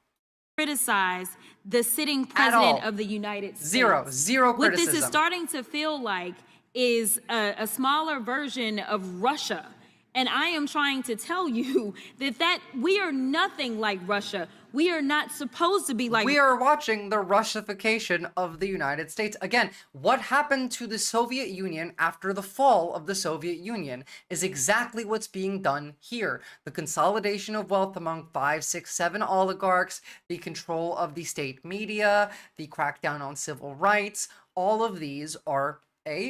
criticize the sitting president of the United States. Zero criticism. What this is starting to feel like is a smaller version of Russia. And I am trying to tell you that we are nothing like Russia. We are not supposed to be like... We are watching the Russification of the United States. Again, what happened to the Soviet Union after the fall of the Soviet Union is exactly what's being done here. The consolidation of wealth among 5, 6, 7 oligarchs, the control of the state media, the crackdown on civil rights, all of these are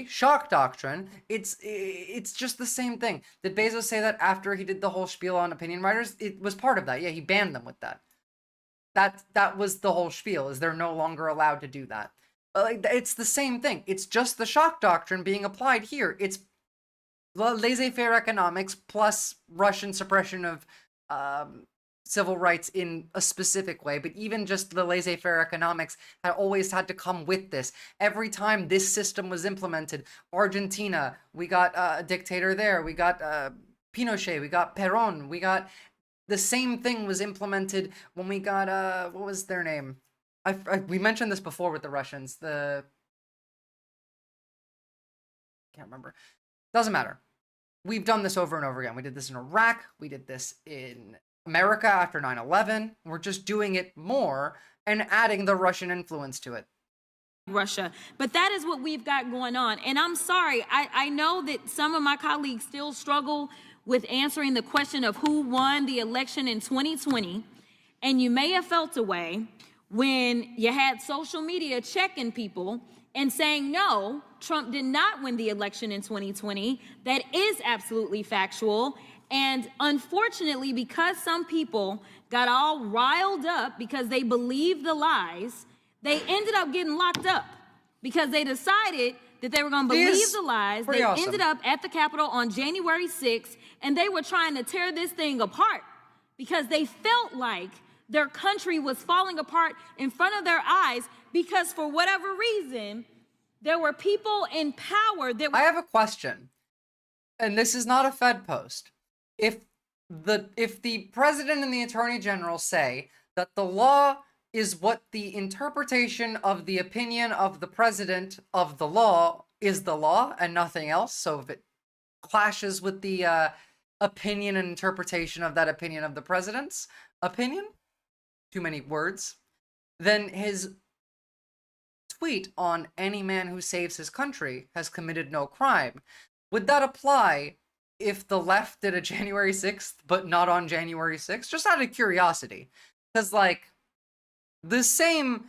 shock doctrine. It's just the same thing. Did Bezos say that after he did the whole spiel on opinion writers? It was part of that. Yeah, he banned them with that. That was the whole spiel, is they're no longer allowed to do that. It's the same thing. It's just the shock doctrine being applied here. It's laissez-faire economics plus Russian suppression of civil rights in a specific way, but even just the laissez-faire economics had always had to come with this. Every time this system was implemented, Argentina, we got a dictator there, we got Pinochet, we got Perón, we got... The same thing was implemented when we got, what was their name? We mentioned this before with the Russians, can't remember. Doesn't matter. We've done this over and over again. We did this in Iraq, we did this in America after 9/11. We're just doing it more and adding the Russian influence to it. Russia. But that is what we've got going on. And I'm sorry, I know that some of my colleagues still struggle with answering the question of who won the election in 2020. And you may have felt a way when you had social media checking people and saying, no, Trump did not win the election in 2020. That is absolutely factual. And unfortunately, because some people got all riled up because they believed the lies, they ended up getting locked up because they decided that they were going to believe the lies. They ended up at the Capitol on January 6th, and they were trying to tear this thing apart because they felt like their country was falling apart in front of their eyes because for whatever reason, there were people in power that... I have a question, and this is not a Fed post. If the president and the attorney general say that the law is what the interpretation of the opinion of the president of the law is the law and nothing else, so if it clashes with the opinion and interpretation of that opinion of the president's opinion, too many words, then his tweet on any man who saves his country has committed no crime. Would that apply if the left did a January 6th, but not on January 6th? Just out of curiosity. Because, like, the same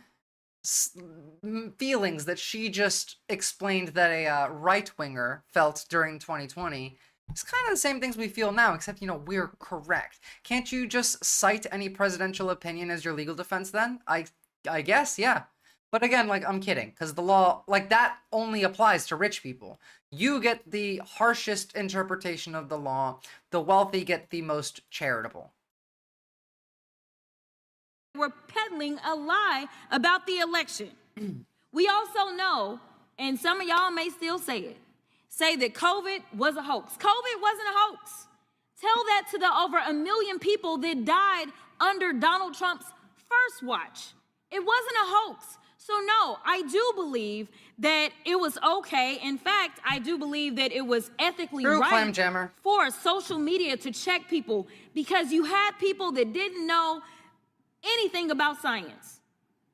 feelings that she just explained that a right-winger felt during 2020, it's kind of the same things we feel now, except, you know, we're correct. Can't you just cite any presidential opinion as your legal defense then? I guess, yeah. But again, like, I'm kidding, because the law, like, that only applies to rich people. You get the harshest interpretation of the law. The wealthy get the most charitable. We're peddling a lie about the election. We also know, and some of y'all may still say that COVID was a hoax. COVID wasn't a hoax. Tell that to the over 1 million people that died under Donald Trump's first watch. It wasn't a hoax. So no, I do believe that it was okay. In fact, I do believe that it was ethically right for social media to check people because you had people that didn't know anything about science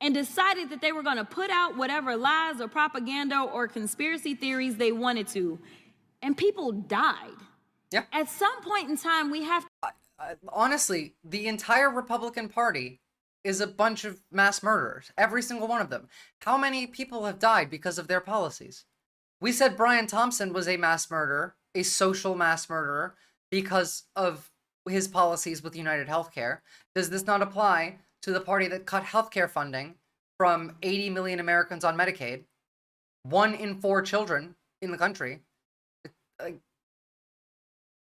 and decided that they were going to put out whatever lies or propaganda or conspiracy theories they wanted to. And people died. Yeah. At some point in time, we have to... Honestly, the entire Republican Party is a bunch of mass murderers. Every single one of them. How many people have died because of their policies? We said Brian Thompson was a mass murderer, a social mass murderer, because of his policies with United Healthcare. Does this not apply to the party that cut healthcare funding from 80 million Americans on Medicaid, 1 in 4 children in the country,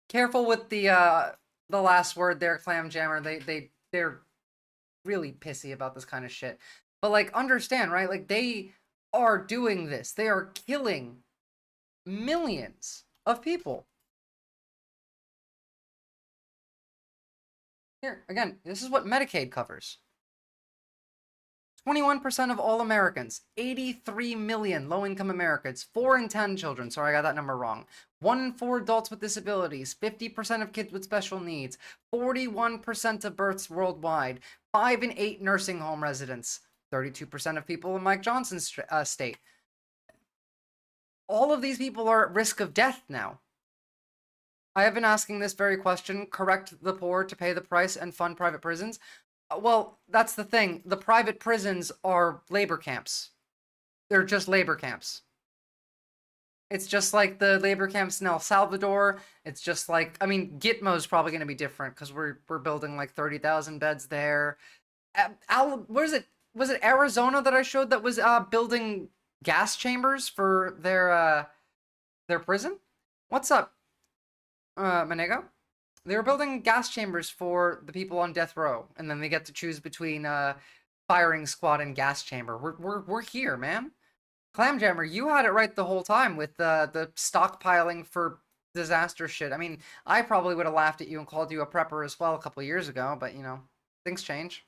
careful with the last word there, Clam Jammer. They're really pissy about this kind of shit. But like, understand, right? Like, they are doing this. They are killing millions of people. Here, again, this is what Medicaid covers. 21% of all Americans, 83 million low-income Americans, 4 in 10 children, sorry, I got that number wrong, 1 in 4 adults with disabilities, 50% of kids with special needs, 41% of births worldwide, 5 in 8 nursing home residents, 32% of people in Mike Johnson's state. All of these people are at risk of death now. I have been asking this very question: correct the poor to pay the price and fund private prisons. Well, that's the thing. The private prisons are labor camps. They're just labor camps. It's just like the labor camps in El Salvador. It's just like, I mean, Gitmo's probably going to be different because we're building like 30,000 beds there. Where is it? Was it Arizona that I showed that was building gas chambers for their prison? What's up, Manego? They were building gas chambers for the people on death row, and then they get to choose between firing squad and gas chamber. We're here, man. Clamjammer, you had it right the whole time with the stockpiling for disaster shit. I mean, I probably would have laughed at you and called you a prepper as well a couple years ago, but you know, things change.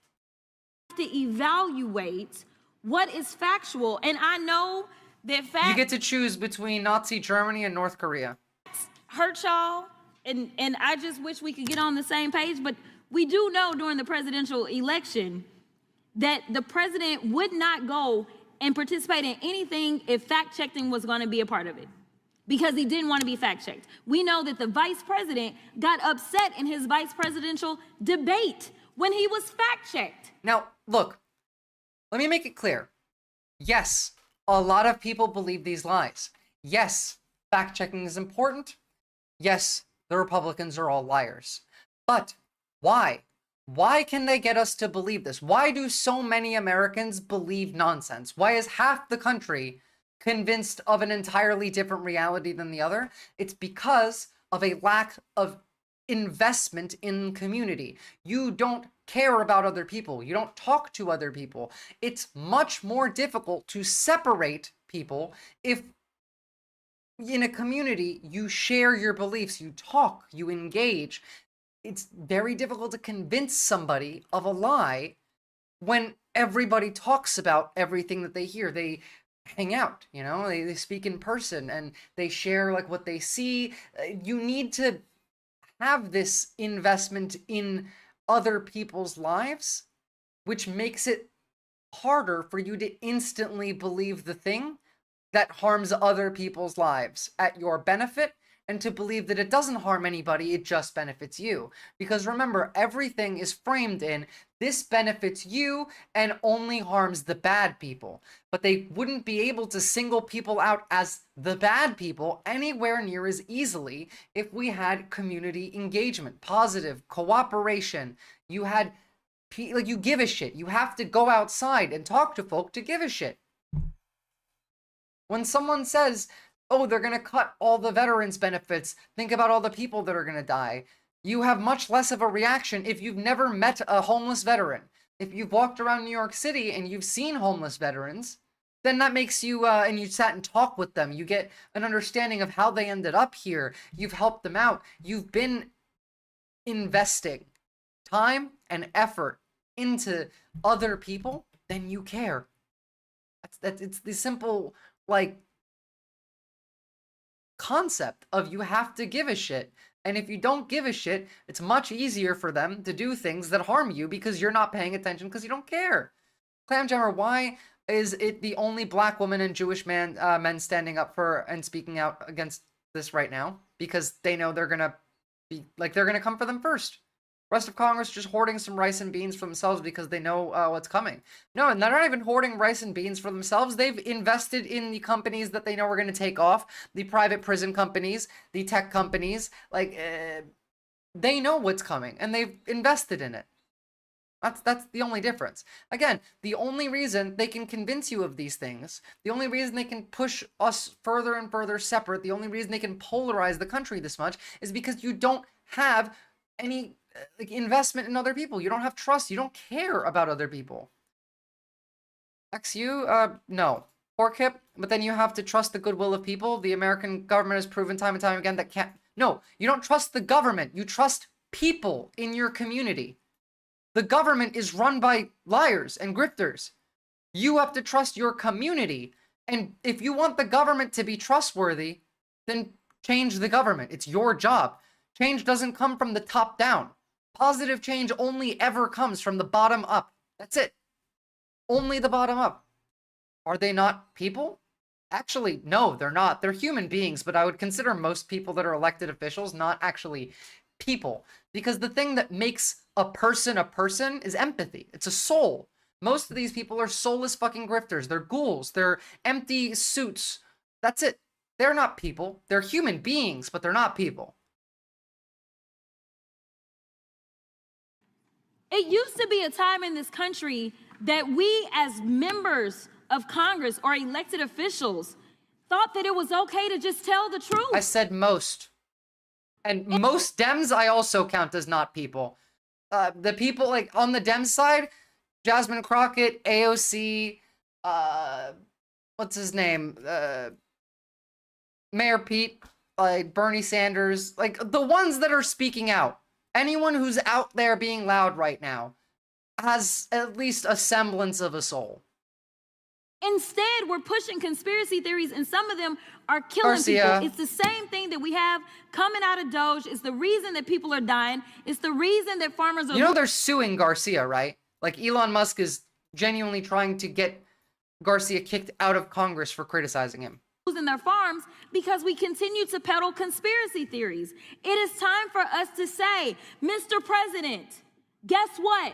To evaluate what is factual, and I know that facts you get to choose between Nazi Germany and North Korea. Hurt y'all, and I just wish we could get on the same page, but we do know during the presidential election that the president would not go and participate in anything if fact-checking was going to be a part of it, because he didn't want to be fact-checked. We know that the vice president got upset in his vice presidential debate when he was fact-checked. Now, look, let me make it clear. Yes, a lot of people believe these lies. Yes, fact-checking is important. Yes, the Republicans are all liars. But why? Why can they get us to believe this? Why do so many Americans believe nonsense? Why is half the country convinced of an entirely different reality than the other? It's because of a lack of investment in community. You don't care about other people. You don't talk to other people. It's much more difficult to separate people if in a community you share your beliefs, you talk, you engage. It's very difficult to convince somebody of a lie when everybody talks about everything that they hear. They hang out, you know, they speak in person and they share like what they see. You need to have this investment in other people's lives, which makes it harder for you to instantly believe the thing that harms other people's lives at your benefit, and to believe that it doesn't harm anybody, it just benefits you. Because remember, everything is framed in, this benefits you and only harms the bad people. But they wouldn't be able to single people out as the bad people anywhere near as easily if we had community engagement, positive cooperation. You had, like, you give a shit. You have to go outside and talk to folk to give a shit. When someone says, oh, they're going to cut all the veterans' benefits, think about all the people that are going to die, you have much less of a reaction if you've never met a homeless veteran. If you've walked around New York City and you've seen homeless veterans, then that makes you, and you sat and talked with them, you get an understanding of how they ended up here. You've helped them out. You've been investing time and effort into other people, then you care. It's the simple, like, concept of you have to give a shit. And if you don't give a shit, it's much easier for them to do things that harm you because you're not paying attention because you don't care. Clamjammer, why is it the only black woman and Jewish men standing up for and speaking out against this right now? Because they know they're gonna be like, they're gonna come for them first. Rest of Congress just hoarding some rice and beans for themselves because they know what's coming. No, and they're not even hoarding rice and beans for themselves. They've invested in the companies that they know are going to take off, the private prison companies, the tech companies. Like, they know what's coming, and they've invested in it. That's the only difference. Again, the only reason they can convince you of these things, the only reason they can push us further and further separate, the only reason they can polarize the country this much is because you don't have any like investment in other people. You don't have trust. You don't care about other people. XU, no. Pork hip, but then you have to trust the goodwill of people. The American government has proven time and time again that can't. No, you don't trust the government. You trust people in your community. The government is run by liars and grifters. You have to trust your community. And if you want the government to be trustworthy, then change the government. It's your job. Change doesn't come from the top down. Positive change only ever comes from the bottom up. That's it. Only the bottom up. Are they not people? Actually, no, they're not. They're human beings, but I would consider most people that are elected officials not actually people. Because the thing that makes a person is empathy. It's a soul. Most of these people are soulless fucking grifters. They're ghouls. They're empty suits. That's it. They're not people. They're human beings, but they're not people. It used to be a time in this country that we as members of Congress or elected officials thought that it was okay to just tell the truth. I said most. And most Dems I also count as not people. The people like on the Dem side, Jasmine Crockett, AOC, what's his name? Mayor Pete, like Bernie Sanders, like the ones that are speaking out. Anyone who's out there being loud right now has at least a semblance of a soul. Instead, we're pushing conspiracy theories, and some of them are killing Garcia. people. It's the same thing that we have coming out of Doge. It's the reason that people are dying. It's the reason that farmers are... You know they're suing Garcia, right? Like Elon Musk is genuinely trying to get Garcia kicked out of Congress for criticizing him. ...losing their farms because we continue to peddle conspiracy theories. It is time for us to say, Mr. President, guess what?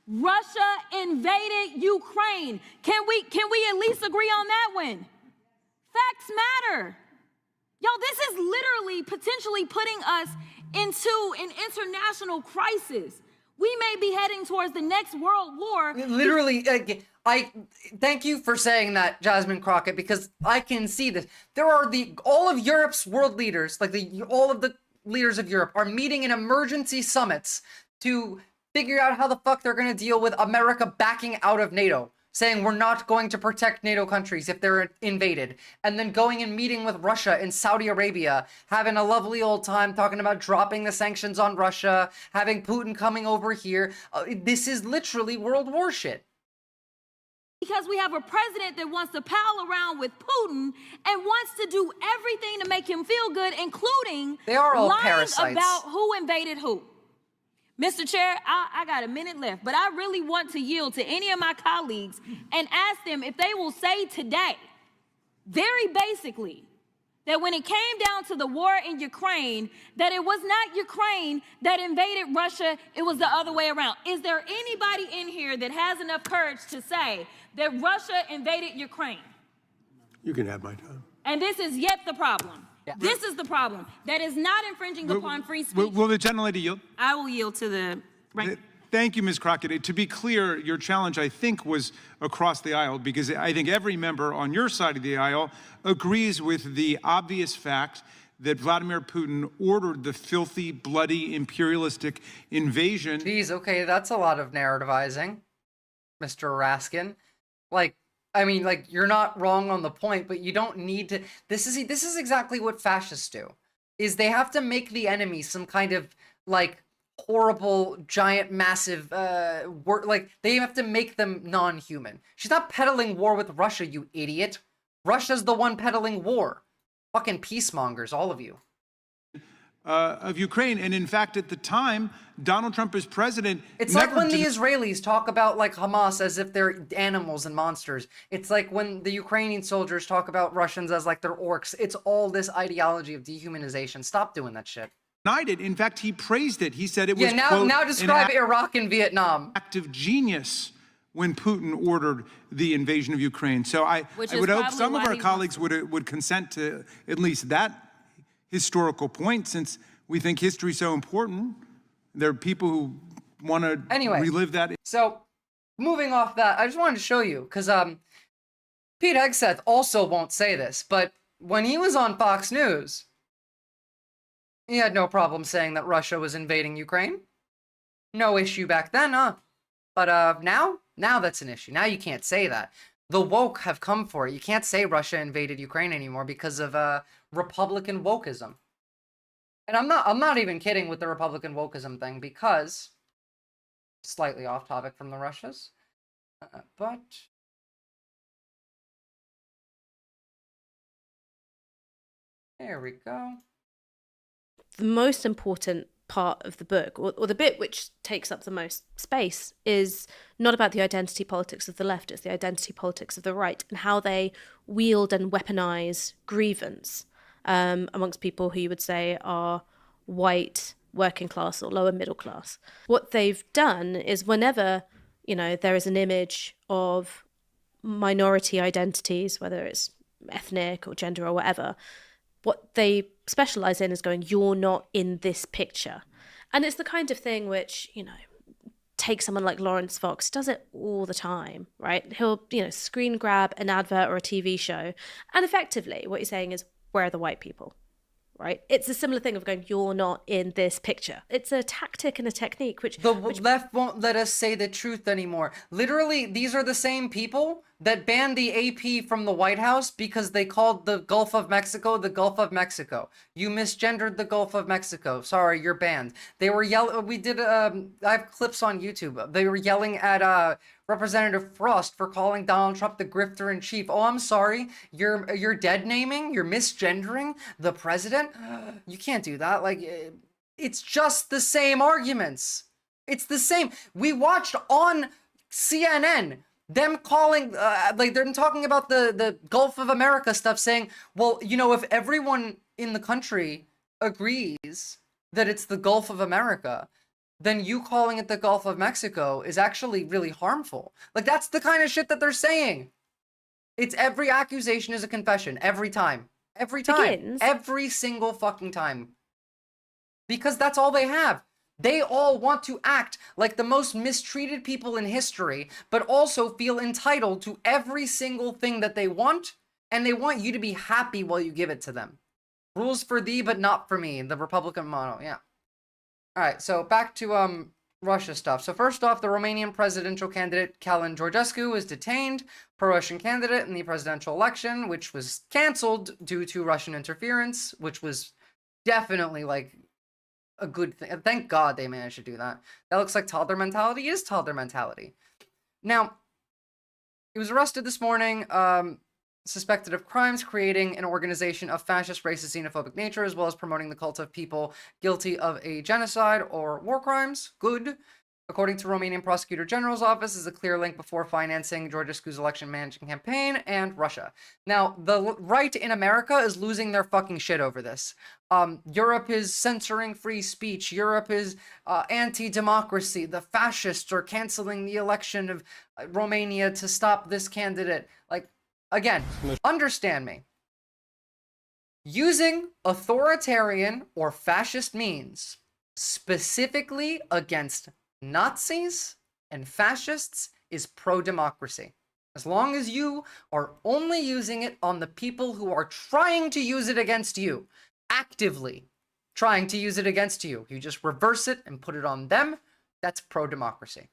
Russia invaded Ukraine. Can we at least agree on that one? Facts matter. Y'all, this is literally potentially putting us into an international crisis. We may be heading towards the next world war. Literally, I thank you for saying that, Jasmine Crockett, because I can see this. There are all of Europe's world leaders, like all of the leaders of Europe are meeting in emergency summits to figure out how the fuck they're going to deal with America backing out of NATO, saying we're not going to protect NATO countries if they're invaded, and then going and meeting with Russia and Saudi Arabia, having a lovely old time talking about dropping the sanctions on Russia, having Putin coming over here. This is literally World War shit. Because we have a president that wants to pal around with Putin and wants to do everything to make him feel good, including they are all lying parasites about who invaded who. Mr. Chair, I got a minute left, but I really want to yield to any of my colleagues and ask them if they will say today, very basically, that when it came down to the war in Ukraine, that it was not Ukraine that invaded Russia, it was the other way around. Is there anybody in here that has enough courage to say that Russia invaded Ukraine? You can have my time. And this is yet the problem. Yeah. This is the problem. That is not infringing upon free speech. Will the gentlelady yield? I will yield to the... Right. Thank you, Ms. Crockett. To be clear, your challenge, I think, was across the aisle, because I think every member on your side of the aisle agrees with the obvious fact that Vladimir Putin ordered the filthy, bloody, imperialistic invasion. Geez, okay, that's a lot of narrativizing, Mr. Raskin. Like, I mean, like, you're not wrong on the point, but you don't need to... This is exactly what fascists do, is they have to make the enemy some kind of, like, horrible, giant, massive, like, they have to make them non-human. She's not peddling war with Russia, you idiot. Russia's the one peddling war. Fucking peacemongers, all of you. Of Ukraine, and in fact, at the time, Donald Trump as president... It's like when the Israelis talk about, like, Hamas as if they're animals and monsters. It's like when the Ukrainian soldiers talk about Russians as, like, they're orcs. It's all this ideology of dehumanization. Stop doing that shit. Denied it. In fact, he praised it. He said it was, quote, now describe Iraq and Vietnam. Act of genius when Putin ordered the invasion of Ukraine. So I would hope some of our colleagues would consent to at least that historical point, since we think history is so important. There are people who want to Anyway, relive that? So, moving off that, I just wanted to show you, because Pete Hegseth also won't say this, but when he was on Fox News, he had no problem saying that Russia was invading Ukraine. No issue back then, huh? But now that's an issue. Now you can't say that. The woke have come for it. You can't say Russia invaded Ukraine anymore because of Republican wokeism. And I'm not even kidding with the Republican wokeism thing, because slightly off topic from the Russias, but there we go. The most important part of the book, or the bit which takes up the most space, is not about the identity politics of the left, it's the identity politics of the right, and how they wield and weaponize grievance amongst people who you would say are white, working class or lower middle class. What they've done is whenever, there is an image of minority identities, whether it's ethnic or gender or whatever, what they specialize in is going, you're not in this picture. And it's the kind of thing which, take someone like Lawrence Fox, does it all the time, right? He'll, screen grab an advert or a TV show. And effectively what you're saying is, where are the white people? Right? It's a similar thing of going, you're not in this picture. It's a tactic and a technique which left won't let us say the truth anymore. Literally, these are the same people that banned the AP from the White House because they called the Gulf of Mexico the Gulf of Mexico. You misgendered the Gulf of Mexico. Sorry, you're banned. They were yelling. We did. I have clips on YouTube. They were yelling at Representative Frost for calling Donald Trump the grifter in chief. Oh, I'm sorry. You're dead naming. You're misgendering the president. You can't do that. Like, it's just the same arguments. It's the same. We watched on CNN them calling, them talking about the Gulf of America stuff, saying, well, if everyone in the country agrees that it's the Gulf of America, then you calling it the Gulf of Mexico is actually really harmful. Like, that's the kind of shit that they're saying. It's every accusation is a confession. Every time. Every time. Every single fucking time. Because that's all they have. They all want to act like the most mistreated people in history, but also feel entitled to every single thing that they want, and they want you to be happy while you give it to them. Rules for thee, but not for me. The Republican model, yeah. All right, so back to Russia stuff. So first off, the Romanian presidential candidate Calin Georgescu was detained, pro-Russian candidate in the presidential election, which was canceled due to Russian interference, which was definitely like a good thing. Thank God they managed to do that. That looks like toddler mentality. It is toddler mentality. Now, he was arrested this morning, suspected of crimes creating an organization of fascist, racist, xenophobic nature, as well as promoting the cult of people guilty of a genocide or war crimes. Good. According to Romanian Prosecutor General's office, is a clear link before financing Georgescu's election managing campaign and Russia. Now, the right in America is losing their fucking shit over this. Europe is censoring free speech. Europe is anti-democracy. The fascists are canceling the election of Romania to stop this candidate. Like, again, understand me. Using authoritarian or fascist means specifically against Nazis and fascists is pro-democracy. As long as you are only using it on the people who are trying to use it against you, actively trying to use it against you, you just reverse it and put it on them, that's pro-democracy.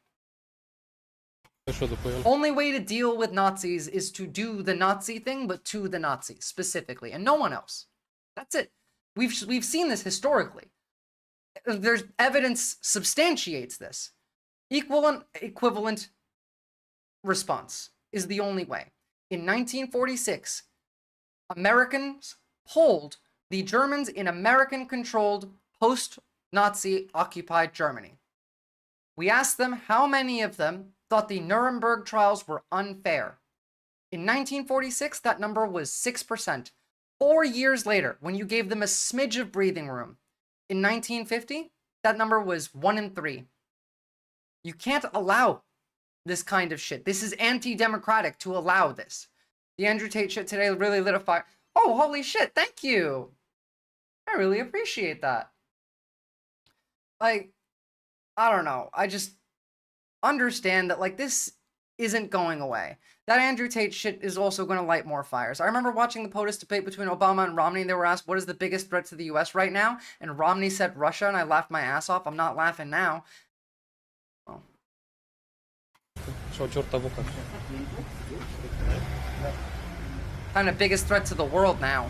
Only way to deal with Nazis is to do the Nazi thing, but to the Nazis specifically, and no one else. That's it. We've seen this historically. There's evidence substantiates this. Equivalent response is the only way. In 1946, Americans polled the Germans in American-controlled post-Nazi occupied Germany. We asked them how many of them thought the Nuremberg trials were unfair. In 1946, that number was 6%. 4 years later, when you gave them a smidge of breathing room, in 1950, that number was 1 in 3. You can't allow this kind of shit. This is anti-democratic to allow this. The Andrew Tate shit today really lit a fire. Oh, holy shit, thank you. I really appreciate that. Like, I don't know. I just understand that, like, this isn't going away. That Andrew Tate shit is also going to light more fires. I remember watching the POTUS debate between Obama and Romney, and they were asked, what is the biggest threat to the U.S. right now? And Romney said Russia, and I laughed my ass off. I'm not laughing now. Oh. Kind of biggest threat to the world now.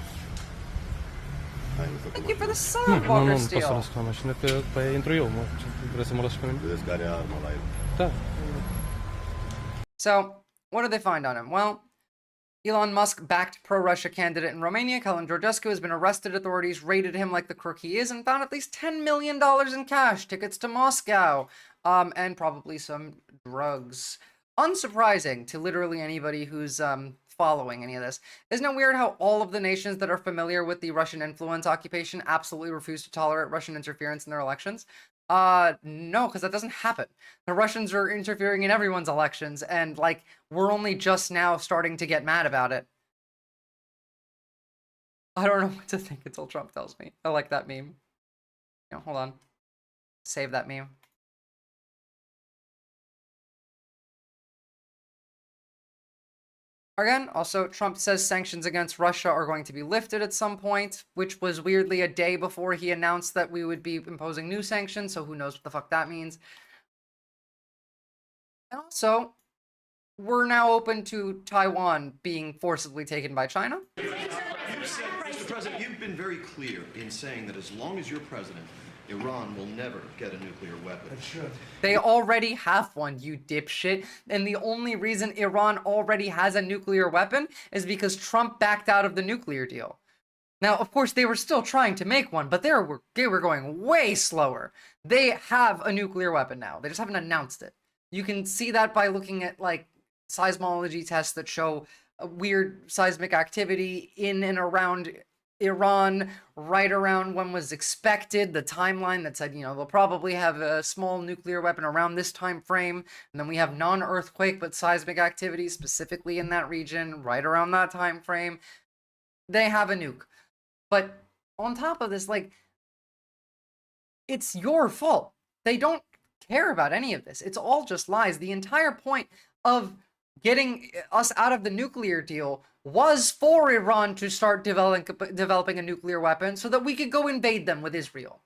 Thank you for the sub, Walker Steele. So, what did they find on him? Well, Elon Musk-backed pro-Russia candidate in Romania, Călin Georgescu, has been arrested. Authorities raided him like the crook he is and found at least $10 million in cash, tickets to Moscow, and probably some drugs. Unsurprising to literally anybody who's following any of this. Isn't it weird how all of the nations that are familiar with the Russian influence occupation absolutely refuse to tolerate Russian interference in their elections? No, because that doesn't happen. The Russians are interfering in everyone's elections, and, like, we're only just now starting to get mad about it. I don't know what to think until Trump tells me. I like that meme. Hold on. Save that meme. Again, also, Trump says sanctions against Russia are going to be lifted at some point, which was weirdly a day before he announced that we would be imposing new sanctions, so who knows what the fuck that means. And also, we're now open to Taiwan being forcibly taken by China. Mr. President, you've been very clear in saying that as long as you're president, Iran will never get a nuclear weapon. That's true. They already have one, you dipshit. And the only reason Iran already has a nuclear weapon is because Trump backed out of the nuclear deal. Now, of course, they were still trying to make one, but they were going way slower. They have a nuclear weapon now. They just haven't announced it. You can see that by looking at, like, seismology tests that show weird seismic activity in and around Iran right around when was expected, the timeline that said, they'll probably have a small nuclear weapon around this time frame, and then we have non-earthquake but seismic activity specifically in that region right around that time frame. They have a nuke. But on top of this, like, it's your fault. They don't care about any of this. It's all just lies. The entire point of getting us out of the nuclear deal was for Iran to start developing a nuclear weapon so that we could go invade them with Israel.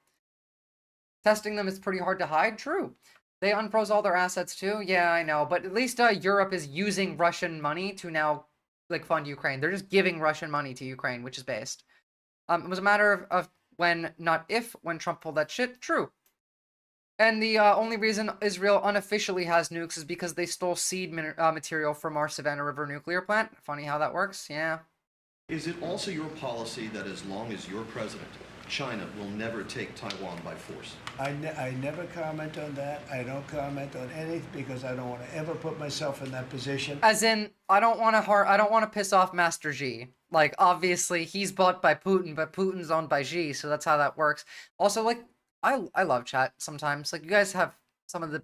Testing them is pretty hard to hide. True. They unfroze all their assets too. Yeah, I know. But at least Europe is using Russian money to now, like, fund Ukraine. They're just giving Russian money to Ukraine, which is based. It was a matter of when, not if, when Trump pulled that shit. True. And the only reason Israel unofficially has nukes is because they stole seed material from our Savannah River nuclear plant. Funny how that works, yeah. Is it also your policy that as long as you're president, China will never take Taiwan by force? I never comment on that. I don't comment on anything because I don't want to ever put myself in that position. As in, I don't want to piss off Master Xi. Like, obviously, he's bought by Putin, but Putin's owned by Xi, so that's how that works. Also, like, I love chat sometimes. Like, you guys have some of the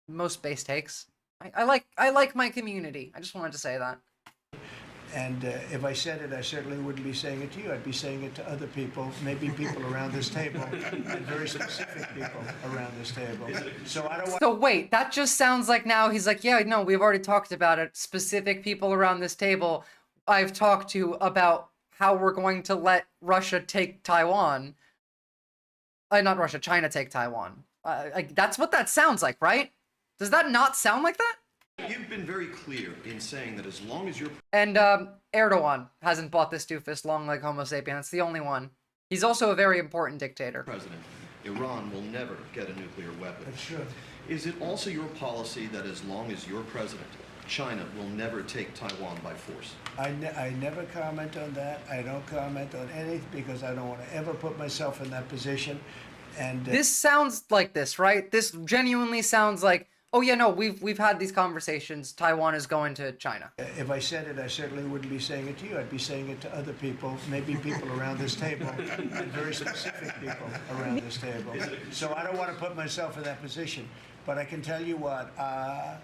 most base takes. I like my community. I just wanted to say that. And if I said it, I certainly wouldn't be saying it to you. I'd be saying it to other people, maybe people around this table, and very specific people around this table. So I don't want. So wait, that just sounds like now he's like, yeah, no, we've already talked about it. Specific people around this table I've talked to about how we're going to let Russia take Taiwan. Not Russia, China take Taiwan. That's what that sounds like, right? Does that not sound like that? You've been very clear in saying that as long as you're... And Erdogan hasn't bought this doofus long like Homo sapien. It's the only one. He's also a very important dictator. President, Iran will never get a nuclear weapon. That's true. Is it also your policy that as long as you're president, China will never take Taiwan by force? I never comment on that. I don't comment on anything because I don't want to ever put myself in that position. And this sounds like this, right? This genuinely sounds like, oh yeah, no, we've had these conversations. Taiwan is going to China. If I said it, I certainly wouldn't be saying it to you. I'd be saying it to other people, maybe people around this table, and very specific people around this table. So I don't want to put myself in that position. But I can tell you what, I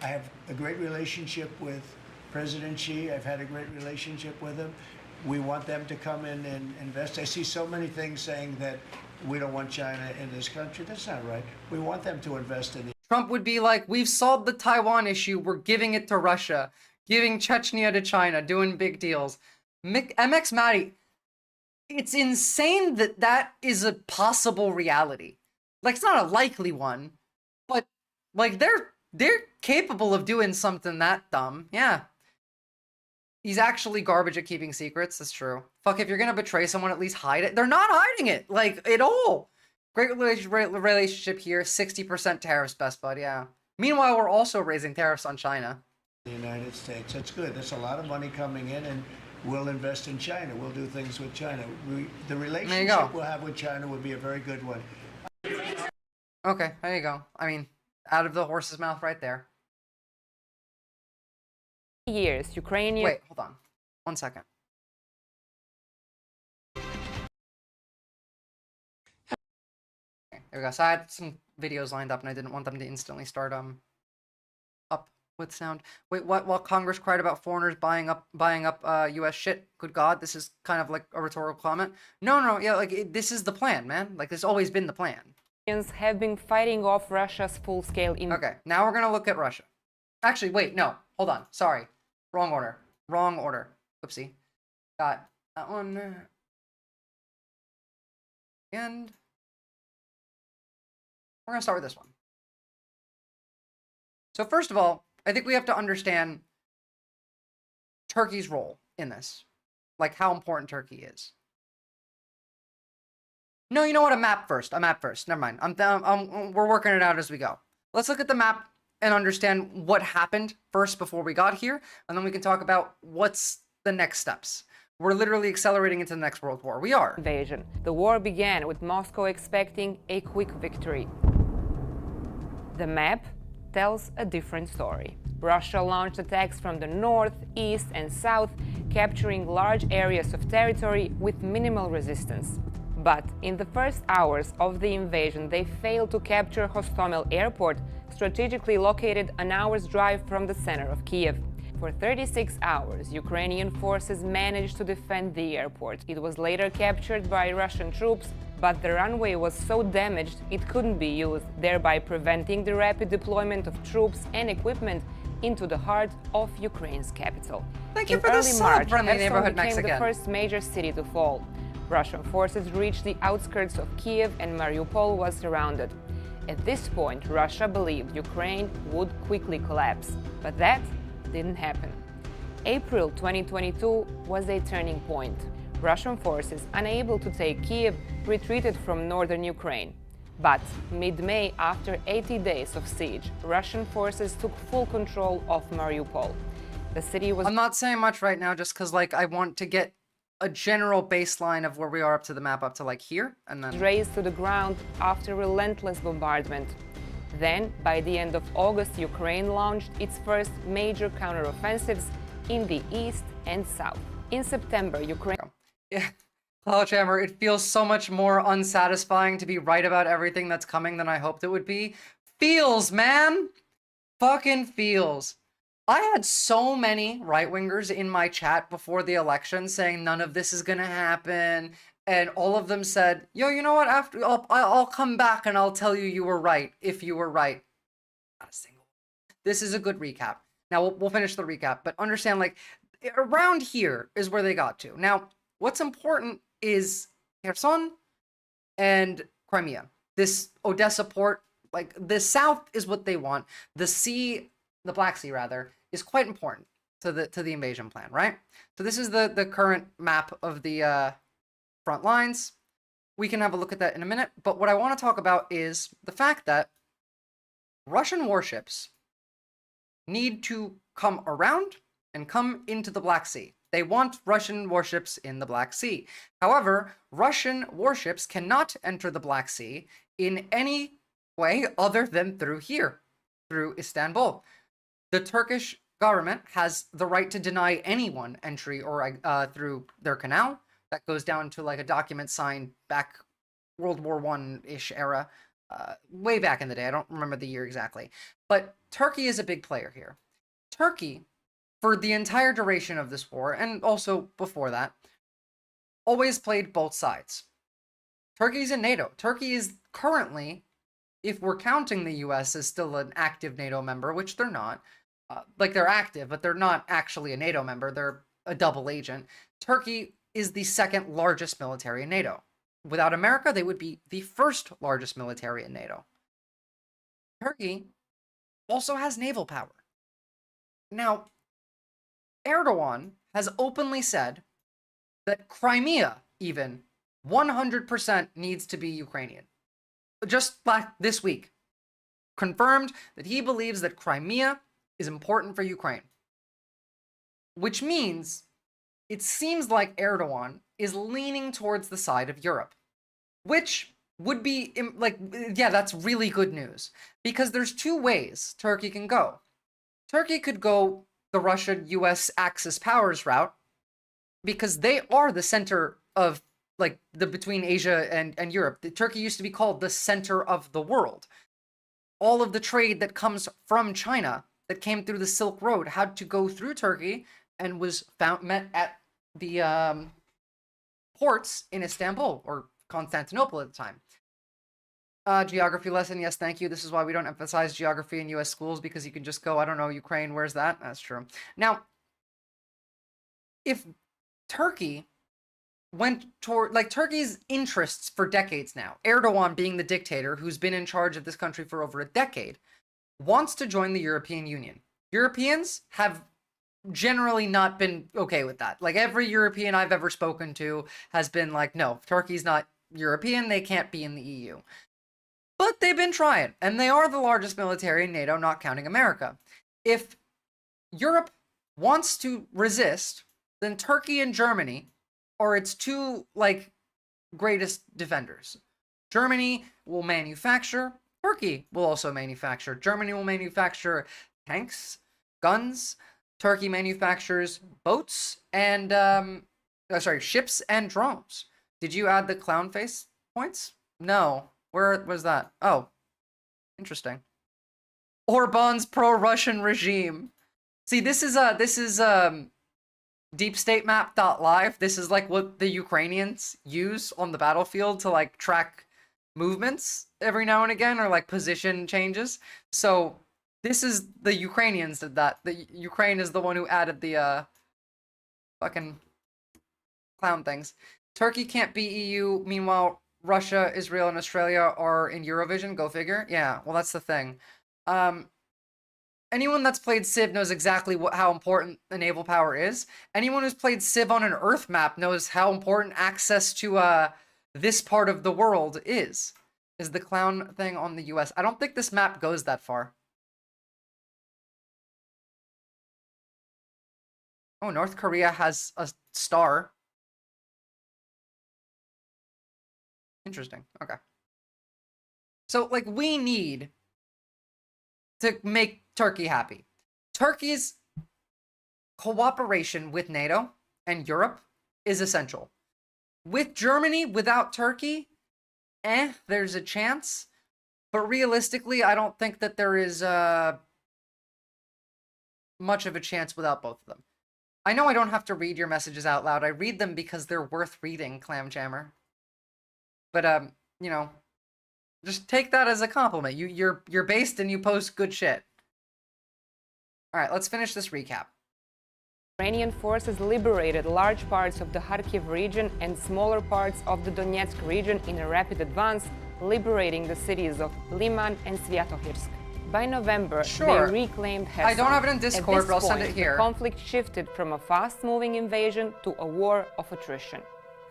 have a great relationship with President Xi. I've had a great relationship with him. We want them to come in and invest. I see so many things saying that we don't want China in this country. That's not right. We want them to invest in the Trump would be like, we've solved the Taiwan issue. We're giving it to Russia, giving Chechnya to China, doing big deals. MX Matty, it's insane that that is a possible reality. Like, it's not a likely one, but like they're capable of doing something that dumb. Yeah. He's actually garbage at keeping secrets. That's true. Fuck, if you're gonna betray someone, at least hide it. They're not hiding it, like, at all. Great relationship here. 60% tariffs, best bud. Yeah. Meanwhile, we're also raising tariffs on China. United States. That's good. That's a lot of money coming in, and we'll invest in China. We'll do things with China. The relationship we'll have with China will be a very good one. Okay, there you go. I mean, out of the horse's mouth right there. Years, Ukrainian... Wait, hold on. 1 second. Okay, there we go. So I had some videos lined up and I didn't want them to instantly start up with sound. Wait, what? While Congress cried about foreigners buying up US shit. Good God, this is kind of like a rhetorical comment. No, yeah, like this is the plan, man. Like this has always been the plan. have been fighting off Russia's full-scale... Okay, now we're gonna look at Russia. Actually, wait, no. Hold on. Sorry. Wrong order. Wrong order. Oopsie. Got that one. And we're gonna start with this one. So first of all, I think we have to understand Turkey's role in this. Like how important Turkey is. No, you know what? A map first. Never mind. We're working it out as we go. Let's look at the map and understand what happened first before we got here, and then we can talk about what's the next steps. We're literally accelerating into the next World War. We are. Invasion. The war began with Moscow expecting a quick victory. The map tells a different story. Russia launched attacks from the north, east, and south, capturing large areas of territory with minimal resistance. But in the first hours of the invasion, they failed to capture Hostomel airport, strategically located an hour's drive from the center of Kiev. For 36 hours, Ukrainian forces managed to defend the airport. It was later captured by Russian troops, but the runway was so damaged it couldn't be used, thereby preventing the rapid deployment of troops and equipment into the heart of Ukraine's capital. Thank you in for the early sub, March, friendly Kherson neighborhood became Mexican. the first major city to fall. Russian forces reached the outskirts of Kiev and Mariupol was surrounded. At this point, Russia believed Ukraine would quickly collapse, but that didn't happen. April 2022 was a turning point. Russian forces, unable to take Kiev, retreated from northern Ukraine. But mid-May, after 80 days of siege, Russian forces took full control of Mariupol. The city was... I'm not saying much right now just because, like, I want to get a general baseline of where we are up to the map up to, like, here, and then... razed to the ground after relentless bombardment. Then, by the end of August, Ukraine launched its first major counteroffensives in the east and south. In September, Ukraine... Yeah, Cloudhammer, it feels so much more unsatisfying to be right about everything that's coming than I hoped it would be. Feels, man! Fucking feels. I had so many right-wingers in my chat before the election saying none of this is gonna happen, and all of them said, yo, you know what, after I'll come back and I'll tell you you were right, if you were right. Not a single. This is a good recap. Now, we'll finish the recap, but understand, like, around here is where they got to. Now, what's important is Kherson and Crimea. This Odessa port, like, the south is what they want. The sea, the Black Sea rather, is quite important to the invasion plan, right? So this is the current map of the front lines. We can have a look at that in a minute, but what I want to talk about is the fact that Russian warships need to come around and come into the Black Sea. They want Russian warships in the Black Sea. However, Russian warships cannot enter the Black Sea in any way other than through here, through Istanbul. The Turkish government has the right to deny anyone entry or through their canal. That goes down to like a document signed back World War I-ish era, way back in the day. I don't remember the year exactly. But Turkey is a big player here. Turkey, for the entire duration of this war, and also before that, always played both sides. Turkey's in NATO. Turkey is currently, if we're counting the US as still an active NATO member, which they're not, like they're active, but they're not actually a NATO member. They're a double agent. Turkey is the second largest military in NATO. Without America, they would be the first largest military in NATO. Turkey also has naval power. Now, Erdogan has openly said that Crimea, even, 100% needs to be Ukrainian. Just like this week, confirmed that he believes that Crimea is important for Ukraine. Which means it seems like Erdogan is leaning towards the side of Europe. Which would be, like, yeah, that's really good news. Because there's two ways Turkey can go. Turkey could go the Russia-US Axis powers route, because they are the center of, like, the between Asia and Europe. Turkey used to be called the center of the world. All of the trade that comes from China that came through the Silk Road had to go through Turkey and was met at the ports in Istanbul or Constantinople at the time. Geography lesson, yes, thank you. This is why we don't emphasize geography in U.S. schools, because you can just go, I don't know, Ukraine, where's that? That's true. Now, if Turkey went toward, like, Turkey's interests for decades now, Erdogan being the dictator who's been in charge of this country for over a decade, wants to join the European Union. Europeans have generally not been okay with that. Like, every European I've ever spoken to has been like, no, Turkey's not European, they can't be in the EU. But they've been trying, and they are the largest military in NATO, not counting America. If Europe wants to resist, then Turkey and Germany are its two, like, greatest defenders. Germany will manufacture, Turkey will also manufacture. Germany will manufacture tanks, guns. Turkey manufactures boats and, ships and drones. Did you add the clown face points? No. Where was that? Oh, interesting. Orban's pro-Russian regime. See, this is deepstatemap.live. This is like what the Ukrainians use on the battlefield to, like, track movements every now and again, or like position changes. So this is the Ukrainians did that. The Ukraine is the one who added the fucking clown things. Turkey can't be EU. Meanwhile, Russia, Israel, and Australia are in Eurovision. Go figure. Yeah, well, that's the thing. Anyone that's played Civ knows exactly how important the naval power is. Anyone who's played Civ on an Earth map knows how important access to this part of the world is the clown thing on the US. I don't think this map goes that far. Oh, North Korea has a star. Interesting. Okay. So, like, we need to make Turkey happy. Turkey's cooperation with NATO and Europe is essential. With Germany, without Turkey, there's a chance. But realistically, I don't think that there is much of a chance without both of them. I know I don't have to read your messages out loud. I read them because they're worth reading, Clamjammer. But, you know, just take that as a compliment. You're based and you post good shit. All right, let's finish this recap. Ukrainian forces liberated large parts of the Kharkiv region and smaller parts of the Donetsk region in a rapid advance, liberating the cities of Liman and Sviatohirsk. By November, they reclaimed Kherson. I don't have it in Discord, but I'll send it here. The conflict shifted from a fast-moving invasion to a war of attrition.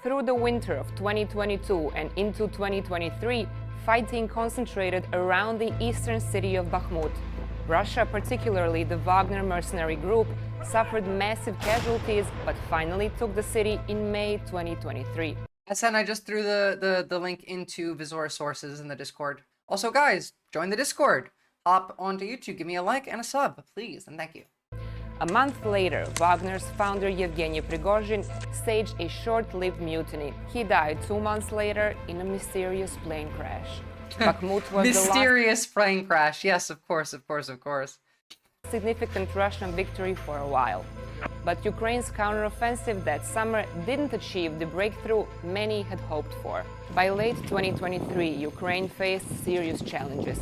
Through the winter of 2022 and into 2023, fighting concentrated around the eastern city of Bakhmut. Russia, particularly the Wagner mercenary group, suffered massive casualties, but finally took the city in May 2023. SN, I just threw the link into Visora sources in the Discord. Also, guys, join the Discord. Hop onto YouTube, give me a like and a sub, please, and thank you. A month later, Wagner's founder Yevgeny Prigozhin staged a short-lived mutiny. He died 2 months later in a mysterious plane crash. Bakhmut was mysterious plane crash. Yes, of course. Significant Russian victory for a while. But Ukraine's counteroffensive that summer didn't achieve the breakthrough many had hoped for. By late 2023, Ukraine faced serious challenges.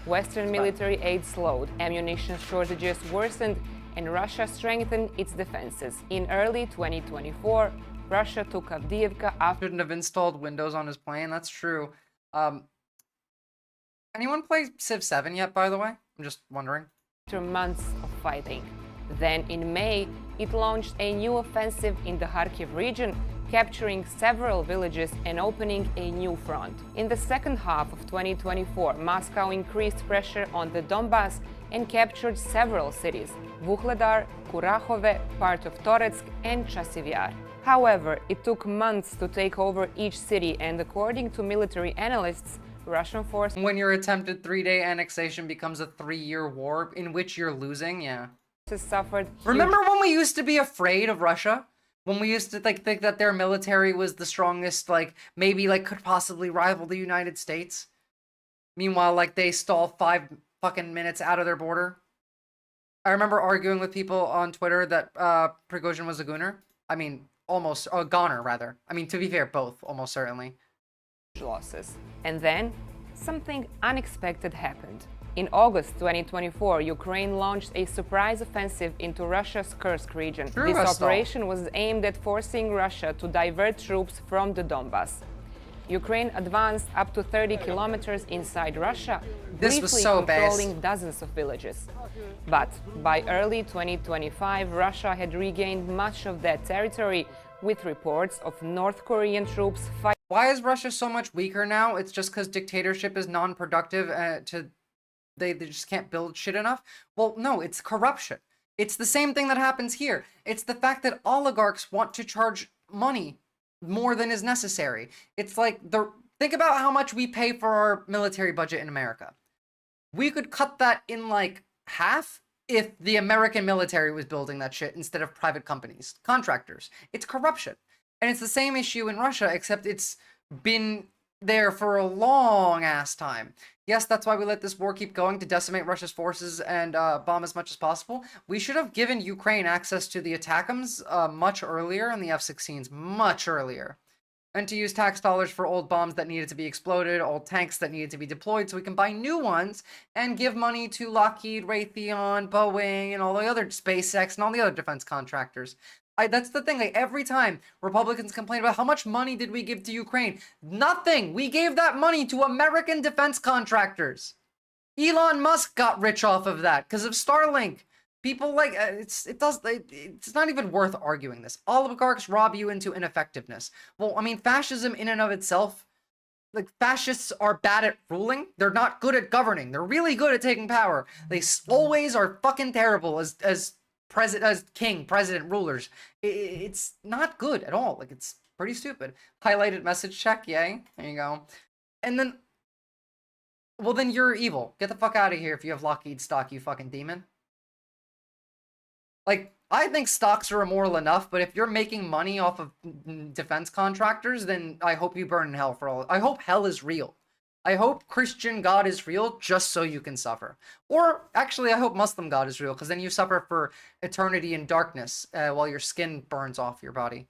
Western military aid slowed, ammunition shortages worsened, and Russia strengthened its defenses. In early 2024, Russia took Avdiivka after... Shouldn't have installed Windows on his plane, that's true. Anyone play Civ 7 yet, by the way? I'm just wondering. After months of fighting. Then in May, it launched a new offensive in the Kharkiv region, capturing several villages and opening a new front. In the second half of 2024, Moscow increased pressure on the Donbas and captured several cities: Vuhledar, Kurakhove, part of Toretsk, and Chasiv. However, it took months to take over each city, and according to military analysts, Russian forces... When your attempted 3-day annexation becomes a 3-year war in which you're losing, yeah. Suffered. Remember when we used to be afraid of Russia? When we used to think that their military was the strongest, like maybe like could possibly rival the United States? Meanwhile, like they stall 5 fucking minutes out of their border. I remember arguing with people on Twitter that Prigozhin was a gooner. I mean, almost a goner rather. I mean, to be fair, both almost certainly. Losses. And then something unexpected happened. In August 2024, Ukraine launched a surprise offensive into Russia's Kursk region. This operation was aimed at forcing Russia to divert troops from the Donbas. Ukraine advanced up to 30 kilometers inside Russia, briefly controlling dozens of villages. But by early 2025, Russia had regained much of that territory, with reports of North Korean troops fighting. Why is Russia so much weaker now? It's just because dictatorship is non-productive they just can't build shit enough? Well, no, it's corruption. It's the same thing that happens here. It's the fact that oligarchs want to charge money more than is necessary. It's like, think about how much we pay for our military budget in America. We could cut that in like half if the American military was building that shit instead of private companies, contractors. It's corruption. And it's the same issue in Russia, except it's been there for a long ass time. Yes, that's why we let this war keep going, to decimate Russia's forces and bomb as much as possible. We should have given Ukraine access to the ATACMS much earlier, and the F-16s much earlier. And to use tax dollars for old bombs that needed to be exploded, old tanks that needed to be deployed, so we can buy new ones and give money to Lockheed, Raytheon, Boeing, and all the other SpaceX and all the other defense contractors. That's the thing, like every time Republicans complain about how much money did we give to Ukraine, nothing. We gave that money to American defense contractors. Elon Musk got rich off of that because of Starlink. People like it's not even worth arguing this. Oligarchs rob you into ineffectiveness. Well, I mean, fascism in and of itself, like fascists are bad at ruling. They're not good at governing. They're really good at taking power. They always are fucking terrible as president, rulers. It's not good at all. Like, it's pretty stupid. Highlighted message check, yay. There you go. And then, well, then you're evil. Get the fuck out of here if you have Lockheed stock, you fucking demon. Like, I think stocks are immoral enough, but if you're making money off of defense contractors, then I hope you burn in hell for all. I hope hell is real. I hope Christian God is real just so you can suffer. Or, actually, I hope Muslim God is real, because then you suffer for eternity in darkness while your skin burns off your body.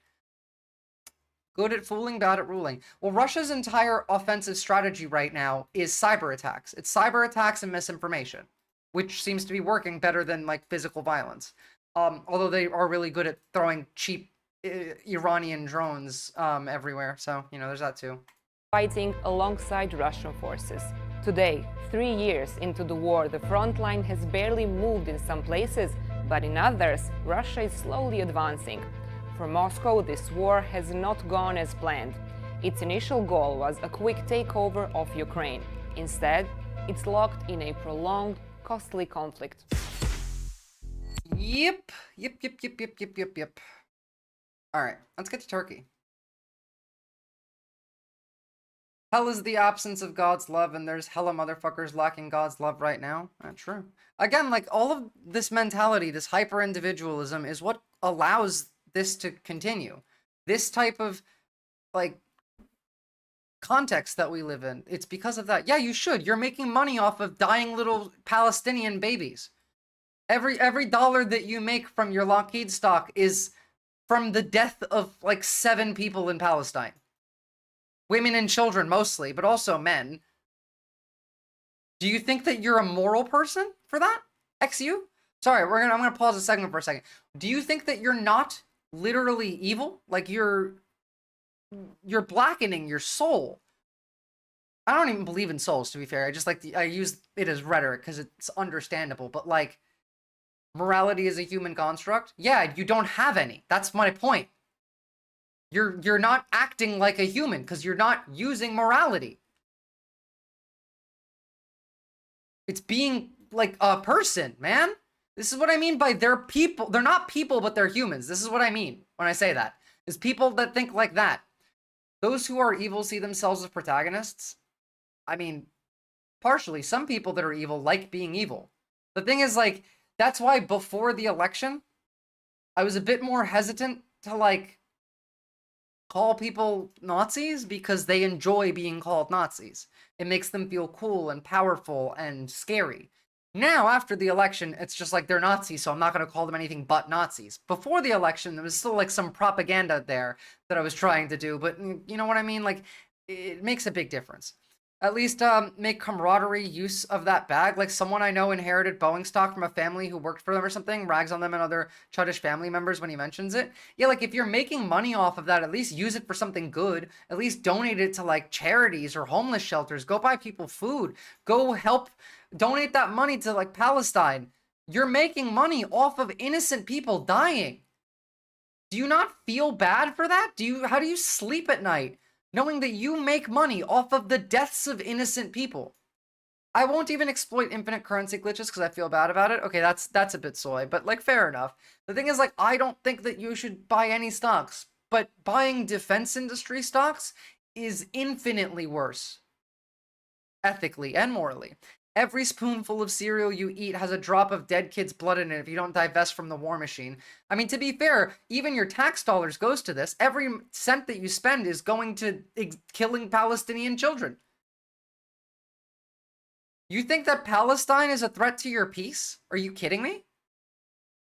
Good at fooling, bad at ruling. Well, Russia's entire offensive strategy right now is cyber attacks. It's cyber attacks and misinformation, which seems to be working better than, like, physical violence. Although they are really good at throwing cheap Iranian drones everywhere. So, you know, there's that too. Fighting alongside Russian forces. Today, 3 years into the war, the front line has barely moved in some places, but in others, Russia is slowly advancing. For Moscow, this war has not gone as planned. Its initial goal was a quick takeover of Ukraine. Instead, it's locked in a prolonged, costly conflict. Yep. All right, let's get to Turkey. Hell is the absence of God's love, and there's hella motherfuckers lacking God's love right now. That's true. Again, like, all of this mentality, this hyper-individualism is what allows this to continue. This type of, like, context that we live in. It's because of that. Yeah, you should. You're making money off of dying little Palestinian babies. Every dollar that you make from your Lockheed stock is from the death of like 7 people in Palestine. Women and children mostly, but also men. Do you think that you're a moral person for that? XU? Sorry, I'm gonna pause the segment for a second. Do you think that you're not literally evil? Like you're blackening your soul. I don't even believe in souls, to be fair. I just I use it as rhetoric because it's understandable. But like, morality is a human construct. Yeah, you don't have any. That's my point. You're not acting like a human because you're not using morality. It's being like a person, man. This is what I mean by they're people. They're not people, but they're humans. This is what I mean when I say that. Is people that think like that. Those who are evil see themselves as protagonists. I mean, partially. Some people that are evil like being evil. The thing is, like, that's why before the election, I was a bit more hesitant to, like, call people Nazis because they enjoy being called Nazis. It makes them feel cool and powerful and scary. Now, after the election, it's just like they're Nazis, so I'm not going to call them anything but Nazis. Before the election, there was still like some propaganda there that I was trying to do, but you know what I mean? Like, it makes a big difference. At least make camaraderie use of that bag. Like someone I know inherited Boeing stock from a family who worked for them or something, rags on them and other childish family members when he mentions it. Yeah, like if you're making money off of that, at least use it for something good. At least donate it to like charities or homeless shelters. Go buy people food. Go help, donate that money to like Palestine. You're making money off of innocent people dying. Do you not feel bad for that? How do you sleep at night? Knowing that you make money off of the deaths of innocent people. I won't even exploit infinite currency glitches because I feel bad about it. Okay, that's a bit soy, but like fair enough. The thing is, like, I don't think that you should buy any stocks, but buying defense industry stocks is infinitely worse. Ethically and morally. Every spoonful of cereal you eat has a drop of dead kids' blood in it if you don't divest from the war machine. I mean, to be fair, even your tax dollars goes to this. Every cent that you spend is going to killing Palestinian children. You think that Palestine is a threat to your peace? Are you kidding me?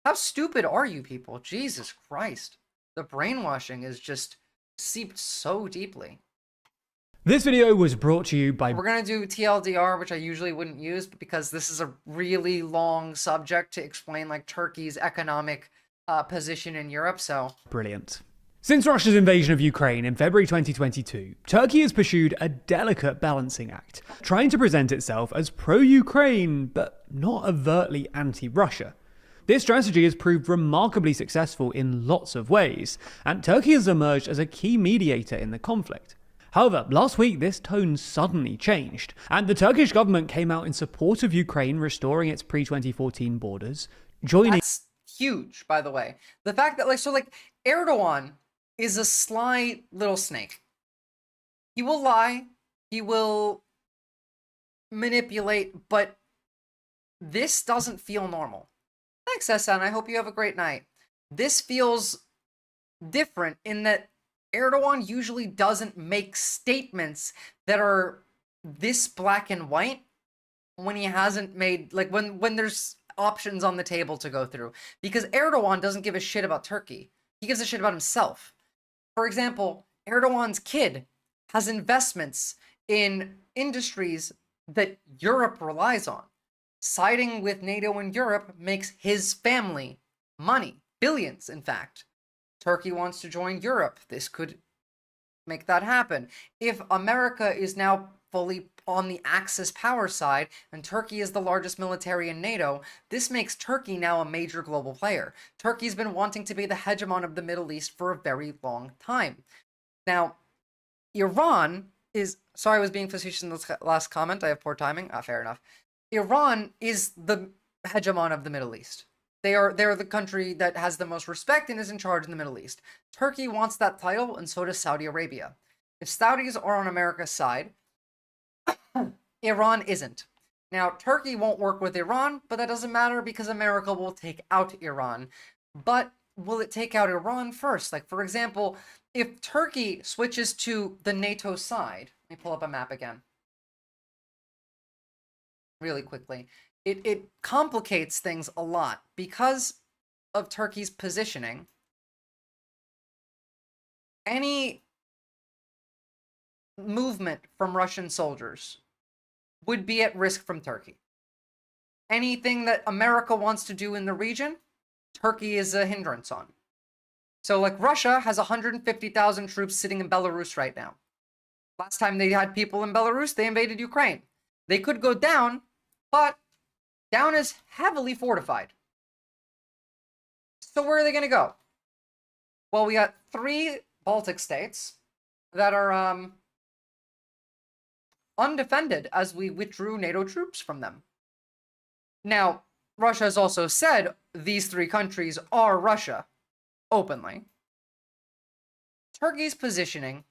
How stupid are you people? Jesus Christ. The brainwashing is just seeped so deeply. This video was brought to you by... We're going to do TLDR, which I usually wouldn't use, but because this is a really long subject to explain like Turkey's economic position in Europe, so... Brilliant. Since Russia's invasion of Ukraine in February 2022, Turkey has pursued a delicate balancing act, trying to present itself as pro-Ukraine, but not overtly anti-Russia. This strategy has proved remarkably successful in lots of ways, and Turkey has emerged as a key mediator in the conflict. However, last week this tone suddenly changed, and the Turkish government came out in support of Ukraine restoring its pre-2014 borders, joining... That's huge, by the way. The fact that, like, Erdogan is a sly little snake. He will lie, he will manipulate, but this doesn't feel normal. Thanks, Esan. I hope you have a great night. This feels different in that Erdogan usually doesn't make statements that are this black and white when he hasn't made, like, when there's options on the table to go through. Because Erdogan doesn't give a shit about Turkey. He gives a shit about himself. For example, Erdogan's kid has investments in industries that Europe relies on. Siding with NATO and Europe makes his family money. Billions, in fact. Turkey wants to join Europe. This could make that happen. If America is now fully on the Axis power side, and Turkey is the largest military in NATO, this makes Turkey now a major global player. Turkey's been wanting to be the hegemon of the Middle East for a very long time. Now, Iran is... Sorry, I was being facetious in the last comment. I have poor timing. Fair enough. Iran is the hegemon of the Middle East. They're the country that has the most respect and is in charge in the Middle East. Turkey wants that title, and so does Saudi Arabia. If Saudis are on America's side, Iran isn't. Now, Turkey won't work with Iran, but that doesn't matter because America will take out Iran. But will it take out Iran first? Like, for example, if Turkey switches to the NATO side, let me pull up a map again. Really quickly. it complicates things a lot because of Turkey's positioning. Any movement from Russian soldiers would be at risk from Turkey. Anything that America wants to do in the region, Turkey is a hindrance on. So like Russia has 150,000 troops sitting in Belarus right now. Last time they had people in Belarus, they invaded Ukraine. They could go down, but down is heavily fortified. So where are they going to go? Well, we got 3 Baltic states that are undefended as we withdrew NATO troops from them. Now, Russia has also said these 3 countries are Russia, openly. Turkey's positioning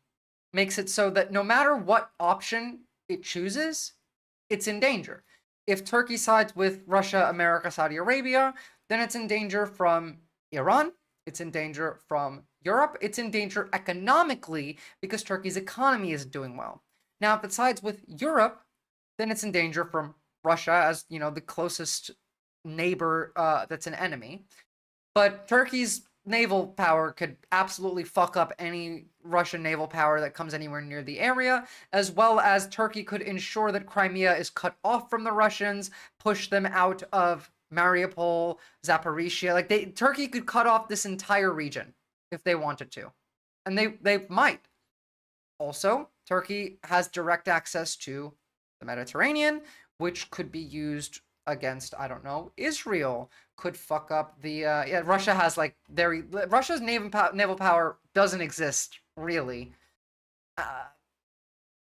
makes it so that no matter what option it chooses, it's in danger. If Turkey sides with Russia, America, Saudi Arabia, then it's in danger from Iran, it's in danger from Europe, it's in danger economically because Turkey's economy isn't doing well. Now, if it sides with Europe, then it's in danger from Russia as, you know, the closest neighbor that's an enemy. But Turkey's naval power could absolutely fuck up any Russian naval power that comes anywhere near the area, as well as Turkey could ensure that Crimea is cut off from the Russians, push them out of Mariupol, Zaporizhia. Like Turkey could cut off this entire region if they wanted to. And they might. Also, Turkey has direct access to the Mediterranean, which could be used against, I don't know, Israel. Could fuck up the Russia has like Russia's naval power doesn't exist really.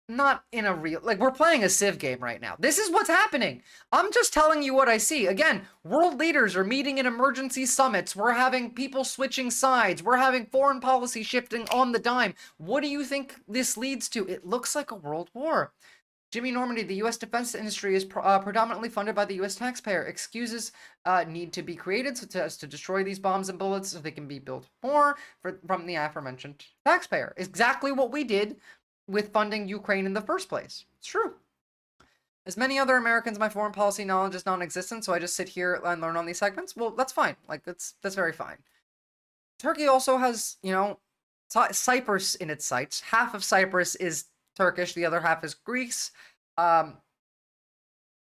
Not in a real, like, we're playing a Civ game right now. This is what's happening. I'm just telling you what I see. Again, world leaders are meeting in emergency summits. We're having people switching sides. We're having foreign policy shifting on the dime. What do you think this leads to? It looks like a world war. Jimmy Normandy, the U.S. defense industry is predominantly funded by the U.S. taxpayer. Excuses need to be created to destroy these bombs and bullets so they can be built more from the aforementioned taxpayer. Exactly what we did with funding Ukraine in the first place. It's true. As many other Americans, my foreign policy knowledge is non-existent, so I just sit here and learn on these segments. Well, that's fine. Like, that's very fine. Turkey also has, you know, Cyprus in its sights. Half of Cyprus is Turkish, the other half is Greece.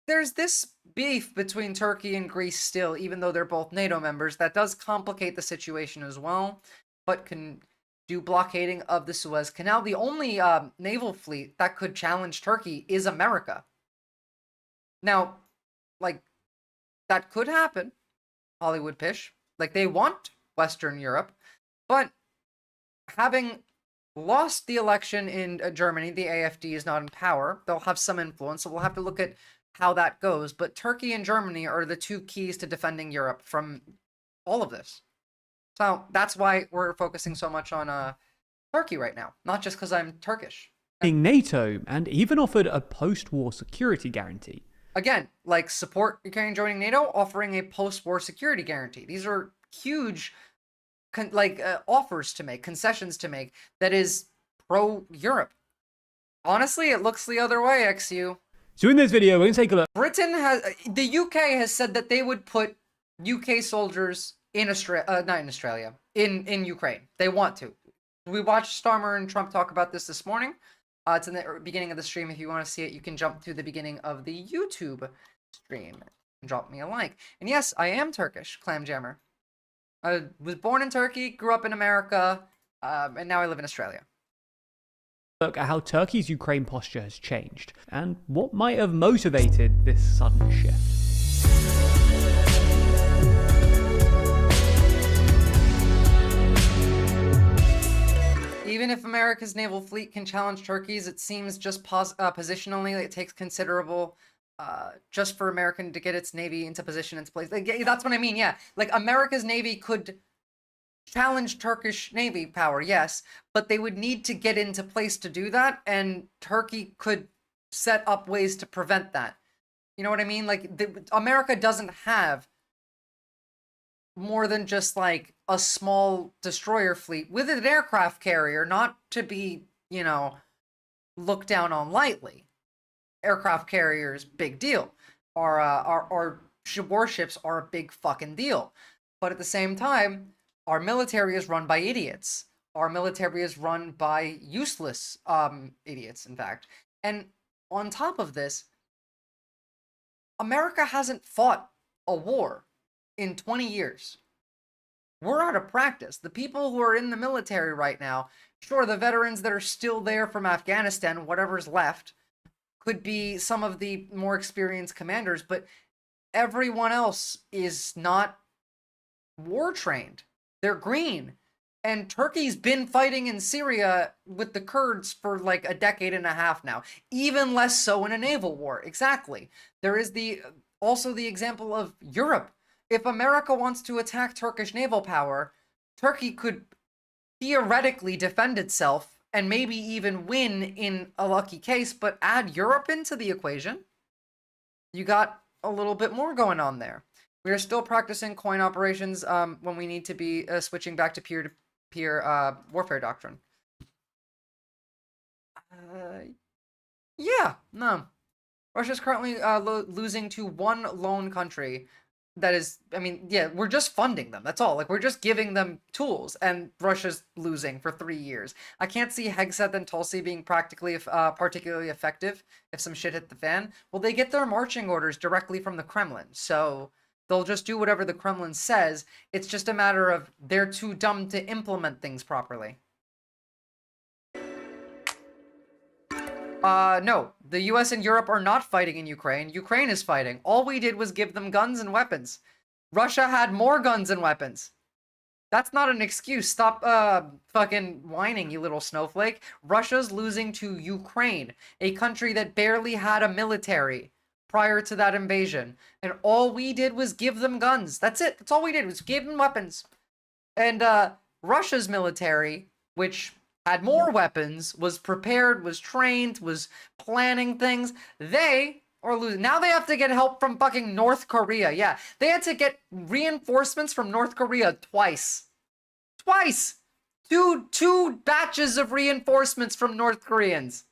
There's this beef between Turkey and Greece still, even though they're both NATO members. That does complicate the situation as well, but can do blockading of the Suez Canal. The only naval fleet that could challenge Turkey is America. Now, like, that could happen, Hollywood Pish. Like, they want Western Europe, but having lost the election in Germany, the AfD is not in power. They'll have some influence, so we'll have to look at how that goes. But Turkey and Germany are the 2 keys to defending Europe from all of this. So that's why we're focusing so much on Turkey right now, not just because I'm Turkish. NATO and even offered a post-war security guarantee. Again, like, support Ukraine joining NATO, offering a post-war security guarantee. These are huge offers to make, concessions to make, that is pro-Europe. Honestly, it looks the other way, XU. So in this video, we're going to take a look. The UK has said that they would put UK soldiers in in Ukraine. They want to. We watched Starmer and Trump talk about this morning. It's in the beginning of the stream. If you want to see it, you can jump to the beginning of the YouTube stream and drop me a like. And yes, I am Turkish, Clamjammer. I was born in Turkey, grew up in America, and now I live in Australia. Look at how Turkey's Ukraine posture has changed, and what might have motivated this sudden shift. Even if America's naval fleet can challenge Turkey's, it seems just positionally it takes considerable just for American to get its navy into position, into place. Like, that's what I mean, yeah. Like, America's navy could challenge Turkish navy power, yes, but they would need to get into place to do that, and Turkey could set up ways to prevent that. You know what I mean? Like, America doesn't have more than just, like, a small destroyer fleet with an aircraft carrier, not to be, you know, looked down on lightly. Aircraft carriers, big deal. our warships are a big fucking deal. But at the same time, our military is run by idiots. Our military is run by useless idiots, in fact. And on top of this, America hasn't fought a war in 20 years. We're out of practice. The people who are in the military right now, sure, the veterans that are still there from Afghanistan, whatever's left, could be some of the more experienced commanders, but everyone else is not war trained. They're green. And Turkey's been fighting in Syria with the Kurds for like a decade and a half now. Even less so in a naval war. Exactly. There is also the example of Europe. If America wants to attack Turkish naval power, Turkey could theoretically defend itself and maybe even win in a lucky case, but add Europe into the equation, you got a little bit more going on there. We are still practicing coin operations when we need to be switching back to peer-to-peer warfare doctrine. Yeah, no. Russia's currently losing to one lone country. That is, I mean, yeah, we're just funding them. That's all. Like, we're just giving them tools, and Russia's losing for 3 years. I can't see Hegseth and Tulsi being particularly effective if some shit hit the fan. Well, they get their marching orders directly from the Kremlin, so they'll just do whatever the Kremlin says. It's just a matter of they're too dumb to implement things properly. No, the US and Europe are not fighting in Ukraine. Ukraine is fighting. All we did was give them guns and weapons. Russia had more guns and weapons. That's not an excuse. Stop, fucking whining, you little snowflake. Russia's losing to Ukraine, a country that barely had a military prior to that invasion. And all we did was give them guns. That's it. That's all we did was give them weapons. And, Russia's military, which had more weapons, was prepared, was trained, was planning things. They are losing. Now they have to get help from fucking North Korea. Yeah, they had to get reinforcements from North Korea twice. Twice! Two batches of reinforcements from North Koreans.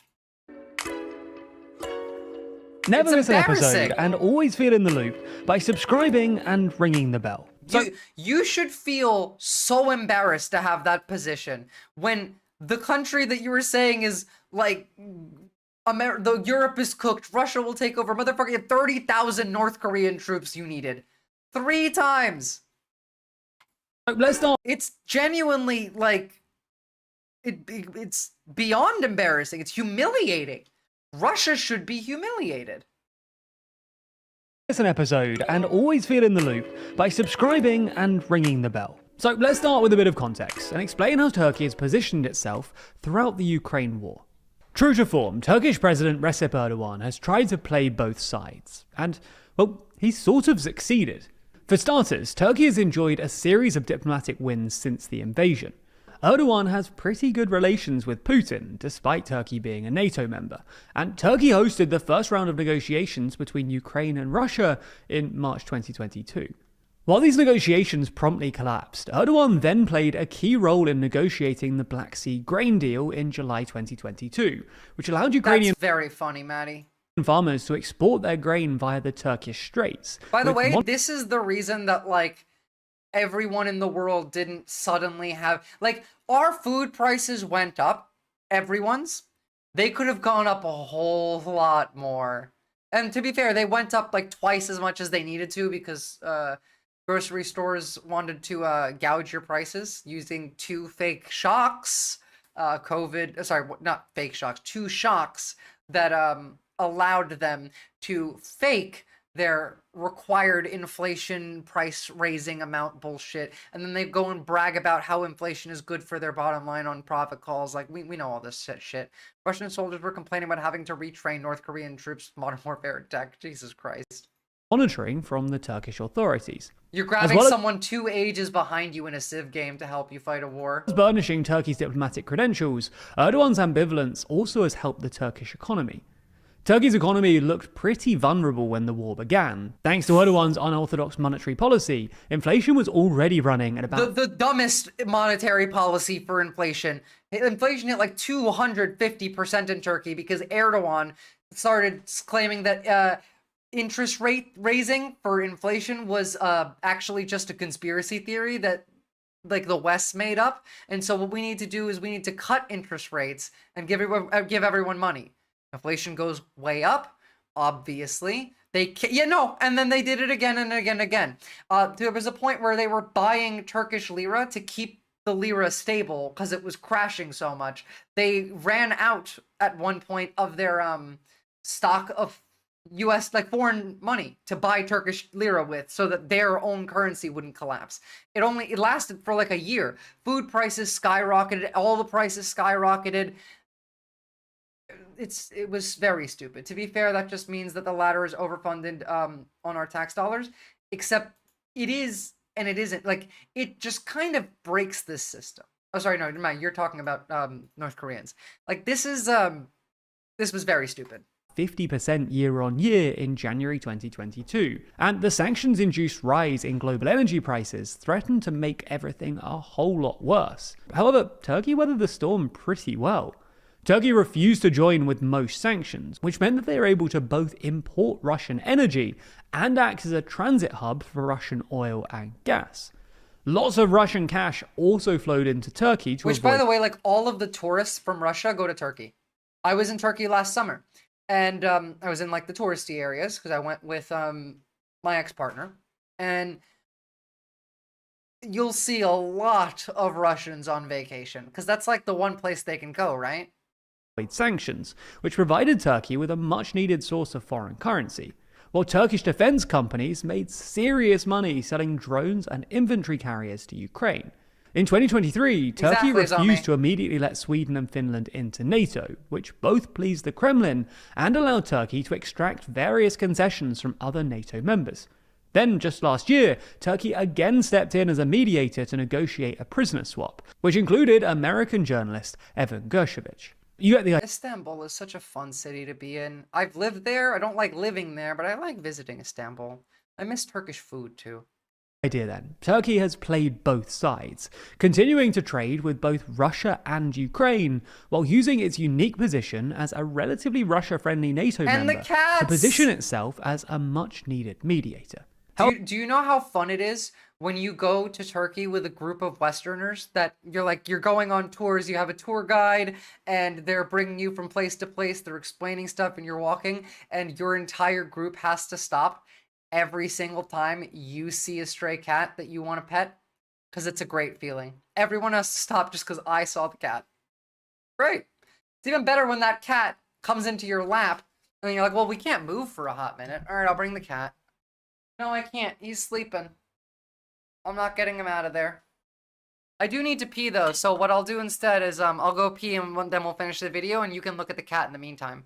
Never miss an episode and always feel in the loop by subscribing and ringing the bell. So you should feel so embarrassed to have that position when the country that you were saying is like, Europe is cooked, Russia will take over, motherfucker, you had 30,000 North Korean troops you needed. 3 times. Let's start. It's genuinely, like, it's beyond embarrassing. It's humiliating. Russia should be humiliated. Miss an episode and always feel in the loop by subscribing and ringing the bell. So let's start with a bit of context and explain how Turkey has positioned itself throughout the Ukraine war. True to form, Turkish President Recep Erdogan has tried to play both sides. And, well, he's sort of succeeded. For starters, Turkey has enjoyed a series of diplomatic wins since the invasion. Erdogan has pretty good relations with Putin, despite Turkey being a NATO member. And Turkey hosted the first round of negotiations between Ukraine and Russia in March 2022. While these negotiations promptly collapsed, Erdogan then played a key role in negotiating the Black Sea grain deal in July 2022, which allowed Ukrainian That's very funny, Maddie. farmers to export their grain via the Turkish Straits. By the way, this is the reason that, like, everyone in the world didn't suddenly have, like, our food prices went up, everyone's. They could have gone up a whole lot more. And to be fair, they went up like twice as much as they needed to because, grocery stores wanted to gouge your prices using 2 fake shocks, not fake shocks, 2 shocks that allowed them to fake their required inflation price raising amount bullshit, and then they go and brag about how inflation is good for their bottom line on profit calls. Like, we know all this shit. Russian soldiers were complaining about having to retrain North Korean troops Modern Warfare tech. Jesus Christ. Monitoring from the Turkish authorities. You're grabbing someone 2 ages behind you in a Civ game to help you fight a war. As burnishing Turkey's diplomatic credentials, Erdogan's ambivalence also has helped the Turkish economy. Turkey's economy looked pretty vulnerable when the war began. Thanks to Erdogan's unorthodox monetary policy, inflation was already running at about... The dumbest monetary policy for inflation. Inflation hit like 250% in Turkey because Erdogan started claiming that interest rate raising for inflation was actually just a conspiracy theory that like the West made up. And so what we need to do is we need to cut interest rates and give everyone money. Inflation goes way up, obviously. And then they did it again and again and again. There was a point where they were buying Turkish lira to keep the lira stable because it was crashing so much. They ran out at one point of their stock of US, like foreign money to buy Turkish lira with so that their own currency wouldn't collapse. It lasted for like a year. Food prices skyrocketed, all the prices skyrocketed. It was very stupid. To be fair, that just means that the latter is overfunded on our tax dollars, except it is and it isn't. Like, it just kind of breaks this system. Oh, sorry, no, never mind. You're talking about North Koreans. Like, this was very stupid. 50% year-on-year in January 2022, and the sanctions-induced rise in global energy prices threatened to make everything a whole lot worse. However, Turkey weathered the storm pretty well. Turkey refused to join with most sanctions, which meant that they were able to both import Russian energy and act as a transit hub for Russian oil and gas. Lots of Russian cash also flowed into Turkey to Which, by the way, like, all of the tourists from Russia go to Turkey. I was in Turkey last summer. And I was in like the touristy areas because I went with my ex-partner, and you'll see a lot of Russians on vacation because that's like the one place they can go, right? Sanctions, which provided Turkey with a much-needed source of foreign currency, while Turkish defense companies made serious money selling drones and infantry carriers to Ukraine. In 2023, Turkey refused to immediately let Sweden and Finland into NATO, which both pleased the Kremlin and allowed Turkey to extract various concessions from other NATO members. Then, just last year, Turkey again stepped in as a mediator to negotiate a prisoner swap, which included American journalist Evan Gershkovich. You get the idea. Istanbul is such a fun city to be in. I've lived there. I don't like living there, but I like visiting Istanbul. I miss Turkish food too. Then, Turkey has played both sides, continuing to trade with both Russia and Ukraine, while using its unique position as a relatively Russia-friendly NATO member to position itself as a much-needed mediator. Do you know how fun it is when you go to Turkey with a group of Westerners that you're going on tours, you have a tour guide, and they're bringing you from place to place, they're explaining stuff, and you're walking, and your entire group has to stop every single time you see a stray cat that you want to pet, because it's a great feeling. Everyone has to stop just because I saw the cat. Great. It's even better when that cat comes into your lap, and then you're like, well, we can't move for a hot minute. All right, I'll bring the cat. No, I can't. He's sleeping. I'm not getting him out of there. I do need to pee, though, so what I'll do instead is I'll go pee, and then we'll finish the video, and you can look at the cat in the meantime.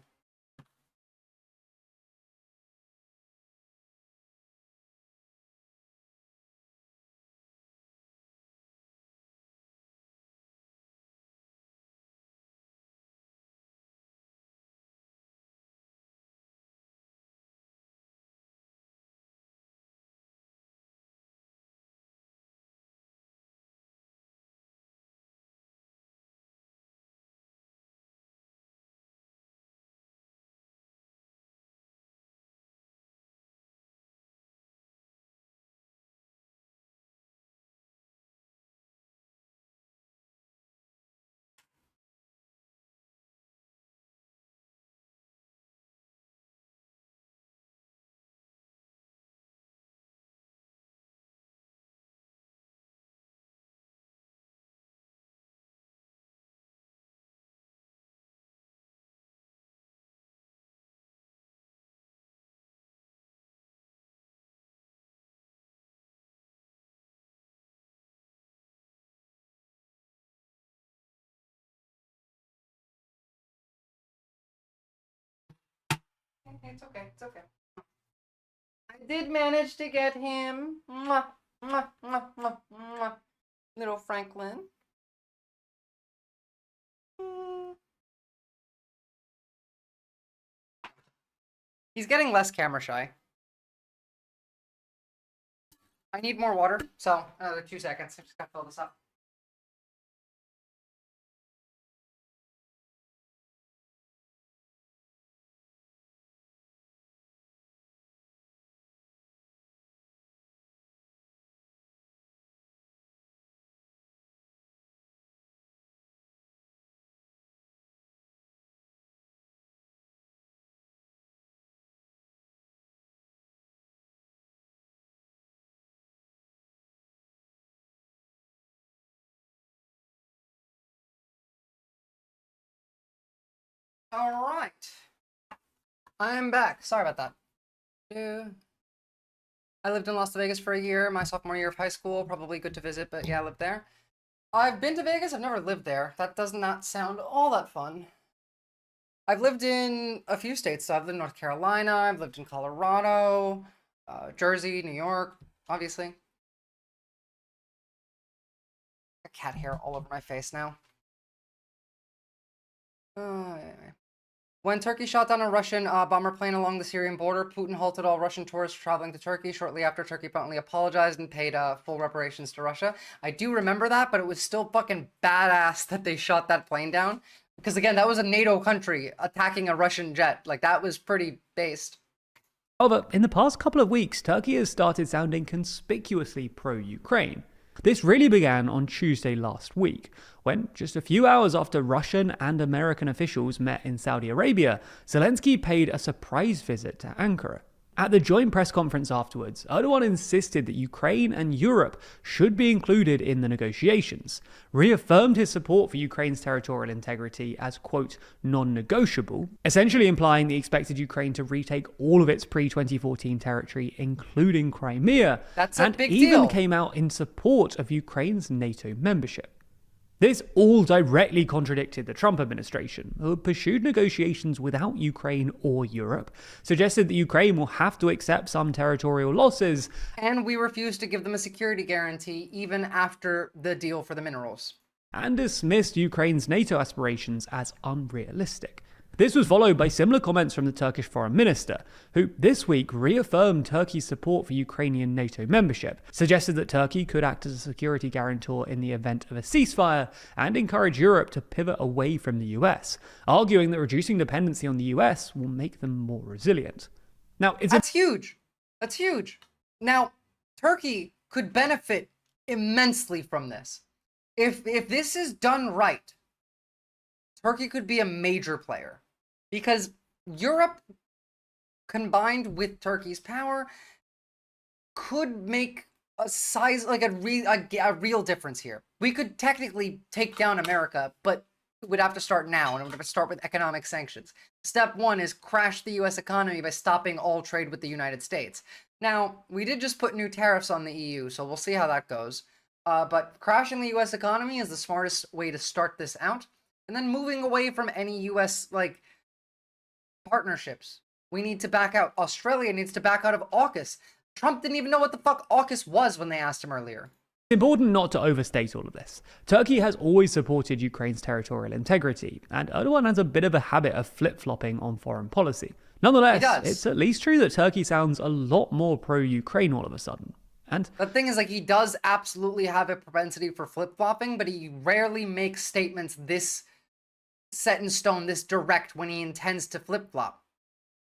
It's okay. It's okay. I did manage to get him. Mwah, mwah, mwah, mwah, mwah. Little Franklin. He's getting less camera shy. I need more water, so another 2 seconds. I just gotta fill this up. All right. I'm back. Sorry about that. I lived in Las Vegas for a year, my sophomore year of high school. Probably good to visit, but yeah, I lived there. I've been to Vegas. I've never lived there. That does not sound all that fun. I've lived in a few states. So I've lived in North Carolina. I've lived in Colorado, Jersey, New York, obviously. Got cat hair all over my face now. Anyway. When Turkey shot down a Russian bomber plane along the Syrian border, Putin halted all Russian tourists traveling to Turkey. Shortly after, Turkey promptly apologized and paid full reparations to Russia. I do remember that, but it was still fucking badass that they shot that plane down. Because again, that was a NATO country attacking a Russian jet. Like, that was pretty based. However, in the past couple of weeks, Turkey has started sounding conspicuously pro-Ukraine. This really began on Tuesday last week, when, just a few hours after Russian and American officials met in Saudi Arabia, Zelensky paid a surprise visit to Ankara. At the joint press conference afterwards, Erdogan insisted that Ukraine and Europe should be included in the negotiations, reaffirmed his support for Ukraine's territorial integrity as, quote, non-negotiable, essentially implying that he expected Ukraine to retake all of its pre-2014 territory, including Crimea, That's a and big even deal. came out in support of Ukraine's NATO membership. This all directly contradicted the Trump administration, who had pursued negotiations without Ukraine or Europe, suggested that Ukraine will have to accept some territorial losses, And we refused to give them a security guarantee even after the deal for the minerals. and dismissed Ukraine's NATO aspirations as unrealistic. This was followed by similar comments from the Turkish foreign minister, who this week reaffirmed Turkey's support for Ukrainian NATO membership, suggested that Turkey could act as a security guarantor in the event of a ceasefire, and encouraged Europe to pivot away from the US, arguing that reducing dependency on the US will make them more resilient. Now, That's huge. That's huge. Now, Turkey could benefit immensely from this. If this is done right, Turkey could be a major player. Because Europe, combined with Turkey's power, could make a size, like a real difference here. We could technically take down America, but it would have to start now, and it would have to start with economic sanctions. Step one is crash the US economy by stopping all trade with the United States. Now, we did just put new tariffs on the EU, so we'll see how that goes. But crashing the US economy is the smartest way to start this out. And then moving away from any US, like, partnerships. We need to back out. Australia needs to back out of AUKUS. Trump didn't even know what the fuck AUKUS was when they asked him earlier. It's important not to overstate all of this. Turkey has always supported Ukraine's territorial integrity, and Erdogan has a bit of a habit of flip-flopping on foreign policy. Nonetheless, it's at least true that Turkey sounds a lot more pro-Ukraine all of a sudden. And the thing is, like, he does absolutely have a propensity for flip-flopping, but he rarely makes statements this set in stone, this direct, when he intends to flip-flop.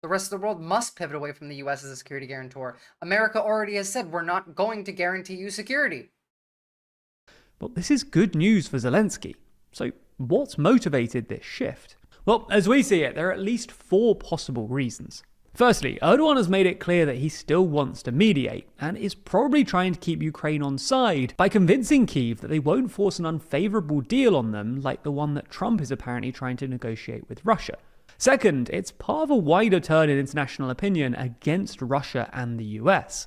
The rest of the world must pivot away from the US as a security guarantor. America already has said, we're not going to guarantee you security. But this is good news for Zelensky. So what's motivated this shift? Well, as we see it, there are at least 4 possible reasons. Firstly, Erdogan has made it clear that he still wants to mediate, and is probably trying to keep Ukraine on side by convincing Kyiv that they won't force an unfavourable deal on them like the one that Trump is apparently trying to negotiate with Russia. Second, it's part of a wider turn in international opinion against Russia and the US.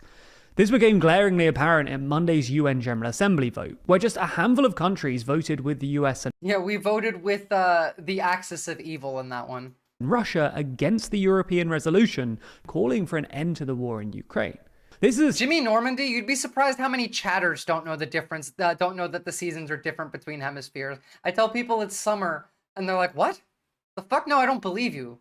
This became glaringly apparent in Monday's UN General Assembly vote, where just a handful of countries voted with the US and Yeah, we voted with the axis of evil in that one. Russia against the European resolution calling for an end to the war in Ukraine. This is Jimmy Normandy. You'd be surprised how many chatters don't know the difference, don't know that the seasons are different between hemispheres. I tell people it's summer, and they're like, what? The fuck? No, I don't believe you.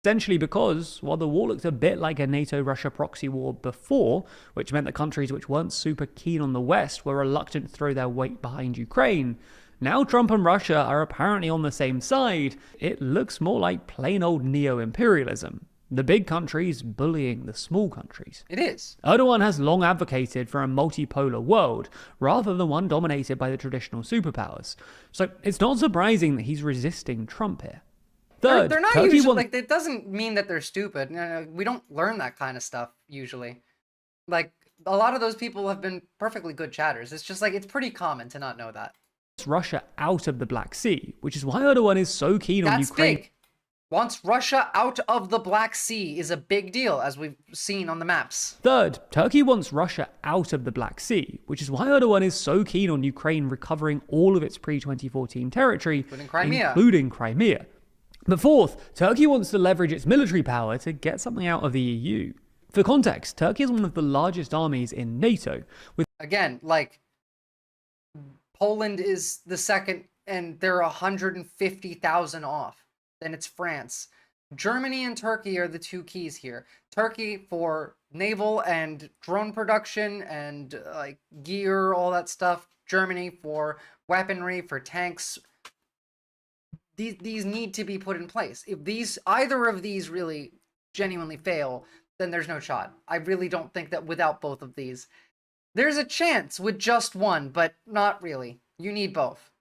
essentially because, while the war looked a bit like a NATO-Russia proxy war before, which meant that countries which weren't super keen on the West were reluctant to throw their weight behind Ukraine, now Trump and Russia are apparently on the same side. It looks more like plain old neo-imperialism. The big countries bullying the small countries. It is. Erdogan has long advocated for a multipolar world, rather than one dominated by the traditional superpowers. So it's not surprising that he's resisting Trump here. Third, they're not Turkey usually, wants... like, it doesn't mean that they're stupid. We don't learn that kind of stuff, usually. Like, a lot of those people have been perfectly good chatters. It's just, like, it's pretty common to not know that. Russia out of the Black Sea, which is why Erdogan is so keen on That's Ukraine. big. wants Russia out of the Black Sea is a big deal, as we've seen on the maps. Third, Turkey wants Russia out of the Black Sea, which is why Erdogan is so keen on Ukraine recovering all of its pre-2014 territory, including Crimea. But fourth, Turkey wants to leverage its military power to get something out of the EU. For context, Turkey is one of the largest armies in NATO, with again, like, Poland is the second, and they're 150,000 off. Then it's France. Germany and Turkey are the two keys here. Turkey for naval and drone production and like gear, all that stuff. Germany for weaponry, for tanks. These need to be put in place. If either of these really genuinely fail, then there's no shot. I really don't think that without both of these, there's a chance with just one, but not really. You need both.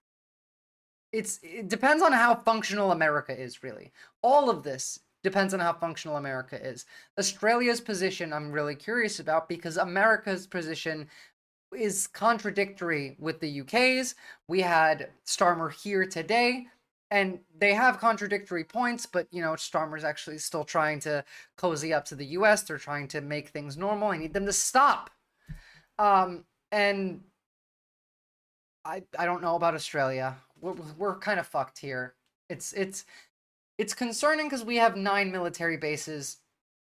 It depends on how functional America is, really. All of this depends on how functional America is. Australia's position I'm really curious about, because America's position is contradictory with the UK's. We had Starmer here today, and they have contradictory points, but, you know, Starmer's actually still trying to cozy up to the US. They're trying to make things normal. I need them to stop. And I don't know about Australia. We're kind of fucked here. It's concerning because we have 9 military bases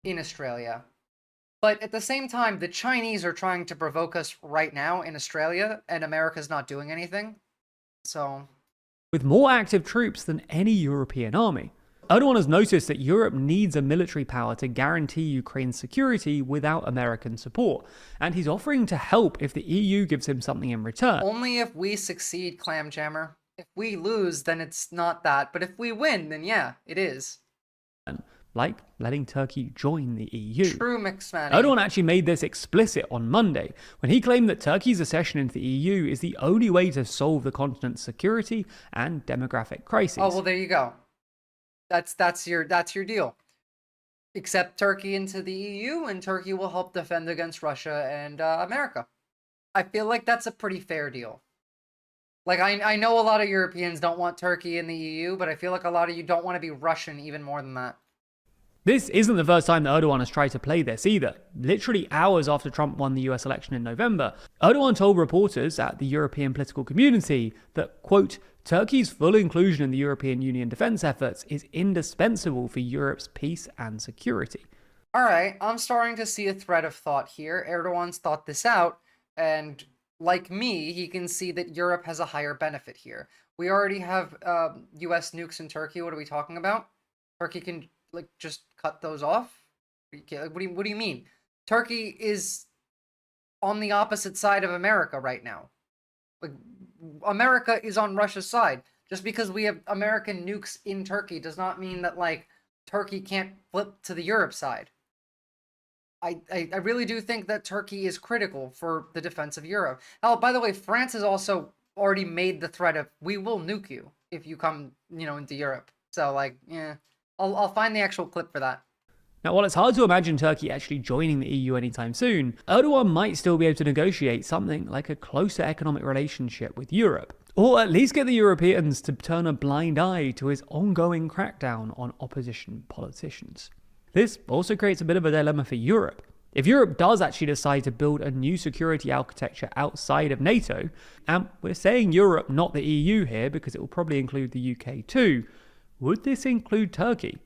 in Australia. But at the same time, the Chinese are trying to provoke us right now in Australia, and America's not doing anything. So, with more active troops than any European army. Erdogan has noticed that Europe needs a military power to guarantee Ukraine's security without American support, and he's offering to help if the EU gives him something in return. Only if we succeed, Clamjammer. If we lose, then it's not that, but if we win, then yeah, it is. Like letting Turkey join the EU. True, McSmanny. Erdogan actually made this explicit on Monday, when he claimed that Turkey's accession into the EU is the only way to solve the continent's security and demographic crisis. Oh, well, there you go. That's your deal. Accept Turkey into the EU, and Turkey will help defend against Russia and America. I feel like that's a pretty fair deal. Like, I know a lot of Europeans don't want Turkey in the EU, but I feel like a lot of you don't want to be Russian even more than that. This isn't the first time that Erdogan has tried to play this either. Literally hours after Trump won the US election in November, Erdogan told reporters at the European political community that, quote, Turkey's full inclusion in the European Union defense efforts is indispensable for Europe's peace and security. All right, I'm starting to see a thread of thought here. Erdogan's thought this out, and like me, he can see that Europe has a higher benefit here. We already have US nukes in Turkey. What are we talking about? Turkey can like just cut those off? Like, what do you mean? Turkey is on the opposite side of America right now. Like, America is on Russia's side. Just because we have American nukes in Turkey does not mean that, like, Turkey can't flip to the Europe side. I really do think that Turkey is critical for the defense of Europe. Oh, by the way, France has also already made the threat of, we will nuke you if you come, you know, into Europe. So, like, yeah. I'll find the actual clip for that. Now, while it's hard to imagine Turkey actually joining the EU anytime soon, Erdogan might still be able to negotiate something like a closer economic relationship with Europe, or at least get the Europeans to turn a blind eye to his ongoing crackdown on opposition politicians. This also creates a bit of a dilemma for Europe. If Europe does actually decide to build a new security architecture outside of NATO, and we're saying Europe, not the EU here, because it will probably include the UK too, would this include Turkey?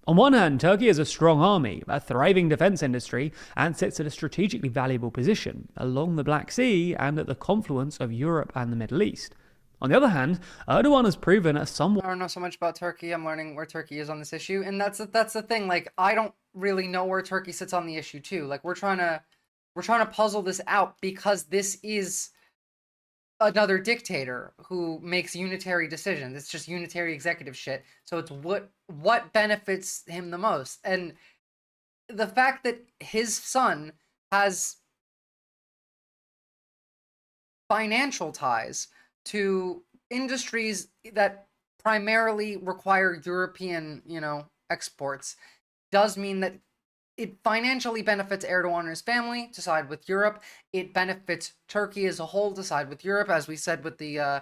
On one hand, Turkey has a strong army, a thriving defense industry, and sits at a strategically valuable position along the Black Sea and at the confluence of Europe and the Middle East. On the other hand, Erdogan has proven a somewhat... I don't know so much about Turkey. I'm learning where Turkey is on this issue, and that's the thing. Like, I don't really know where Turkey sits on the issue too. Like, we're trying to puzzle this out because this is another dictator who makes unitary decisions. It's just unitary executive shit. So it's what benefits him the most. And the fact that his son has financial ties to industries that primarily require European, you know, exports does mean that it financially benefits Erdogan and his family to side with Europe. It benefits Turkey as a whole to side with Europe, as we said with the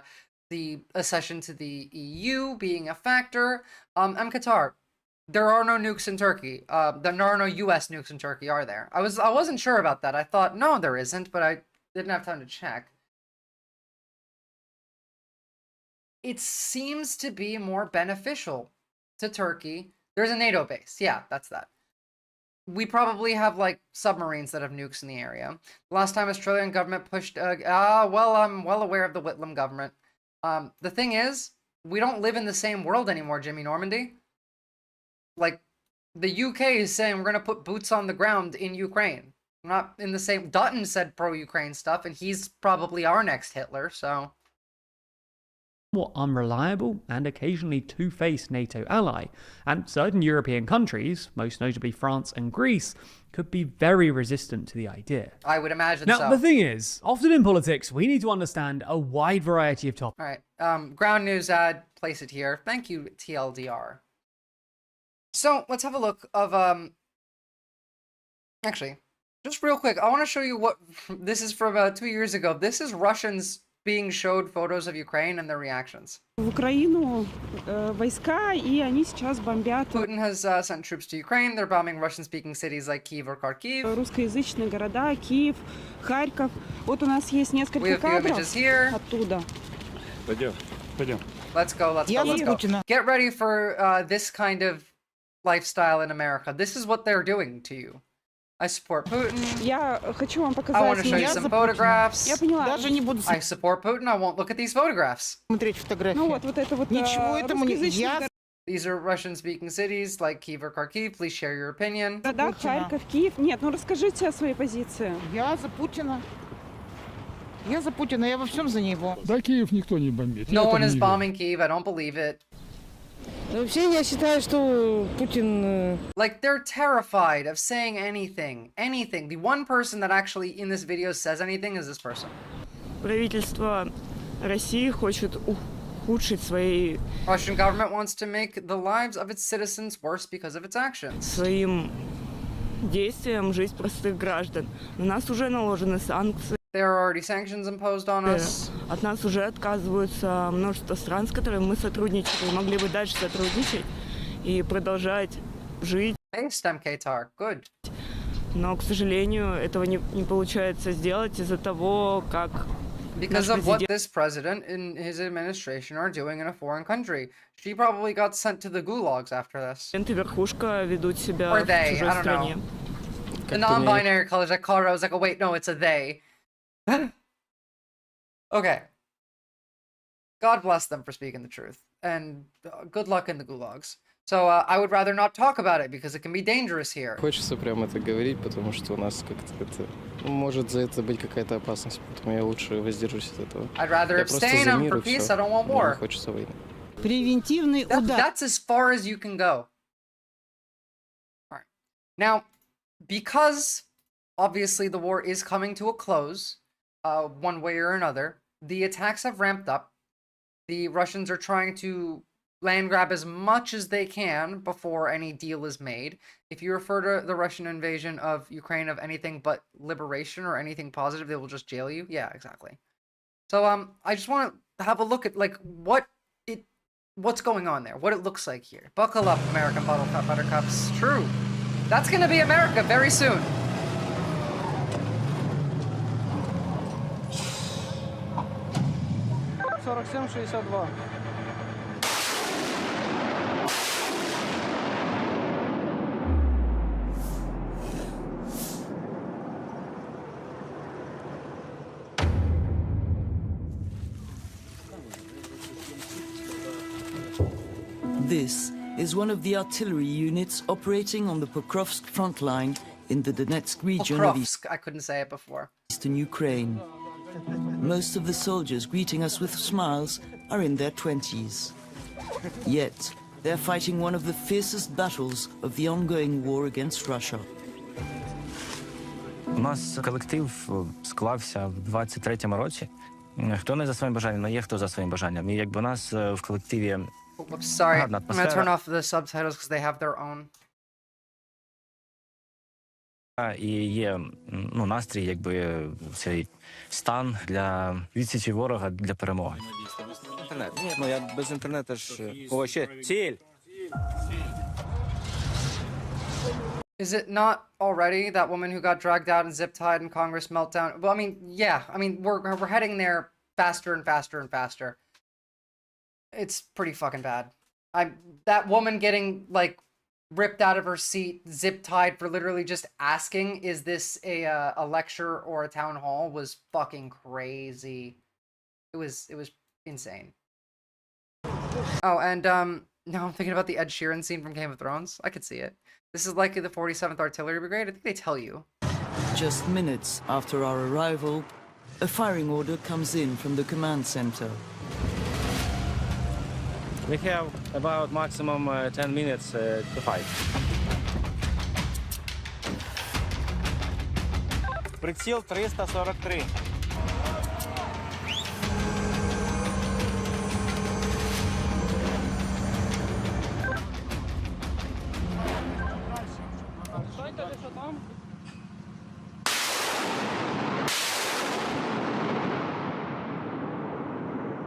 accession to the EU being a factor. And Qatar. there are no nukes in Turkey. There are no U.S. nukes in Turkey, are there? I wasn't sure about that. I thought, no, there isn't, but I didn't have time to check. It seems to be more beneficial to Turkey. There's a NATO base. Yeah, that's that. We probably have, like, submarines that have nukes in the area. Last time Australian government pushed... well, I'm well aware of the Whitlam government. The thing is, we don't live in the same world anymore, Jimmy Normandy. Like, the UK is saying we're going to put boots on the ground in Ukraine. We're not in the same... Dutton said pro-Ukraine stuff, and he's probably our next Hitler, so... More unreliable and occasionally two-faced NATO ally, and certain European countries, most notably France and Greece, could be very resistant to the idea. I would imagine now, so. The thing is, often in politics, we need to understand a wide variety of topics. Alright, ground news ad, place it here. Thank you, TLDR. So, let's have a look of, actually, just real quick, I want to show you what, this is from 2 years ago. This is Russians being showed photos of Ukraine and their reactions. Putin has sent troops to Ukraine. They're bombing Russian-speaking cities like Kyiv or Kharkiv. Русскоязычные города, Киев, Харьков. Вот у нас есть несколько кадров оттуда. Пойдем. Let's go. Get ready for this kind of lifestyle in America. This is what they're doing to you. I support Putin. I want to show you some photographs. I support Putin. I won't look at these photographs. These are Russian-speaking cities like Kyiv or Kharkiv. Please share your opinion. Харьков, Киев. Нет, ну расскажите о своей позиции. Я за Путина. Я за Путина, я во всем за него. Да, Киев никто не бомбит. No one is bombing Kyiv. I don't believe it. Вообще, я считаю, что Путин... Like, they're terrified of saying anything. Anything. The one person that actually in this video says anything is this person. Правительство России хочет ухудшить свои... Russian government wants to make the lives of its citizens worse because of its actions. Своим действием жизнь простых граждан. На нас уже наложены санкции. There are already sanctions imposed on us. От нас уже отказываются множество стран, с которыми мы сотрудничали, и могли бы дальше сотрудничать и продолжать жить. Good. Но, к сожалению, этого не получается сделать из-за того, как Because of what this president and his administration are doing in a foreign country. She probably got sent to the gulags after this. Верхушка ведут себя or they, в чужой I don't стране. know. The non-binary colors I called her, I was like, oh wait, no, it's a they. Okay. God bless them for speaking the truth. And good luck in the gulags. So I would rather not talk about it because it can be dangerous here. Хочется прямо это говорить, потому что у нас как-то это может за это быть какая-то опасность, поэтому я лучше воздержусь от этого. I'd rather abstain. I'm for peace. I don't want war. Не хочется войны. Превентивный удар. That's as far as you can go. All right. Now, because obviously the war is coming to a close, one way or another, the attacks have ramped up. The Russians are trying to land grab as much as they can before any deal is made. If you refer to the Russian invasion of Ukraine of anything but liberation or anything positive, they will just jail you. Yeah, exactly. So I just want to have a look at like what's going on there, what it looks like here. Buckle up, American buttercups. True. That's gonna be America very soon. This is one of the artillery units operating on the Pokrovsk front line in the Donetsk region of I couldn't say it before. Eastern Ukraine. Most of the soldiers greeting us with smiles are in their 20s. Yet, they're fighting one of the fiercest battles of the ongoing war against Russia. У нас колектив склався в 23-му році. Хто не за своїм бажанням, але є хто за своїм бажанням. І якби у нас в колективі Sorry, I'm gonna turn off the subtitles because they have their own. І є настрій, якби цей стан для відсічі ворога, для перемоги. Інтернет. Ні, я без інтернету ж... О, ще ціль! Is it not already that woman who got dragged out and zip-tied in Congress meltdown? Well, I mean, yeah. I mean, we're heading there faster and faster and faster. It's pretty fucking bad. That woman getting, like, ripped out of her seat, zip-tied for literally just asking, is this a lecture or a town hall, was fucking crazy. It was insane. Oh, and, now I'm thinking about the Ed Sheeran scene from Game of Thrones. I could see it. This is likely the 47th Artillery Brigade. I think they tell you. Just minutes after our arrival, a firing order comes in from the command center. We have about maximum 10 minutes to fight. Приціл 343.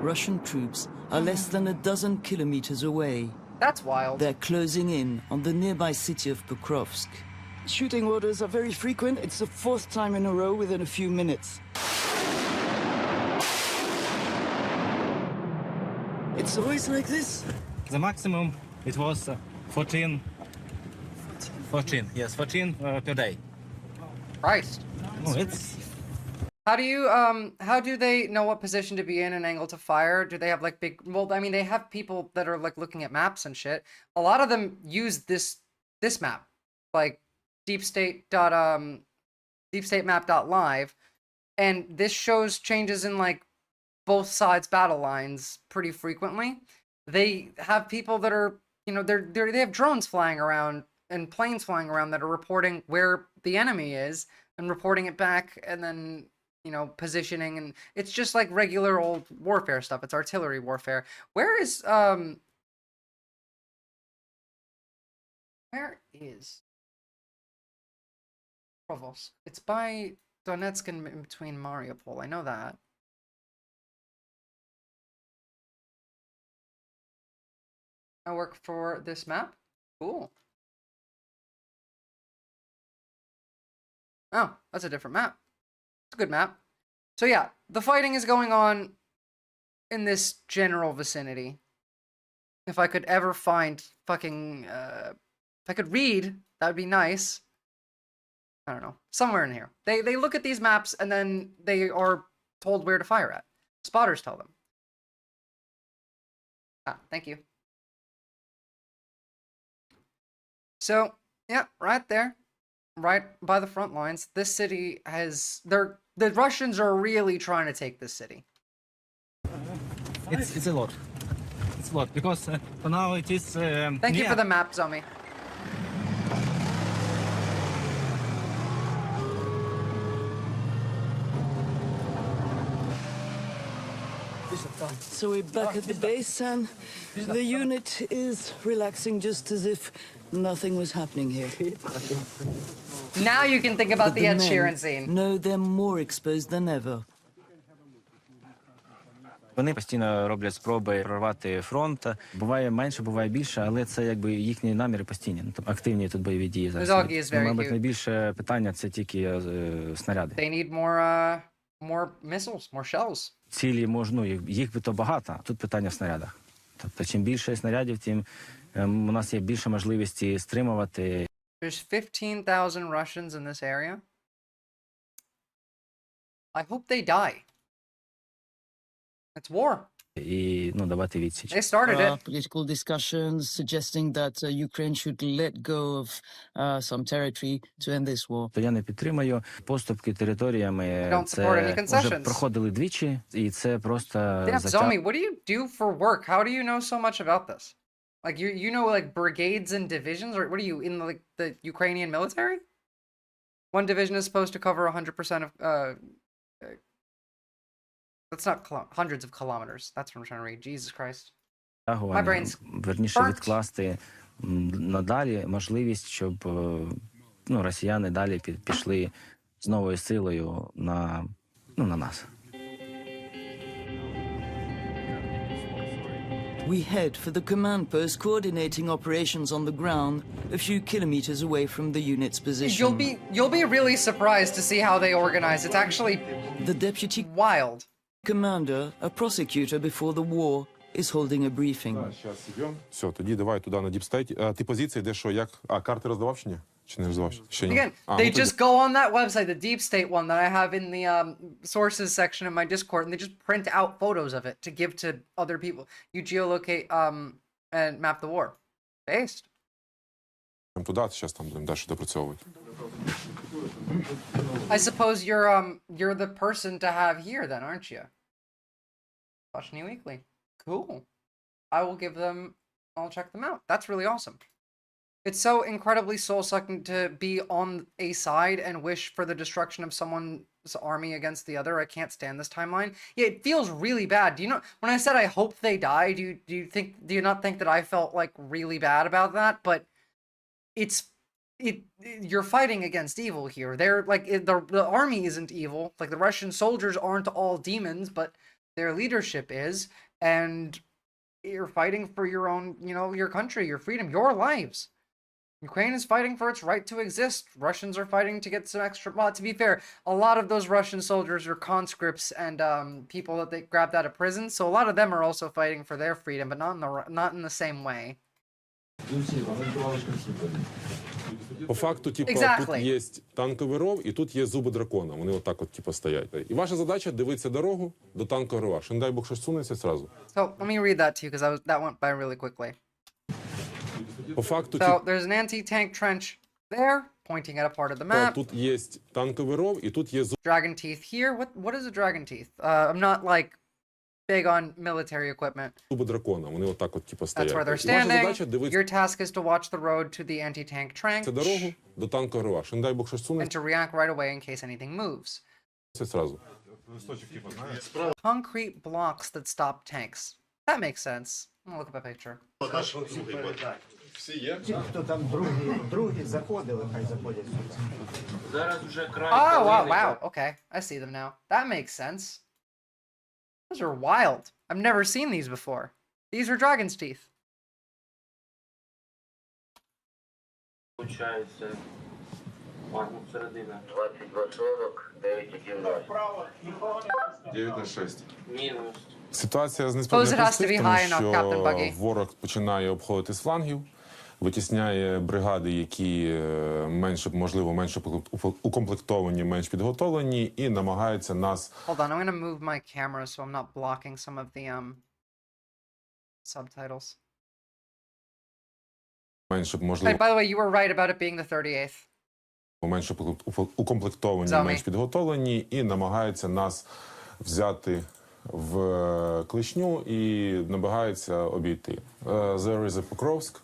Russian troops are less than a dozen kilometers away. That's wild. They're closing in on the nearby city of Pokrovsk. Shooting orders are very frequent. It's the fourth time in a row within a few minutes. It's always like this? The maximum, it was 14. 14 per day. Christ. Oh, it's... How do they know what position to be in and angle to fire? Do they have like big, well, I mean, they have people that are like looking at maps and shit. A lot of them use this map, like deepstatemap.live, and this shows changes in like both sides' battle lines pretty frequently. They have people that are, you know, they have drones flying around and planes flying around that are reporting where the enemy is and reporting it back, and then, you know, positioning, and it's just like regular old warfare stuff. It's artillery warfare. Where is Provost? It's by Donetsk and in between Mariupol. I know that. I work for this map. Cool. Oh, that's a different map. It's a good map. So yeah, the fighting is going on in this general vicinity. If I could ever find fucking, if I could read, that would be nice. I don't know, somewhere in here. They look at these maps and then they are told where to fire at. Spotters tell them. Ah, thank you. So, yeah, right there. Right by the front lines. This city has... the Russians are really trying to take this city. It's a lot. It's a lot, because for now it is... Thank you for the map, Zombie. So we're back at the base, and the unit is relaxing just as if nothing was happening here. Now you can think about But the Ed men Sheeran scene. No, they're more exposed than ever. Вони постійно роблять спроби прорвати фронт. Буває менше, буває більше, але це якби їхні наміри постійні. Активні тут бойові дії зараз. Мабуть, найбільше питання це тільки снаряди. They need more missiles, more shells. Цілі можна, їх би то багато, тут питання в снарядах. Тобто, чим більше снарядів, тим у нас є більше можливості стримувати. There's 15,000 Russians in this area. I hope they die. It's war. І, давати відсіч. They started it. Political discussions suggesting that Ukraine should let go of some territory to end this war. То я не підтримую поступки територіями. Це вже проходили двічі, і це просто... Damn, Zombie, what do you do for work? How do you know so much about this? Like, you know, like, brigades and divisions? Or what are you, in, like, the Ukrainian military? One division is supposed to cover 100% of, that's not hundreds of kilometers. That's what I'm trying to read. Jesus Christ. My brain's верніше відкласти надалі можливість, щоб росіяни далі пішли з новою силою на нас. We head for the command post coordinating operations on the ground a few kilometers away from the unit's position. You'll be really surprised to see how they organize. It's actually the deputy wild commander, a prosecutor before the war, is holding a briefing. Все, тоді давай туди на діпстейт. Ти позиції, де що, як? А карти роздавав чи ні? Чи не роздавав? Ще ні. Again, they just go on that website, the deep state one that I have in the sources section of my Discord, and they just print out photos of it to give to other people. You geolocate and map the war. Based. Туди, зараз там будемо далі допрацьовувати. I suppose you're the person to have here then, aren't you? Watching you weekly. Cool. I'll check them out. That's really awesome. It's so incredibly soul-sucking to be on a side and wish for the destruction of someone's army against the other. I can't stand this timeline. Yeah, it feels really bad. Do you know, when I said I hope they die, do you not think that I felt like really bad about that? But you're fighting against evil here. They're like, the army isn't evil. Like, the Russian soldiers aren't all demons, but their leadership is, and you're fighting for your own, your country, your freedom, your lives. Ukraine is fighting for its right to exist. Russians are fighting to get some extra. Well, to be fair, a lot of those Russian soldiers are conscripts and people that they grabbed out of prison. So a lot of them are also fighting for their freedom, but not in the same way. По факту, тут є танковий ров і тут є зуби дракона. Вони отак от, стоять. І ваша задача дивитися дорогу до танкового рова. Що, не дай Бог, щось сунеться зразу. So, let me read that to you, because that went by really quickly. По факту, so, there's an anti-tank trench there, pointing at a part of the map. Тут є танковий ров і тут є Dragon teeth here. What is a dragon teeth? I'm not, like, big on military equipment. Зуби дракона. Вони отак от, стоять. That's where they're standing. Your task is to watch the road to the anti-tank trench. Це дорогу до танкового рова. Що, не дай Бог, щось сунеться. And to react right away in case anything moves. Це зразу. Concrete blocks that stop tanks. That makes sense. I'm gonna look at my picture. Всі є? Ті, хто там другі заходили, хай заходять сюди. Зараз вже край. Oh, wow. Okay. I see them now. That makes sense. Those are wild. I've never seen these before. These are dragon's teeth. Получається, ладно, середина. 9/6. Мінус. Ситуація з несправедливістю, тому що ворог починає обходити з флангів, витісняє бригади, які менше укомплектовані, менш підготовлені, і намагається нас... Hold on, I'm going to move my camera so I'm not blocking some of the subtitles. Менше, можливо... By the way, you were right about it being the 38th. Менше укомплектовані, менш підготовлені, і намагається нас взяти в клешню і намагається обійти. There is a Покровськ.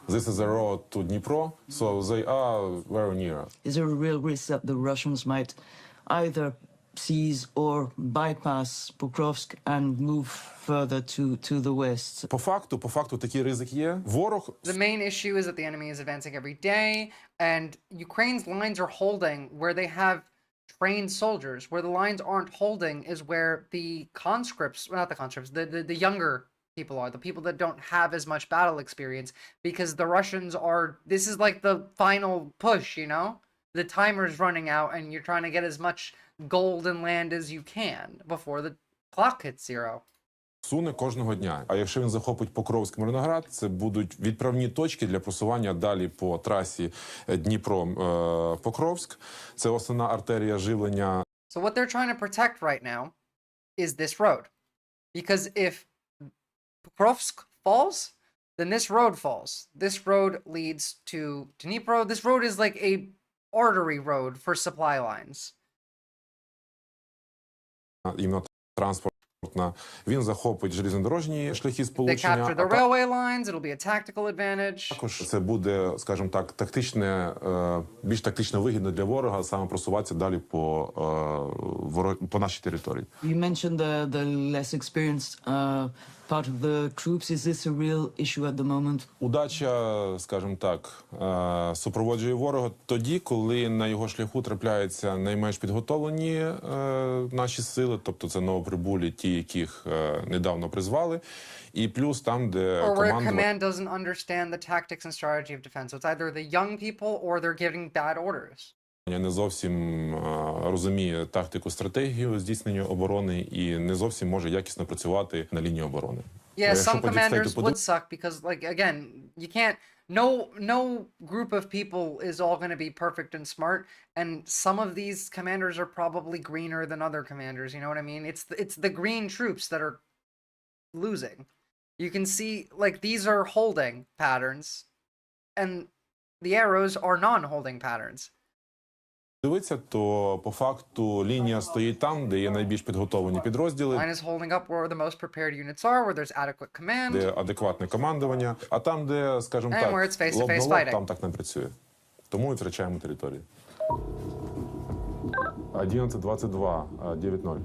This is a road to Dnipro, so they are very near. Is there a real risk that the Russians might either seize or bypass Pokrovsk and move further to the west? По факту такий ризик є. Ворог... The main issue is that the enemy is advancing every day, and Ukraine's lines are holding where they have trained soldiers. Where the lines aren't holding is where the conscripts, well, not the conscripts, the younger people are, the people that don't have as much battle experience, because the Russians are, this is like the final push, The timer's running out and you're trying to get as much gold and land as you can before the clock hits zero. Суне кожного дня. А якщо він захопить Покровськ, Мирноград, це будуть відправні точки для просування далі по трасі Дніпро-Покровськ. Це основна артерія живлення. So what they're trying to protect right now is this road. Because if Pokrovsk falls, then this road falls. This road leads to Dnipro. This road is like a artery road for supply lines. Іменно транспортна. Він захопить железнодорожні шляхи сполучення. They capture the railway lines, it'll be a tactical advantage. Також це буде, скажімо так, більш тактично вигідно для ворога саме просуватися далі по нашій території. You mentioned the less experienced part of the troops. Is this a real issue at the moment? Удача, скажімо так, супроводжує ворога тоді, коли на його шляху трапляються найменш підготовлені наші сили, тобто це новоприбулі, ті, ті, яких недавно призвали, і плюс там, де Or where командування... command doesn't understand the tactics and strategy of defense. So it's either the young people or they're giving bad orders. Не зовсім розуміє тактику, стратегію здійснення оборони і не зовсім може якісно працювати на лінії оборони. Yeah, some commanders would suck because, like, again, you can't. No group of people is all going to be perfect and smart, and some of these commanders are probably greener than other commanders. You know what I mean? It's the green troops that are losing. You can see, like, these are holding patterns, and the arrows are non-holding patterns. Дивиться, то по факту лінія стоїть там, де є найбільш підготовлені підрозділи. Line is holding up where the most prepared units are, where there's adequate command. Де адекватне командування, а там, де, скажімо так, лоб на лоб, там так не працює. Тому і втрачаємо територію. 11:22, 9:0.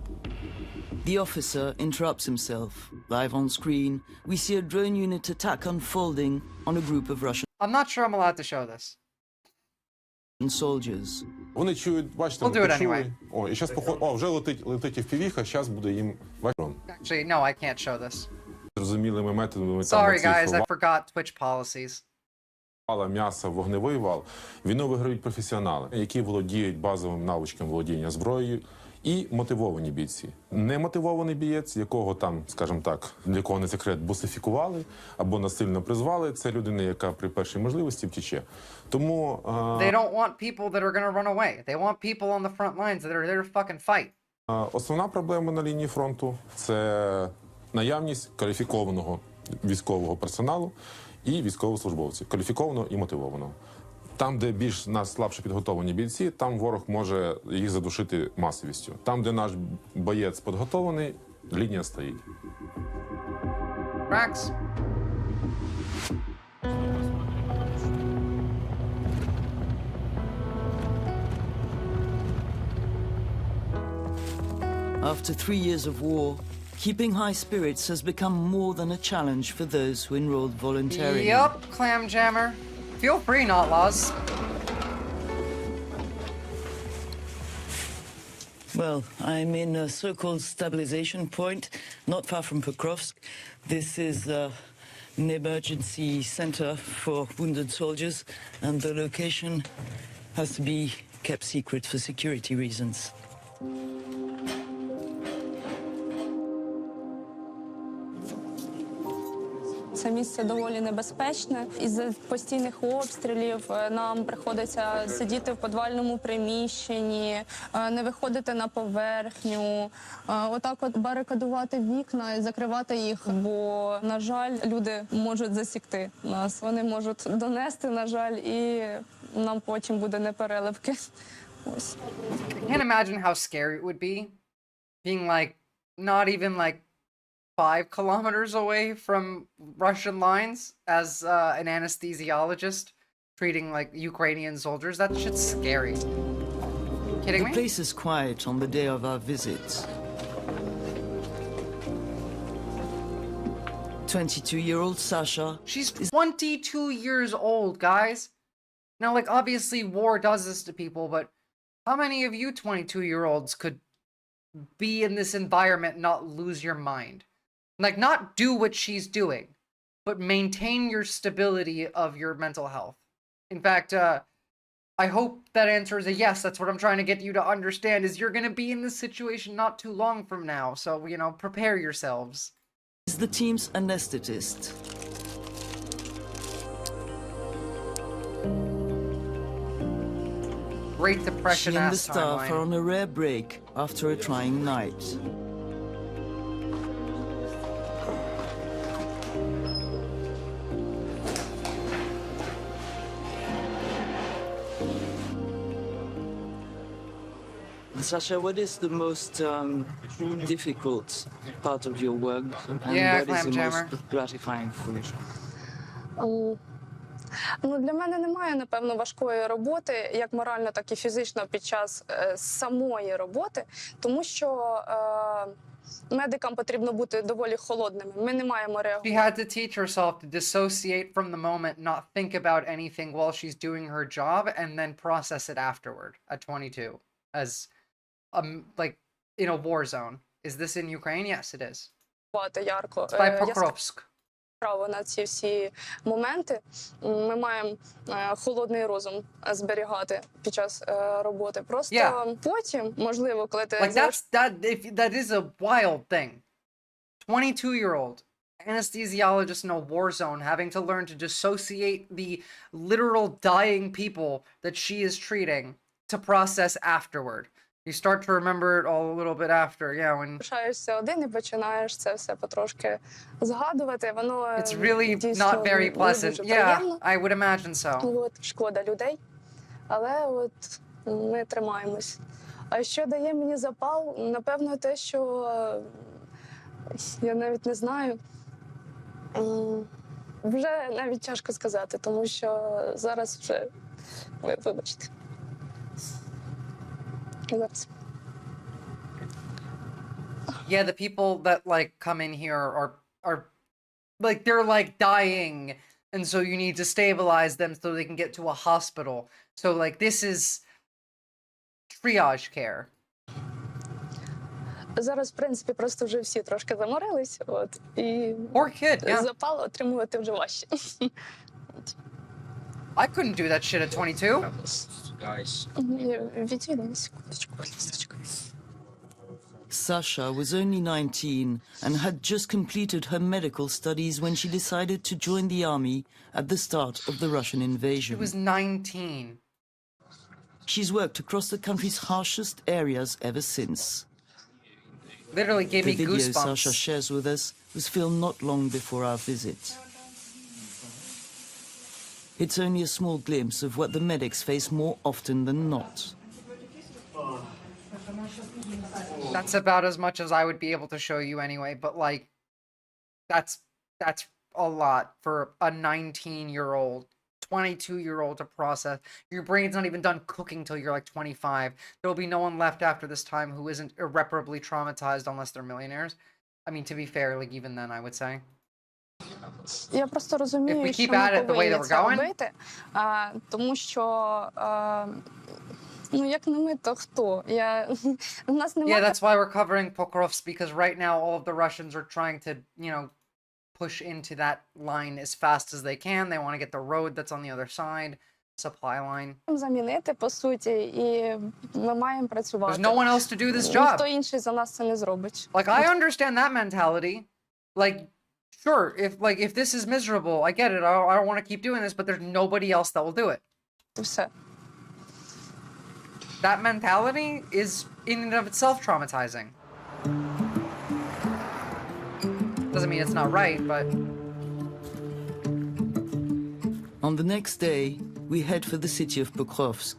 The officer interrupts himself. Live on screen, we see a drone unit attack unfolding on a group of Russian I'm not sure I'm allowed to show this. soldiers. Вони чують, бачите, We'll do it почули. anyway. О, і зараз вже летить FPV-ха, зараз буде їм вайрон. Actually, no, I can't show this. Зрозумілими методами Sorry, guys, I там forgot Twitch policies. м'ясо, вогневий вал. Війну виграють професіонали, які володіють базовим навичком володіння зброєю, і мотивовані бійці. Немотивований бієць, якого там, скажімо так, для якого не секрет, бусифікували або насильно призвали, це людина, яка при першій можливості втіче. Тому... They don't want people that are going to run away. They want people on the front lines that are there to fucking fight. Основна проблема на лінії фронту – це наявність кваліфікованого військового персоналу і військовослужбовців, кваліфікованого і мотивованого. Там, де більш нас слабше підготовлені бійці, там ворог може їх задушити масовістю. Там, де наш боєць підготовлений, лінія стоїть. Rax. After 3 years of war, keeping high spirits has become more than a challenge for those who enrolled voluntarily. Yup, Clam Jammer. Feel free, not laws. Well, I'm in a so-called stabilization point, not far from Pokrovsk. This is an emergency center for wounded soldiers, and the location has to be kept secret for security reasons. Це місце доволі небезпечне. Із-за постійних обстрілів нам приходиться сидіти в підвальному приміщенні, не виходити на поверхню, отак от барикадувати вікна і закривати їх, бо, на жаль, люди можуть засікти нас. Вони можуть донести, на жаль, і нам потім буде непереливки. Ось. I can't imagine how scary it would be being like not even like 5 kilometers away from Russian lines as an anesthesiologist treating like Ukrainian soldiers. That shit's scary. Kidding The me? place is quiet on the day of our visit. 22-year-old Sasha. She's 22 years old, guys. Now, like, obviously war does this to people, but how many of you 22-year-olds could be in this environment and not lose your mind? Like, not do what she's doing, but maintain your stability of your mental health. In fact, I hope that answer is a yes. That's what I'm trying to get you to understand, is you're going to be in this situation not too long from now. So, you know, prepare yourselves. Is the team's anesthetist. Great Depression She and the ass staff timeline. are on a rare break after a trying night. Sasha, what is the most difficult part of your work, and Yeah, what is Clam the Jammer. most gratifying for you? Ну, для мене немає, напевно, важкої роботи, як морально, так і фізично під час самої роботи, тому що медикам потрібно бути доволі холодними. Ми не маємо реагувати. She had to teach herself to dissociate from the moment, not think about anything while she's doing her job, and then process it afterward at 22, as like in a war zone. Is this in Ukraine? Yes, it is. Ярко. It's by Покровськ. Право на ці всі моменти. Ми маємо холодний розум зберігати під час роботи. Просто потім, можливо, коли ти... Like that is a wild thing. 22-year-old anesthesiologist in a war zone having to learn to dissociate the literal dying people that she is treating to process afterward. You start to remember it all a little bit after, when... Лишаєшся один і починаєш це все потрошки згадувати. Воно It's really дійсно not very не pleasant. дуже Yeah, приємно. I would imagine so. От, шкода людей, але от ми тримаємось. А що дає мені запал? Напевно, те, що я навіть не знаю. Вже навіть тяжко сказати, тому що зараз вже, вибачте. Зараз. Yeah, the people that like come in here are like they're like dying, and so you need to stabilize them so they can get to a hospital. So like this is triage care. Зараз, в принципі, просто вже всі трошки заморились, от, і запал отримувати вже важче. I couldn't do that shit at 22. Відійди на секундочку, будь ласка. Sasha was only 19 and had just completed her medical studies when she decided to join the army at the start of the Russian invasion. She was 19. She's worked across the country's harshest areas ever since. Literally gave me The video goosebumps. Sasha shares with us was filmed not long before our visit. It's only a small glimpse of what the medics face more often than not. That's about as much as I would be able to show you anyway, but like that's a lot for a 19-year-old, 22-year-old to process. Your brain's not even done cooking till you're like 25. There'll be no one left after this time who isn't irreparably traumatized unless they're millionaires. I mean, to be fair, like even then I would say. Я просто розумію, що ми повинні це робити, тому що, ну, як не ми, то хто? У нас немає... Yeah, that's why we're covering Pokrovsk, because right now all of the Russians are trying to, push into that line as fast as they can. They want to get the road that's on the other side, supply line. Замінити, по суті, і ми маємо працювати. There's no one else to do this job. Ніхто інший за нас це не зробить. Like, I understand that mentality. Like, sure, if this is miserable, I get it. I don't want to keep doing this, but there's nobody else that will do it. Все. That mentality is in and of itself traumatizing. Doesn't mean it's not right, but... On the next day, we head for the city of Pokrovsk.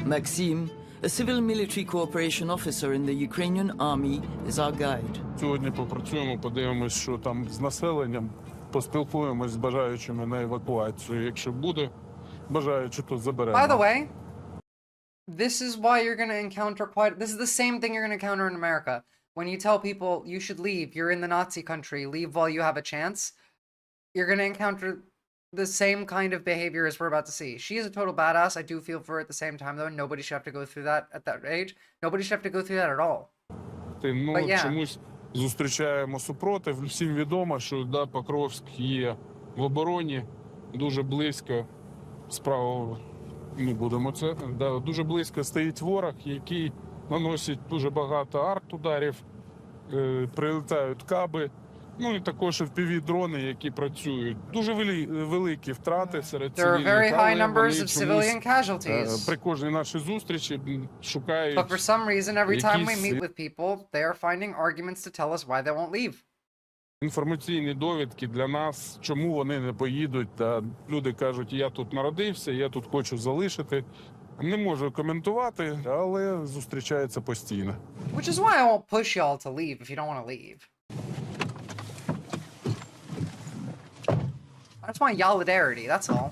Maxim, a civil military cooperation officer in the Ukrainian army, is our guide. Сьогодні попрацюємо, подивимось, що там з населенням, поспілкуємось з бажаючими на евакуацію. Якщо буде бажаючи, то заберемо. By the way, this is why you're going to encounter this is the same thing you're going to encounter in America. When you tell people you should leave, you're in the Nazi country, leave while you have a chance, you're going to encounter the same kind of behavior as we're about to see. She is a total badass. I do feel for her at the same time, though. Nobody should have to go through that at that age. Nobody should have to go through that at all. Чомусь зустрічаємо супротив. Всім відомо, що Покровськ є в обороні, дуже близько, справа не будемо це, дуже близько стоїть ворог, який наносить дуже багато арт-ударів, прилітають каби, ну і також FPV-дрони, які працюють. Дуже великі втрати серед цивільних, але вони чомусь при кожній нашій зустрічі шукають But for some reason, every time we meet with people, they are finding arguments to tell us why they won't leave. Інформаційні довідки для нас, чому вони не поїдуть. Та люди кажуть, я тут народився, я тут хочу залишити. Не можу коментувати, але зустрічається постійно. Which is why I won't push y'all to leave if you don't want to leave. I just want solidarity, that's all.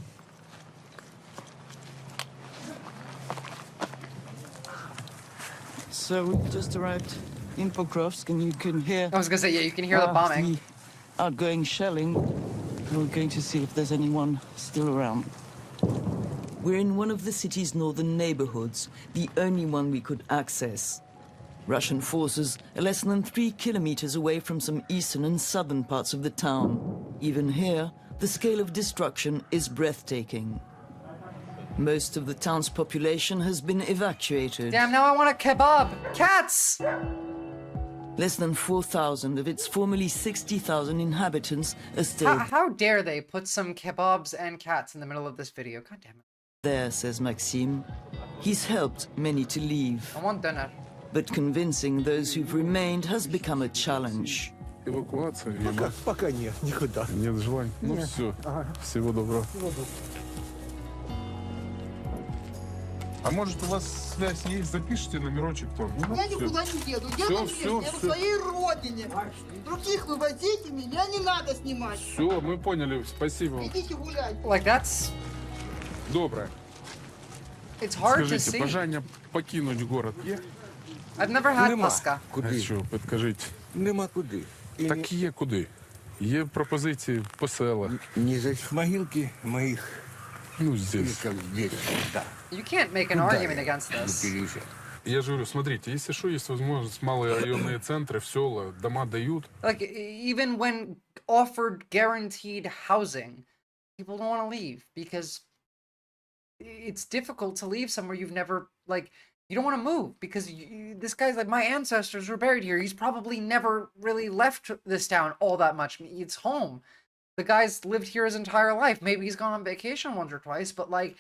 So we just arrived in Pokrovsk, and you can hear... I was gonna say, yeah, you can hear the bombing. The outgoing shelling. We're going to see if there's anyone still around. We're in one of the city's northern neighborhoods, the only one we could access. Russian forces are less than 3 kilometers away from some eastern and southern parts of the town. Even here, the scale of destruction is breathtaking. Most of the town's population has been evacuated. Damn, now I want a kebab! Cats! Less than 4,000 of its formerly 60,000 inhabitants are still How dare they put some kebabs and cats in the middle of this video? God damn it. there, says Maxime. He's helped many to leave. I want dinner. But convincing those who've remained has become a challenge. Эвакуация. Пока нет, никуда. Нет желания. Ну Нет. все. Всего доброго. А может у вас связь есть? Запишите номерочек там. Я никуда не еду. Я на своей родине. Других вывозите, меня не надо снимать. Все, мы поняли. Спасибо вам. Идите гулять. Like, that's... Доброе. It's hard to Скажите, see. бажання покинуть город є? I've never had paska. А що, підкажіть? Нема куди. Так є куди. Є пропозиції по селах. Не за могилки моих. Ну, здесь. Как здесь, да. You can't make an argument against this. Я же говорю, смотрите, если что, есть возможность, малые районные центры, в села, дома дают. Like, even when offered guaranteed housing, people don't want to leave because it's difficult to leave somewhere you've never, like, you don't want to move because this guy's like, my ancestors were buried here. He's probably never really left this town all that much. It's home. The guy's lived here his entire life. Maybe he's gone on vacation once or twice, but like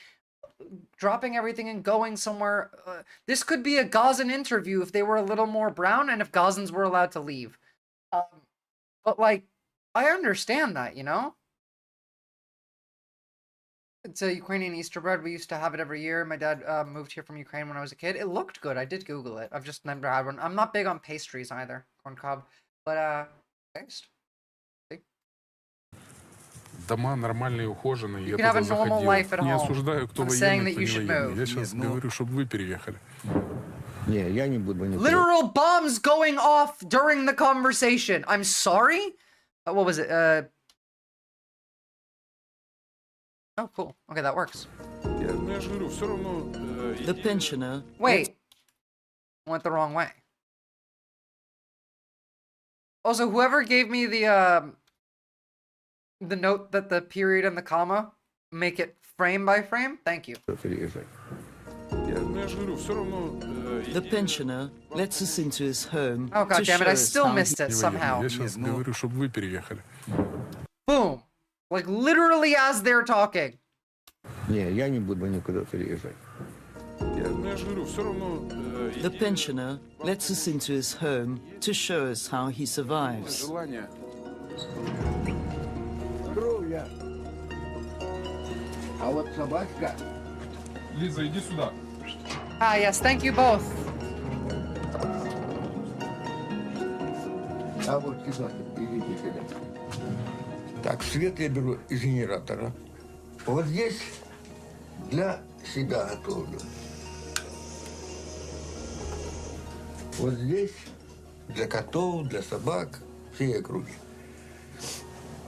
dropping everything and going somewhere. This could be a Gazan interview if they were a little more brown and if Gazans were allowed to leave. But like, I understand that, you know? It's a Ukrainian Easter bread. We used to have it every year. My dad moved here from Ukraine when I was a kid. It looked good. I did Google it. I've just never had one. I'm not big on pastries either. Corn cob. But, taste. Дома нормальные, ухоженные. Я can have a туда normal заходил. life at Не home. осуждаю, кто I'm saying военный, that кто you не should военный. move. Я сейчас говорю, чтобы вы переехали. Не, я не буду никуда. Literal bombs going off during the conversation. I'm sorry? What was it? Oh, cool. Okay, that works. Я же говорю, все равно... The pensioner... Wait. Went the wrong way. Also, whoever gave me the note that the period and the comma make it frame by frame, thank you. The pensioner lets us into his home. Oh, God to damn it, I show us still how missed he- it somehow. Я сейчас говорю, чтобы вы переехали. Boom. Like, literally as they're talking. Не, я не буду никуда переезжать. Я же говорю, все равно... The pensioner lets us into his home to show us how he survives. Желание... Здоровья. А вот собачка. Лиза, иди сюда. Ah, yes, thank you both. А вот сюда, идите сюда. Так, свет я беру из генератора. Вот здесь для себя готовлю. Вот здесь для котов, для собак, всей округи.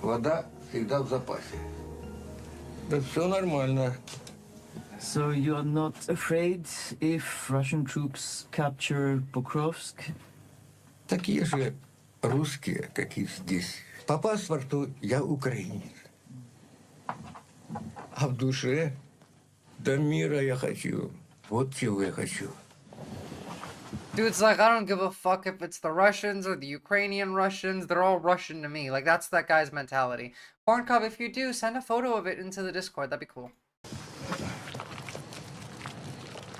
Вода всегда в запасе. Да все нормально. So you're not afraid if Russian troops capture Pokrovsk? Такие же русские, как и здесь. По паспорту я украинец. А в душе до мира я хочу. Вот чего я хочу. Dude's like, I don't give a fuck if it's the Russians or the Ukrainian Russians. They're all Russian to me. Like, that's that guy's mentality. Corn Cob, if you do, send a photo of it into the Discord. That'd be cool.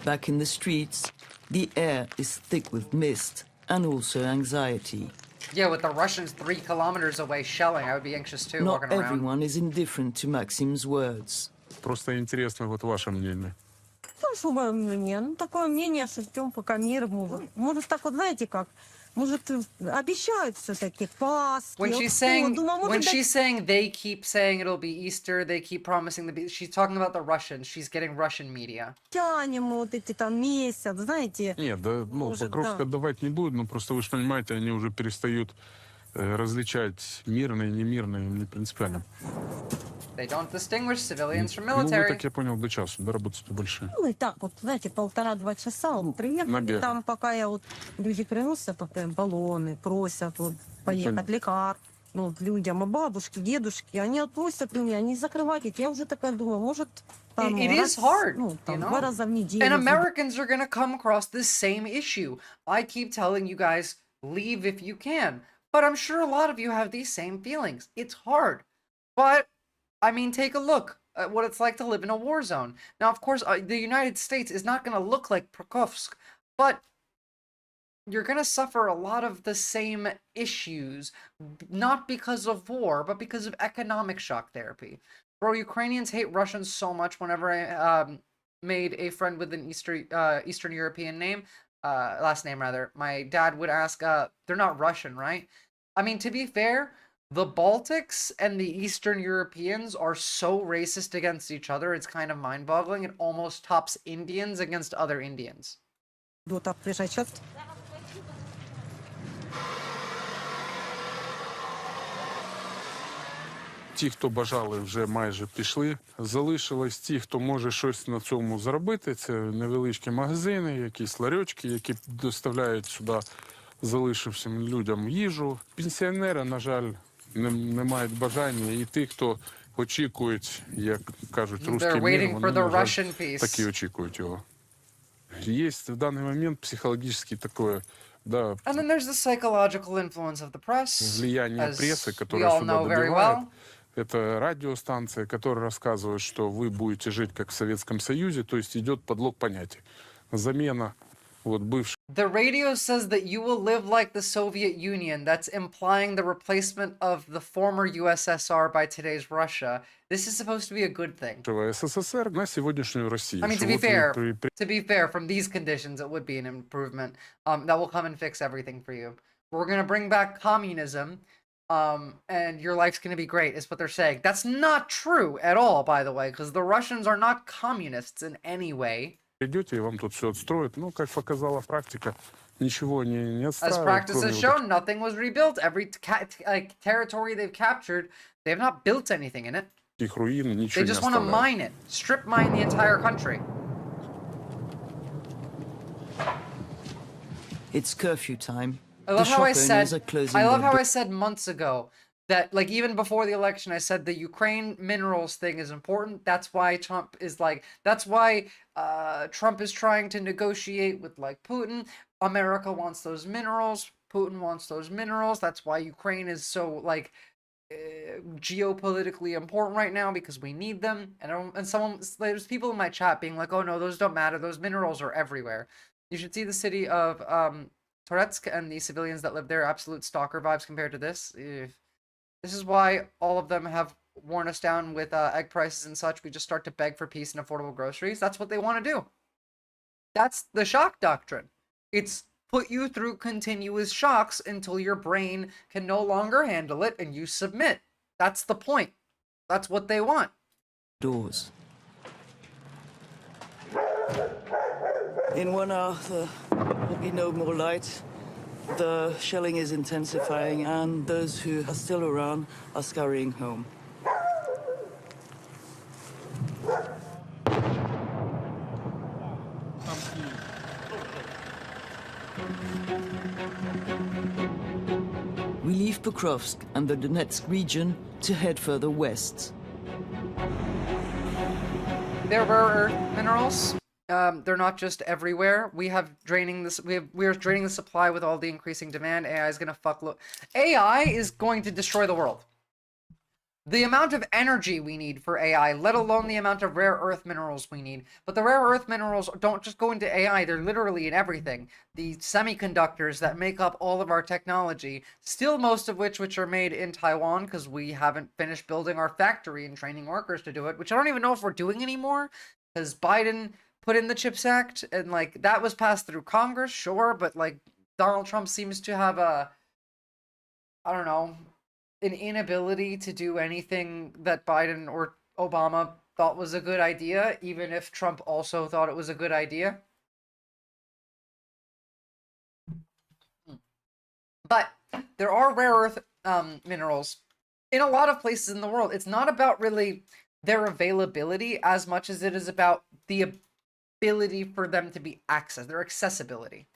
Back in the streets, the air is thick with mist and also anxiety. Yeah, with the Russians 3 kilometers away shelling, I would be anxious too, Not walking around. everyone is indifferent to Maxim's words. Просто интересно вот ваше мнение. Ну, особое мнение. Ну, такое мнение, что ждем, пока мир будет. Может, так вот, знаете как? Может, обещают все-таки Пасхи. When вот she's что. saying, Думаю, может, when дать- she's saying they keep saying it'll be Easter, they keep promising she's talking about the Russians. She's getting Russian media. тянем мы вот эти там месяц, знаете. Нет, да, ну, Может, Покровск да. отдавать не будут, но просто вы же понимаете, они уже перестают различать мирное и немирное не принципиально. They don't distinguish civilians from Ну, вы, military. так я понял, до часу, да, работаете больше. Ну, и так вот, знаете, 1,5-2 часа вот приехали, Набег. там пока я вот, люди приносят баллоны, просят вот поехать, лекарств, ну, людям, а бабушки, дедушки, они относят меня, они закрывают их. Я уже такая думаю, может, там It is раз, hard, ну, там, you 2 know? раза в неделю. And Americans are going to come across this same issue. I keep telling you guys, leave if you can. But I'm sure a lot of you have these same feelings. It's hard. But, I mean, take a look at what it's like to live in a war zone. Now, of course, the United States is not going to look like Pokrovsk, but you're going to suffer a lot of the same issues, not because of war, but because of economic shock therapy. Bro, Ukrainians hate Russians so much. Whenever I made a friend with an Eastern European name, last name rather, my dad would ask, they're not Russian, right? I mean, to be fair, the Baltics and the Eastern Europeans are so racist against each other, it's kind of mind-boggling. It almost tops Indians against other Indians. Ті, хто бажали, вже майже пішли. Залишилось ті, хто може щось на цьому зробити. Це невеличкі магазини, якісь ларьочки, які доставляють сюди залишившим людям їжу. Пенсіонери, на жаль, не мають бажання. І ті, хто очікують, як кажуть, русський мир, вони, на жаль, такі очікують його. Є в даний момент психологічне таке, да, And then there's the psychological influence of the press, влияние as прессы, we которая all сюда know very добивает. well. Это радиостанция, которая рассказывает, что вы будете жить как в Советском Союзе, то есть идет подлог понятий. Замена вот бывших. The radio says that you will live like the Soviet Union. That's implying the replacement of the former USSR by today's Russia. This is supposed to be a good thing. СССР на сегодняшнюю Россию. I mean, to be fair, from these conditions, it would be an improvement. That will come and fix everything for you. We're going to bring back communism. And your life's going to be great, is what they're saying. That's not true at all, by the way, because the Russians are not communists in any way. Идете, и вам тут все отстроят. Ну, как показала практика, ничего не As отстраивают. practice has shown, nothing was rebuilt. Every territory they've captured, they have not built anything in it. Их руин, ничего They не just want to оставляют. mine it, strip mine the entire country. It's curfew time. I love The how I shop owners are said. closing I love their how I said months ago that, like, even before the election, I said the Ukraine minerals thing is important. That's why Trump is like. That's why Trump is trying to negotiate with like Putin. America wants those minerals. Putin wants those minerals. That's why Ukraine is so like geopolitically important right now, because we need them. And there's people in my chat being like, "Oh no, those don't matter. Those minerals are everywhere." You should see the city of Toretsk and the civilians that live there. Absolute stalker vibes compared to this. This is why all of them have worn us down with egg prices and such. We just start to beg for peace and affordable groceries. That's what they want to do. That's the shock doctrine. It's put you through continuous shocks until your brain can no longer handle it and you submit. That's the point. That's what they want. Doors. In 1 hour, there will be no more light. The shelling is intensifying, and those who are still around are scurrying home. We leave Pokrovsk and the Donetsk region to head further west. They're rare earth minerals. They're not just everywhere. We are draining the supply with all the increasing demand. AI is gonna AI is going to destroy the world. The amount of energy we need for AI, let alone the amount of rare earth minerals we need. But the rare earth minerals don't just go into AI, they're literally in everything. The semiconductors that make up all of our technology, still most of which are made in Taiwan, because we haven't finished building our factory and training workers to do it, which I don't even know if we're doing anymore, because Biden put in the CHIPS Act, and like that was passed through Congress, sure, but like Donald Trump seems to have I don't know, an inability to do anything that Biden or Obama thought was a good idea, even if Trump also thought it was a good idea. But there are rare earth minerals in a lot of places in the world. It's not about really their availability as much as it is about the ability for them to be accessed, their accessibility.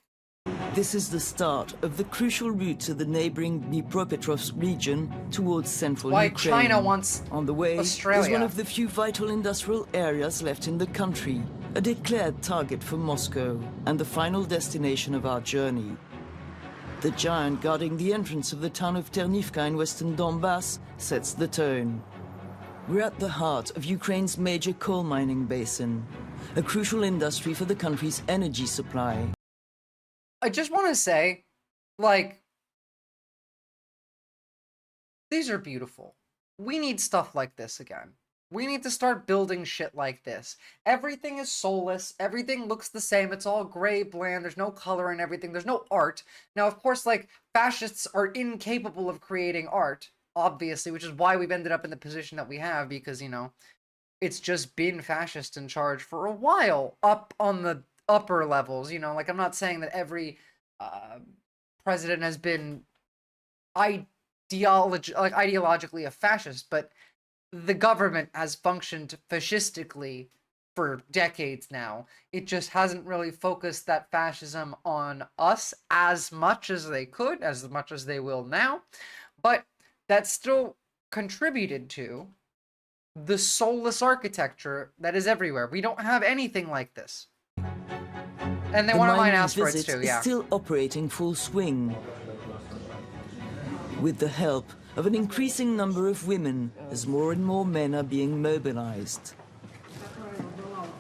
This is the start of the crucial route to the neighboring Dnipropetrovsk region towards central Why Ukraine. China wants On the way Australia. is one of the few vital industrial areas left in the country, a declared target for Moscow and the final destination of our journey. The giant guarding the entrance of the town of Ternivka in western Donbass sets the tone. We're at the heart of Ukraine's major coal mining basin, a crucial industry for the country's energy supply. I just want to say, like, these are beautiful. We need stuff like this again. We need to start building shit like this. Everything is soulless. Everything looks the same. It's all gray, bland. There's no color in everything. There's no art. Now, of course, like, fascists are incapable of creating art, obviously, which is why we've ended up in the position that we have, because, you know, it's just been fascist in charge for a while, up on the upper levels, you know, like, I'm not saying that every president has been ideologically a fascist, but the government has functioned fascistically for decades now. It just hasn't really focused that fascism on us as much as they could, as much as they will now, but that still contributed to the soulless architecture that is everywhere. We don't have anything like this. And they want to mine asteroids too, yeah. Is still operating full swing, with the help of an increasing number of women, as more and more men are being mobilized.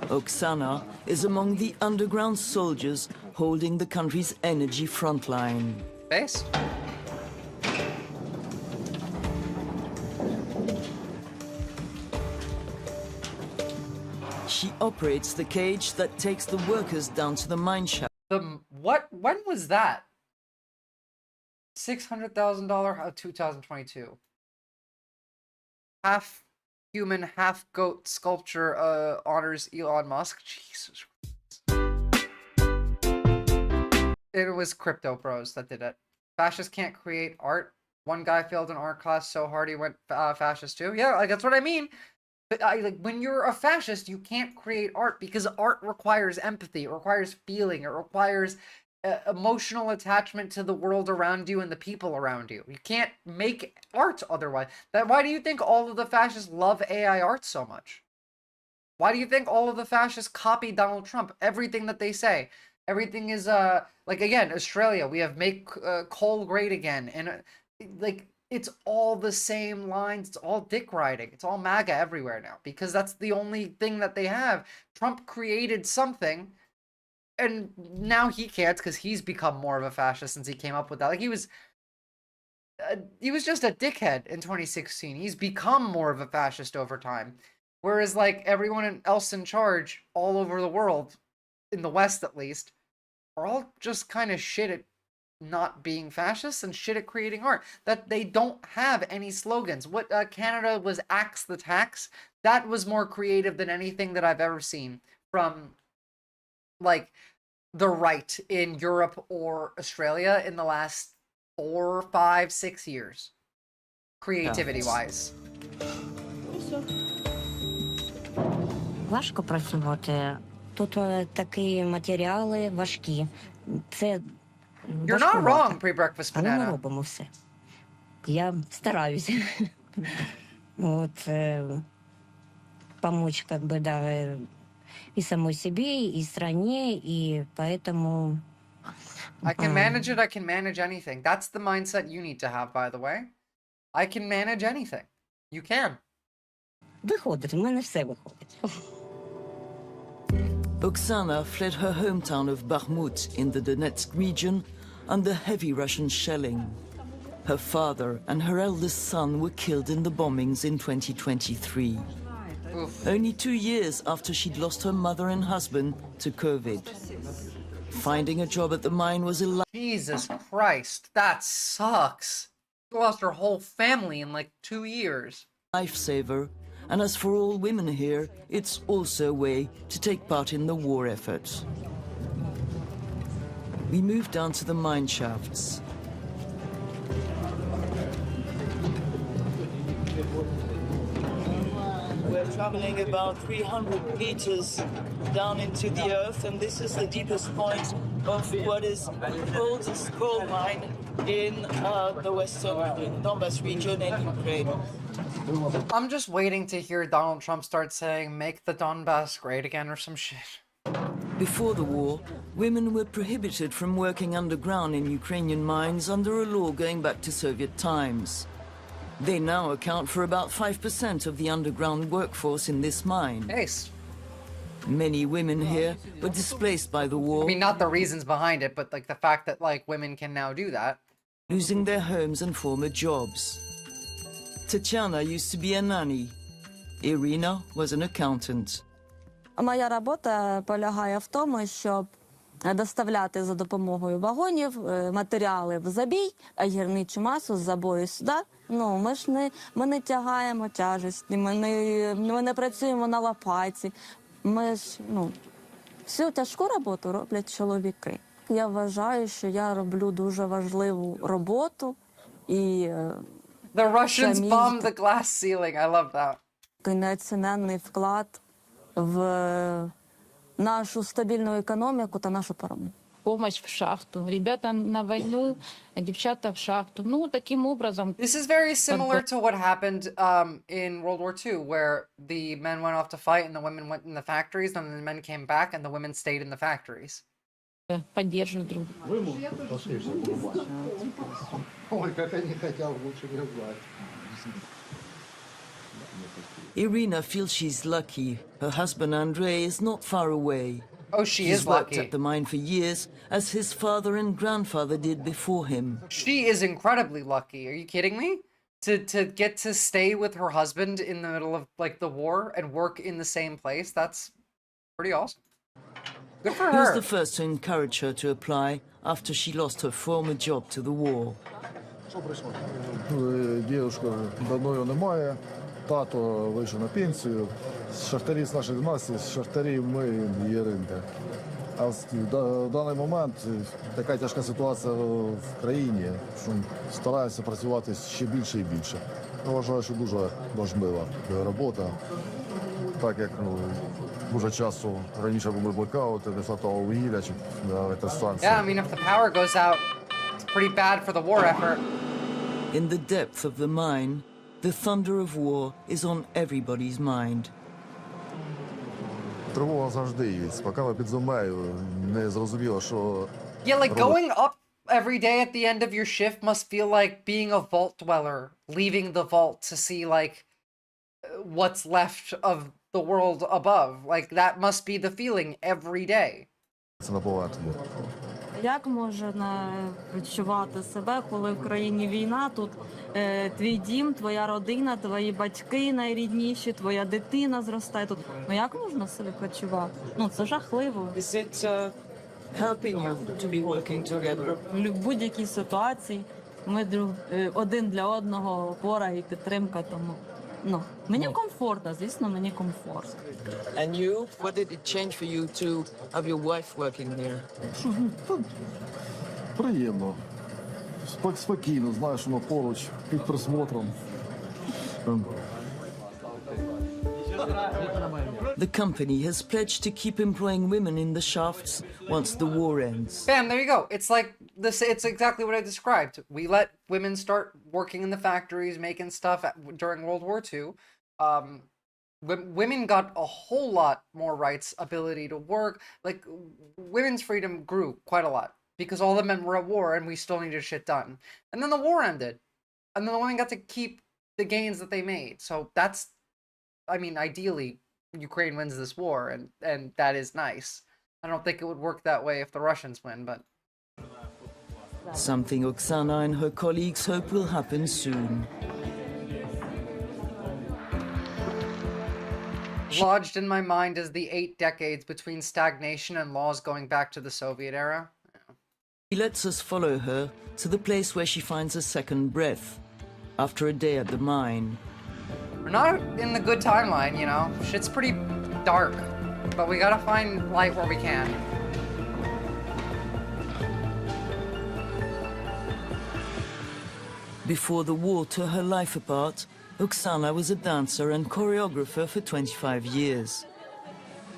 Oksana is among the underground soldiers holding the country's energy frontline. Base? She operates the cage that takes the workers down to the mine shaft. When was that? $600,000, 2022. Half human, half goat sculpture honors Elon Musk. Jesus Christ. It was Crypto Bros that did it. Fascists can't create art. One guy failed an art class so hard he went fascist too. Yeah, like, that's what I mean. But like, when you're a fascist, you can't create art because art requires empathy, it requires feeling, it requires emotional attachment to the world around you and the people around you. You can't make art otherwise. Why do you think all of the fascists love AI art so much? Why do you think all of the fascists copy Donald Trump? Everything that they say. Everything is, like, again, Australia, we have make coal great again. And, like, it's all the same lines. It's all dick riding. It's all MAGA everywhere now because that's the only thing that they have. Trump created something, and now he can't because he's become more of a fascist since he came up with that. Like, he was just a dickhead in 2016. He's become more of a fascist over time. Whereas, like, everyone else in charge all over the world, in the West at least, are all just kind of shit at not being fascists and shit at creating art. That they don't have any slogans. What Canada was Axe the Tax, that was more creative than anything that I've ever seen from, like, the right in Europe or Australia in the last 4, 5, 6 years, creativity wise. Важко працювати. Тут такі матеріали важкі. Це You're not wrong, pre-breakfast banana. Але ми banana. робимо все. Я стараюся. Вот, помочь, как бы, да, и самой себе, и стране, и поэтому... I can manage it, I can manage anything. That's the mindset you need to have, by the way. I can manage anything. You can. Виходить, в мене все виходить. Oksana fled her hometown of Bakhmut in the Donetsk region under heavy Russian shelling. Her father and her eldest son were killed in the bombings in 2023. Oof. Only 2 years after she'd lost her mother and husband to COVID. Finding a job at the mine was a Jesus Christ, that sucks. She lost her whole family in like 2 years. lifesaver. And as for all women here, it's also a way to take part in the war effort. We move down to the mine shafts. traveling about 300 meters down into the earth, and this is the deepest point of what is the oldest coal mine in the western Donbas region in Ukraine. I'm just waiting to hear Donald Trump start saying, make the Donbass great again or some shit. Before the war, women were prohibited from working underground in Ukrainian mines under a law going back to Soviet times. They now account for about 5% of the underground workforce in this mine. Nice. Many women here were displaced by the war. I mean, not the reasons behind it, but like the fact that like women can now do that. Losing their homes and former jobs. Tatiana used to be a nanny. Irina was an accountant. Моя робота полягає в тому, щоб доставляти за допомогою вагонів матеріали в забій, а гірничу масу з забою сюди. Ну, ми не тягаємо тяжесті, ми не працюємо на лопаті. Всю тяжку роботу роблять чоловіки. Я вважаю, що я роблю дуже важливу роботу. І The Russians bombed the glass ceiling. I love that. Неоціненний вклад в нашу стабільну економіку та нашу перемогу. Помощь в шахту. Ребята на войну, девчата в шахту. Ну, таким образом. This is very similar to what happened in World War II, where the men went off to fight and the women went in the factories, and the men came back and the women stayed in the factories. Поддерживают друг друга. Ой, как они хотят лучше не знать. Irina feels she's lucky. Her husband Andrei is not far away. Oh, she He's is worked lucky. at the mine for years, as his father and grandfather did before him. She is incredibly lucky. Are you kidding me? To get to stay with her husband in the middle of like the war and work in the same place, that's pretty awesome. Good for He was her. the first to encourage her to apply after she lost her former job to the war. Дівчинка давно його немає. Тато вийшов на пенсію. Шахтарі з наших династій, шахтарів ми є ринка. А в даний момент така тяжка ситуація в країні, що стараюся працювати ще більше і більше. Я вважаю, що дуже важлива робота, так як дуже часто раніше були блекаути, не хватало вугілля чи на електростанції. Yeah, I mean, if the power goes out, it's pretty bad for the war effort. In the depth of the mine, the thunder of war is on everybody's mind. Тривога завжди є. Поки ви під землею, не зрозуміло, що... Yeah, like going up every day at the end of your shift must feel like being a vault dweller, leaving the vault to see like what's left of the world above. Like that must be the feeling every day. Це на поверхні. Як можна відчувати себе, коли в країні війна, тут твій дім, твоя родина, твої батьки найрідніші, твоя дитина зростає тут. Ну як можна себе почувати? Ну це жахливо. Is it helping you to be working together? В будь-якій ситуації ми один для одного опора і підтримка, тому мені комфортно, звісно, мені комфортно. And you, what did it change for you to have your wife working here? Приємно. Спокійно, знаєш, воно поруч, під присмотром. The company has pledged to keep employing women in the shafts once the war ends. Bam, there you go. It's like this. It's exactly what I described. We let women start working in the factories, making stuff during World War II. Women got a whole lot more rights, ability to work. Like women's freedom grew quite a lot because all the men were at war and we still needed shit done. And then the war ended, and then the women got to keep the gains that they made. So that's, I mean, ideally, Ukraine wins this war, and that is nice. I don't think it would work that way if the Russians win, but... Something Oksana and her colleagues hope will happen soon. Lodged in my mind is the 8 decades between stagnation and laws going back to the Soviet era. He lets us follow her to the place where she finds a second breath after a day at the mine. We're not in the good timeline, you know? Shit's pretty dark, but we gotta find light where we can. Before the war tore her life apart, Oksana was a dancer and choreographer for 25 years.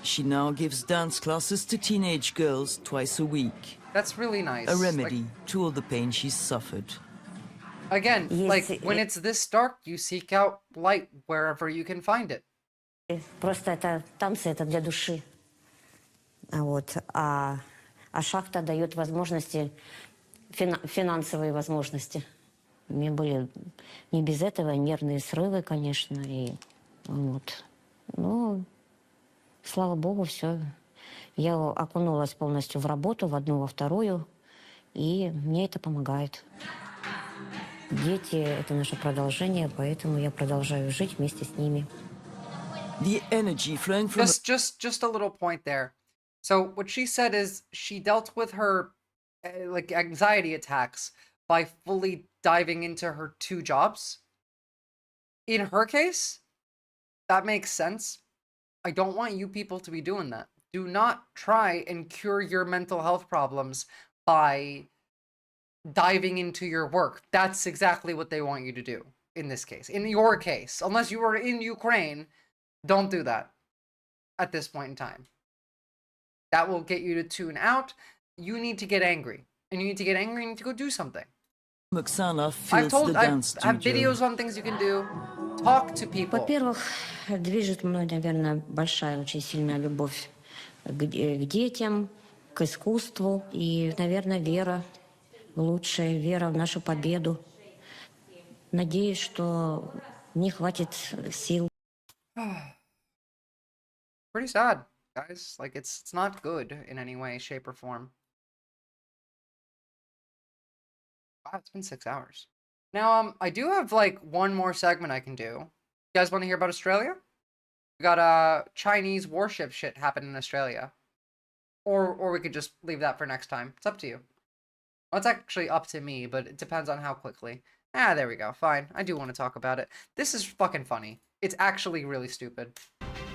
She now gives dance classes to teenage girls twice a week. That's really nice. A remedy to all the pain she's suffered. Again, like, when it's this dark, you seek out light wherever you can find it. Просто это танцы, это для души. Вот. А шахта дает возможности, финансовые возможности. У меня были не без этого нервные срывы, конечно, и вот. Ну, слава богу, все. Я окунулась полностью в работу, в одну, во вторую, и мне это помогает. Дети — это наше продолжение, поэтому я продолжаю жить вместе с ними. The energy flowing from... Just a little point there. So what she said is she dealt with her like anxiety attacks by fully diving into her 2 jobs. In her case, that makes sense. I don't want you people to be doing that. Do not try and cure your mental health problems by diving into your work. That's exactly what they want you to do in this case. In your case, unless you are in Ukraine, don't do that at this point in time. That will get you to tune out. You need to get angry. And you need to get angry and you need to go do something. Oksana feels the dance I have videos on things you can do. Talk to people. Во-первых, движет мной, наверное, большая, очень сильная любовь к детям, к искусству и, наверное, вера в лучшее, вера в нашу победу. Надеюсь, что мне хватит сил. Pretty sad, guys. Like, it's not good in any way, shape, or form. Wow, it's been 6 hours. Now, I do have, like, one more segment I can do. You guys want to hear about Australia? We got a Chinese warship shit happen in Australia. Or we could just leave that for next time. It's up to you. Well, it's actually up to me, but it depends on how quickly. Ah, there we go. Fine. I do want to talk about it. This is fucking funny. It's actually really stupid.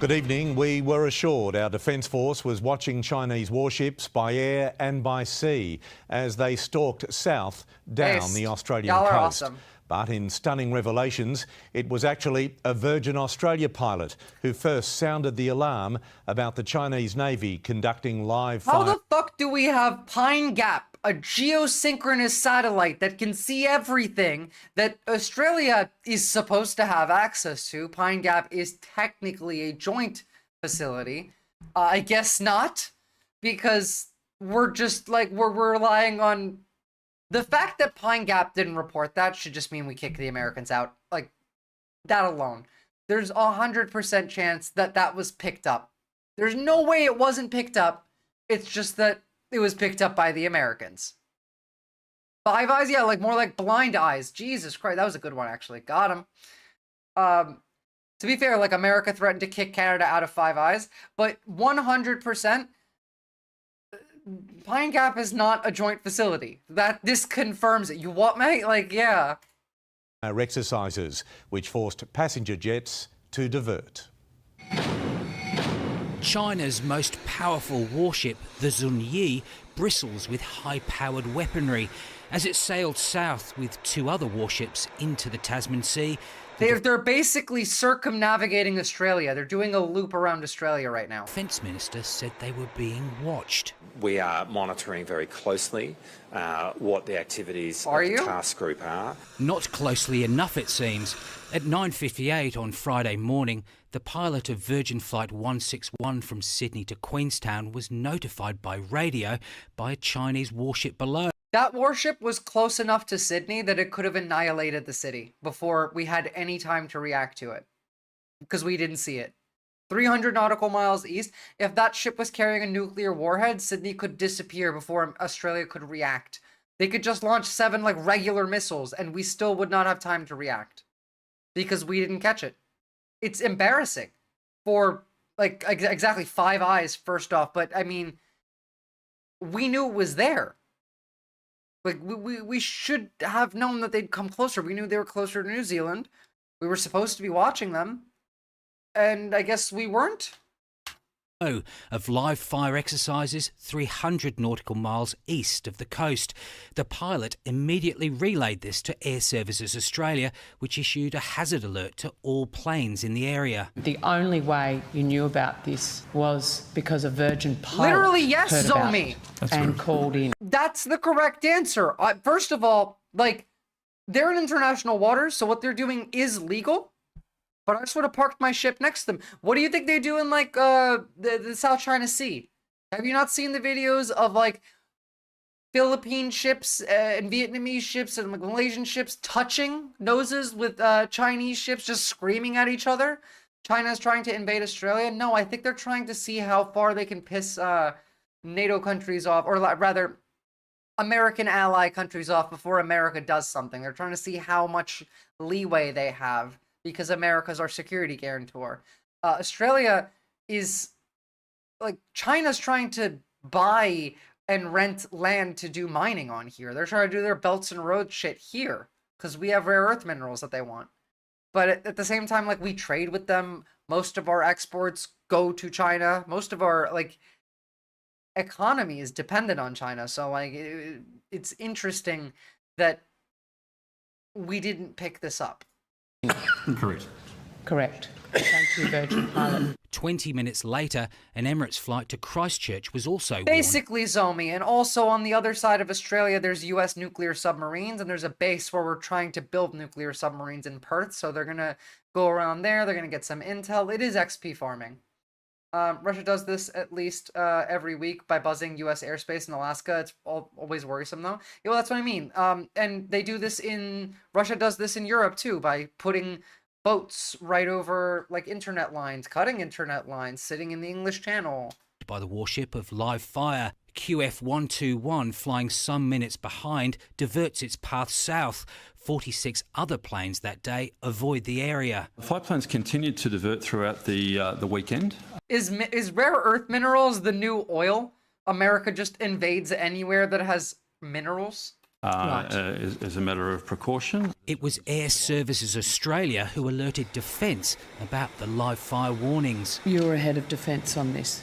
Good evening. We were assured our Defence Force was watching Chinese warships by air and by sea as they stalked south down the Australian Y'all are coast. awesome. But in stunning revelations, it was actually a Virgin Australia pilot who first sounded the alarm about the Chinese Navy conducting live fire. How the fuck do we have Pine Gap, a geosynchronous satellite that can see everything that Australia is supposed to have access to? Pine Gap is technically a joint facility. I guess not, because we're just like, we're relying on... The fact that Pine Gap didn't report that should just mean we kick the Americans out. Like, that alone. There's 100% chance that that was picked up. There's no way it wasn't picked up. It's just that it was picked up by the Americans. Five Eyes? Yeah, like more like Blind Eyes. Jesus Christ, that was a good one, actually. Got him. To be fair, like, America threatened to kick Canada out of Five Eyes, but 100%... Pine Gap is not a joint facility. This confirms it. You what, mate? Like, yeah. Our exercises, which forced passenger jets to divert. China's most powerful warship, the Zunyi, bristles with high-powered weaponry as it sailed south with 2 other warships into the Tasman Sea. They're basically circumnavigating Australia. They're doing a loop around Australia right now. Defence Minister said they were being watched. We are monitoring very closely what the activities of the task group are. Not closely enough, it seems. At 9:58 on Friday morning, the pilot of Virgin Flight 161 from Sydney to Queenstown was notified by radio by a Chinese warship below. That warship was close enough to Sydney that it could have annihilated the city before we had any time to react to it. Because we didn't see it. 300 nautical miles east, if that ship was carrying a nuclear warhead, Sydney could disappear before Australia could react. They could just launch 7, like, regular missiles, and we still would not have time to react. Because we didn't catch it. It's embarrassing. For, like, exactly 5 Eyes, first off, but, I mean, we knew it was there. Like, we should have known that they'd come closer. We knew they were closer to New Zealand. We were supposed to be watching them. And I guess we weren't. of live fire exercises 300 nautical miles east of the coast. The pilot immediately relayed this to Air Services Australia, which issued a hazard alert to all planes in the area. The only way you knew about this was because a Virgin pilot Literally, yes, heard about Zomi. it and called in. That's the correct answer. First of all, like, they're in international waters, so what they're doing is legal. But I just would have parked my ship next to them. What do you think they do in, like, the South China Sea? Have you not seen the videos of, like, Philippine ships and Vietnamese ships and like, Malaysian ships touching noses with Chinese ships, just screaming at each other? China's trying to invade Australia? No, I think they're trying to see how far they can piss NATO countries off, or rather, American ally countries off before America does something. They're trying to see how much leeway they have, because America's our security guarantor. Australia is, like, China's trying to buy and rent land to do mining on here. They're trying to do their belts and roads shit here, because we have rare earth minerals that they want. But at the same time, like, we trade with them. Most of our exports go to China. Most of our, like, economy is dependent on China. So, like, it's interesting that we didn't pick this up. Correct. Thank you, Virgin pilot. 20 minutes later, an Emirates flight to Christchurch was also warned. Basically, Zomi, and also on the other side of Australia, there's US nuclear submarines, and there's a base where we're trying to build nuclear submarines in Perth, so they're gonna go around there, they're gonna get some intel. It is XP farming. Russia does this at least every week by buzzing US airspace in Alaska. It's always worrisome, though. Yeah, well, that's what I mean. And they do this Russia does this in Europe, too, by putting boats right over, like, internet lines, cutting internet lines, sitting in the English Channel. By the warship of live fire, QF-121, flying some minutes behind, diverts its path south. 46 other planes that day avoid the area. The flight plans continued to divert throughout the weekend. Is rare earth minerals the new oil? America just invades anywhere that has minerals? As a matter of precaution. It was Air Services Australia who alerted Defence about the live fire warnings. You were ahead of Defence on this.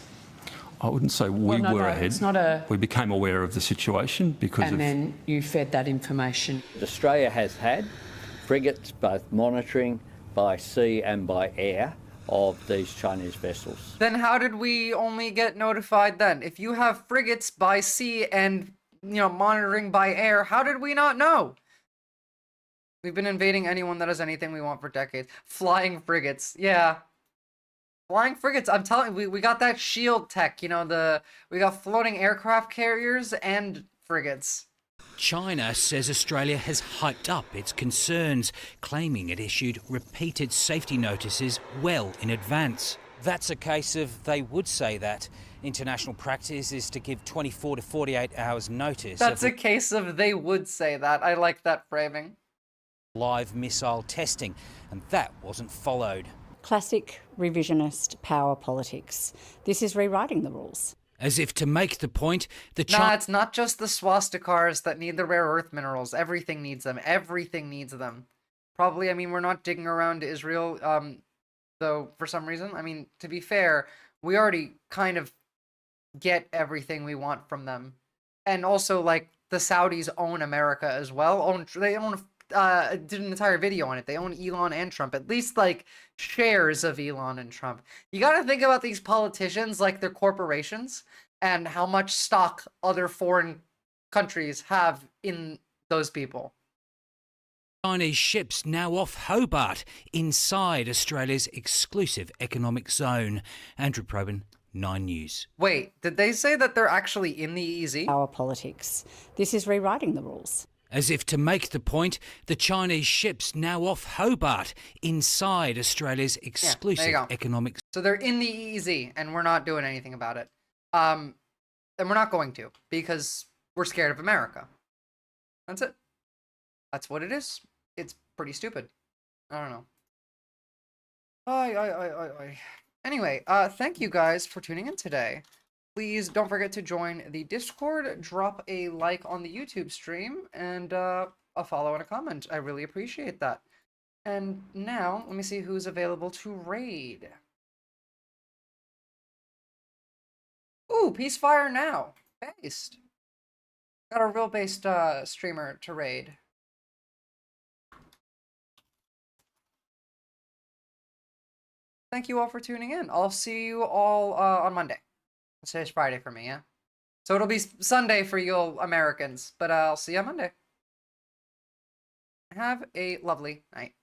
I wouldn't say we were ahead. It's not a... We became aware of the situation because And then you fed that information. Australia has had frigates both monitoring by sea and by air of these Chinese vessels. Then how did we only get notified then? If you have frigates by sea and, you know, monitoring by air, how did we not know? We've been invading anyone that has anything we want for decades. Flying frigates, yeah. Flying frigates, I'm telling you, we got that shield tech, you know, we got floating aircraft carriers and frigates. China says Australia has hyped up its concerns, claiming it issued repeated safety notices well in advance. That's a case of they would say that. International practice is to give 24 to 48 hours notice. That's a case of they would say that. I like that framing. Live missile testing, and that wasn't followed. Classic revisionist power politics. This is rewriting the rules. As if to make the point, Nah, it's not just the swastikars that need the rare earth minerals. Everything needs them. Everything needs them. Probably, I mean, we're not digging around Israel, though, for some reason. I mean, to be fair, we already kind of get everything we want from them. And also, like, the Saudis own America as well. They own... did an entire video on it. They own Elon and Trump, at least like shares of Elon and Trump. You got to think about these politicians like they're corporations and how much stock other foreign countries have in those people. Chinese ships now off Hobart, inside Australia's exclusive economic zone. Andrew Probyn, 9 News. Wait, did they say that they're actually in the EEZ? Power politics. This is rewriting the rules. As if to make the point, the Chinese ships now off Hobart, inside Australia's exclusive economic... So they're in the EEZ, and we're not doing anything about it. And we're not going to, because we're scared of America. That's it. That's what it is. It's pretty stupid. I don't know. Anyway, thank you guys for tuning in today. Please don't forget to join the Discord, drop a like on the YouTube stream, and a follow and a comment. I really appreciate that. And now, let me see who's available to raid. Ooh, Peacefire now. Based. Got a real based streamer to raid. Thank you all for tuning in. I'll see you all on Monday. Today's Friday for me, yeah? So it'll be Sunday for you Americans, but I'll see you on Monday. Have a lovely night.